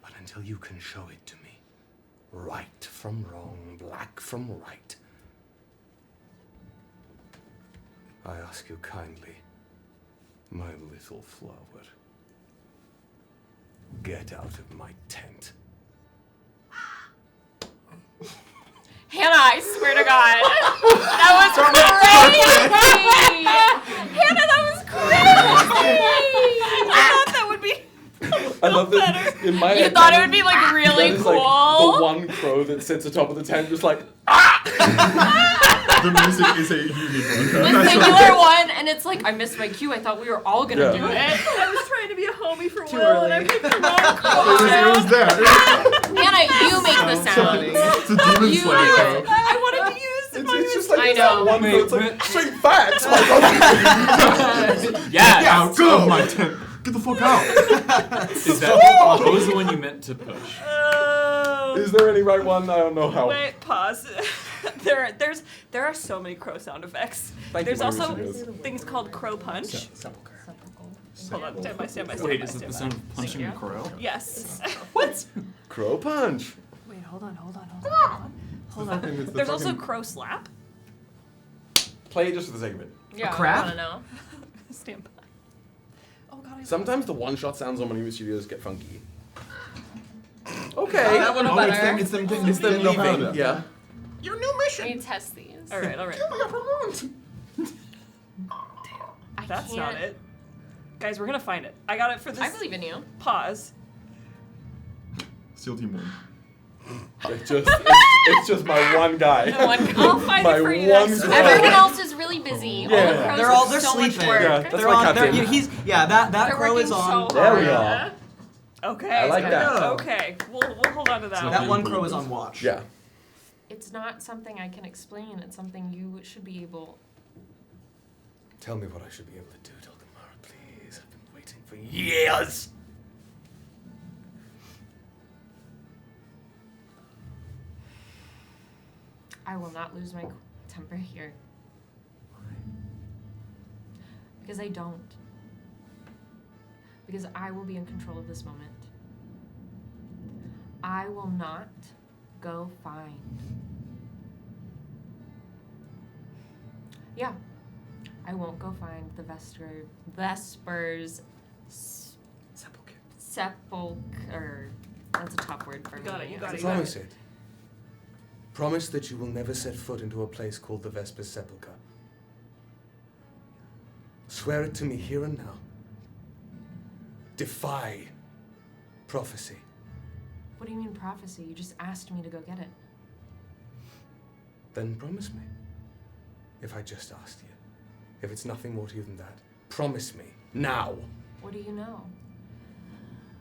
But until you can show it to me, right from wrong, black from right, I ask you kindly, my little flower, get out of my tent. Hannah, I swear to God. That was crazy! Hannah, that was crazy! I thought that would be I love that in my You head, thought it that would be like really is cool? like the one crow that sits atop of the tent just like The music is a unique one. The singular one, and it's like, I missed my cue. I thought we were all gonna do it. I was trying to be a homie for Too Will, and I early. picked the wrong It was there. Hannah, you make the sound. It's a demon You slayer. do it. Crow. I wanted to use it's just like I it's that know. one Wait, crow, it's like wait. straight facts. Like, Yes! Out of my tent. Get the fuck out. Is that what was the one you meant to push? is there any right one? I don't know how. Wait, pause. there are so many crow sound effects. Thank you, There's my also Lucius. things called crow punch. Hold on, stand by. Wait, is it the sound of punching a crow? Yes. Crow punch. Wait, hold on. It's the There's also fucking- crow slap. Play it just for the sake of it. Yeah, crab? I wanna know. Stand by. Oh god. Sometimes the one-shot sounds on Monument Studios get funky. Okay. That one Oh, better. it's them leaving. Yeah. Your new mission. Let me test these. All right. Give me a promote. That's can't- not it. Guys, we're gonna find it. I got it for this. I believe in you. Pause. SEAL Team 1. It's just my one guy. I'll find My it for you one next guy. time. Everyone else is really busy. Yeah. All the crows They're have they're so much sleeping. work. Yeah, that's They're my on. They're, captain. that They're crow is working on. so There we hard. are. Okay. I like that. Okay. We'll hold on to that. That one. one crow is on watch. Yeah. It's not something I can explain. It's something you should be able. Tell me what I should be able to do, Dulcamara, please. I've been waiting for years. I will not lose my temper here. Because I don't. Because I will be in control of this moment. I will not go find. Yeah. I won't go find the Vespers sepulcher. That's a tough word for me. You got it. Promise it. Promise that you will never set foot into a place called the Vespers Sepulchre. Swear it to me here and now. Defy prophecy. What do you mean prophecy? You just asked me to go get it. Then promise me. If I just asked you. If it's nothing more to you than that. Promise me. Now. What do you know?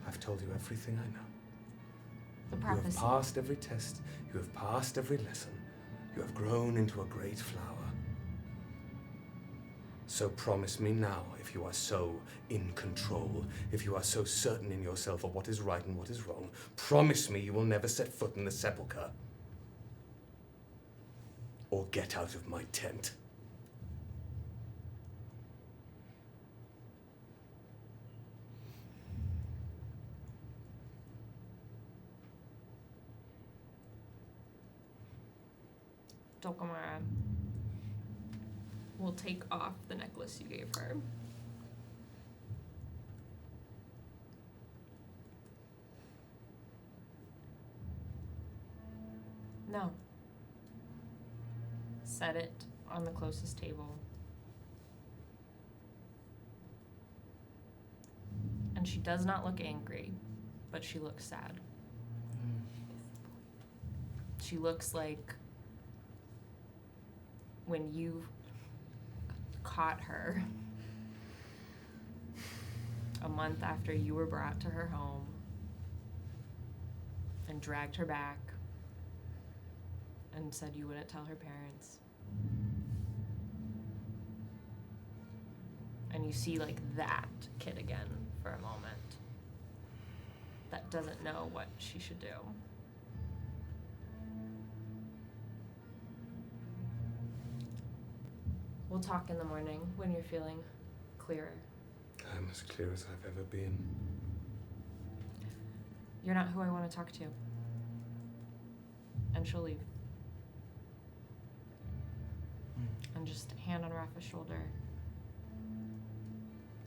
I've told you everything I know. The You have prophecy. passed every test. You have passed every lesson. You have grown into a great flower. So promise me now, if you are so in control, if you are so certain in yourself of what is right and what is wrong, promise me you will never set foot in the sepulchre. Or get out of my tent. Dulcamara will take off the necklace you gave her. No. Set it on the closest table. And she does not look angry, but she looks sad. She looks like when you caught her a month after you were brought to her home and dragged her back and said you wouldn't tell her parents. And you see like that kid again for a moment that doesn't know what she should do. We'll talk in the morning when you're feeling clearer. I'm as clear as I've ever been. You're not who I want to talk to. And she'll leave. And just hand on Rafa's shoulder.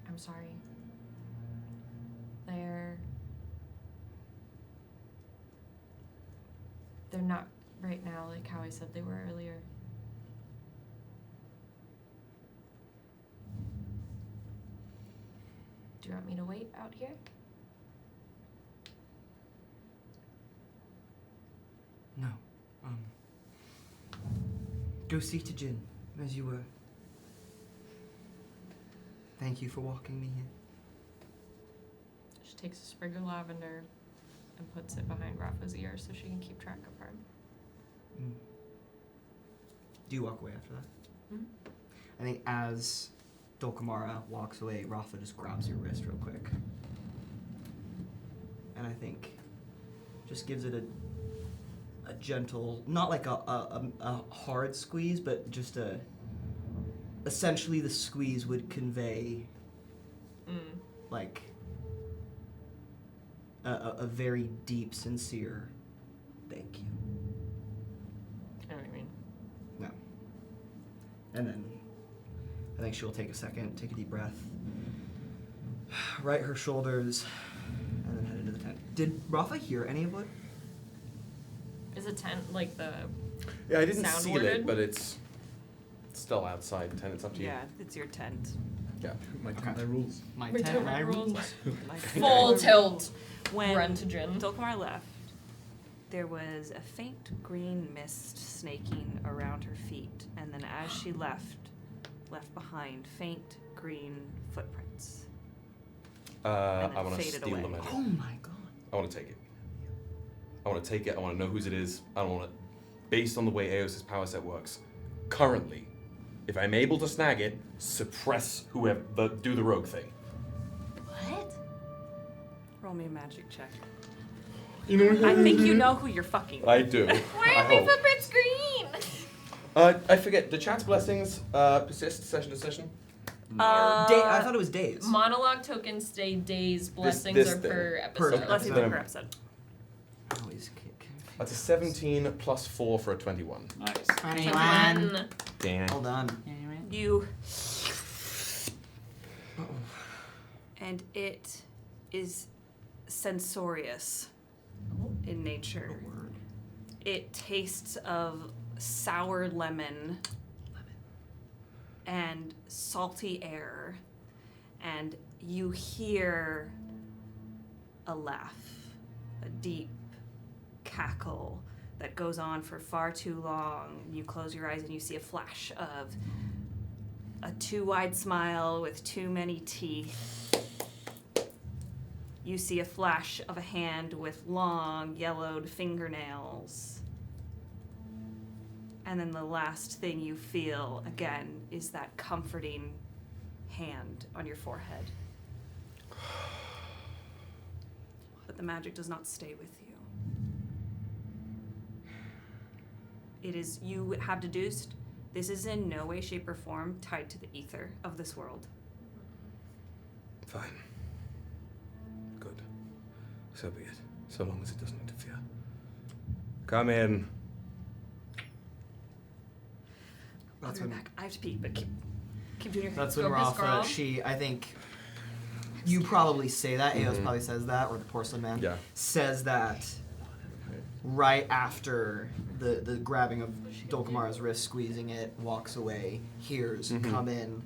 I'm sorry. They're not right now like how I said they were earlier. Do you want me to wait out here? No. Go see to Jin, as you were. Thank you for walking me here. She takes a sprig of lavender and puts it behind Rafa's ear so she can keep track of her. Do you walk away after that? Mhm. I think as Dulcamara walks away, Rafa just grabs your wrist real quick. And I think just gives it a gentle, not like a hard squeeze, but just essentially the squeeze would convey like a very deep, sincere thank you. I know what you mean. No. And then I think she'll take a second, take a deep breath, right her shoulders, and then head into the tent. Did Rafa hear any of what? Is a tent like the? Yeah, I didn't Sound seal worded? it, but it's still outside. Tent. It's up to you. Yeah, it's your tent. Yeah. My tent, my rules. My We tent, don't my have rules. rules. Full tilt. When Run to Jin. Dulcamara left, there was a faint green mist snaking around her feet, and then as she left behind faint green footprints. I then want to faded steal away. the magic. Oh my god. I want to take it. I want to take it. I want to know whose it is. I don't want to. Based on the way Eos's power set works, currently, if I'm able to snag it, suppress whoever. Do the rogue thing. What? Roll me a magic check. You know. I think you know who you're fucking with. I do. Why I are my hope. footprints green? I forget. Do chat's blessings persist session to session? I thought it was days. Monologue tokens stay days. Blessings this are thing. per Per episode. Blessings Then- per episode. Always kick. That's a 17 plus 4 for a 21. Nice. 21. Damn. Well done. You. And it is censorious in nature. It tastes of sour lemon and salty air, and you hear a laugh, a deep cackle that goes on for far too long. You close your eyes and you see a flash of a too wide smile with too many teeth. You see a flash of a hand with long, yellowed fingernails. And then the last thing you feel, again, is that comforting hand on your forehead. But the magic does not stay with you. It is, you have deduced, this is in no way, shape, or form tied to the ether of this world. Fine. Good. So be it. So long as it doesn't interfere. Come in. I'll That's be right when- back. I have to pee, but keep doing your thing. That's when Go piss, girl. Rafa, I think you probably say that, Eos Mhm. probably says that, or the porcelain man Yeah. says that right after the grabbing of Dulcamara's wrist, squeezing it, walks away, hears, Mhm. come in,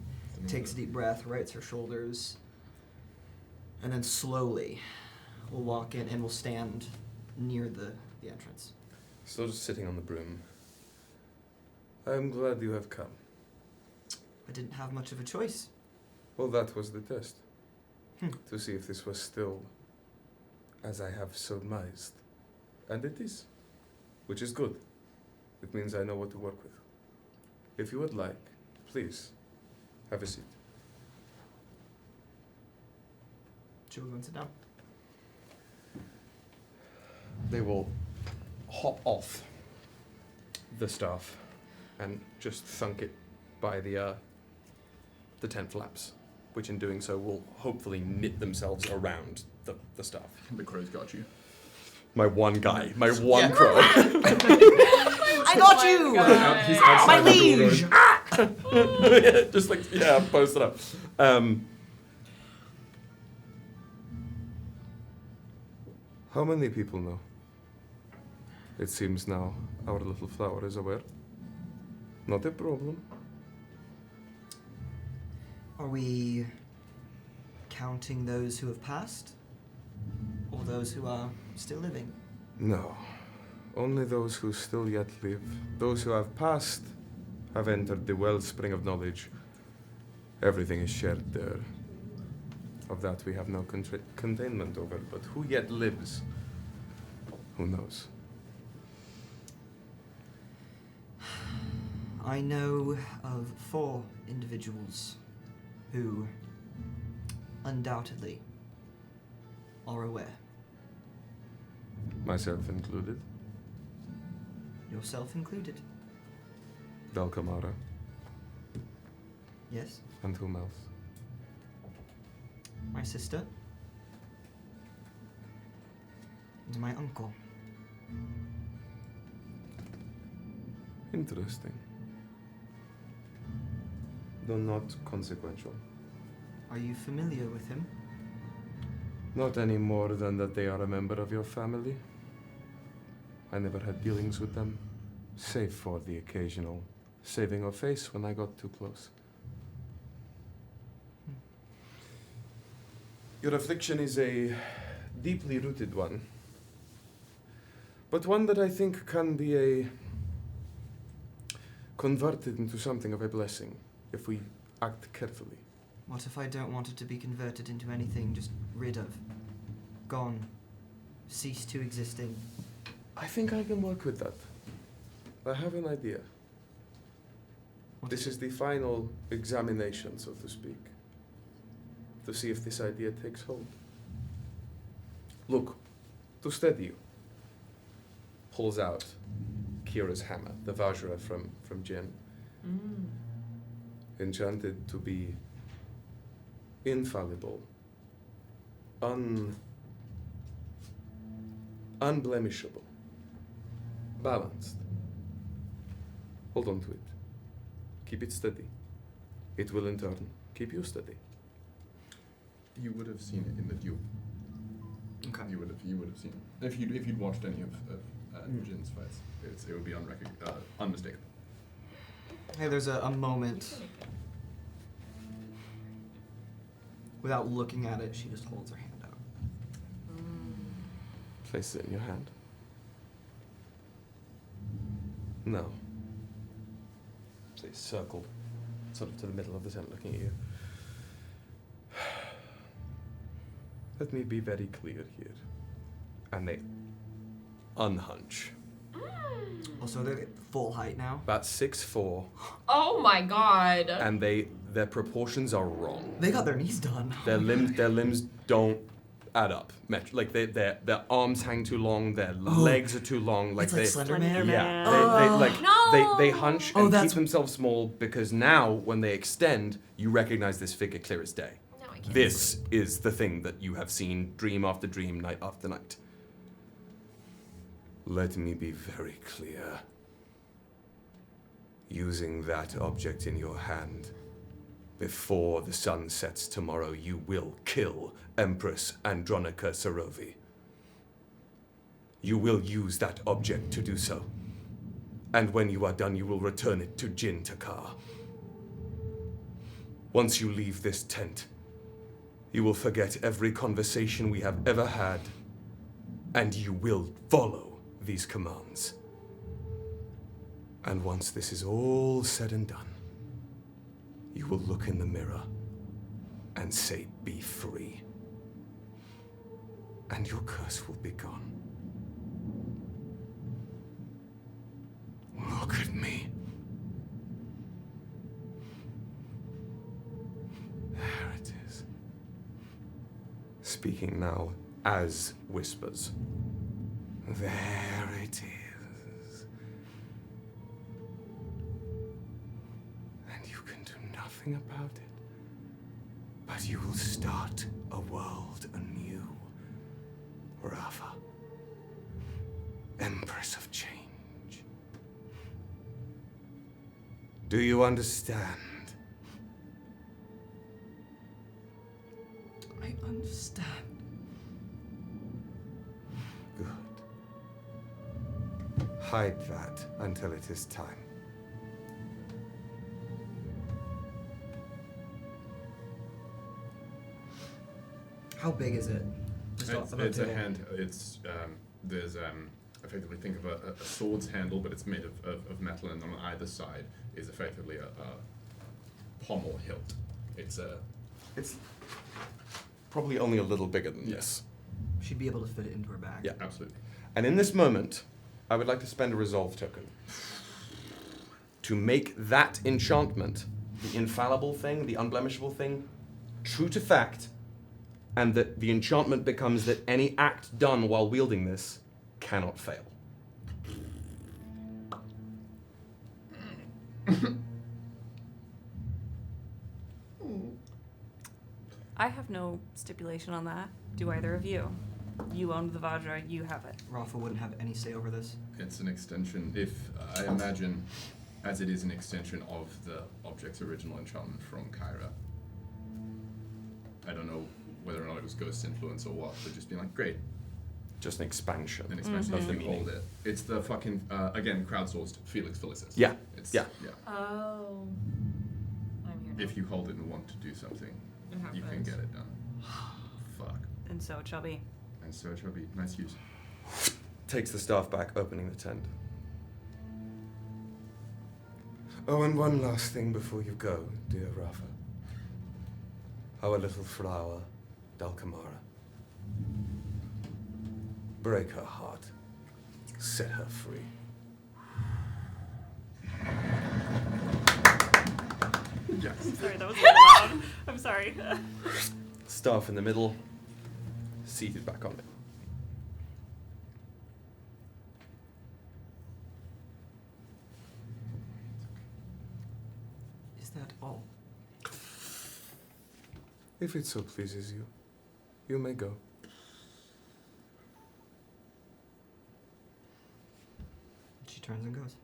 takes a deep breath, rights her shoulders, and then slowly will walk in and will stand near the entrance. Still just sitting on the broom. I'm glad you have come. I didn't have much of a choice. Well, that was the test. Hmm. To see if this was still as I have surmised. And it is. Which is good. It means I know what to work with. If you would like, please, have a seat. She'll go and sit down. They will hop off the staff and just thunk it by the tent flaps, which in doing so will hopefully knit themselves around the staff. The crow's got you. My one guy, my one crow. I got you! He's My outside the door liege! going, Just like, yeah, post it up. How many people know? It seems now our little flower is aware. Not a problem. Are we counting those who have passed? Or those who are still living? No. Only those who still yet live. Those who have passed have entered the wellspring of knowledge. Everything is shared there. Of that we have no containment over, but who yet lives? Who knows? I know of 4 individuals who undoubtedly are aware. Myself included. Yourself included. Dulcamara. Yes? And whom else? My sister. And my uncle. Interesting. Though not consequential. Are you familiar with him? Not any more than that they are a member of your family. I never had dealings with them, save for the occasional saving of face when I got too close. Your affliction is a deeply rooted one, but one that I think can be converted into something of a blessing if we act carefully. What if I don't want it to be converted into anything, just rid of, gone, cease to existing? I think I can work with that. I have an idea. This is the final examination, so to speak, to see if this idea takes hold. Look, to steady you. Pulls out Kira's hammer, the Vajra from Jin. Enchanted to be infallible, unblemishable, balanced. Hold on to it. Keep it steady. It will in turn keep you steady. You would have seen it in the duel. Okay. You would have seen it if you'd watched any of Jin's fights. It would be unmistakable. Hey, there's a moment. Without looking at it, she just holds her hand out. Place it in your hand. No. So you circle sort of to the middle of the tent looking at you. Let me be very clear here. And they unhunch. Also, they're full height now. About 6'4", Oh my god. and their proportions are wrong. They got their knees done. Their limbs don't add up. Like their arms hang too long, their legs are too long. Like It's like Slender Man. Yeah, they hunch and keep that's- themselves small because now when they extend, you recognize this figure clear as day. No, I can't. This is the thing that you have seen dream after dream, night after night. Let me be very clear. Using that object in your hand, before the sun sets tomorrow, you will kill Empress Andronica Sarovei. You will use that object to do so. And when you are done, you will return it to Jin Takar. Once you leave this tent, you will forget every conversation we have ever had, and you will follow these commands. And once this is all said and done, you will look in the mirror and say, "Be free." And your curse will be gone. Look at me. There it is. Speaking now as whispers. There it is. And you can do nothing about it. But you will start a world anew. Rafa. Empress of Change. Do you understand? I understand. Good. Hide that until it is time. How big is it? Just It's about a table. hand. There's effectively think of a sword's handle, but it's made of metal, and on either side is effectively a pommel hilt. It's probably only a little bigger than this. She'd be able to fit it into her bag. Yeah. absolutely. And in this moment, I would like to spend a resolve token to make that enchantment, the infallible thing, the unblemishable thing, true to fact, and that the enchantment becomes that any act done while wielding this cannot fail. I have no stipulation on that. Do either of you? You own the Vajra, you have it. Rafa wouldn't have any say over this. It's an extension. If I imagine, as it is an extension of the object's original enchantment from Kyra. I don't know whether or not it was ghost influence or what, but just being like, great. Just an expansion. An expansion of the you meaning. hold it. It's the fucking, again, crowdsourced Felix Felicis. Yeah. It's, Yeah. Oh. I'm here. If you hold it and want to do something, you can happens. get it done. Fuck. And so it shall be. And so it shall be. Nice use. Takes the staff back, opening the tent. Oh, and one last thing before you go, dear Rafa. Our little flower, Dulcamara. Break her heart. Set her free. Yes. Sorry, that was a little loud. I'm sorry. Staff in the middle, seated back on it. Is that all? If it so pleases you, you may go. She turns and goes.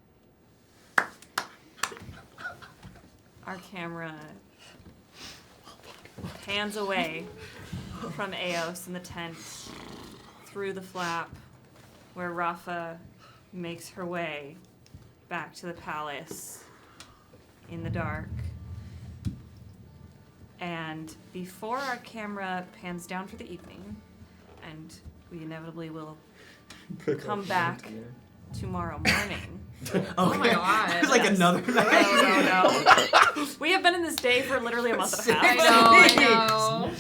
Our camera pans away from Eos in the tent through the flap where Rafa makes her way back to the palace in the dark. And before our camera pans down for the evening, and we inevitably will come back tomorrow morning. Oh my god. It's like another night. No. We have been in this day for literally a month and a half. I know.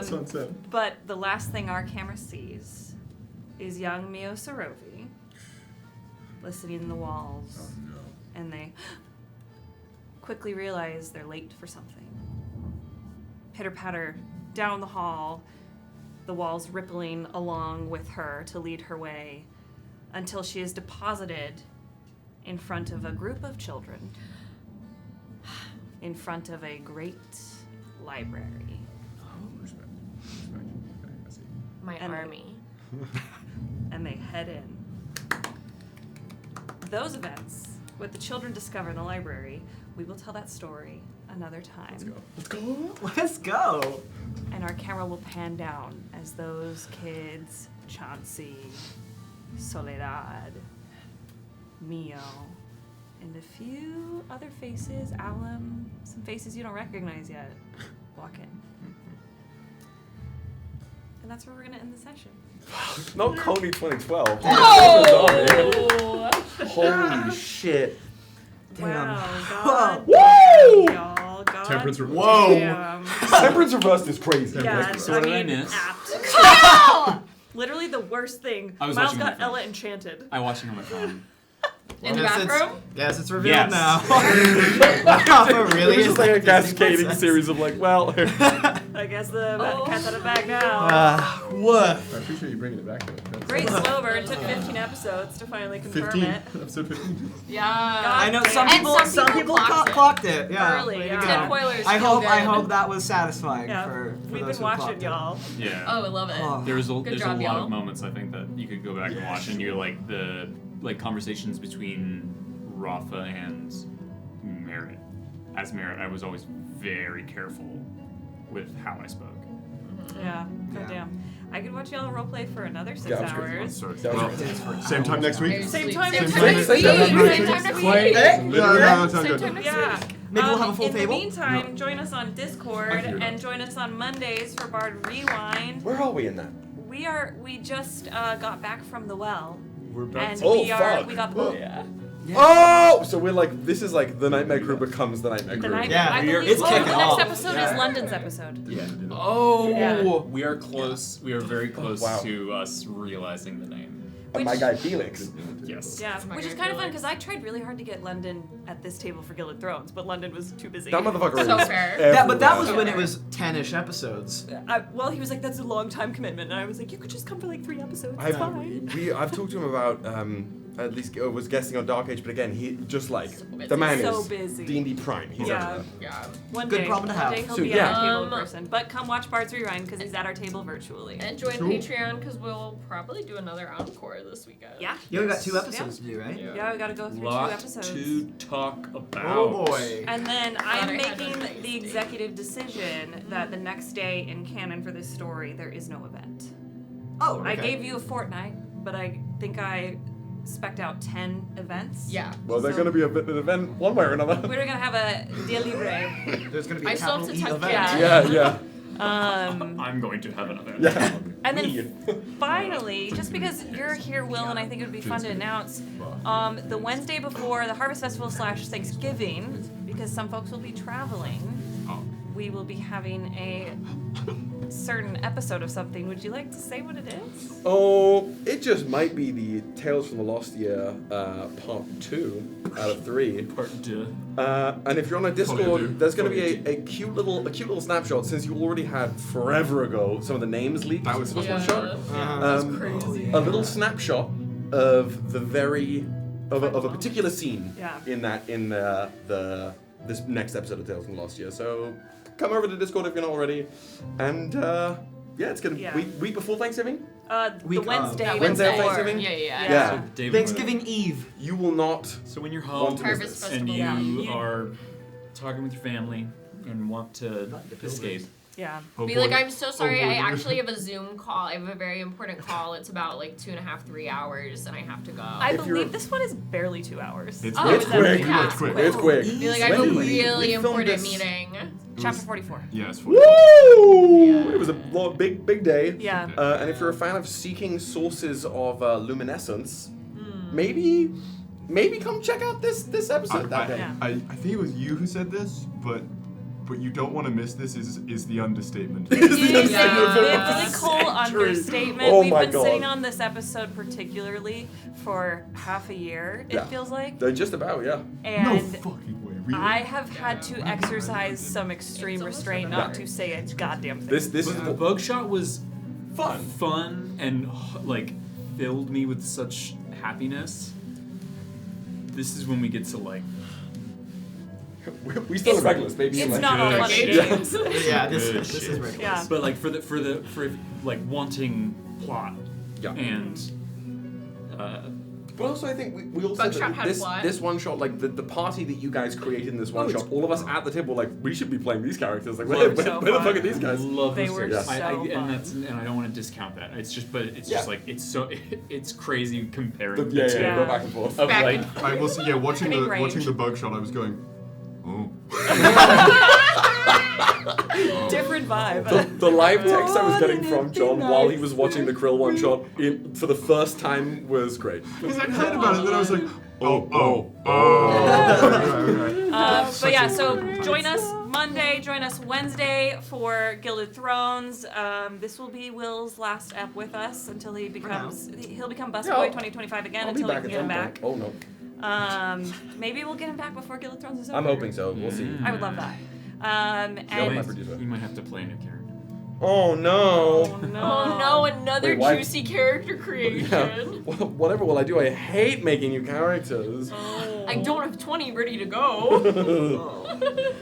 Sunset. But the last thing our camera sees is young Mio Sarovei listening in the walls. Oh no. And they quickly realize they're late for something. Pitter-patter down the hall, the walls rippling along with her to lead her way until she is deposited in front of a group of children, in front of a great library. Respect. Okay, I see. My And- army. And they head in. Those events, what the children discover in the library, we will tell that story another time. Let's go. Let's go. And our camera will pan down as those kids, Chauncey, Soledad, Mio, and a few other faces, Alum, some faces you don't recognize yet, walk in. And that's where we're gonna end the session. Not Coney 2012. Oh! Holy shit. Damn. Wow, God. Woo! damn, y'all. God Temperance reversed. Whoa. damn. Temperance reversed is crazy. Yeah, So what did I miss? apt. Literally the worst thing. I was Miles watching my got phone. Ella enchanted. I'm watching on my phone. In the Guess bathroom? Guess it's revealed Yes. now. Rafa really It was is just like a Disney cascading princess. series of like, well, I guess the Oh. cat's out of the bag now. Woof. I appreciate you bringing it back though. That's- Great slow burn. It took 15 episodes to finally confirm 15. it. Episode 15. Yeah. I know And some people clocked it. Yeah. Early, Way to yeah. go. Ted Poiler's I feel hope good. that was satisfying Yeah, for we've those been who clocked watching it. Yeah. y'all. Oh, I love it. Oh. There's a Good lot job, of y'all. moments I think that you could go back and watch, and you're like the conversations between Rafa and Merritt. As Merritt, I was always very careful with how I spoke. Yeah, goddamn. I could watch y'all roleplay for another 6 Yeah, that's crazy. hours. Sorry. That was Well, crazy. same time next week. Same time Same next time week. next week. Same time next Same week. time next Wait. week. Literally, no, it's not Same good. time next Yeah. week. Maybe we'll have a full in table? the meantime, join us on Discord I hear that. and join us on Mondays for Bard Rewind. Where are we in that? We just got back from the well. We're back. And Oh, we fuck. got the yeah. Oh! So we're like, this is like the Nightmare Crew becomes the Nightmare The Crew. night, Yeah, I we're- believe it's the kicking next off. episode Yeah. is London's episode. Yeah. Oh! Yeah. We are close. We are very close Wow. to us realizing the name. And my guy Felix. Yes. Yeah, my which is God, kind of fun Felix. because I tried really hard to get London at this table for Gilded Thrones, but London was too busy. That motherfucker So is fair. But that was everywhere. when it was 10-ish episodes. Well, he was like, "That's a long time commitment," and I was like, "You could just come for like 3 episodes. It's fine." I've talked to him about at least was guessing on Dark Age, but again, he just like the man So is busy. D&D Prime. He's everywhere. Yeah. One Good day, problem to one have. day he'll So, be yeah. at our table in person. But come watch Bards Rewind because he's at our table virtually. And join Patreon because we'll probably do another encore this weekend. Yeah. You only got 2 episodes to do, right? Yeah, we gotta go through 2 Lot episodes. to talk about. Oh boy. And then I am I had making no idea. the executive decision that the next day in canon for this story, there is no event. Oh, okay. I gave you a fortnight, but I think I spec'd out 10 events. Yeah. Well, there's going to be a bit of an event one way or another. We're gonna have a dia libre. There's going to be a I still have capital to E tuck event. in. Yeah. I'm going to have an event. Yeah. And then finally, just because you're here, Will, and I think it would be fun to announce, the Wednesday before the Harvest Festival / Thanksgiving, because some folks will be traveling, we will be having a certain episode of something. Would you like to say what it is? Oh, it just might be the Tales from the Lost Year part 2 out of 3. Part 2. And if you're on a Probably do. Discord, there's going to be a cute little snapshot since you already had forever ago some of the names leaked. That was this Yeah. one shot. That's crazy. A little snapshot of the of a particular scene Yeah. in this next episode of Tales from the Lost Year. So come over to Discord if you're not already, and it's gonna week before Thanksgiving. The Week of. Wednesday That Wednesday of before. Thanksgiving? Yeah. Yeah. Thanksgiving Eve. You will not. So when you're Want home to miss Harvest this. and Festival. you Yeah. are talking with your family and want to escape, Yeah. Be like, I'm so sorry. I actually have a Zoom call. I have a very important call. It's about like 2.5, 3 hours, and I have to go. I If you're- believe this one is barely 2 hours. It's Oh, It's is quick. Yeah. It's quick. It's quick. Be like, I have a When we really filmed important this- meeting. Chapter 44. Yes. Woo! Yeah. It was a big day. Yeah. And if you're a fan of seeking sources of luminescence, Hmm. maybe come check out this episode that day. Yeah. I think it was you who said this, but you don't want to miss this is the understatement. It's the Yeah. understatement of the Biblical century. understatement. Oh We've my been God. sitting on this episode particularly for half a year, it Yeah. feels like. They're just about, yeah. No And fucking way. Really? I have had to exercise some extreme restraint not to say a goddamn thing. This is the bugshot was fun and like filled me with such happiness. This is when we get to like we still have regulars, baby. It's like, not all good fun and shit. games. Yeah, this Good is shit. regular. Yeah. But like for like wanting plot Yeah. and But also, I think we all said Buckshot that had this plot. this one shot, like the party that you guys created in this one it's- shot, all of us at the table were like, we should be playing these characters. Like, Love where it. the So fuck fun. are these guys? love They those were series. so and fun. and I don't want to discount that. It's just it's Yeah. just like it's crazy comparing Yeah, the two. yeah, go back and forth. Of Back like and I will see. Yeah, watching Getting the range. bugshot, I was going, oh. Different vibe. The live text I was getting from John while he was watching the Krill one shot for the first time was great. Because I heard about it, then I was like, oh. But yeah, so join us Monday, join us Wednesday for Gilded Thrones. This will be Will's last ep with us until he'll become Busboy 2025 again I'll be until we back can at get him some back. point. Oh no. Maybe we'll get him back before Gilded Thrones is over. I'm hoping so. We'll see. I would love that. my And producer. you might have to play a new character. Oh no. oh no, Oh no, another Wait, why- juicy character creation. Yeah. Whatever will I do? I hate making new characters. I don't have 20 ready to go.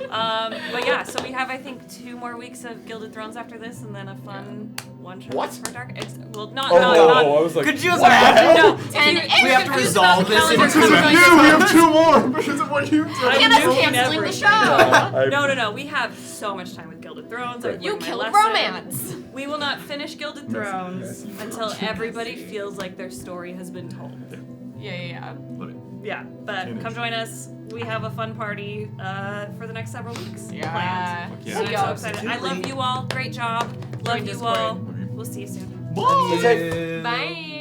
But yeah, so we have I think 2 more weeks of Gilded Thrones after this, and then a fun one shot What? for Dark. It's not I was like, Could you what? imagine? no. And We have to resolve this in Because of you, we have 2 more because of what you did. I'm Get us doing canceling the everything. show. No. We have so much time with Gilded Thrones. I've You learned my killed lesson. romance. We will not finish Gilded Thrones until everybody feels like their story has been told. Yeah. Love it. Yeah, but Finish. come join us. We have a fun party for the next several weeks Yeah. planned. Yeah. So I'm Yeah. so excited. I love you all. Great job. Love Join you Discord. all. We'll see you soon. Stay safe. Bye.